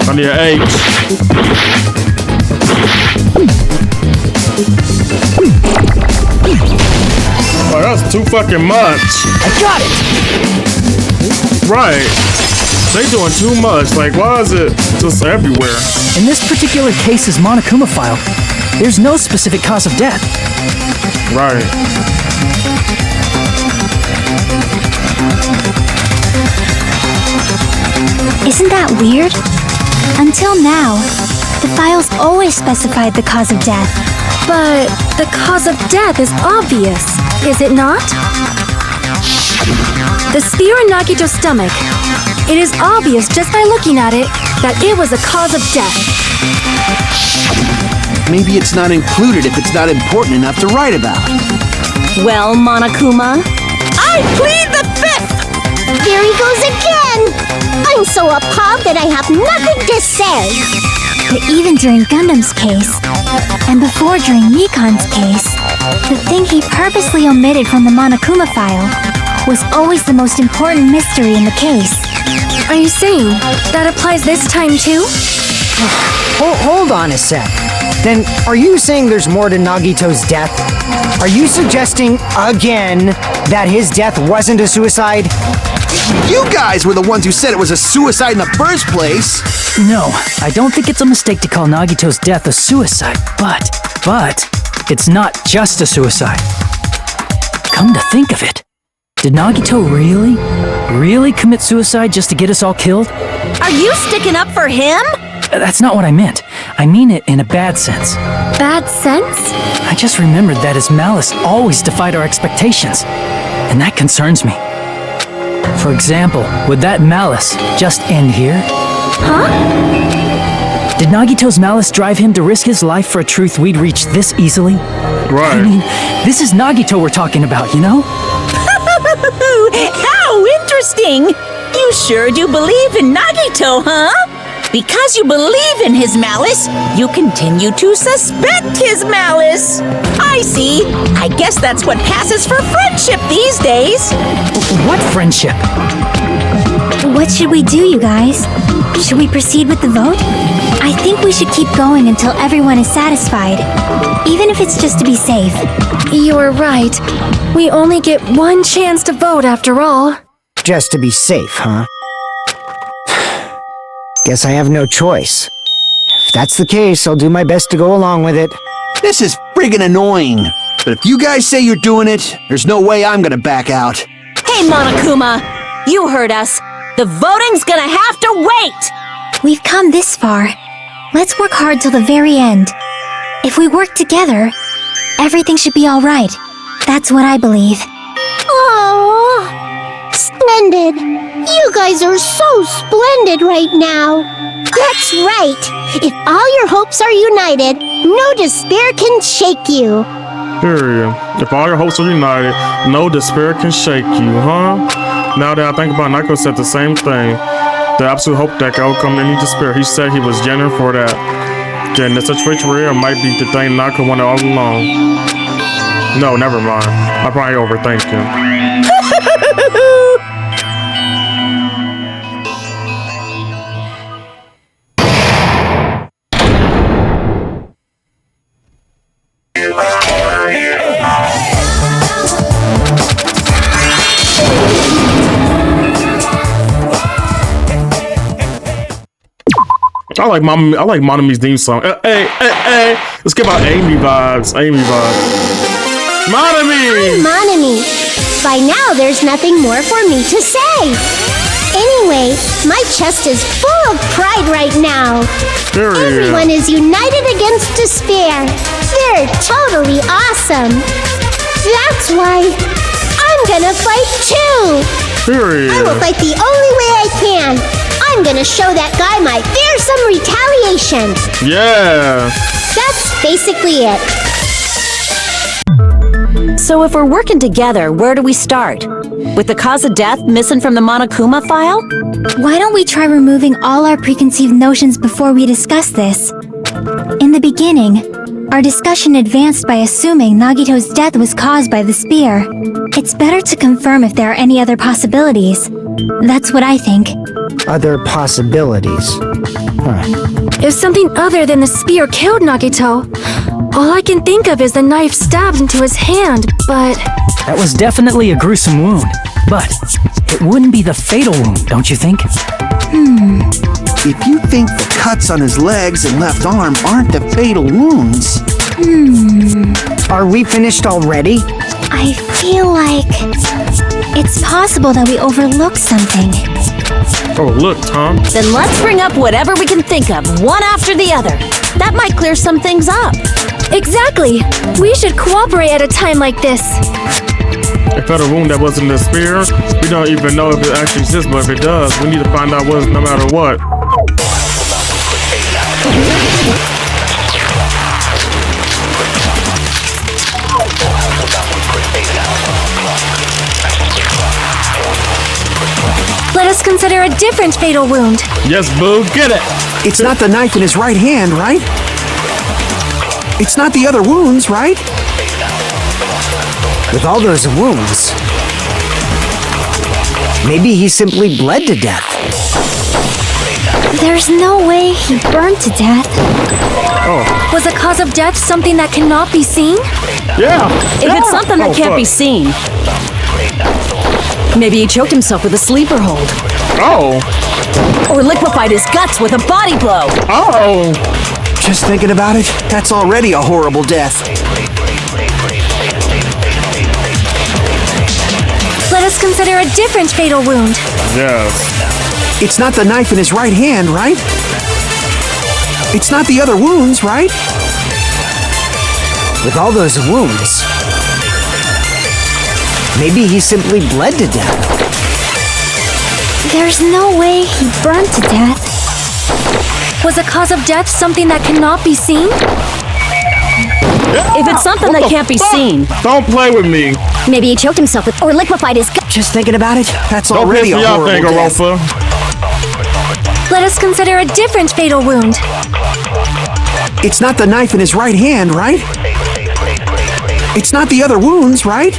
I need an H. Oh, that's too fucking much. I got it! Right. They doing too much. Like, why is it just everywhere? In this particular case's Monokuma file, there's no specific cause of death. Right. Isn't that weird? Until now, the files always specified the cause of death. But the cause of death is obvious, is it not? The spear in Nagito's stomach. It is obvious just by looking at it that it was a cause of death. Maybe it's not included if it's not important enough to write about. Well, Monokuma, I plead the fifth! There he goes again! I'm so appalled that I have nothing to say. But even during Gundam's case, and before during Mikan's case, the thing he purposely omitted from the Monokuma file was always the most important mystery in the case. Are you saying that applies this time too? Hold on a sec. Then, are you saying there's more to Nagito's death? Are you suggesting, again, that his death wasn't a suicide? You guys were the ones who said it was a suicide in the first place! No, I don't think it's a mistake to call Nagito's death a suicide, but it's not just a suicide. Come to think of it, did Nagito really commit suicide just to get us all killed? Are you sticking up for him? That's not what I meant. I mean it in a bad sense. Bad sense? I just remembered that his malice always defied our expectations, and that concerns me. For example, would that malice just end here? Huh? Did Nagito's malice drive him to risk his life for a truth we'd reach this easily? Right. I mean, this is Nagito we're talking about, you know? How interesting! You sure do believe in Nagito, huh? Because you believe in his malice, you continue to suspect his malice. I see. I guess that's what passes for friendship these days. What friendship? What should we do, you guys? Should we proceed with the vote? I think we should keep going until everyone is satisfied, even if it's just to be safe. You're right. We only get one chance to vote after all. Just to be safe, huh? Guess I have no choice. If that's the case, I'll do my best to go along with it. This is friggin' annoying. But if you guys say you're doing it, there's no way I'm gonna back out. Hey, Monokuma! You heard us. The voting's gonna have to wait! We've come this far. Let's work hard till the very end. If we work together, everything should be all right. That's what I believe. Oh, splendid. You guys are so splendid right now. That's right. If all your hopes are united, no despair can shake you. Period. If all your hopes are united, no despair can shake you, huh? Now that I think about it, Nako said the same thing. The absolute hope that can overcome any despair. He said he was genuine for that. Then the situation we're in might be the thing Nako wanted all along. No, never mind. I'm probably overthinking. I like Monomi's theme song. Hey. Let's give out Amy vibes. Monomi! Monomi. By now, there's nothing more for me to say. Anyway, my chest is full of pride right now. Period. Everyone is united against despair. They're totally awesome. That's why I'm gonna fight too. Period. I will fight the only way I can. I'm gonna show that guy my fearsome retaliation. Yeah. That's basically it. So if we're working together, where do we start? With the cause of death missing from the Monokuma file? Why don't we try removing all our preconceived notions before we discuss this? In the beginning, our discussion advanced by assuming Nagito's death was caused by the spear. It's better to confirm if there are any other possibilities. That's what I think. Other possibilities. If something other than the spear killed Nagito, all I can think of is the knife stabbed into his hand, but... That was definitely a gruesome wound, but it wouldn't be the fatal wound, don't you think? If you think the cuts on his legs and left arm aren't the fatal wounds... Are we finished already? I feel like it's possible that we overlooked something. Oh, look, Tom. Then let's bring up whatever we can think of, one after the other. That might clear some things up. Exactly! We should cooperate at a time like this. If had a wound that wasn't the spear, we don't even know if it actually exists, but if it does, we need to find out what, no matter what. Let us consider a different fatal wound. Yes, boo, get it! It's not the knife in his right hand, right? It's not the other wounds, right? With all those wounds, maybe he simply bled to death. There's no way he burned to death. Oh. Was the cause of death something that cannot be seen? Yeah! If it's something that can't be seen, maybe he choked himself with a sleeper hold. Oh! Or liquefied his guts with a body blow. Oh! Just thinking about it, that's already a horrible death. Let us consider a different fatal wound. Yes. It's not the knife in his right hand, right? It's not the other wounds, right? With all those wounds, maybe he simply bled to death. There's no way he burned to death. Was the cause of death something that cannot be seen? If it's something that can't be seen, Don't play with me. Maybe he choked himself with or liquefied his gut. Just thinking about it, that's Don't already piss a me off, horrible death. DanganRonpa. Let us consider a different fatal wound. It's not the knife in his right hand, right? It's not the other wounds, right?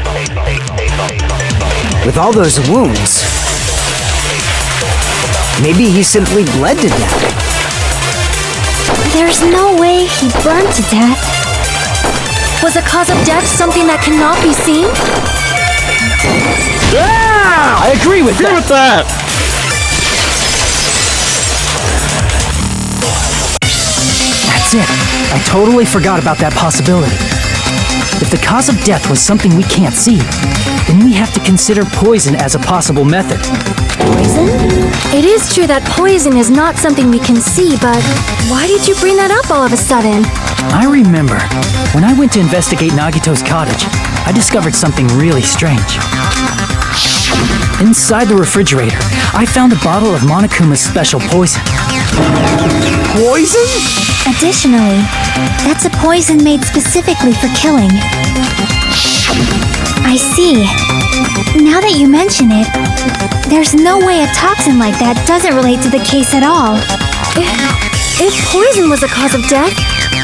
With all those wounds, maybe he simply bled to death. There's no way he burned to death. Was the cause of death something that cannot be seen? Yeah! I agree with Agree that. with that. That's it. I totally forgot about that possibility. If the cause of death was something we can't see, then we have to consider poison as a possible method. It is true that poison is not something we can see, but why did you bring that up all of a sudden? I remember, when I went to investigate Nagito's cottage, I discovered something really strange. Inside the refrigerator, I found a bottle of Monokuma's special poison. Poison? Additionally, that's a poison made specifically for killing. I see. Now that you mention it, there's no way a toxin like that doesn't relate to the case at all. If poison was the cause of death,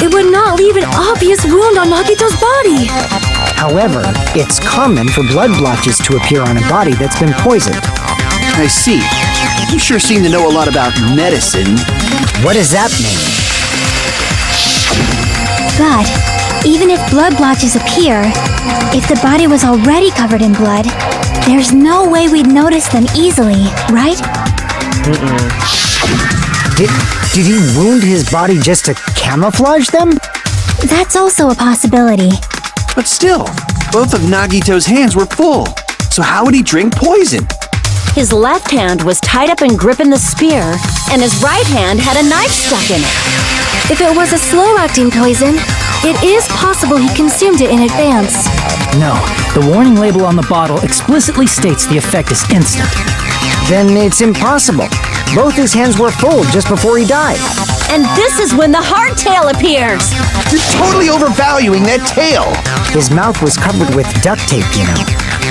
it would not leave an obvious wound on Nagito's body. However, it's common for blood blotches to appear on a body that's been poisoned. I see. You sure seem to know a lot about medicine. What does that mean? But even if blood blotches appear, if the body was already covered in blood, there's no way we'd notice them easily, right? Did he wound his body just to camouflage them? That's also a possibility. But still, both of Nagito's hands were full. So how would he drink poison? his left hand was tied up and gripping the spear, and his right hand had a knife stuck in it. If it was a slow-acting poison, it is possible he consumed it in advance. No, the warning label on the bottle explicitly states the effect is instant. Then it's impossible. Both his hands were full just before he died. And this is when the hardtail appears! You're totally overvaluing that tail! His mouth was covered with duct tape, you know.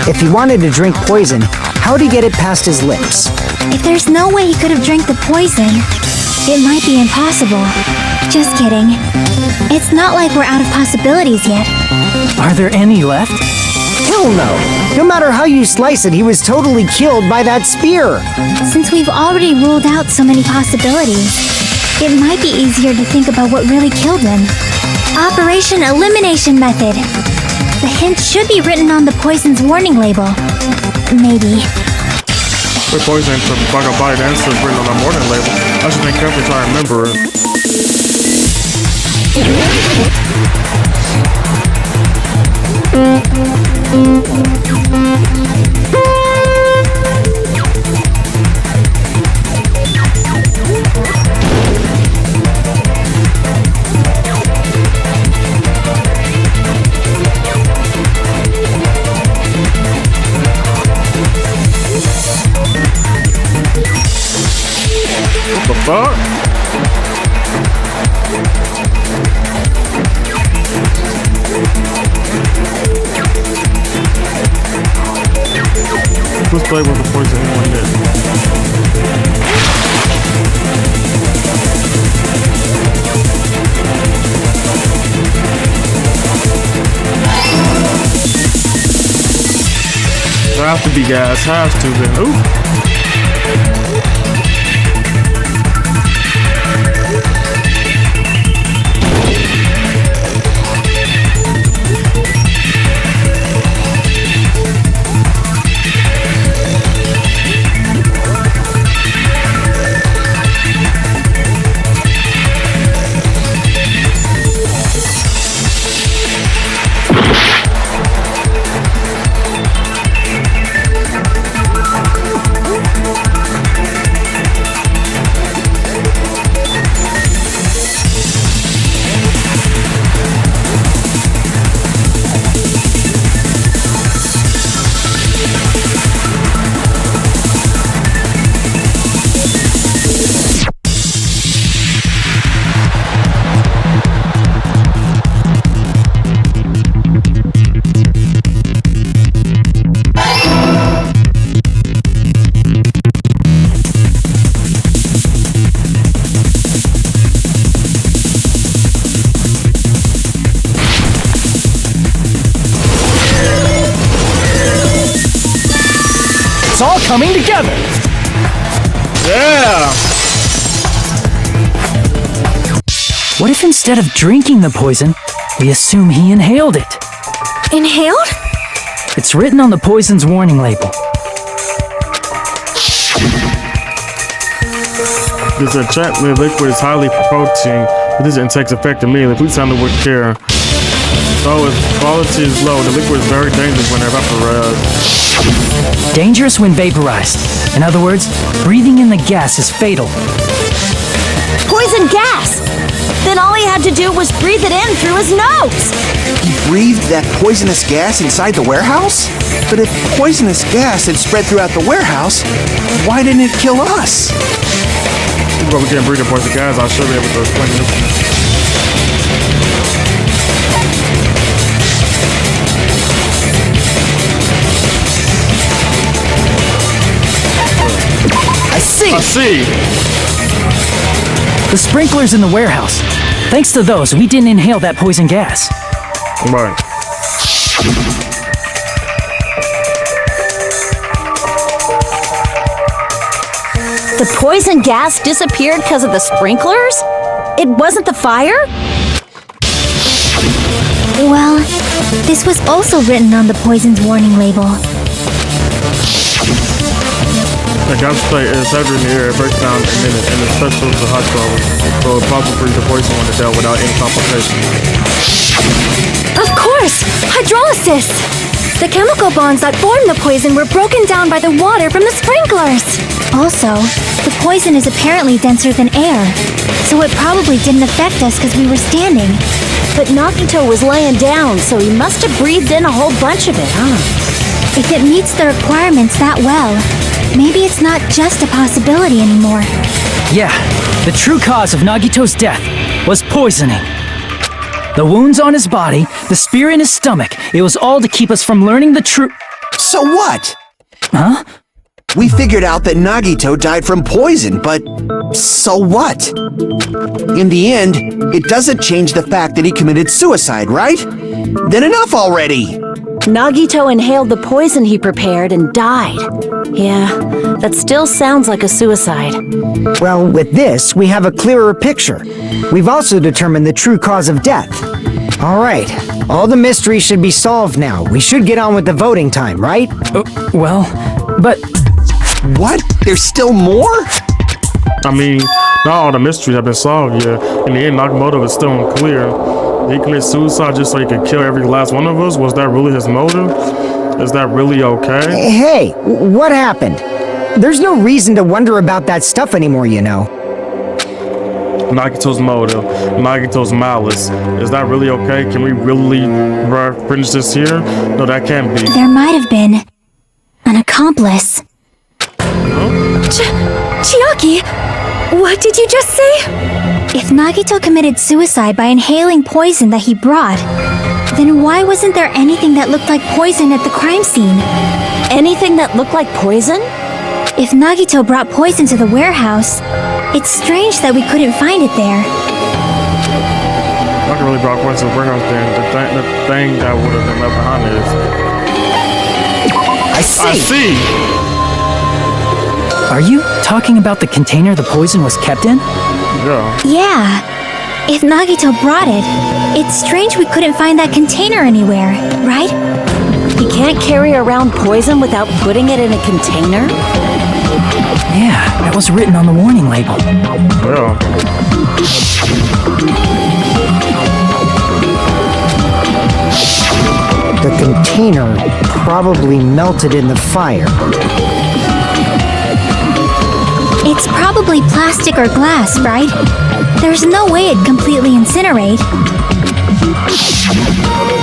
If he wanted to drink poison, how'd he get it past his lips? If there's no way he could have drank the poison, it might be impossible. Just kidding. It's not like we're out of possibilities yet. Are there any left? Hell no! No matter how you slice it, he was totally killed by that spear! Since we've already ruled out so many possibilities, it might be easier to think about what really killed him. Operation Elimination Method. The hint should be written on the poison's warning label. Maybe. The poison to bug a bite answer is written on the warning label. I should think carefully so I remember it. What the fuck? Let's play with the poison anyone did. Have to be guys, has to then. Ooh. coming together. Yeah. What if instead of drinking the poison, we assume he inhaled it? Inhaled? It's written on the poison's warning label. This enchantment liquid is highly protein. This takes effect immediately. Please handle with care. Though its quality is low, the liquid is very dangerous when evaporized. Dangerous when vaporized. In other words, breathing in the gas is fatal. Poison gas! Then all he had to do was breathe it in through his nose! He breathed that poisonous gas inside the warehouse? But if poisonous gas had spread throughout the warehouse, why didn't it kill us? But we can't breathe the poison gas. I should be able to explain it. I see! The sprinklers in the warehouse. Thanks to those, we didn't inhale that poison gas. Right. The poison gas disappeared because of the sprinklers? It wasn't the fire? Well, this was also written on the poison's warning label. The gas plate is heavy in the air. It breaks down in a minute, and it's special to hot trouble. So it's possible for you to poison when it's dealt without any complication. Of course! Hydrolysis! The chemical bonds that formed the poison were broken down by the water from the sprinklers. Also, the poison is apparently denser than air, so it probably didn't affect us because we were standing. But Nagito was laying down, so he must have breathed in a whole bunch of it, huh? If it meets the requirements that well, maybe it's not just a possibility anymore. Yeah, the true cause of Nagito's death was poisoning. The wounds on his body, the spear in his stomach, it was all to keep us from learning the truth. So what? Huh? We figured out that Nagito died from poison, but so what? In the end, it doesn't change the fact that he committed suicide, right? Then enough already! Nagito inhaled the poison he prepared and died. Yeah, that still sounds like a suicide. Well, with this, we have a clearer picture. We've also determined the true cause of death. All right, all the mysteries should be solved now. We should get on with the voting time, right? Well, but... What? There's still more? I mean, not all the mysteries have been solved yet. In the end, Nakamoto is still unclear. Did he commit suicide just so he could kill every last one of us? Was that really his motive? Is that really okay? Hey, what happened? There's no reason to wonder about that stuff anymore, you know. Nagito's motive, Nagito's malice. Is that really okay? Can we really finish this here? No, that can't be. There might have been an accomplice. Chiaki, what did you just say? If Nagito committed suicide by inhaling poison that he brought, then why wasn't there anything that looked like poison at the crime scene? Anything that looked like poison? If Nagito brought poison to the warehouse, it's strange that we couldn't find it there. Nagito really brought poison to the warehouse then. The thing that would have been left behind is... I see! Are you talking about the container the poison was kept in? Yeah. If Nagito brought it, it's strange we couldn't find that container anywhere, right? He can't carry around poison without putting it in a container? Yeah, that was written on the warning label. Yeah. The container probably melted in the fire. It's probably plastic or glass, right? There's no way it'd completely incinerate.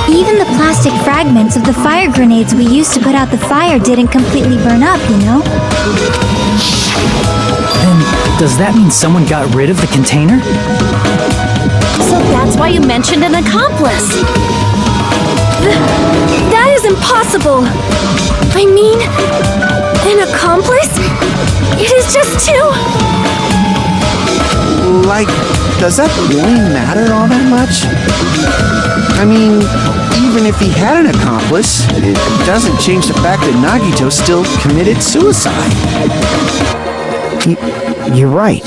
Even the plastic fragments of the fire grenades we used to put out the fire didn't completely burn up, you know? Then, does that mean someone got rid of the container? So that's why you mentioned an accomplice! That is impossible! I mean, an accomplice? It is just too... Like does that really matter all that much? I mean, even if he had an accomplice, it doesn't change the fact that Nagito still committed suicide. You're right.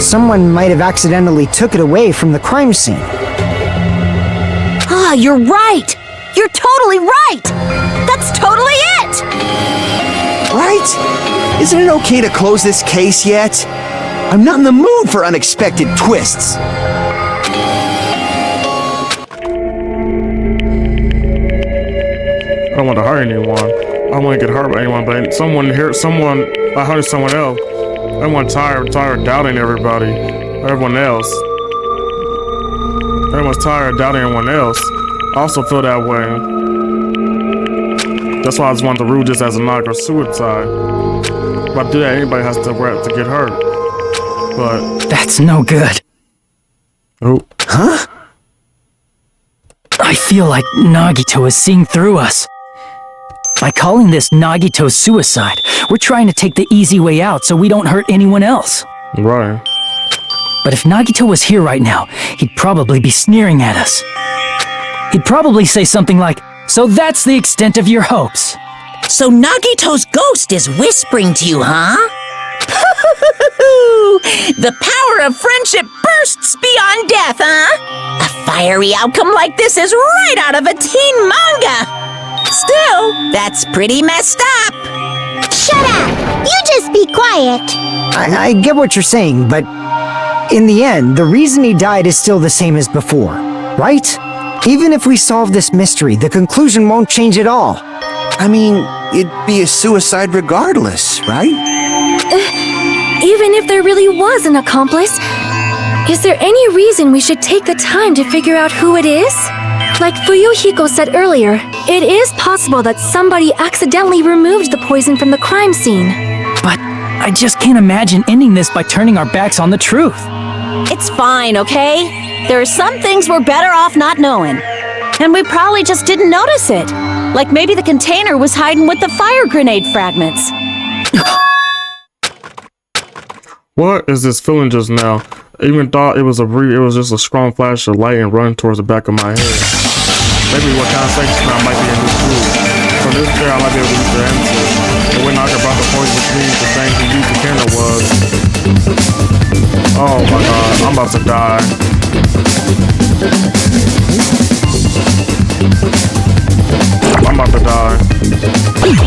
Someone might have accidentally took it away from the crime scene. Ah, you're right! You're totally right! That's totally it! Right? Isn't it okay to close this case yet? I'm not in the mood for unexpected twists. I don't want to hurt anyone. I don't want to get hurt by anyone, but someone hurt someone else. Everyone's tired of doubting everybody, everyone else. Everyone's tired of doubting everyone else. I also feel that way. That's why I just want to rule this as a knock or suicide. If I do that, anybody has to get hurt. But That's no good. oh, Huh? I feel like Nagito is seeing through us. By calling this Nagito suicide, we're trying to take the easy way out so we don't hurt anyone else. right. But if Nagito was here right now, he'd probably be sneering at us. He'd probably say something like, "So that's the extent of your hopes." So Nagito's ghost is whispering to you, huh? The power of friendship bursts beyond death, huh? A fiery outcome like this is right out of a teen manga. Still, that's pretty messed up. Shut up! You just be quiet. I get what you're saying, but in the end, the reason he died is still the same as before, right? Even if we solve this mystery, the conclusion won't change at all. I mean, it'd be a suicide regardless, right? Even if there really was an accomplice, is there any reason we should take the time to figure out who it is? Like Fuyuhiko said earlier, it is possible that somebody accidentally removed the poison from the crime scene. But I just can't imagine ending this by turning our backs on the truth. It's fine, okay? There are some things we're better off not knowing. And we probably just didn't notice it. Like maybe the container was hiding with the fire grenade fragments. What is this feeling just now? I even thought it was just a strong flash of light and run towards the back of my head. Maybe what kind of section I might be in this group. From this chair, I might be able to use the answer. And when Naka brought the poison, which means the same who used the camera was. Oh my god, I'm about to die. I'm about to die.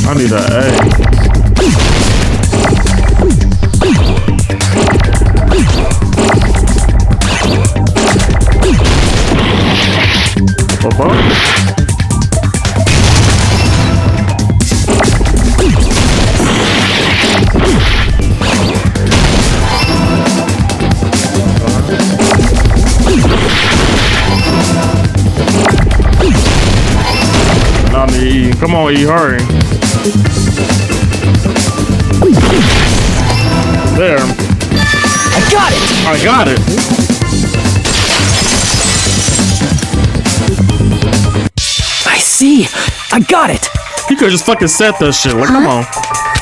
I need an A. Come on, E, hurry. I got it. I see. I got it. You could just fucking set that shit. Like, come on.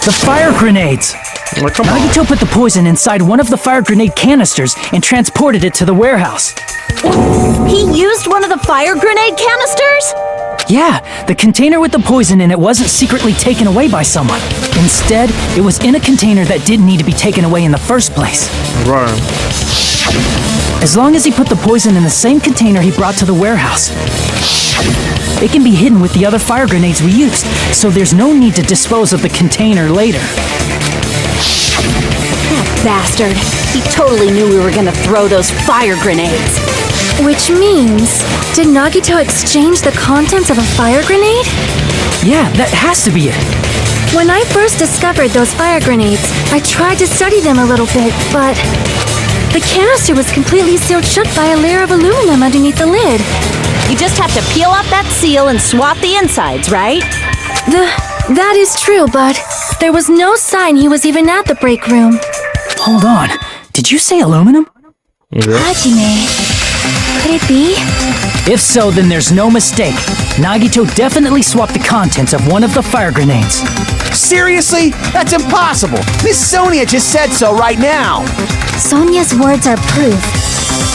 The fire grenades. Like, come on. Nagito put the poison inside one of the fire grenade canisters and transported it to the warehouse. He used one of the fire grenade canisters? Yeah, the container with the poison in it wasn't secretly taken away by someone. Instead, it was in a container that didn't need to be taken away in the first place. Right. As long as he put the poison in the same container he brought to the warehouse, it can be hidden with the other fire grenades we used, so there's no need to dispose of the container later. That bastard. He totally knew we were gonna throw those fire grenades. Which means, did Nagito exchange the contents of a fire grenade? Yeah, that has to be it. When I first discovered those fire grenades, I tried to study them a little bit, but the canister was completely sealed shut by a layer of aluminum underneath the lid. You just have to peel off that seal and swap the insides, right? That is true, but there was no sign he was even at the break room. Hold on. Did you say aluminum? Hajime, could it be? If so, then there's no mistake. Nagito definitely swapped the contents of one of the fire grenades. Seriously? That's impossible. Miss Sonia just said so right now. Sonia's words are proof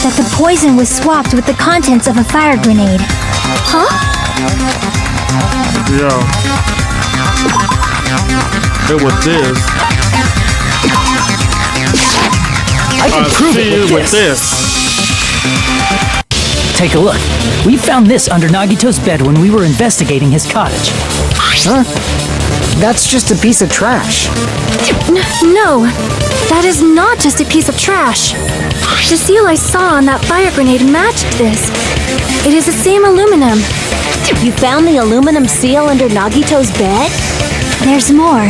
that the poison was swapped with the contents of a fire grenade. Huh? Yeah. It was this. I can prove it with this. Take a look. We found this under Nagito's bed when we were investigating his cottage. Huh? That's just a piece of trash. No, that is not just a piece of trash. The seal I saw on that fire grenade matched this. It is the same aluminum. You found the aluminum seal under Nagito's bed? There's more.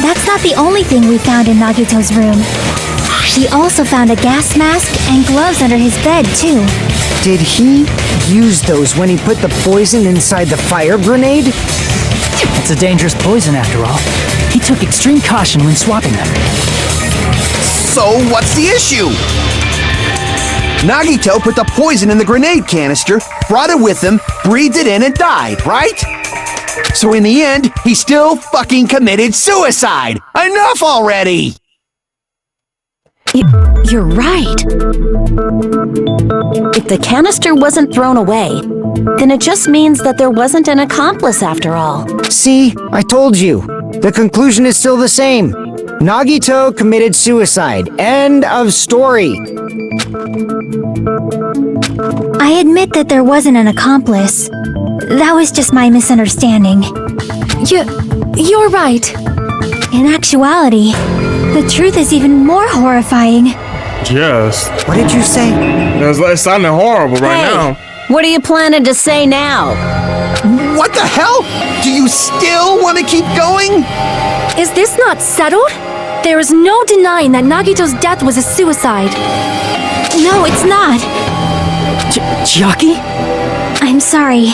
That's not the only thing we found in Nagito's room. We also found a gas mask and gloves under his bed, too. Did he use those when he put the poison inside the fire grenade? It's a dangerous poison after all. He took extreme caution when swapping them. So what's the issue? Nagito put the poison in the grenade canister, brought it with him, breathed it in and died, right? So in the end, he still fucking committed suicide! Enough already! You're right. If the canister wasn't thrown away, then it just means that there wasn't an accomplice after all. See, I told you. The conclusion is still the same. Nagito committed suicide. End of story. I admit that there wasn't an accomplice. That was just my misunderstanding. You're right. In actuality, the truth is even more horrifying. Yes. What did you say? It's sounding horrible right now. What are you planning to say now? What the hell? Do you still want to keep going? Is this not settled? There is no denying that Nagito's death was a suicide. No, it's not. Chiaki? I'm sorry,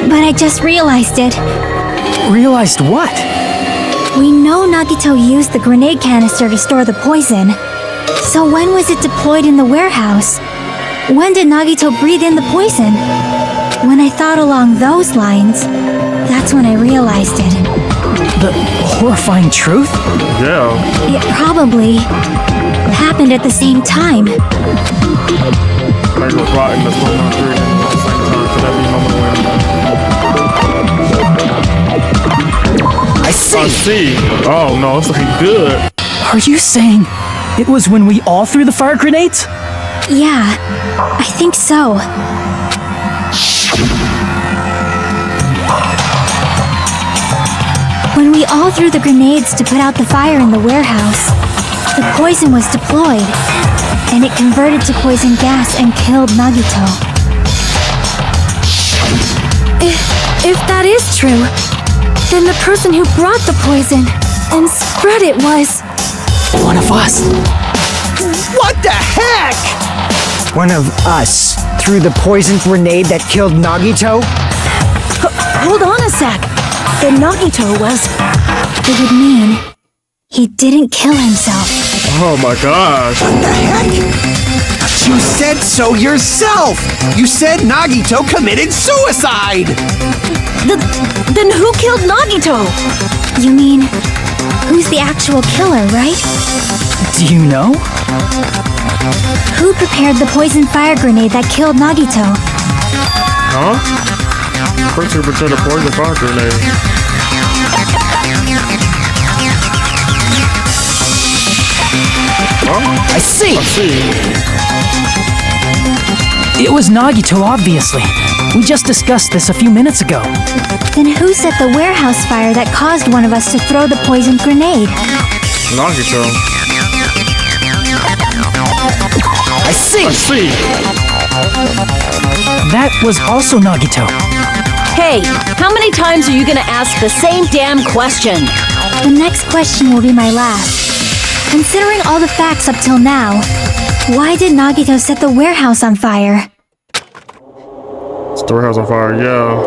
but I just realized it. Realized what? We know Nagito used the grenade canister to store the poison. So when was it deployed in the warehouse? When did Nagito breathe in the poison? When I thought along those lines, that's when I realized it. The horrifying truth? Yeah. It probably happened at the same time. Like was rotting the same time. Could that be I see. Oh no, it's looking good. Are you saying it was when we all threw the fire grenades? Yeah, I think so. When we all threw the grenades to put out the fire in the warehouse, the poison was deployed, and it converted to poison gas and killed Nagito. If that is true, then the person who brought the poison and spread it was... one of us. What the heck? One of us threw the poison grenade that killed Nagito? Hold on a sec. Then Nagito was... It would mean he didn't kill himself. Oh my gosh. What the heck? You said so yourself! You said Nagito committed suicide! Then who killed Nagito? You mean, who's the actual killer, right? Do you know? Who prepared the poison fire grenade that killed Nagito? Huh? First you pretend a poison fire grenade. I see. I see. It was Nagito, obviously. We just discussed this a few minutes ago. Then who set the warehouse fire that caused one of us to throw the poisoned grenade? Nagito. I see. I see. That was also Nagito. Hey, how many times are you gonna ask the same damn question? The next question will be my last. Considering all the facts up till now, why did Nagito set the warehouse on fire? Storehouse on fire, yeah.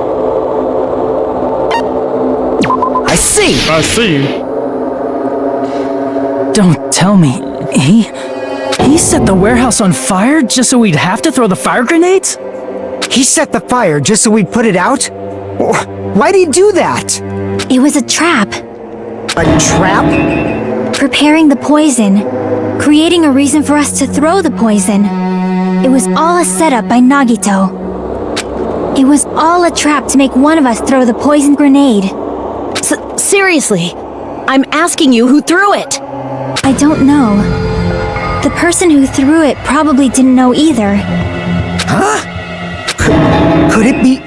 I see. I see. Don't tell me. He set the warehouse on fire just so we'd have to throw the fire grenades? He set the fire just so we'd put it out? Why'd he do that? It was a trap. A trap? Preparing the poison. Creating a reason for us to throw the poison. It was all a setup by Nagito. It was all a trap to make one of us throw the poison grenade. Seriously, I'm asking you who threw it. I don't know. The person who threw it probably didn't know either. Huh? Could it be...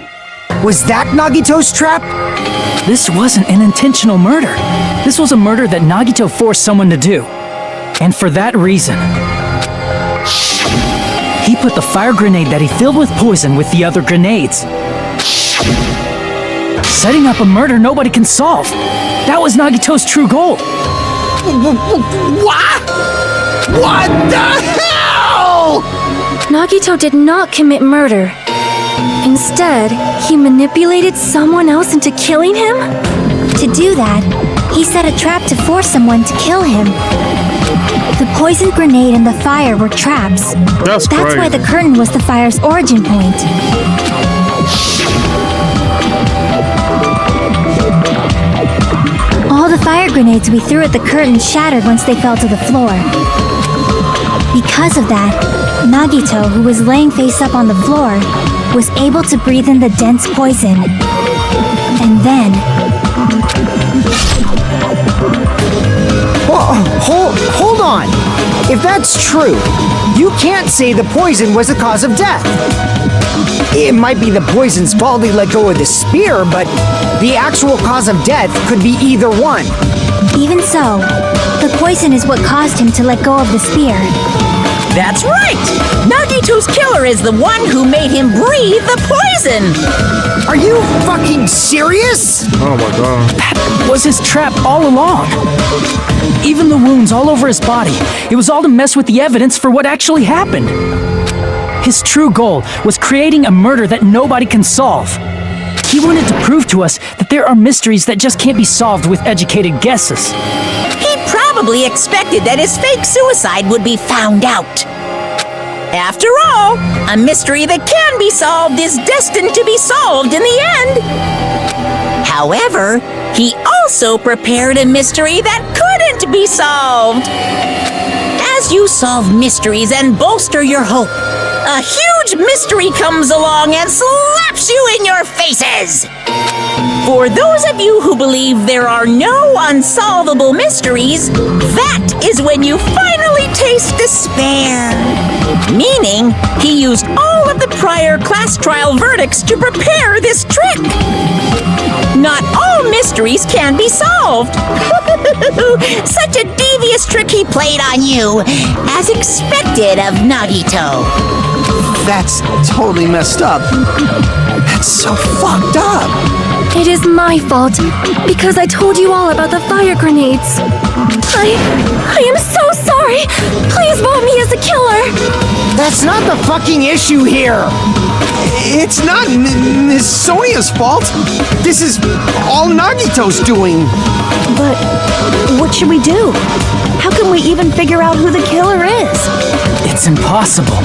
Was that Nagito's trap? This wasn't an intentional murder. This was a murder that Nagito forced someone to do. And for that reason, he put the fire grenade that he filled with poison with the other grenades. Setting up a murder nobody can solve. That was Nagito's true goal. What? What the hell? Nagito did not commit murder. Instead, he manipulated someone else into killing him? To do that, he set a trap to force someone to kill him. The poison grenade and the fire were traps. That's crazy. Why the curtain was the fire's origin point. All the fire grenades we threw at the curtain shattered once they fell to the floor. Because of that, Nagito, who was laying face up on the floor, was able to breathe in the dense poison. And then... Hold on! If that's true, you can't say the poison was the cause of death. It might be the poison's fault he let go of the spear, but the actual cause of death could be either one. Even so, the poison is what caused him to let go of the spear. That's right! Nagito's killer is the one who made him breathe the poison! Are you fucking serious? Oh my god. That was his trap all along. Even the wounds all over his body, it was all to mess with the evidence for what actually happened. His true goal was creating a murder that nobody can solve. He wanted to prove to us that there are mysteries that just can't be solved with educated guesses. He probably expected that his fake suicide would be found out. After all, a mystery that can be solved is destined to be solved in the end. However, he also prepared a mystery that couldn't be solved. As you solve mysteries and bolster your hope, a huge mystery comes along and slaps you in your faces. For those of you who believe there are no unsolvable mysteries, that is when you finally taste despair. Meaning, he used all of the prior class trial verdicts to prepare this trick. Not all mysteries can be solved. Such a devious trick he played on you, as expected of Nagito. That's totally messed up. That's so fucked up. It is my fault, because I told you all about the fire grenades. I am so sorry! Please vote me as the killer! That's not the fucking issue here! It's not Miss Sonia's fault. This is all Nagito's doing. But what should we do? How can we even figure out who the killer is? It's impossible.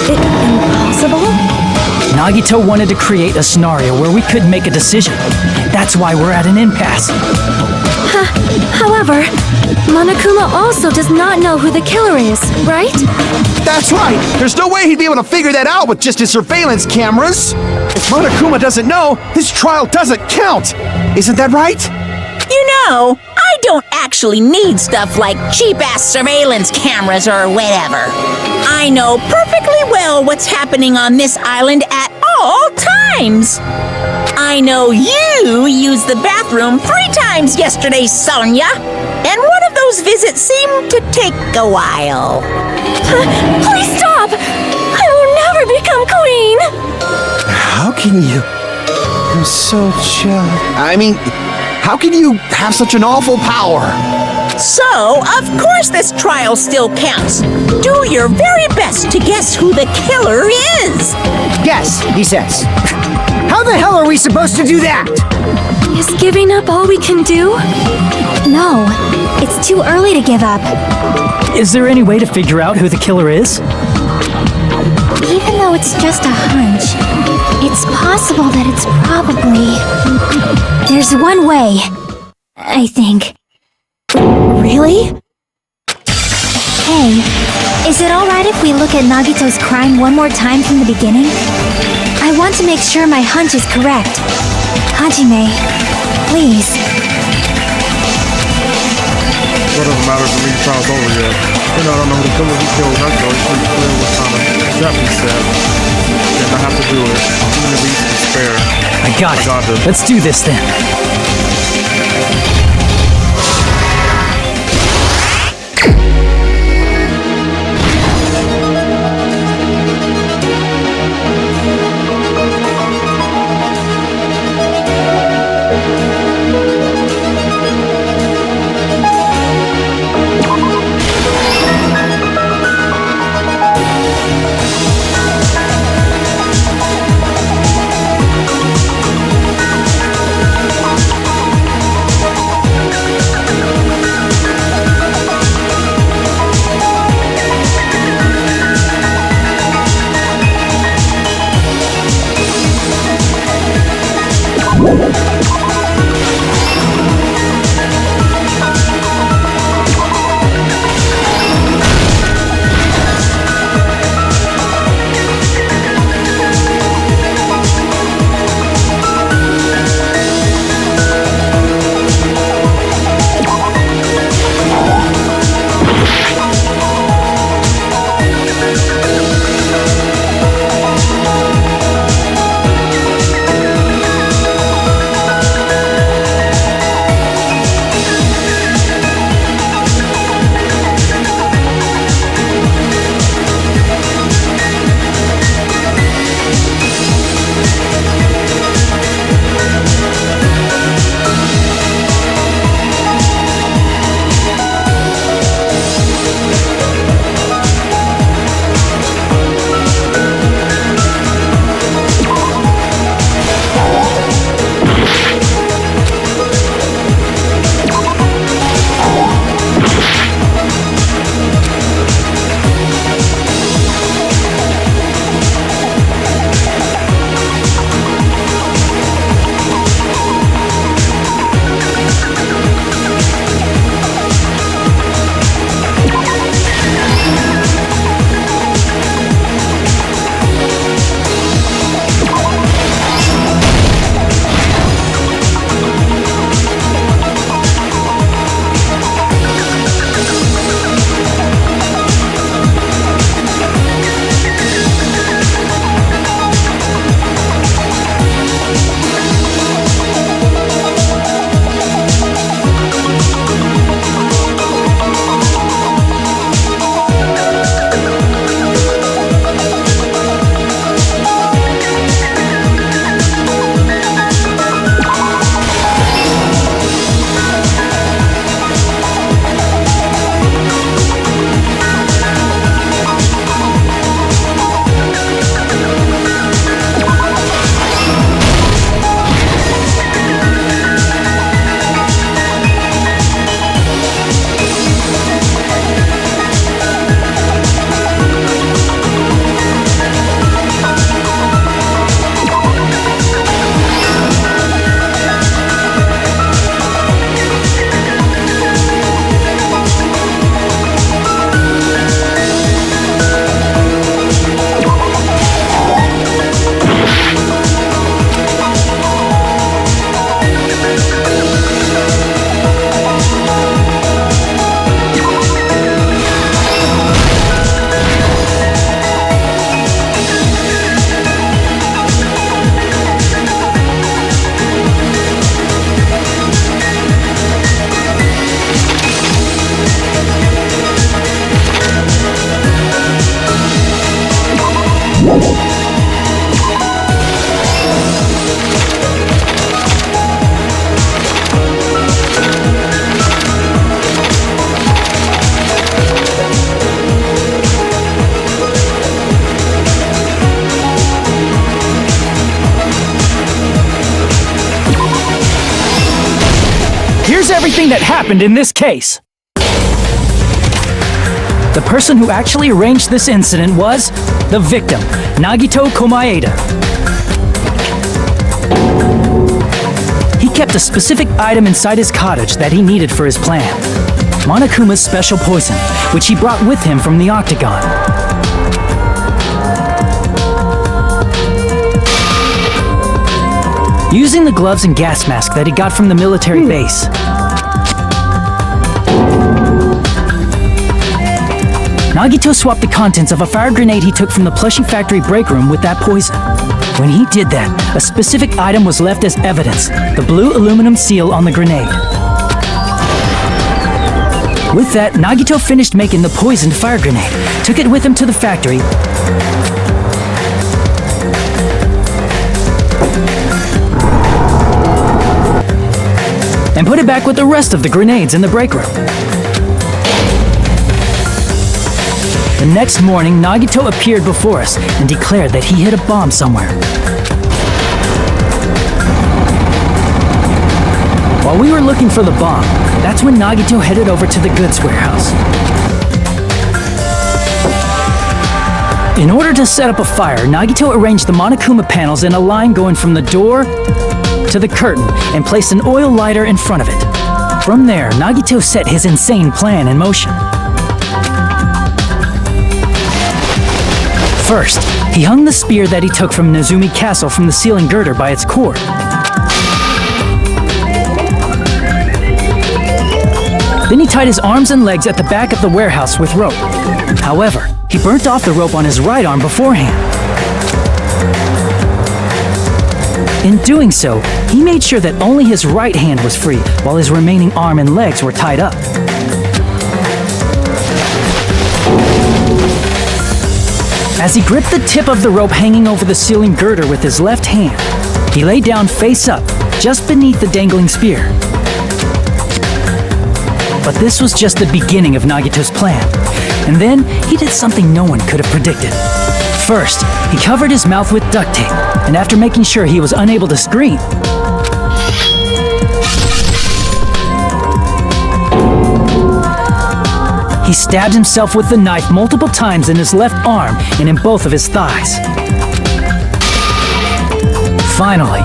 Impossible? Nagito wanted to create a scenario where we could make a decision. That's why we're at an impasse. However, Monokuma also does not know who the killer is, right? That's right! There's no way he'd be able to figure that out with just his surveillance cameras! If Monokuma doesn't know, this trial doesn't count! Isn't that right? You know, I don't actually need stuff like cheap-ass surveillance cameras or whatever. I know perfectly well what's happening on this island at all times. I know you used the bathroom 3 times yesterday, Sonia, and one of those visits seemed to take a while. Please stop! I will never become queen! How can you? I'm so chill. I mean, how can you have such an awful power? So, of course this trial still counts. Do your very best to guess who the killer is. Guess, he says. How the hell are we supposed to do that? Is giving up all we can do? No, it's too early to give up. Is there any way to figure out who the killer is? Even though it's just a hunch, it's possible that it's probably... There's one way, I think. Really? Hey, is it alright if we look at Nagito's crime one more time from the beginning? I want to make sure my hunch is correct. Hajime, please. What doesn't matter to me, the trial's over yet. You know, I don't know who the killer who killed Nagito. It's pretty clear what kind of trap he set. And I have to do it, even if he's despair. I got it. Let's do this then. everything that happened in this case. The person who actually arranged this incident was the victim, Nagito Komaeda. He kept a specific item inside his cottage that he needed for his plan. Monokuma's special poison, which he brought with him from the Octagon. Using the gloves and gas mask that he got from the military base, Nagito swapped the contents of a fire grenade he took from the plushie factory break room with that poison. When he did that, a specific item was left as evidence, the blue aluminum seal on the grenade. With that, Nagito finished making the poisoned fire grenade, took it with him to the factory, and put it back with the rest of the grenades in the break room. The next morning, Nagito appeared before us and declared that he hid a bomb somewhere. While we were looking for the bomb, that's when Nagito headed over to the goods warehouse. In order to set up a fire, Nagito arranged the Monokuma panels in a line going from the door to the curtain and placed an oil lighter in front of it. From there, Nagito set his insane plan in motion. First, he hung the spear that he took from Nezumi Castle from the ceiling girder by its cord. Then he tied his arms and legs at the back of the warehouse with rope. However, he burnt off the rope on his right arm beforehand. In doing so, he made sure that only his right hand was free, while his remaining arm and legs were tied up. As he gripped the tip of the rope hanging over the ceiling girder with his left hand, he lay down face up, just beneath the dangling spear. But this was just the beginning of Nagito's plan. And then, he did something no one could have predicted. First, he covered his mouth with duct tape, and after making sure he was unable to scream, he stabbed himself with the knife multiple times in his left arm and in both of his thighs. Finally,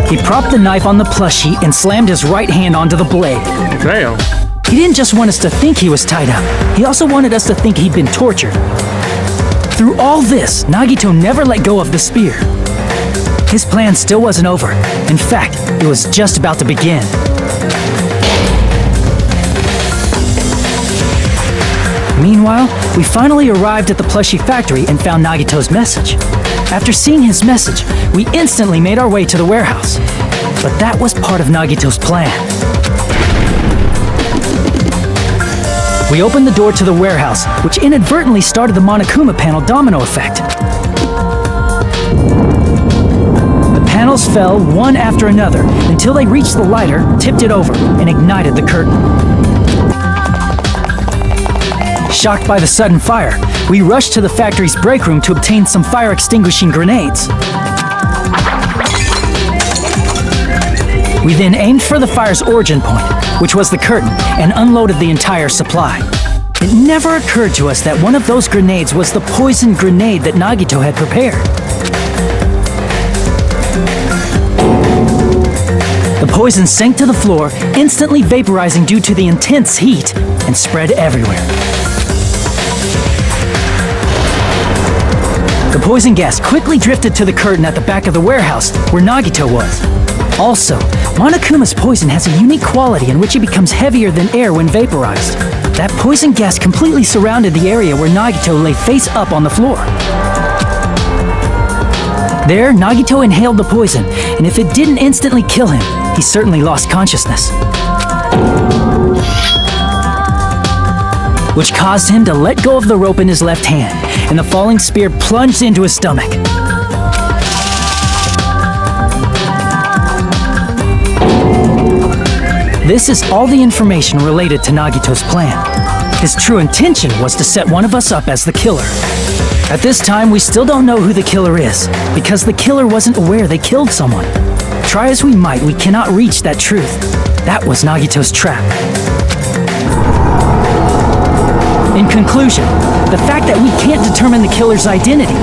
he propped the knife on the plushie and slammed his right hand onto the blade. Damn. He didn't just want us to think he was tied up, he also wanted us to think he'd been tortured. Through all this, Nagito never let go of the spear. His plan still wasn't over. In fact, it was just about to begin. Meanwhile, we finally arrived at the plushie factory and found Nagito's message. After seeing his message, we instantly made our way to the warehouse. But that was part of Nagito's plan. We opened the door to the warehouse, which inadvertently started the Monokuma panel domino effect. The panels fell one after another until they reached the lighter, tipped it over, and ignited the curtain. Shocked by the sudden fire, we rushed to the factory's break room to obtain some fire-extinguishing grenades. We then aimed for the fire's origin point, which was the curtain, and unloaded the entire supply. It never occurred to us that one of those grenades was the poison grenade that Nagito had prepared. The poison sank to the floor, instantly vaporizing due to the intense heat, and spread everywhere. The poison gas quickly drifted to the curtain at the back of the warehouse, where Nagito was. Also, Monokuma's poison has a unique quality in which it becomes heavier than air when vaporized. That poison gas completely surrounded the area where Nagito lay face up on the floor. There, Nagito inhaled the poison, and if it didn't instantly kill him, he certainly lost consciousness. Which caused him to let go of the rope in his left hand, and the falling spear plunged into his stomach. This is all the information related to Nagito's plan. His true intention was to set one of us up as the killer. At this time, we still don't know who the killer is, because the killer wasn't aware they killed someone. Try as we might, we cannot reach that truth. That was Nagito's trap. In conclusion, the fact that we can't determine the killer's identity.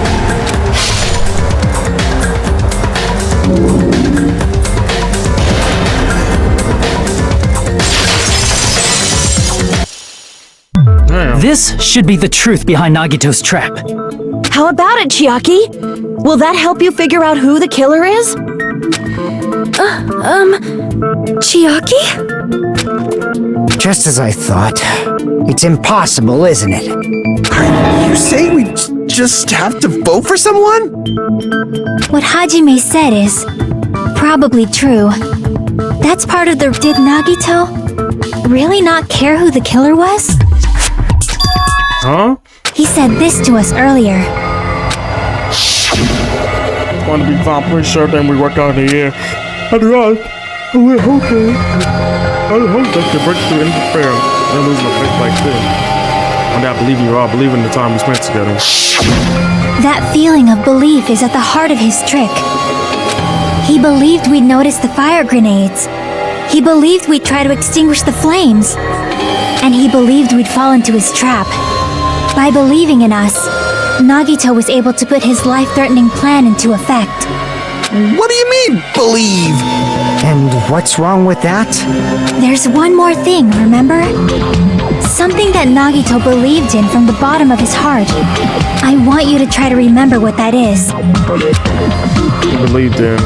This should be the truth behind Nagito's trap. How about it, Chiaki? Will that help you figure out who the killer is? Chiaki? Just as I thought. It's impossible, isn't it? You say we just have to vote for someone? What Hajime said is probably true. That's part of the... Did Nagito really not care who the killer was? Huh? He said this to us earlier. Want to be fine, pretty sure then we work out in the year. I'd rather. I hope that can break through interference and lose my faith like this. And I believe you all believe in the time we spent together. That feeling of belief is at the heart of his trick. He believed we'd notice the fire grenades. He believed we'd try to extinguish the flames. And he believed we'd fall into his trap. By believing in us, Nagito was able to put his life-threatening plan into effect. What do you mean, believe? And what's wrong with that? There's one more thing, remember? Something that Nagito believed in from the bottom of his heart. I want you to try to remember what that is. He believed in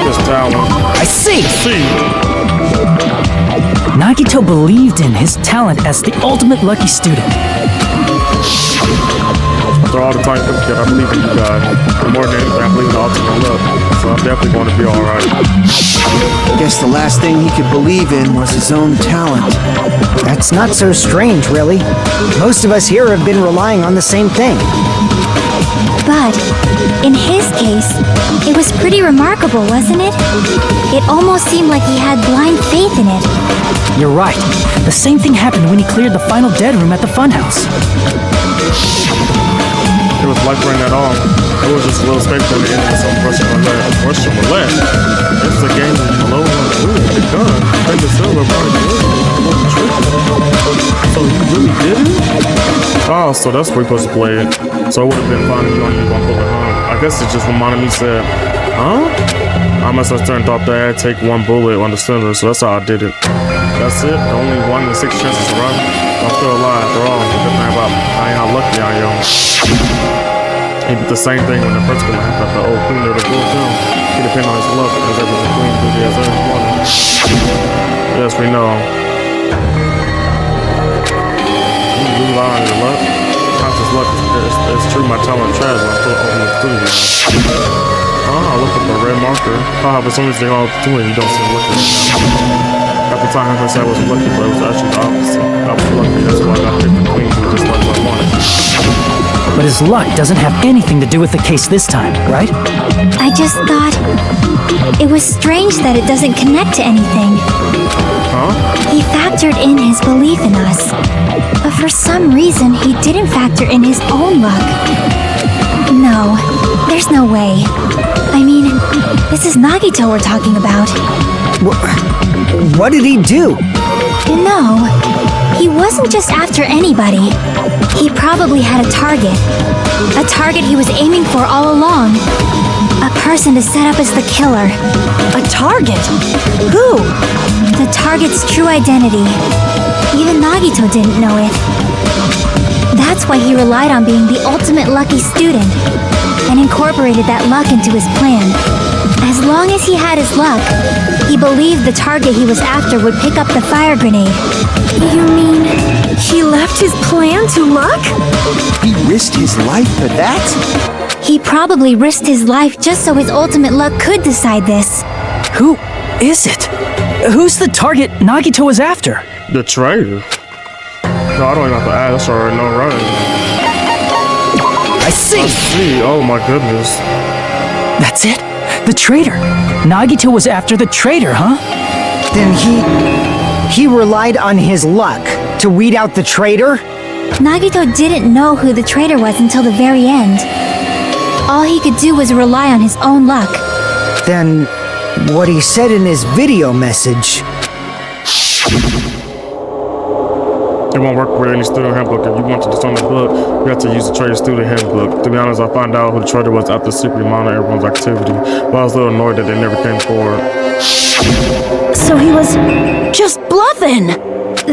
his talent. I see! Nagito believed in his talent as the ultimate lucky student. After all the time put together, I believe in you guys. And more than anything, I believe in the ultimate love. So I'm definitely going to be alright. Guess the last thing he could believe in was his own talent. That's not so strange, really. Most of us here have been relying on the same thing. But, in his case, it was pretty remarkable, wasn't it? It almost seemed like he had blind faith in it. You're right. The same thing happened when he cleared the final dead room at the funhouse. It was like rain at all. It was just a little space for the end of some Russian roulette. It's a game of low and blue. The gun. Then the silver brought it good. So you really did it? Oh, so that's where we're supposed to play it. So it would have been fine if you only used one bullet, huh? I guess it just reminded me, said, huh? I must have turned off that, take one bullet on the cylinder, so that's how I did it. That's it? Only 1 in 6 chances to run? I'm still alive after all. The good thing about I ain't how lucky I am. He did the same thing when the first one happened at the old queen of the bull town. He depended on his luck, because there was a queen who has every morning. Yes, we know. You rely on your luck? Conscious luck is true, my talent trash when I put open the studio. I look at the red marker. But some reason all do it, you don't seem lucky. At the time, I said I was lucky, but it was actually the opposite. I was lucky, that's why I got picked the queen, who just like I wanted. But his luck doesn't have anything to do with the case this time, right? I just thought it was strange that it doesn't connect to anything. Huh? He factored in his belief in us, but for some reason he didn't factor in his own luck. No, there's no way. I mean, this is Nagito we're talking about. What did he do? No, he wasn't just after anybody. He probably had a target. A target he was aiming for all along. A person to set up as the killer. A target? Who? The target's true identity. Even Nagito didn't know it. That's why he relied on being the ultimate lucky student and incorporated that luck into his plan. As long as he had his luck, he believed the target he was after would pick up the fire grenade. You mean he left his plan to luck? He risked his life for that? He probably risked his life just so his ultimate luck could decide this. Who is it? Who's the target Nagito was after? The traitor? No, I don't even have to ask, I already know, right? I see! Oh my goodness. That's it? The traitor. Nagito was after the traitor, huh? Then he relied on his luck to weed out the traitor? Nagito didn't know who the traitor was until the very end. All he could do was rely on his own luck. Then, what he said in his video message... It won't work with any student handbook. If you want to discern the book, you have to use the traitor student handbook. To be honest, I found out who the traitor was after secretly monitoring everyone's activity, but I was a little annoyed that they never came forward. So he was just bluffing!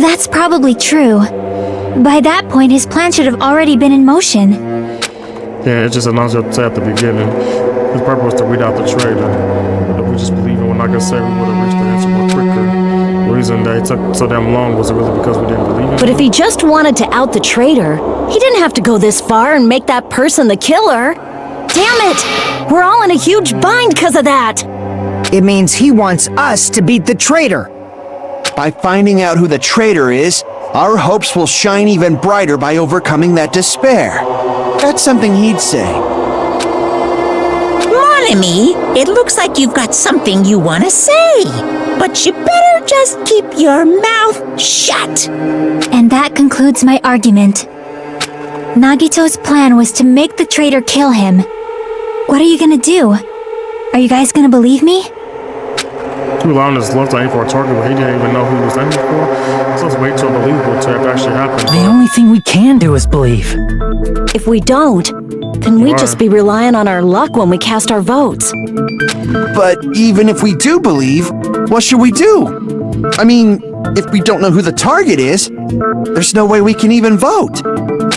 That's probably true. By that point, his plan should have already been in motion. Yeah, it's just announced at the beginning. His purpose was to weed out the traitor. If we just believe in what I can say, we would have reached the answer more quicker. The reason that it took so damn long was really because we didn't believe in it. But if he just wanted to out the traitor, he didn't have to go this far and make that person the killer. Damn it! We're all in a huge bind because of that! It means he wants us to beat the traitor. By finding out who the traitor is, our hopes will shine even brighter by overcoming that despair. That's something he'd say. Mon ami, it looks like you've got something you want to say. But you better just keep your mouth shut. And that concludes my argument. Nagito's plan was to make the traitor kill him. What are you gonna do? Are you guys gonna believe me? He allowed his love to aim for a target, but he didn't even know who he was aiming for. So it's way too unbelievable to have actually happened. The only thing we can do is believe. If we don't, then we'd just be relying on our luck when we cast our votes. But even if we do believe, what should we do? I mean, if we don't know who the target is, there's no way we can even vote.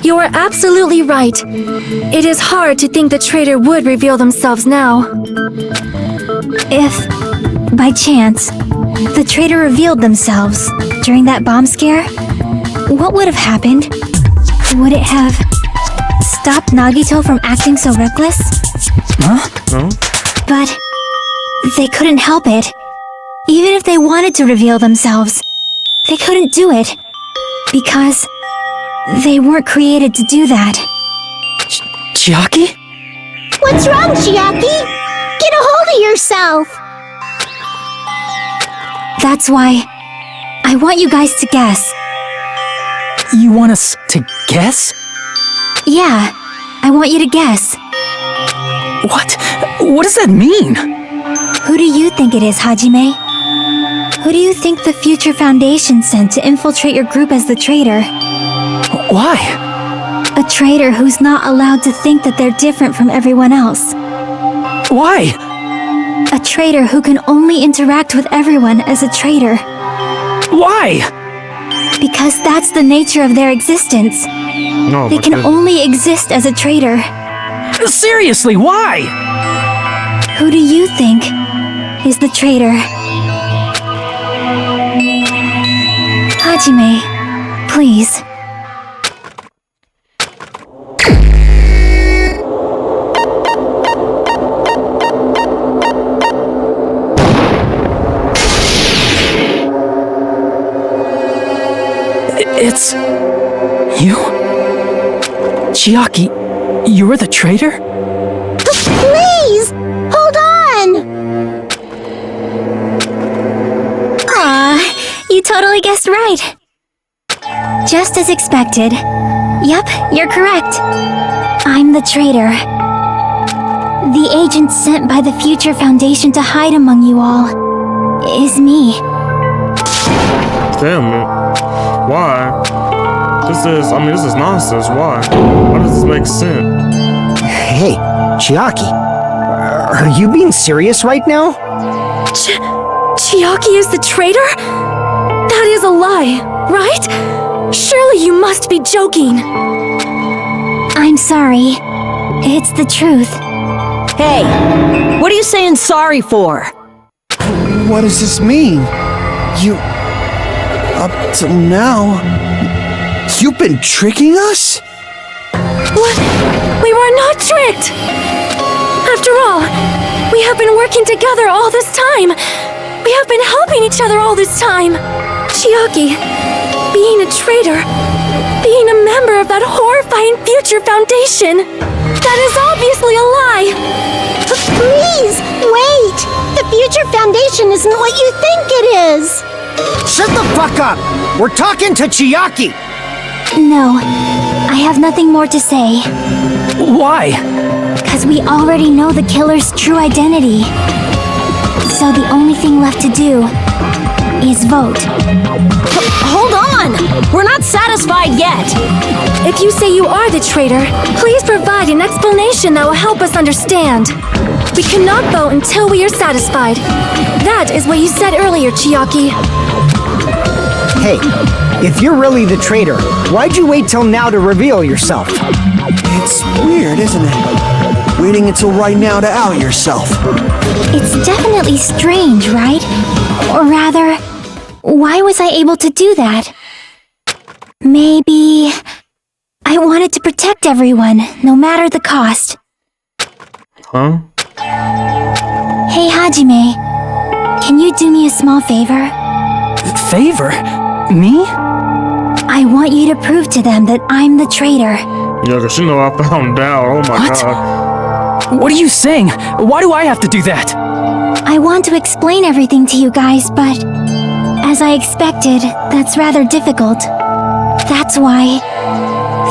You are absolutely right. It is hard to think the traitor would reveal themselves now. If, by chance, the traitor revealed themselves during that bomb scare, what would have happened? Would it have stopped Nagito from acting so reckless? Huh? But they couldn't help it. Even if they wanted to reveal themselves, they couldn't do it. Because they weren't created to do that. Chiaki? What's wrong, Chiaki? Get a hold of yourself! That's why I want you guys to guess. You want us to guess? Yeah, I want you to guess. What? What does that mean? Who do you think it is, Hajime? Who do you think the Future Foundation sent to infiltrate your group as the traitor? Why? A traitor who's not allowed to think that they're different from everyone else. Why? A traitor who can only interact with everyone as a traitor. Why? Because that's the nature of their existence. No, they can only exist as a traitor. Seriously, why? Who do you think is the traitor? Hajime, please. It's... you? Chiaki, you're the traitor? Please! Hold on! Aw, you totally guessed right. Just as expected. Yep, you're correct. I'm the traitor. The agent sent by the Future Foundation to hide among you all is me. Damn it. Why? This is nonsense. Why? Why does this make sense? Hey, Chiaki, are you being serious right now? Chiaki is the traitor? That is a lie, right? Surely you must be joking. I'm sorry. It's the truth. Hey, what are you saying sorry for? What does this mean? Up till now, you've been tricking us? What? We were not tricked! After all, we have been working together all this time. We have been helping each other all this time. Chiaki, being a traitor, being a member of that horrifying Future Foundation, that is obviously a lie. Please, wait! The Future Foundation isn't what you think it is! Shut the fuck up! We're talking to Chiaki! No, I have nothing more to say. Why? Because we already know the killer's true identity. So the only thing left to do is vote. Hold on! We're not satisfied yet! If you say you are the traitor, please provide an explanation that will help us understand. We cannot vote until we are satisfied. That is what you said earlier, Chiaki. Hey, if you're really the traitor, why'd you wait till now to reveal yourself? It's weird, isn't it? Waiting until right now to out yourself. It's definitely strange, right? Or rather, why was I able to do that? Maybe I wanted to protect everyone, no matter the cost. Huh? Hey, Hajime, can you do me a small favor? Favor? Me? I want you to prove to them that I'm the traitor. Yeah, cause you know I found out. Oh my What? god. What are you saying? Why do I have to do that? I want to explain everything to you guys, but as I expected, that's rather difficult. That's why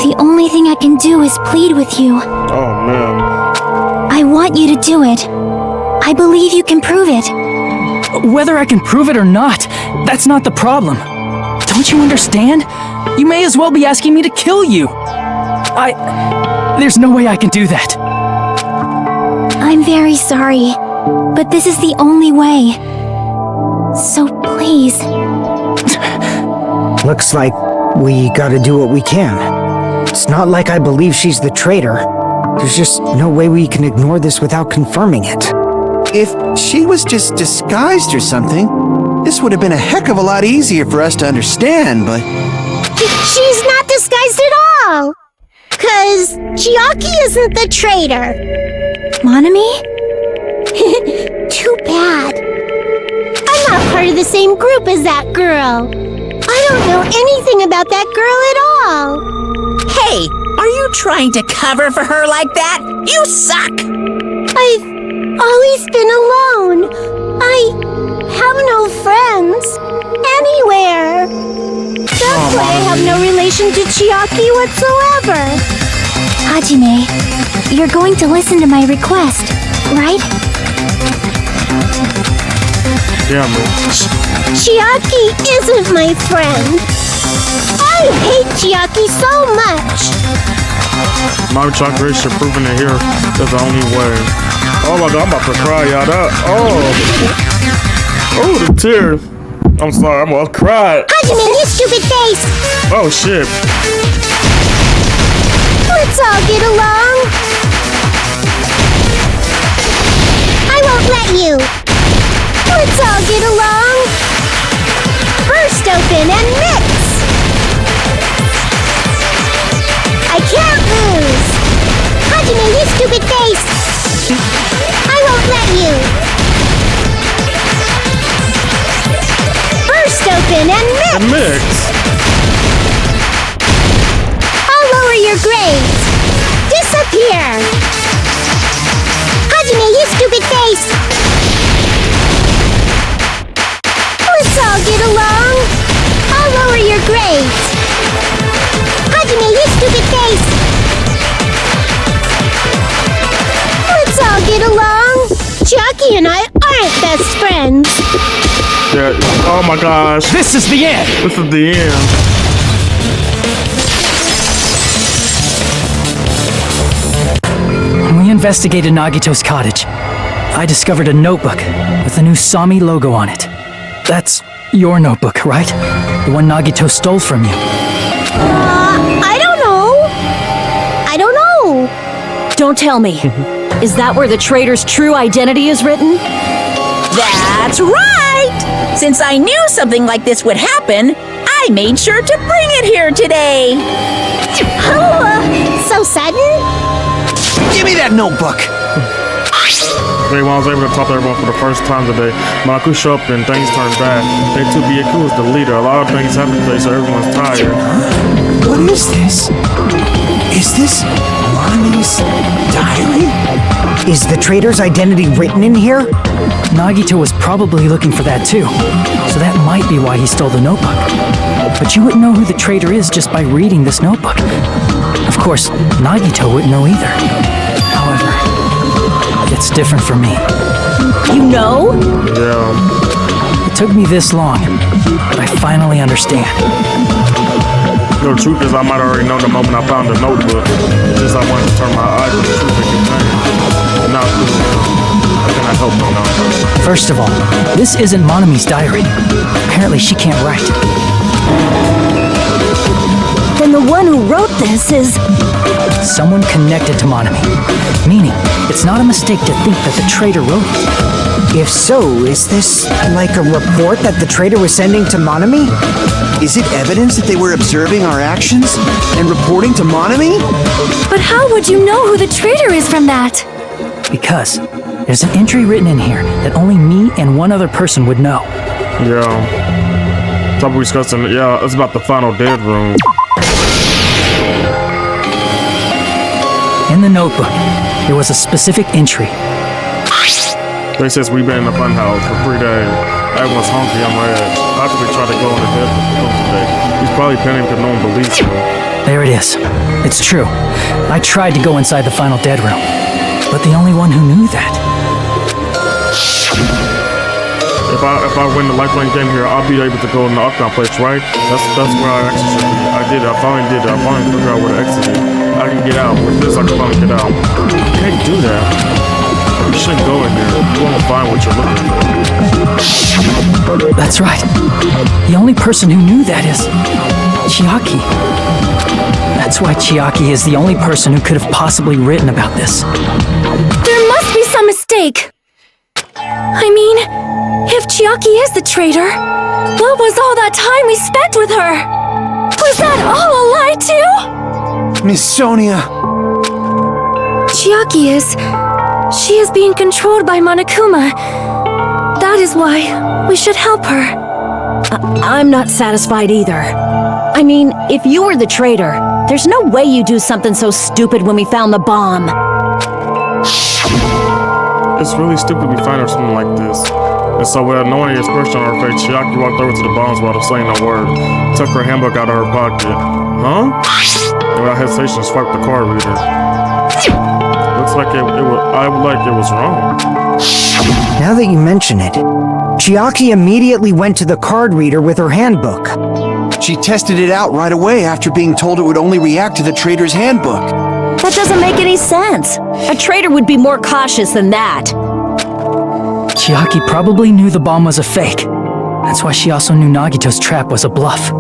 the only thing I can do is plead with you. Oh man. I want you to do it. I believe you can prove it. Whether I can prove it or not, that's not the problem. Don't you understand? You may as well be asking me to kill you. There's no way I can do that. I'm very sorry, but this is the only way. So please. Looks like we gotta do what we can. It's not like I believe she's the traitor. There's just no way we can ignore this without confirming it. If she was just disguised or something, this would have been a heck of a lot easier for us to understand, but... She's not disguised at all! 'Cause Chiaki isn't the traitor. Monami? Too bad. I'm not part of the same group as that girl. I don't know anything about that girl at all. Hey, are you trying to cover for her like that? You suck! I've always been alone. I have no friends anywhere. That's why I have no relation to Chiaki whatsoever. Hajime, you're going to listen to my request, right? Yeah, man. Chiaki isn't my friend. I hate Chiaki so much. My chocolate should proving it here. That's the only way. Oh my god, I'm about to cry, y'all. Oh, the tear. I'm sorry, I'm gonna cry. Hajime, you stupid face! Oh shit. Let's all get along. I won't let you. Let's all get along. Burst open and mix. I can't lose. Hajime, you stupid face. I won't let you. Burst open and mix. The mix. I'll lower your grades. Disappear. Hajime, you stupid face. Let's all get along. I'll lower your grades. Hajime, you stupid face. Let's all get along. Chiaki and I aren't best friends. Yeah. Oh my gosh. This is the end! This is the end. When we investigated Nagito's cottage, I discovered a notebook with the new Sami logo on it. That's your notebook, right? The one Nagito stole from you. I don't know. I don't know. Don't tell me. Is that where the traitor's true identity is written? That's right! Since I knew something like this would happen, I made sure to bring it here today. So sudden? Give me that notebook! Today, when I was able to talk to everyone for the first time today, Maku showed up and things turned bad. Day 2 Byaku is the leader. A lot of things happen today, so everyone's tired. What is this? Is this Mommy's diary? Is the traitor's identity written in here? Nagito was probably looking for that too, so that might be why he stole the notebook. But you wouldn't know who the traitor is just by reading this notebook. Of course, Nagito wouldn't know either. However, it's different for me. You know? Yeah. It took me this long, but I finally understand. The truth is, I might already know the moment I found the notebook. It's just I wanted to turn my eyes to the truth and contain. Not cool. How can I help them now? First of all, this isn't Monami's diary. Apparently she can't write. Then the one who wrote this is... someone connected to Monami. Meaning, it's not a mistake to think that the traitor wrote it. If so, is this like a report that the traitor was sending to Monami? Is it evidence that they were observing our actions and reporting to Monami? But how would you know who the traitor is from that? Because there's an entry written in here that only me and one other person would know. Yeah. Top we discussing. Yeah, it's about the final dead room. In the notebook, there was a specific entry. They says we've been in the funhouse for 3 days. Everyone's hungry on my edge. After we try to go on the dead room today, he's probably penning because no one believes him. There it is. It's true. I tried to go inside the final dead room, but the only one who knew that. If I win the lifeline game here, I'll be able to go in the uptown place, right? That's where I actually should be. I did it. I finally did it. I finally figured out where the exit is. I can get out. With this, I can finally get out. I can't do that. You shouldn't go in there. You won't find what you're looking for. That's right. The only person who knew that is Chiaki. That's why Chiaki is the only person who could have possibly written about this. There must be some mistake. I mean, if Chiaki is the traitor, what was all that time we spent with her? Was that all a lie too? Miss Sonia. Chiaki is... she is being controlled by Monokuma. That is why we should help her. I'm not satisfied either. I mean, if you were the traitor, there's no way you do something so stupid when we found the bomb. It's really stupid we find her something like this. And so without knowing the expression on her face, Chiaki walked over to the bombs without saying a word. Took her handbook out of her pocket. Huh? And without hesitation, swiped the card reader. Looks like it was wrong. Now that you mention it, Chiaki immediately went to the card reader with her handbook. She tested it out right away after being told it would only react to the traitor's handbook. That doesn't make any sense. A traitor would be more cautious than that. Chiaki probably knew the bomb was a fake. That's why she also knew Nagito's trap was a bluff.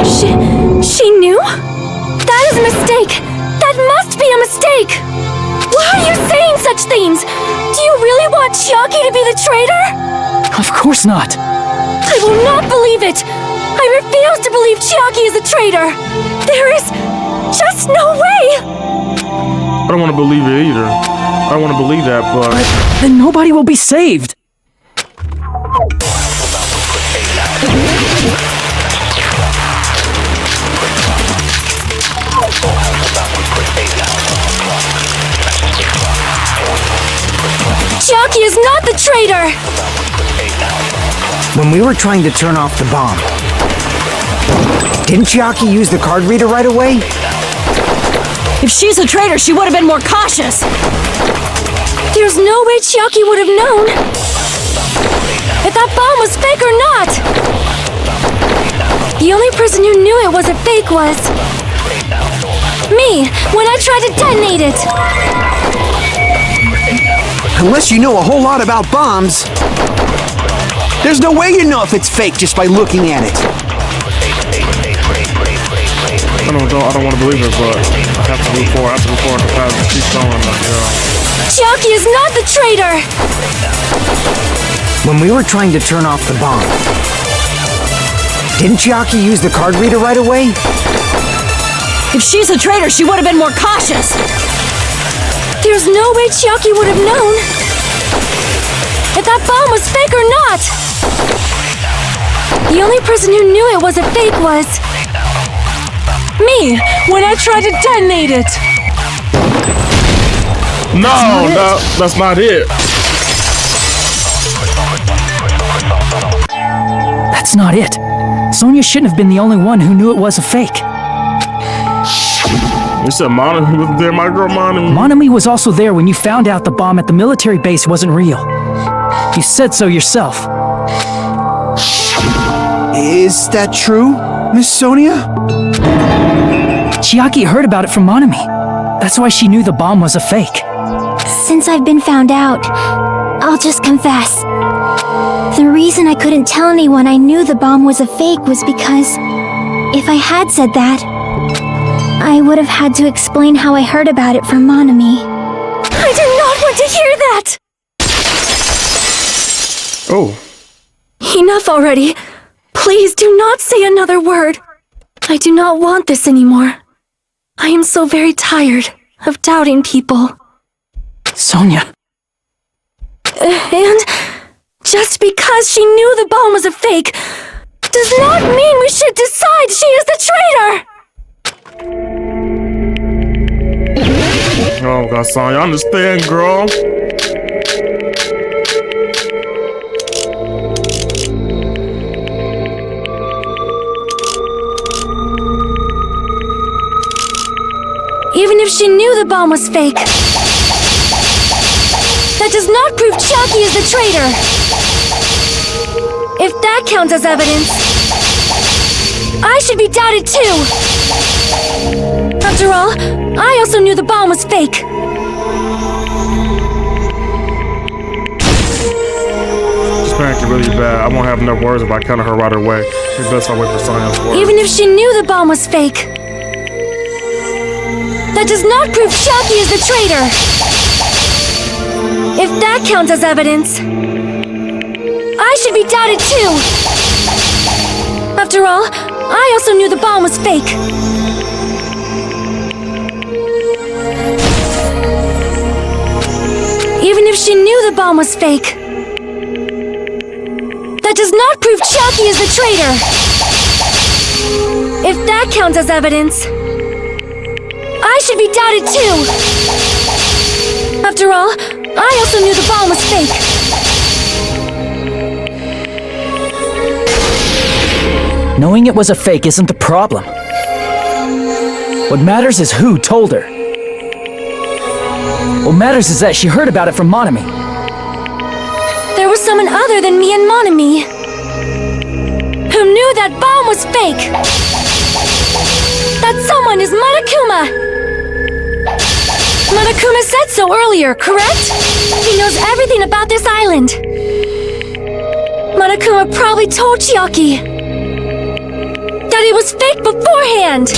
She knew? That is a mistake! That must be a mistake! Why are you saying such things? Do you really want Chiaki to be the traitor? Of course not. I will not believe it! I refuse to believe Chiaki is a traitor! There is just no way! I don't want to believe it either. I don't want to believe that, but... Then nobody will be saved! Chiaki is not the traitor! When we were trying to turn off the bomb, didn't Chiaki use the card reader right away? If she's a traitor, she would have been more cautious. There's no way Chiaki would have known if that bomb was fake or not. The only person who knew it was a fake was me when I tried to detonate it. Unless you know a whole lot about bombs, there's no way you know if it's fake just by looking at it. I don't want to believe it, but I have to move forward. I have to move forward. The path keeps going. Chiaki is not the traitor! When we were trying to turn off the bomb, didn't Chiaki use the card reader right away? If she's a traitor, she would have been more cautious. There's no way Chiaki would have known if that bomb was fake or not. The only person who knew it was a fake was me when I tried to detonate it. No, that's not it. That's not it. Sonia shouldn't have been the only one who knew it was a fake. You said Monami was there, my girl Monami. Monami was also there when you found out the bomb at the military base wasn't real. You said so yourself. Is that true, Miss Sonia? Chiaki heard about it from Monami. That's why she knew the bomb was a fake. Since I've been found out, I'll just confess. The reason I couldn't tell anyone I knew the bomb was a fake was because if I had said that, I would have had to explain how I heard about it from Monami. I did not want to hear that! Oh. Enough already. Please do not say another word. I do not want this anymore. I am so very tired of doubting people. Sonia. And just because she knew the bomb was a fake does not mean we should decide she is the traitor! Oh God, Sonya, I understand, girl. Even if she knew the bomb was fake, that does not prove Chiaki is the traitor. If that counts as evidence, I should be doubted too. After all, I also knew the bomb was fake. This panicking really bad. I won't have enough words if I counter her right away. It's best if I wait for Sonya's words. Even if she knew the bomb was fake, that does not prove Chiaki is the traitor. If that counts as evidence, I should be doubted too. After all, I also knew the bomb was fake. Even if she knew the bomb was fake, that does not prove Chiaki is the traitor. If that counts as evidence, I should be doubted too. After all, I also knew the bomb was fake. Knowing it was a fake isn't the problem. What matters is who told her. What matters is that she heard about it from Monami. There was someone other than me and Monami who knew that bomb was fake. That someone is Monokuma. Monokuma said so earlier, correct? He knows everything about this island. Monokuma probably told Chiaki that it was fake beforehand.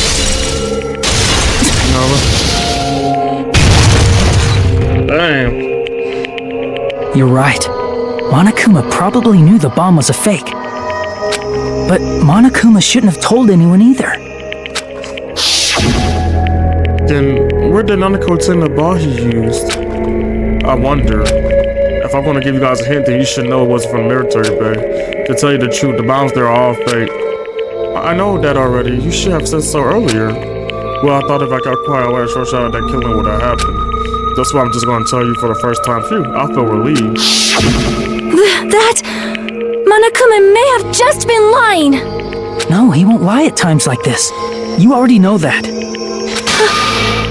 Damn. You're right. Monokuma probably knew the bomb was a fake. But Monokuma shouldn't have told anyone either. Then where did Nanako send the ball he used? I wonder. If I'm gonna give you guys a hint, then you should know it wasn't from the military bay. To tell you the truth, the bombs there are all fake. I know that already. You should have said so earlier. Well, I thought if I got quiet, I had a short shot at that killing would have happened. That's why I'm just gonna tell you for the first time. Phew, I feel relieved. That Monokuma may have just been lying. No, he won't lie at times like this. You already know that.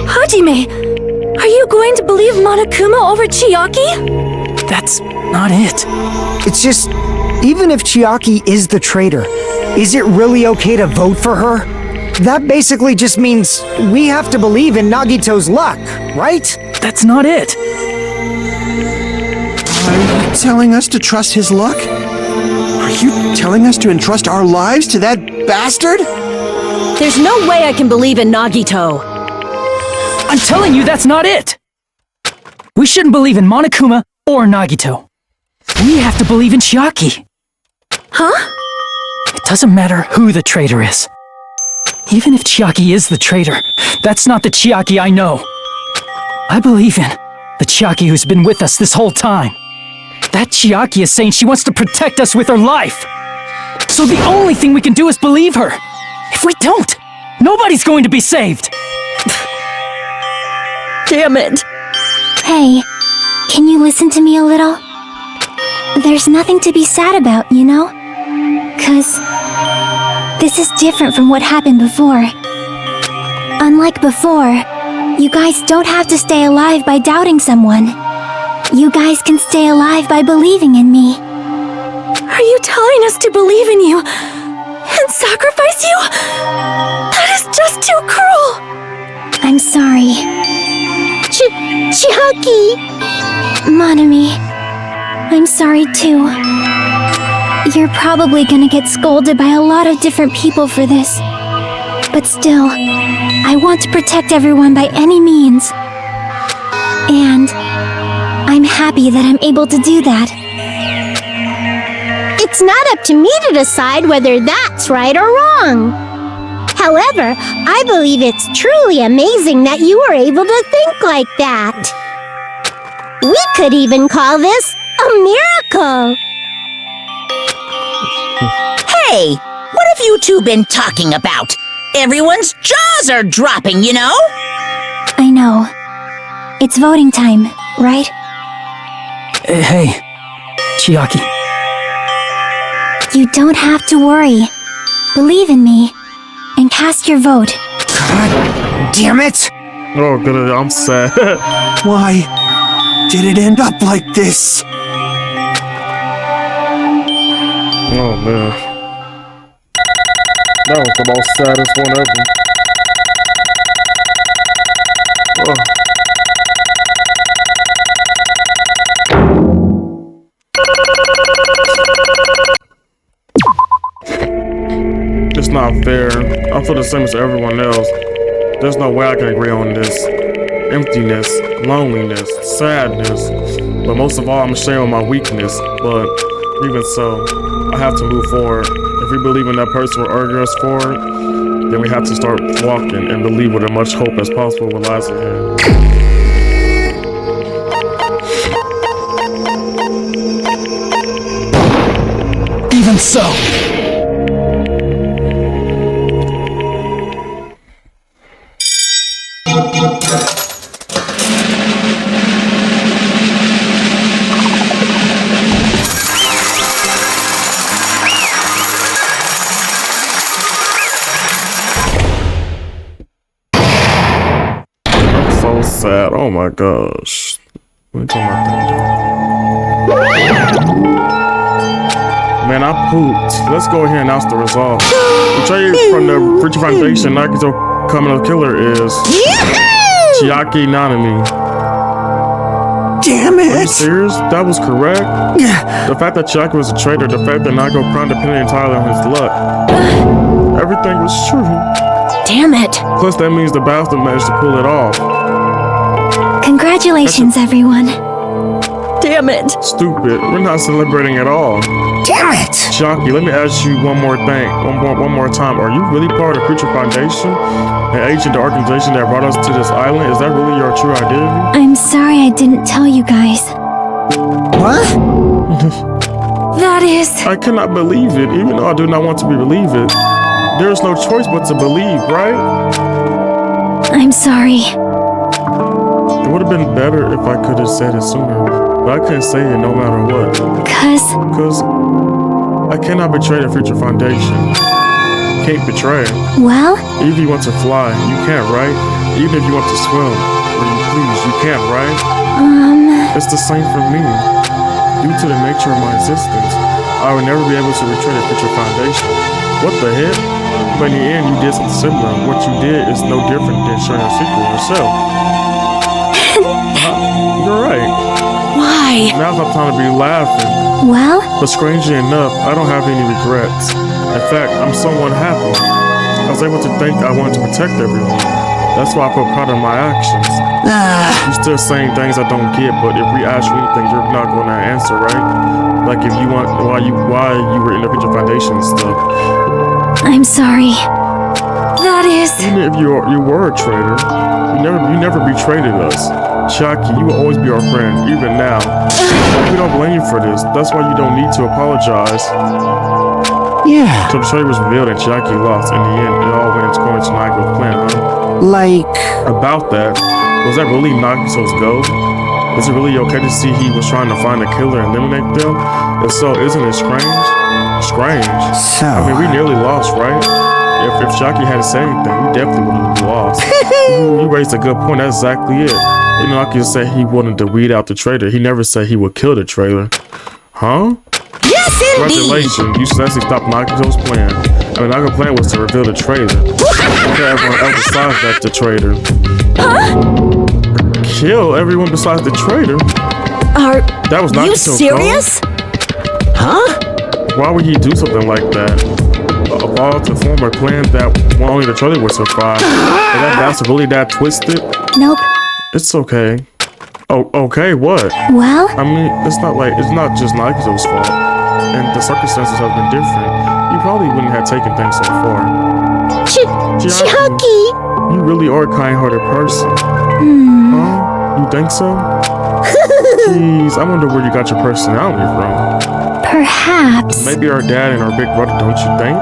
Hajime, are you going to believe Monokuma over Chiaki? That's not it. It's just, even if Chiaki is the traitor, is it really okay to vote for her? That basically just means we have to believe in Nagito's luck, right? That's not it. Are you telling us to trust his luck? Are you telling us to entrust our lives to that bastard? There's no way I can believe in Nagito. I'm telling you that's not it! We shouldn't believe in Monokuma or Nagito. We have to believe in Chiaki. Huh? It doesn't matter who the traitor is. Even if Chiaki is the traitor, that's not the Chiaki I know. I believe in the Chiaki who's been with us this whole time. That Chiaki is saying she wants to protect us with her life. So the only thing we can do is believe her. If we don't, nobody's going to be saved. Damn it. Hey, can you listen to me a little? There's nothing to be sad about, you know? 'Cause This is different from what happened before. Unlike before, you guys don't have to stay alive by doubting someone. You guys can stay alive by believing in me. Are you telling us to believe in you and sacrifice you? That is just too cruel. I'm sorry. Chiaki! Monami, I'm sorry too. You're probably gonna get scolded by a lot of different people for this. But still, I want to protect everyone by any means. And I'm happy that I'm able to do that. It's not up to me to decide whether that's right or wrong. However, I believe it's truly amazing that you were able to think like that. We could even call this a miracle. Hey, what have you two been talking about? Everyone's jaws are dropping, you know? I know. It's voting time, right? Hey, Chiaki. You don't have to worry. Believe in me and cast your vote. God damn it! Oh, good. I'm sad. Why did it end up like this? Oh, man. That was the most saddest one ever. Oh. It's not fair. I feel the same as everyone else. There's no way I can agree on this. Emptiness, loneliness, sadness. But most of all, I'm ashamed of my weakness. But even so, I have to move forward. If we believe in that person will urge us forward, then we have to start walking and believe with as much hope as possible what lies ahead. Even so. So sad. Oh my gosh. What are you talking about that? Man, I pooped. Let's go ahead and announce the result. The trade from the Preacher Foundation Nagito Coming Killer is Chiaki Nanami. Damn it! Are you serious? That was correct? The fact that Chiaki was a traitor, the fact that Nago Prime depended entirely on his luck. Everything was true. Damn it. Plus, that means the bastard managed to pull it off. Congratulations, everyone. Damn it. Stupid. We're not celebrating at all. Damn it! Chiaki, let me ask you one more thing. One more time. Are you really part of the Preacher Foundation? An agent of the organization that brought us to this island? Is that really your true identity? I'm sorry I didn't tell you guys. What? That is... I cannot believe it, even though I do not want to believe it. There is no choice but to believe, right? I'm sorry. It would have been better if I could have said it sooner, but I couldn't say it no matter what. Because I cannot betray the Future Foundation. Can't betray. Well? Even if you want to fly, you can't, right? Even if you want to swim, or you please, you can't, right? It's the same for me. Due to the nature of my existence, I will never be able to betray the Future Foundation. What the heck? But in the end, you did something similar. What you did is no different than sharing a secret yourself. You're right. Why? Now's my time to be laughing. Well? But strangely enough, I don't have any regrets. In fact, I'm somewhat happy. I was able to think I wanted to protect everyone. That's why I feel proud of my actions. You're still saying things I don't get, but if we ask you anything, you're not going to answer, right? Like if you want why you were in the Future Foundation and stuff. I'm sorry. That is... Even if you were a traitor, you never betrayed us. Chiaki, you will always be our friend, even now. We don't blame you for this. That's why you don't need to apologize. Yeah. So the trade was revealed and Chiaki lost. In the end, it all went according to Nagito's plan, huh? Like... About that, was that really Nagito's goal? Is it really okay to see he was trying to find a killer and eliminate them? If so, isn't it strange? Strange. So, I mean, we nearly lost, right? If Shocky hadn't said anything, we definitely would have lost. You raised a good point. That's exactly it. You know, like you said, he wanted to weed out the traitor. He never said he would kill the traitor. Huh? Yes, indeed! Congratulations, you successfully stopped Nagito's plan. I mean, Nagito's plan was to reveal the traitor. Kill everyone else besides that the traitor. Huh? Kill everyone besides the traitor? That was you Nagito's serious? Huh? Why would he do something like that? Evolve to form a plan that only the traitor would survive. That's really that twisted? Nope. It's okay. Oh, okay, what? Well? I mean, it's not just Nagito's fault. And the circumstances have been different. You probably wouldn't have taken things so far. Chiaki! You really are a kind-hearted person. Huh? You think so? Jeez, I wonder where you got your personality from. Perhaps. Maybe our dad and our big brother, don't you think?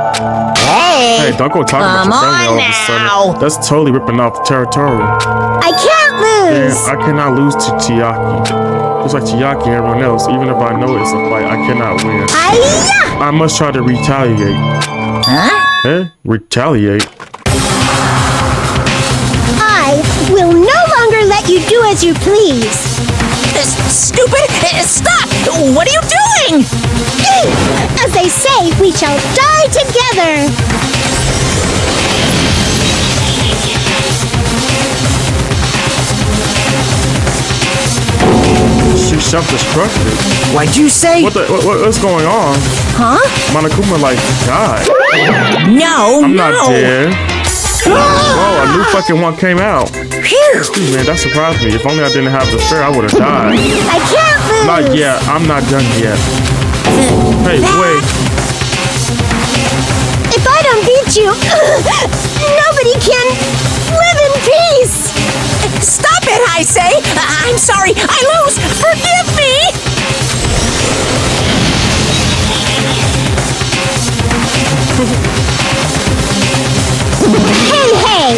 Hey, don't go talking about your family all of a sudden. That's totally ripping off the territory. I can't lose! I cannot lose to Chiaki. Just like Chiaki and everyone else, even if I know it's a fight, I cannot win. I must try to retaliate. Huh? Eh? Retaliate? I will no longer let you do as you please. Stupid! Stop! What are you doing? As they say, we shall die together! She's self-destructive. What'd you say? What's going on? Huh? Monokuma died. No, I'm not dead. Whoa, a new fucking one came out. Excuse me, that surprised me. If only I didn't have the fear, I would have died. I can't lose! Not yet. I'm not done yet. Hey, wait. If I don't beat you, nobody can live in peace! Stop it, I say! I'm sorry, I lose! Forgive me! Hey!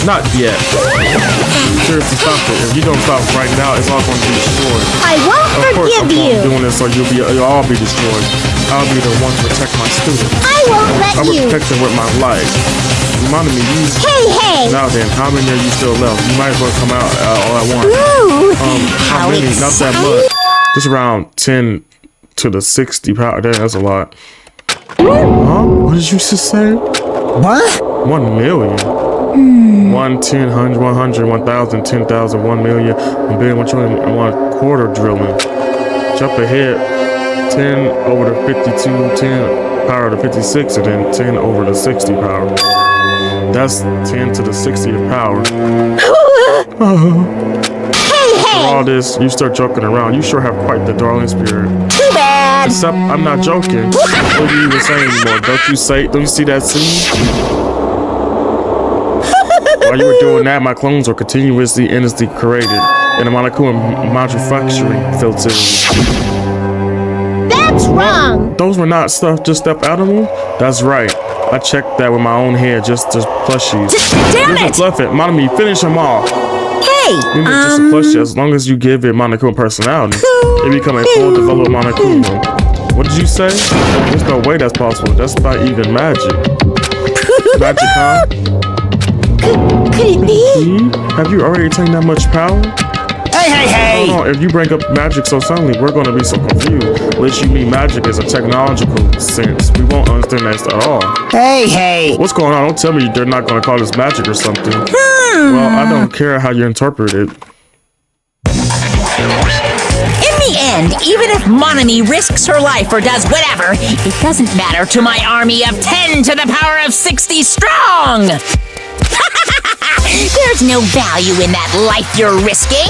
Not yet. Seriously, stop it. If you don't stop right now, it's all going to be destroyed. I won't forgive you! I'm doing this so you'll all be destroyed. I'll be the one to protect my student. I won't let I will you! protect them with my life. Reminding me, you... Hey! Now then, how many are you still left? You might as well come out all at once. Ooh! How many? Not that much. Just around 10 to the 60 power. That's a lot. Huh? What did you just say? What? 1 million. 1, 10, 100, 100, 1,000, 10,000, 1 million, 1 billion, 1 trillion, 1 quarter drilling. Jump ahead. 10 over the 52, 10 power to 56, and then 10 over the 60 power. That's 10 to the 60th power. For all this, you start joking around. You sure have quite the darling spirit. Too bad. Except I'm not joking. What are you even saying anymore? Don't you see that scene? While you were doing that, my clones were continuously endlessly created in the Monokuma manufacturing facility. That's wrong! Those were not just stuffed animal? That's right. I checked that with my own head, just plushies. Damn it! Fluff it. Monami, finish them off. Hey! Just a plushie. As long as you give it Monokuma personality, it become a full developed Monokuma. What did you say? There's no way that's possible. That's not even magic. Magic, huh? Could it be? Have you already taken that much power? Hey! Hold on, if you bring up magic so suddenly, we're going to be so confused. Unless you mean magic is a technological sense. We won't understand that at all. Hey! What's going on? Don't tell me they're not going to call this magic or something. Well, I don't care how you interpret it. In the end, even if Monami risks her life or does whatever, it doesn't matter to my army of 10 to the power of 60 strong! There's no value in that life you're risking.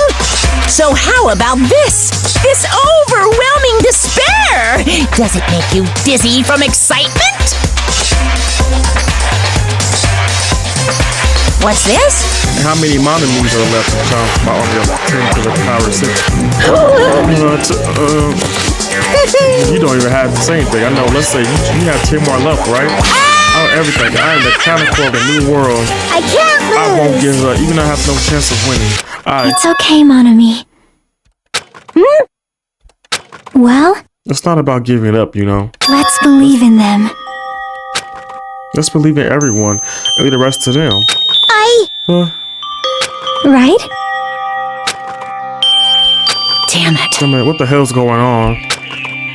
So how about this? This overwhelming despair! Does it make you dizzy from excitement? What's this? How many Monamis are left to count my army of 10 to the power of 60? You don't even have the same thing. I know, let's say you have 10 more left, right? Everything. I am the chronicle of the new world. I can't lose. I won't give up, even though I have no chance of winning. It's okay, Monami. Well, It's not about giving up, you know. let's believe in them. Let's believe in everyone and leave the rest to them. Right? Damn it. Damn it, what the hell's going on?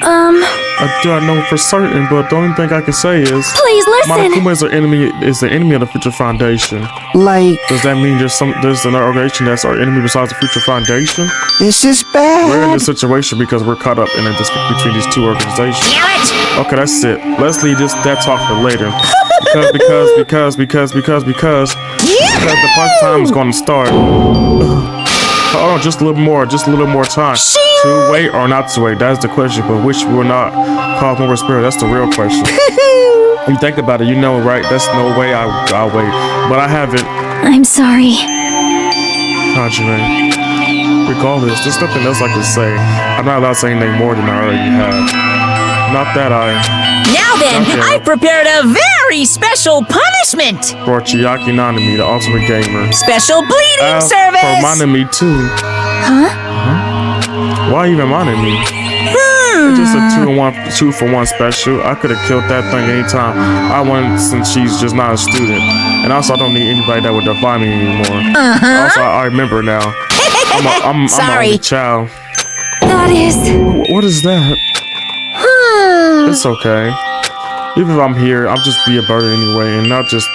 I do not know for certain, but the only thing I can say is Please listen. Monokuma is the enemy of the Future Foundation. Like, Does that mean there's another organization that's our enemy besides the Future Foundation? this is bad. We're in this situation because we're caught up in a dispute between these two organizations. Damn it! Okay, that's it. Let's leave that talk for later. Because the punch time is going to start. Hold on, just a little more time. To wait or not to wait, that's the question, but which will not cause more spirit, that's the real question. You think about it, you know, right? That's no way I'll wait. But I haven't. I'm sorry. Hajime. Regardless, there's nothing else I can say. I'm not allowed to say anything more than I already have. Not that Now then, Okay. I've prepared a very special punishment. for Chiaki Nanami, the ultimate gamer. Special bleeding For service. Manami too. Huh? Why even Manami? It's just a 2-for-1 special. I could have killed that thing anytime I wanted since she's just not a student. And also I don't need anybody that would define me anymore. Also, I remember now. I'm Sorry. an only child. That is... What is that? It's okay. Even if I'm here, I'll just be a burden anyway, and not just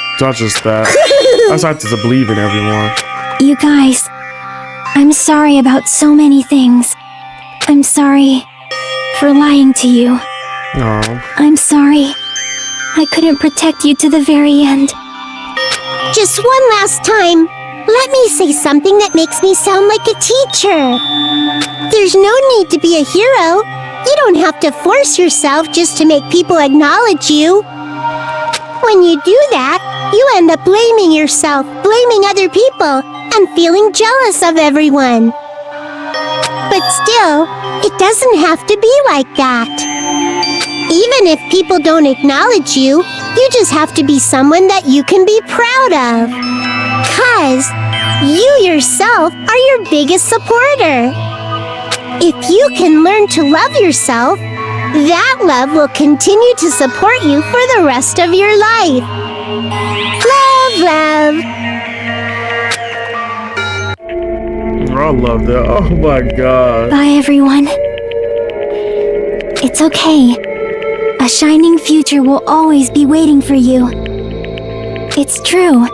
that. I just have to believe in everyone. You guys, I'm sorry about so many things. I'm sorry for lying to you. No. I'm sorry. I couldn't protect you to the very end. Just one last time, let me say something that makes me sound like a teacher. There's no need to be a hero. You don't have to force yourself just to make people acknowledge you. When you do that, you end up blaming yourself, blaming other people, and feeling jealous of everyone. But still, it doesn't have to be like that. Even if people don't acknowledge you, you just have to be someone that you can be proud of. 'Cause you yourself are your biggest supporter. If you can learn to love yourself, that love will continue to support you for the rest of your life. Love, love. I love that. Oh my god. Bye, everyone. It's okay. A shining future will always be waiting for you. It's true.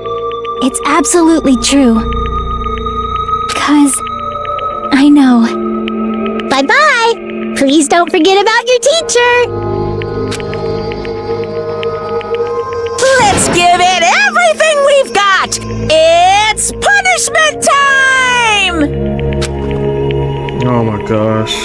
It's absolutely true. 'Cause I know. Bye-bye. Please don't forget about your teacher. Let's give it everything we've got. It's punishment time. Oh my gosh.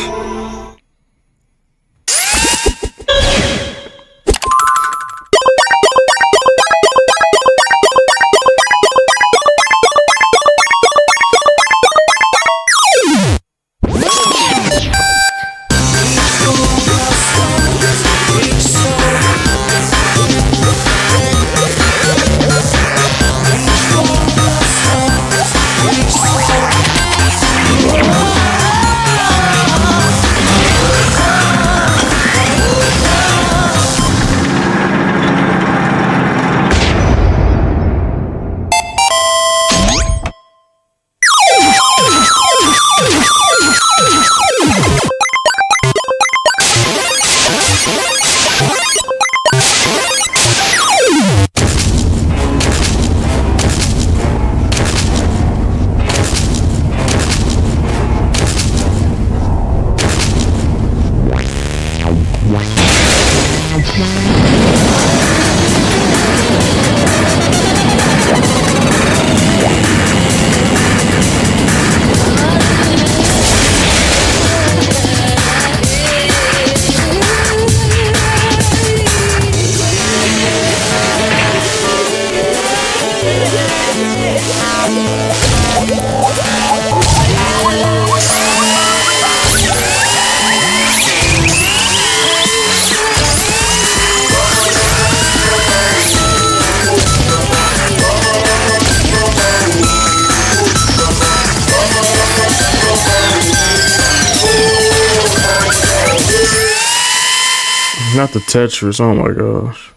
Not the Tetris. Oh my gosh.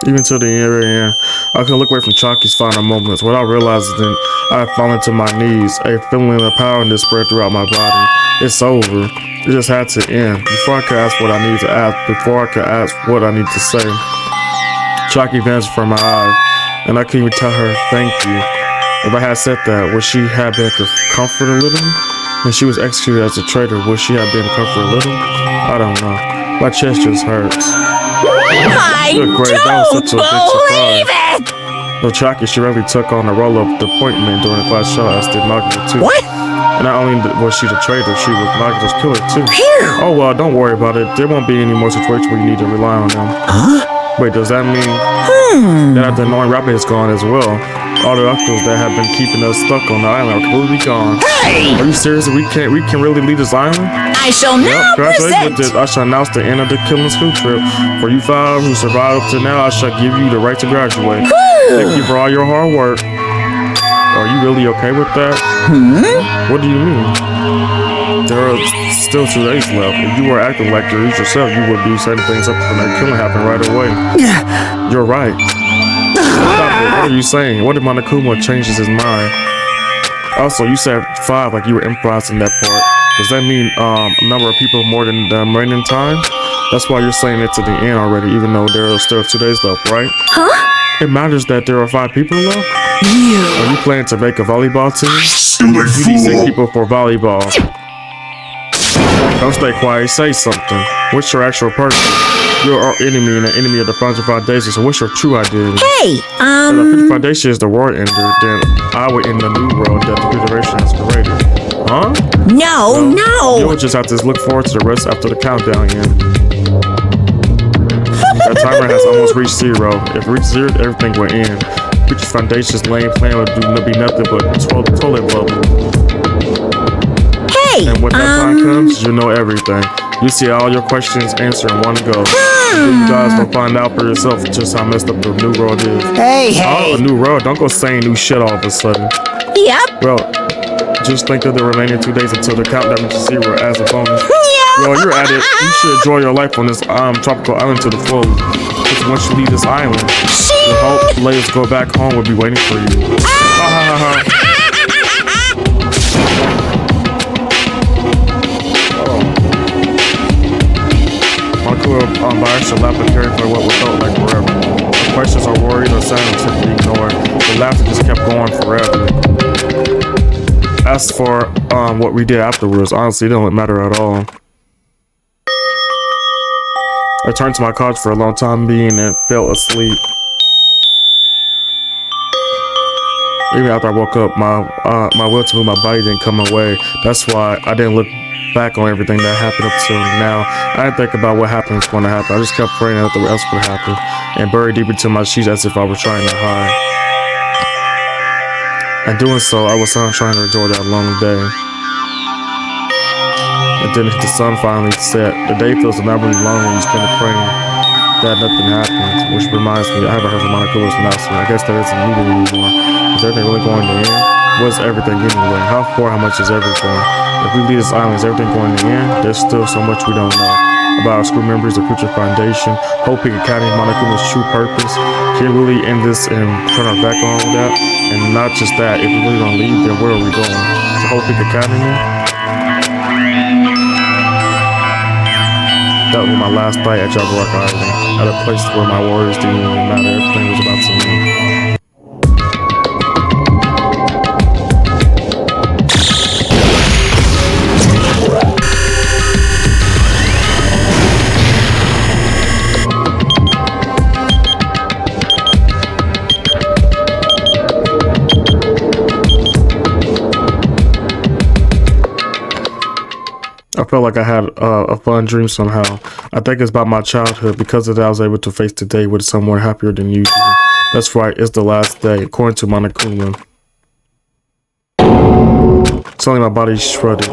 Even to the end, I could look away from Chalky's final moments. Without realizing it, I had fallen to my knees. A feeling of powerlessness spread throughout my body. It's over. It just had to end. Before I could ask what I need to ask, before I could ask what I need to say, Chalky vanished from my eyes, and I couldn't even tell her thank you. If I had said that, would she have been comforted a little? When she was executed as a traitor, would she have been comforted a little? I don't know. My chest just hurts. I don't believe it! So Chalky, she really took on the role of the appointment during the class show as the Nagito too. What? And not only was she the traitor, she was Nagito's killer too. Phew. Oh well, don't worry about it. There won't be any more situations where you need to rely on them. Huh? Wait, does that mean that after knowing Rappa is gone as well, all the uncles that have been keeping us stuck on the island are completely gone? Hey! Are you serious? We can really leave this island? I shall now present. I shall announce the end of the killing school trip. For you 5 who survived up to now, I shall give you the right to graduate. Thank you for all your hard work. Are you really okay with that? What do you mean? There are still 2 days left. If you were acting like your yourself, you would be setting things up when that killing happened right away. You're right. Stop it. What are you saying? What if Monokuma changes his mind? Also, you said 5 like you were improvising that part. Does that mean a number of people more than the remaining time? That's why you're saying it to the end already, even though there are still 2 days left, right? Huh? It matters that there are 5 people left? Yeah. Are you planning to make a volleyball team? Stupid You need 6 fool! people for volleyball. Don't stay quiet, say something. What's your actual purpose? You're our enemy and an enemy of the Foundation Foundation, so what's your true identity? Hey, If the Foundation is the world ender, then I would end the new world that the Federation has created. Huh? No. You'll just have to look forward to the rest after the countdown ends. That timer has almost reached 0. If it reached 0, everything will end. Future's Foundation's lame plan would be nothing but toilet bubble. Hey, and when that time comes, you'll know everything. You see all your questions answered in one go. You guys will find out for yourself just how messed up the new world is. Hey. Oh, a new world. Don't go saying new shit all of a sudden. Yep. Well, just think of the remaining 2 days until the countdown reaches 0 as a bonus. Well, you're at it. You should enjoy your life on this tropical island to the full. Because once you leave this island, your hope layers go back home will be waiting for you. Ha ha ha ha. By accident, laughter carried for what was felt like forever. The questions or worries or sounds simply ignored. The laughter just kept going forever. As for what we did afterwards, honestly, it don't matter at all. I turned to my couch for a long time being and fell asleep. Even after I woke up, my will to move my body didn't come away. That's why I didn't look back on everything that happened up till now. I didn't think about what happened was going to happen. I just kept praying that nothing else would happen and buried deep into my sheets as if I were trying to hide. And doing so, I was trying to enjoy that long day. And then the sun finally set. The day feels abnormally long when you spend it praying that nothing happened, which reminds me, I haven't heard from Monokuma's announcement. I guess that isn't needed anymore. Is everything really going to end? What's everything anyway? How far, how much is everything? If we leave this island, is everything going to end? There's still so much we don't know. About our school members, the Future Foundation, Hoping Academy, Monokuma's true purpose. Can we really end this and turn our back on that? And not just that, if we really don't leave, then where are we going? To Hoping Academy? That was my last night at Jaguar Island, at a place where my worries didn't even matter. Everything was about to end. I felt like I had a fun dream somehow. I think it's about my childhood. Because of that, I was able to face today with someone happier than usual. That's right, it's the last day, according to Monokuma. Suddenly my body shredded.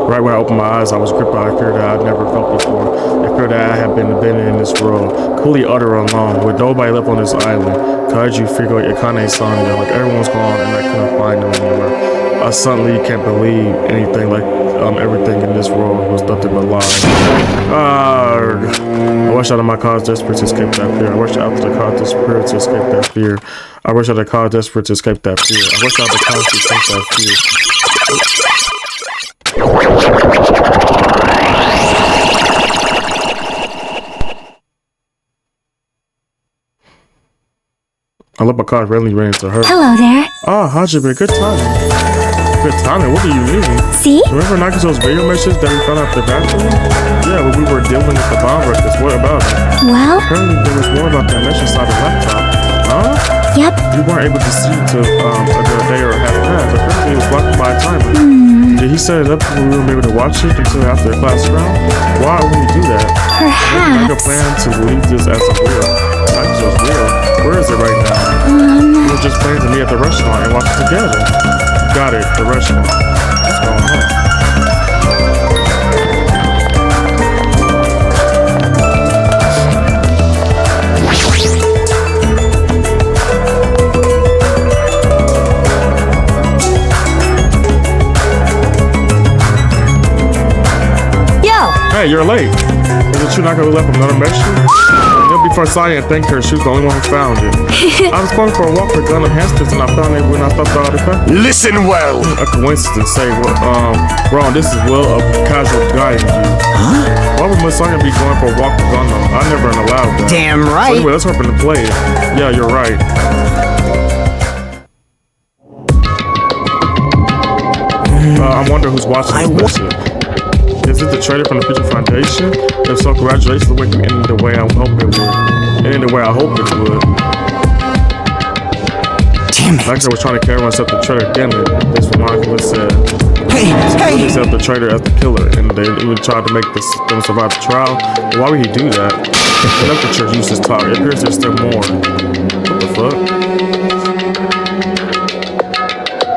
Right when I opened my eyes, I was gripped by a fear that I'd never felt before. A fear that I had been abandoned in this world, completely utter and alone, with nobody left on this island. Kaiju figure Ikane Sanya, like everyone's gone and I couldn't find them anywhere. I suddenly can't believe anything, like everything in this world was nothing but lies. I wish I had my cause desperate to escape that fear. I wish I had the cause desperate to escape that fear. I wish I had the cause desperate to escape that fear. I wish I had the cause to escape that fear. I love my car really ran into her. Hello there. Oh, Hajime, good timing. Good timing, what do you mean? See? Remember Nagito's video message that we found out the bathroom? Yeah, when we were dealing with the bomb records. What about it? Well? Apparently there was more about that message inside the laptop. Huh? Yep. You weren't able to see until a day or a half past. Apparently it was blocked by a timer. Did he set it up when we were able to watch it until after the class round? Why would he do that? Perhaps. Make a plan to leave this as a real. Nagito's real. Where is it right now? We were just planning to meet at the restaurant and watch it together. Got it, the restaurant. What's going on? Hey, you're late. Is it true not gonna left another message? Just before Saya and thanked her, she was the only one who found it. I was going for a walk with gun and hamsters and I found it when I stopped out of the car. Listen well. A coincidence, say, Ron, this is Will of casual guiding you. Huh? Why would Messiah be going for a walk with gun though? I never allowed that. Damn right. So anyway, let's hop in the play. Yeah, you're right. I wonder who's watching this message. Is it the trader from the Future Foundation? If so, congratulations on waking in the way I hope it would. And in the way I hope it would. Damn it. Like I was trying to carry myself the trader, damn it. This remarkable said. Hey. He set the trader as the killer, and they even tried to make them survive the trial. Why would he do that? The literature uses talk. It appears there's still more. What the fuck?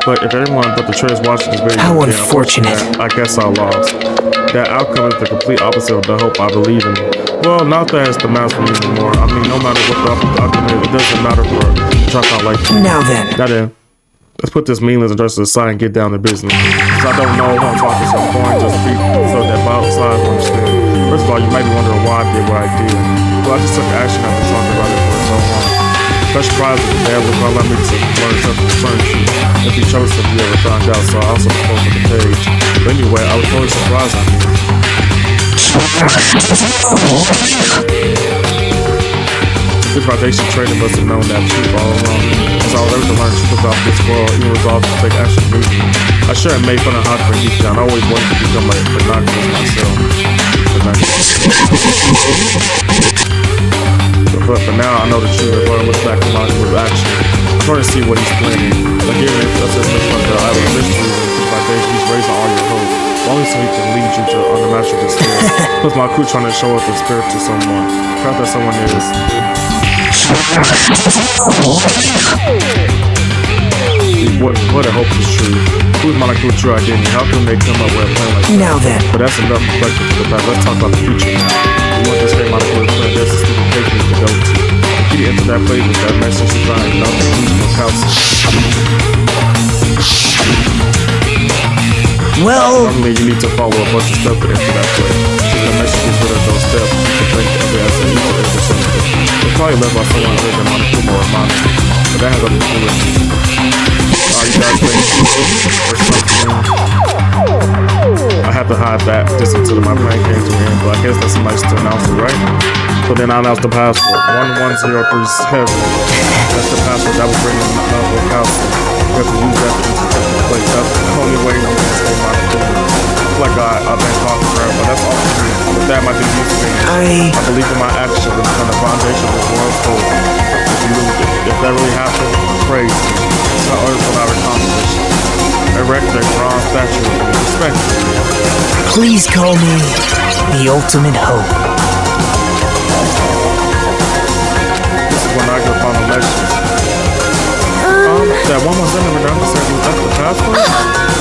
But if everyone but the traders watching this video, how unfortunate. I guess I lost. That outcome is the complete opposite of the hope I believe in. Well, not that it's the matter for me anymore. I mean, no matter what the outcome is, it doesn't matter for a truck out like you. Now then. Now then. Let's put this meaningless address to the side and get down to business. Because I don't know who I'm talking so boring, just speak so that both sides will understand. First of all, you might be wondering why I did what I did. Well, I just took action after talking about it for so long. Special prize with the dad was going to allow me to learn something concerning you. If he chose to be ever found out, so I also posted the page. But anyway, I was totally surprised on you. This foundation trader must have known that truth all along. So I was able to learn truth about this world, even resolved to take action to meet me. I sure have made fun of how to deep down. I always wanted to become a binoculars myself. But for now, I know the truth. If I look back to my action, I'm trying to see what he's planning. Like giving it just as much fun that I was mystery with foundation. He's raising all your hope. Only so he can lead you to unimaginable despair. Plus my crew trying to show up the spirit to someone. Perhaps that someone is. What I hope is true. Who's my true identity? How can they come up with a plan like that? Now then. But that's enough reflection to the past. Let's talk about the future now. We want this great my plan. There's a stupid place we need to go to. The key to enter that place is that message to find nothing from house. Well, normally you need to follow a bunch of steps to enter that place. So the message is rid of those steps. You can think of it as an equal enter something. It's probably led by someone other than Monica or Monica. But that has nothing to do with it. You guys think or something? I have to hide that just until my plan came to an end, but I guess that's nice to announce it, right? So then I announced the password, 11037. That's the password that will bring in the house. You have to use that to enter the place. That's the only way I'm gonna stay my opinion. Like I've been talking forever, but that's all for me. With that, my business thing. I believe in my action and the foundation of the world full. If that really happened, praise me. It's not earth what I accomplished. Erect a bronze statue of me. Respect me. Please call me the ultimate hope. This is when I go final message. That 117 number down the That's the password?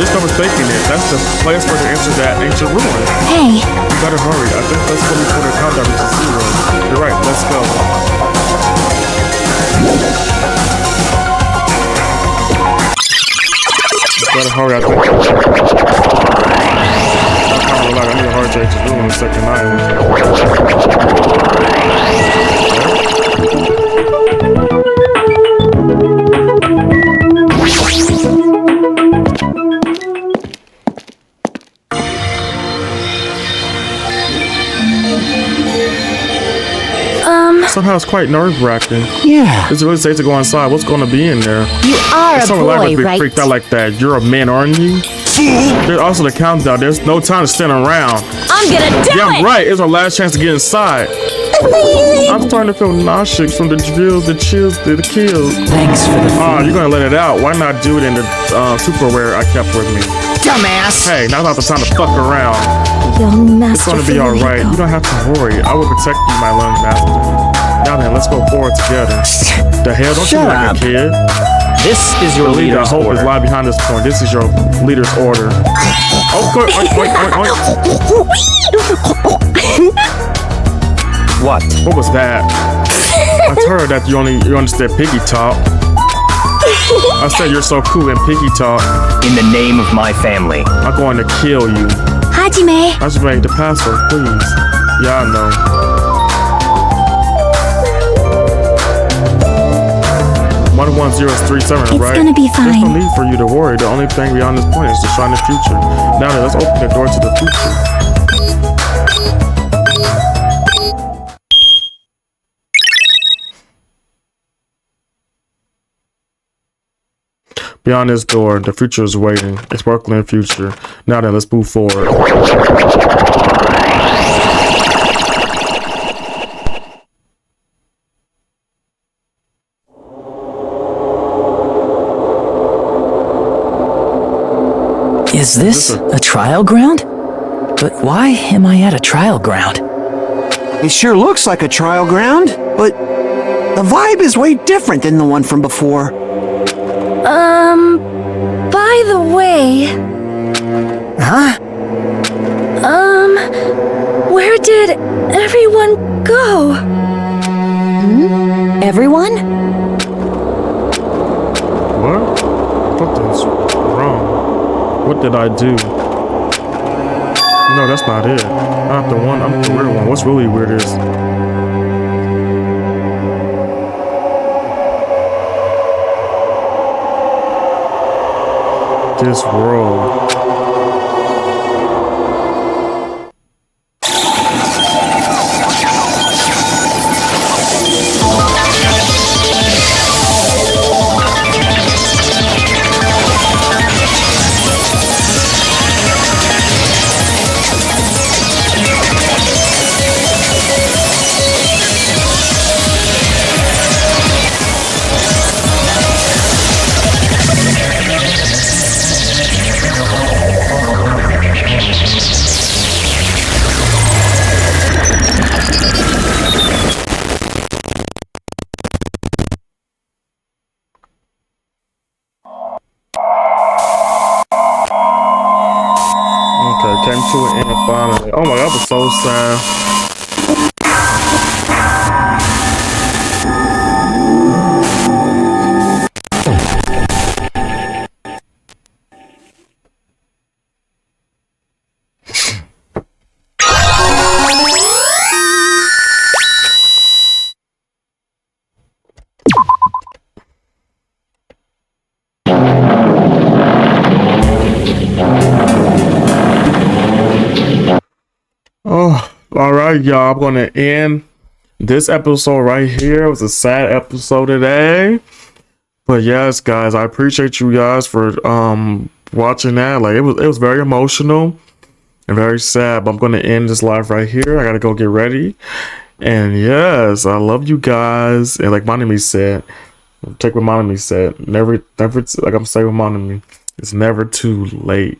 Just no mistaking it. That's the place where to enter that ancient ruin. Hey, You better hurry. I think that's when we put our countdown reaches 0. You're right. Let's go. You better hurry. I think. I need a hard to ancient ruin in the second Somehow it's quite nerve-wracking. Yeah. It's really safe to go inside. What's going to be in there? You are a boy, Be right? freaked out like that. You're a man, aren't you? There's also the countdown. There's no time to stand around. I'm gonna do Yeah, it! I'm right. It's our last chance to get inside. I'm starting to feel nauseous from the drills, the chills, the kills. Thanks for the Oh, you're gonna let it out. Why not do it in the Tupperware I kept with me? Dumbass. Hey, now's not the time to fuck around. young It's master. gonna be alright. You don't have to worry. I will protect you, my young master. Now then, let's go forward together. The hell, don't you Shut like up. a kid? This is your The leader, I leader's hope, order. is lie behind this point. This is your leader's order. Oh, good. Oink, oink, oink, oink. What? What was that? I heard that you understand piggy talk. I said you're so cool in piggy talk. In the name of my family. I'm going to kill you. Hajime, I just made the password, please. Yeah, I know. 11037, it's right? gonna be There's no fine. need for you to worry. The only thing beyond this point is to shine the future. Now then, let's open the door to the future. Beyond this door, the future is waiting. A sparkling future. Now then, let's move forward. Is this a trial ground? But why am I at a trial ground? It sure looks like a trial ground, but the vibe is way different than the one from before. By the way, Huh? where did everyone go? Everyone? What? Something's wrong. What did I do? No, that's not it. Not the one. I'm the weird one. What's really weird is this world. Okay, came to an end finally. Oh my god, that was so sad. Oh, all right, y'all. I'm gonna end this episode right here. It was a sad episode today, but yes, guys, I appreciate you guys for watching that. Like it was very emotional and very sad. But I'm gonna end this live right here. I gotta go get ready. And yes, I love you guys. And like Monami said, take what Monami said. Never. Like I'm saying with Monami, it's never too late.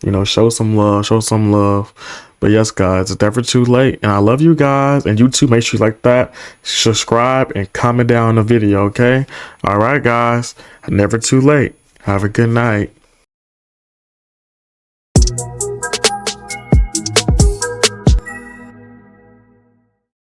You know, show some love. Show some love. But yes, guys, it's never too late. And I love you guys. And you too, make sure you like that, subscribe, and comment down the video, okay? All right, guys, never too late. Have a good night.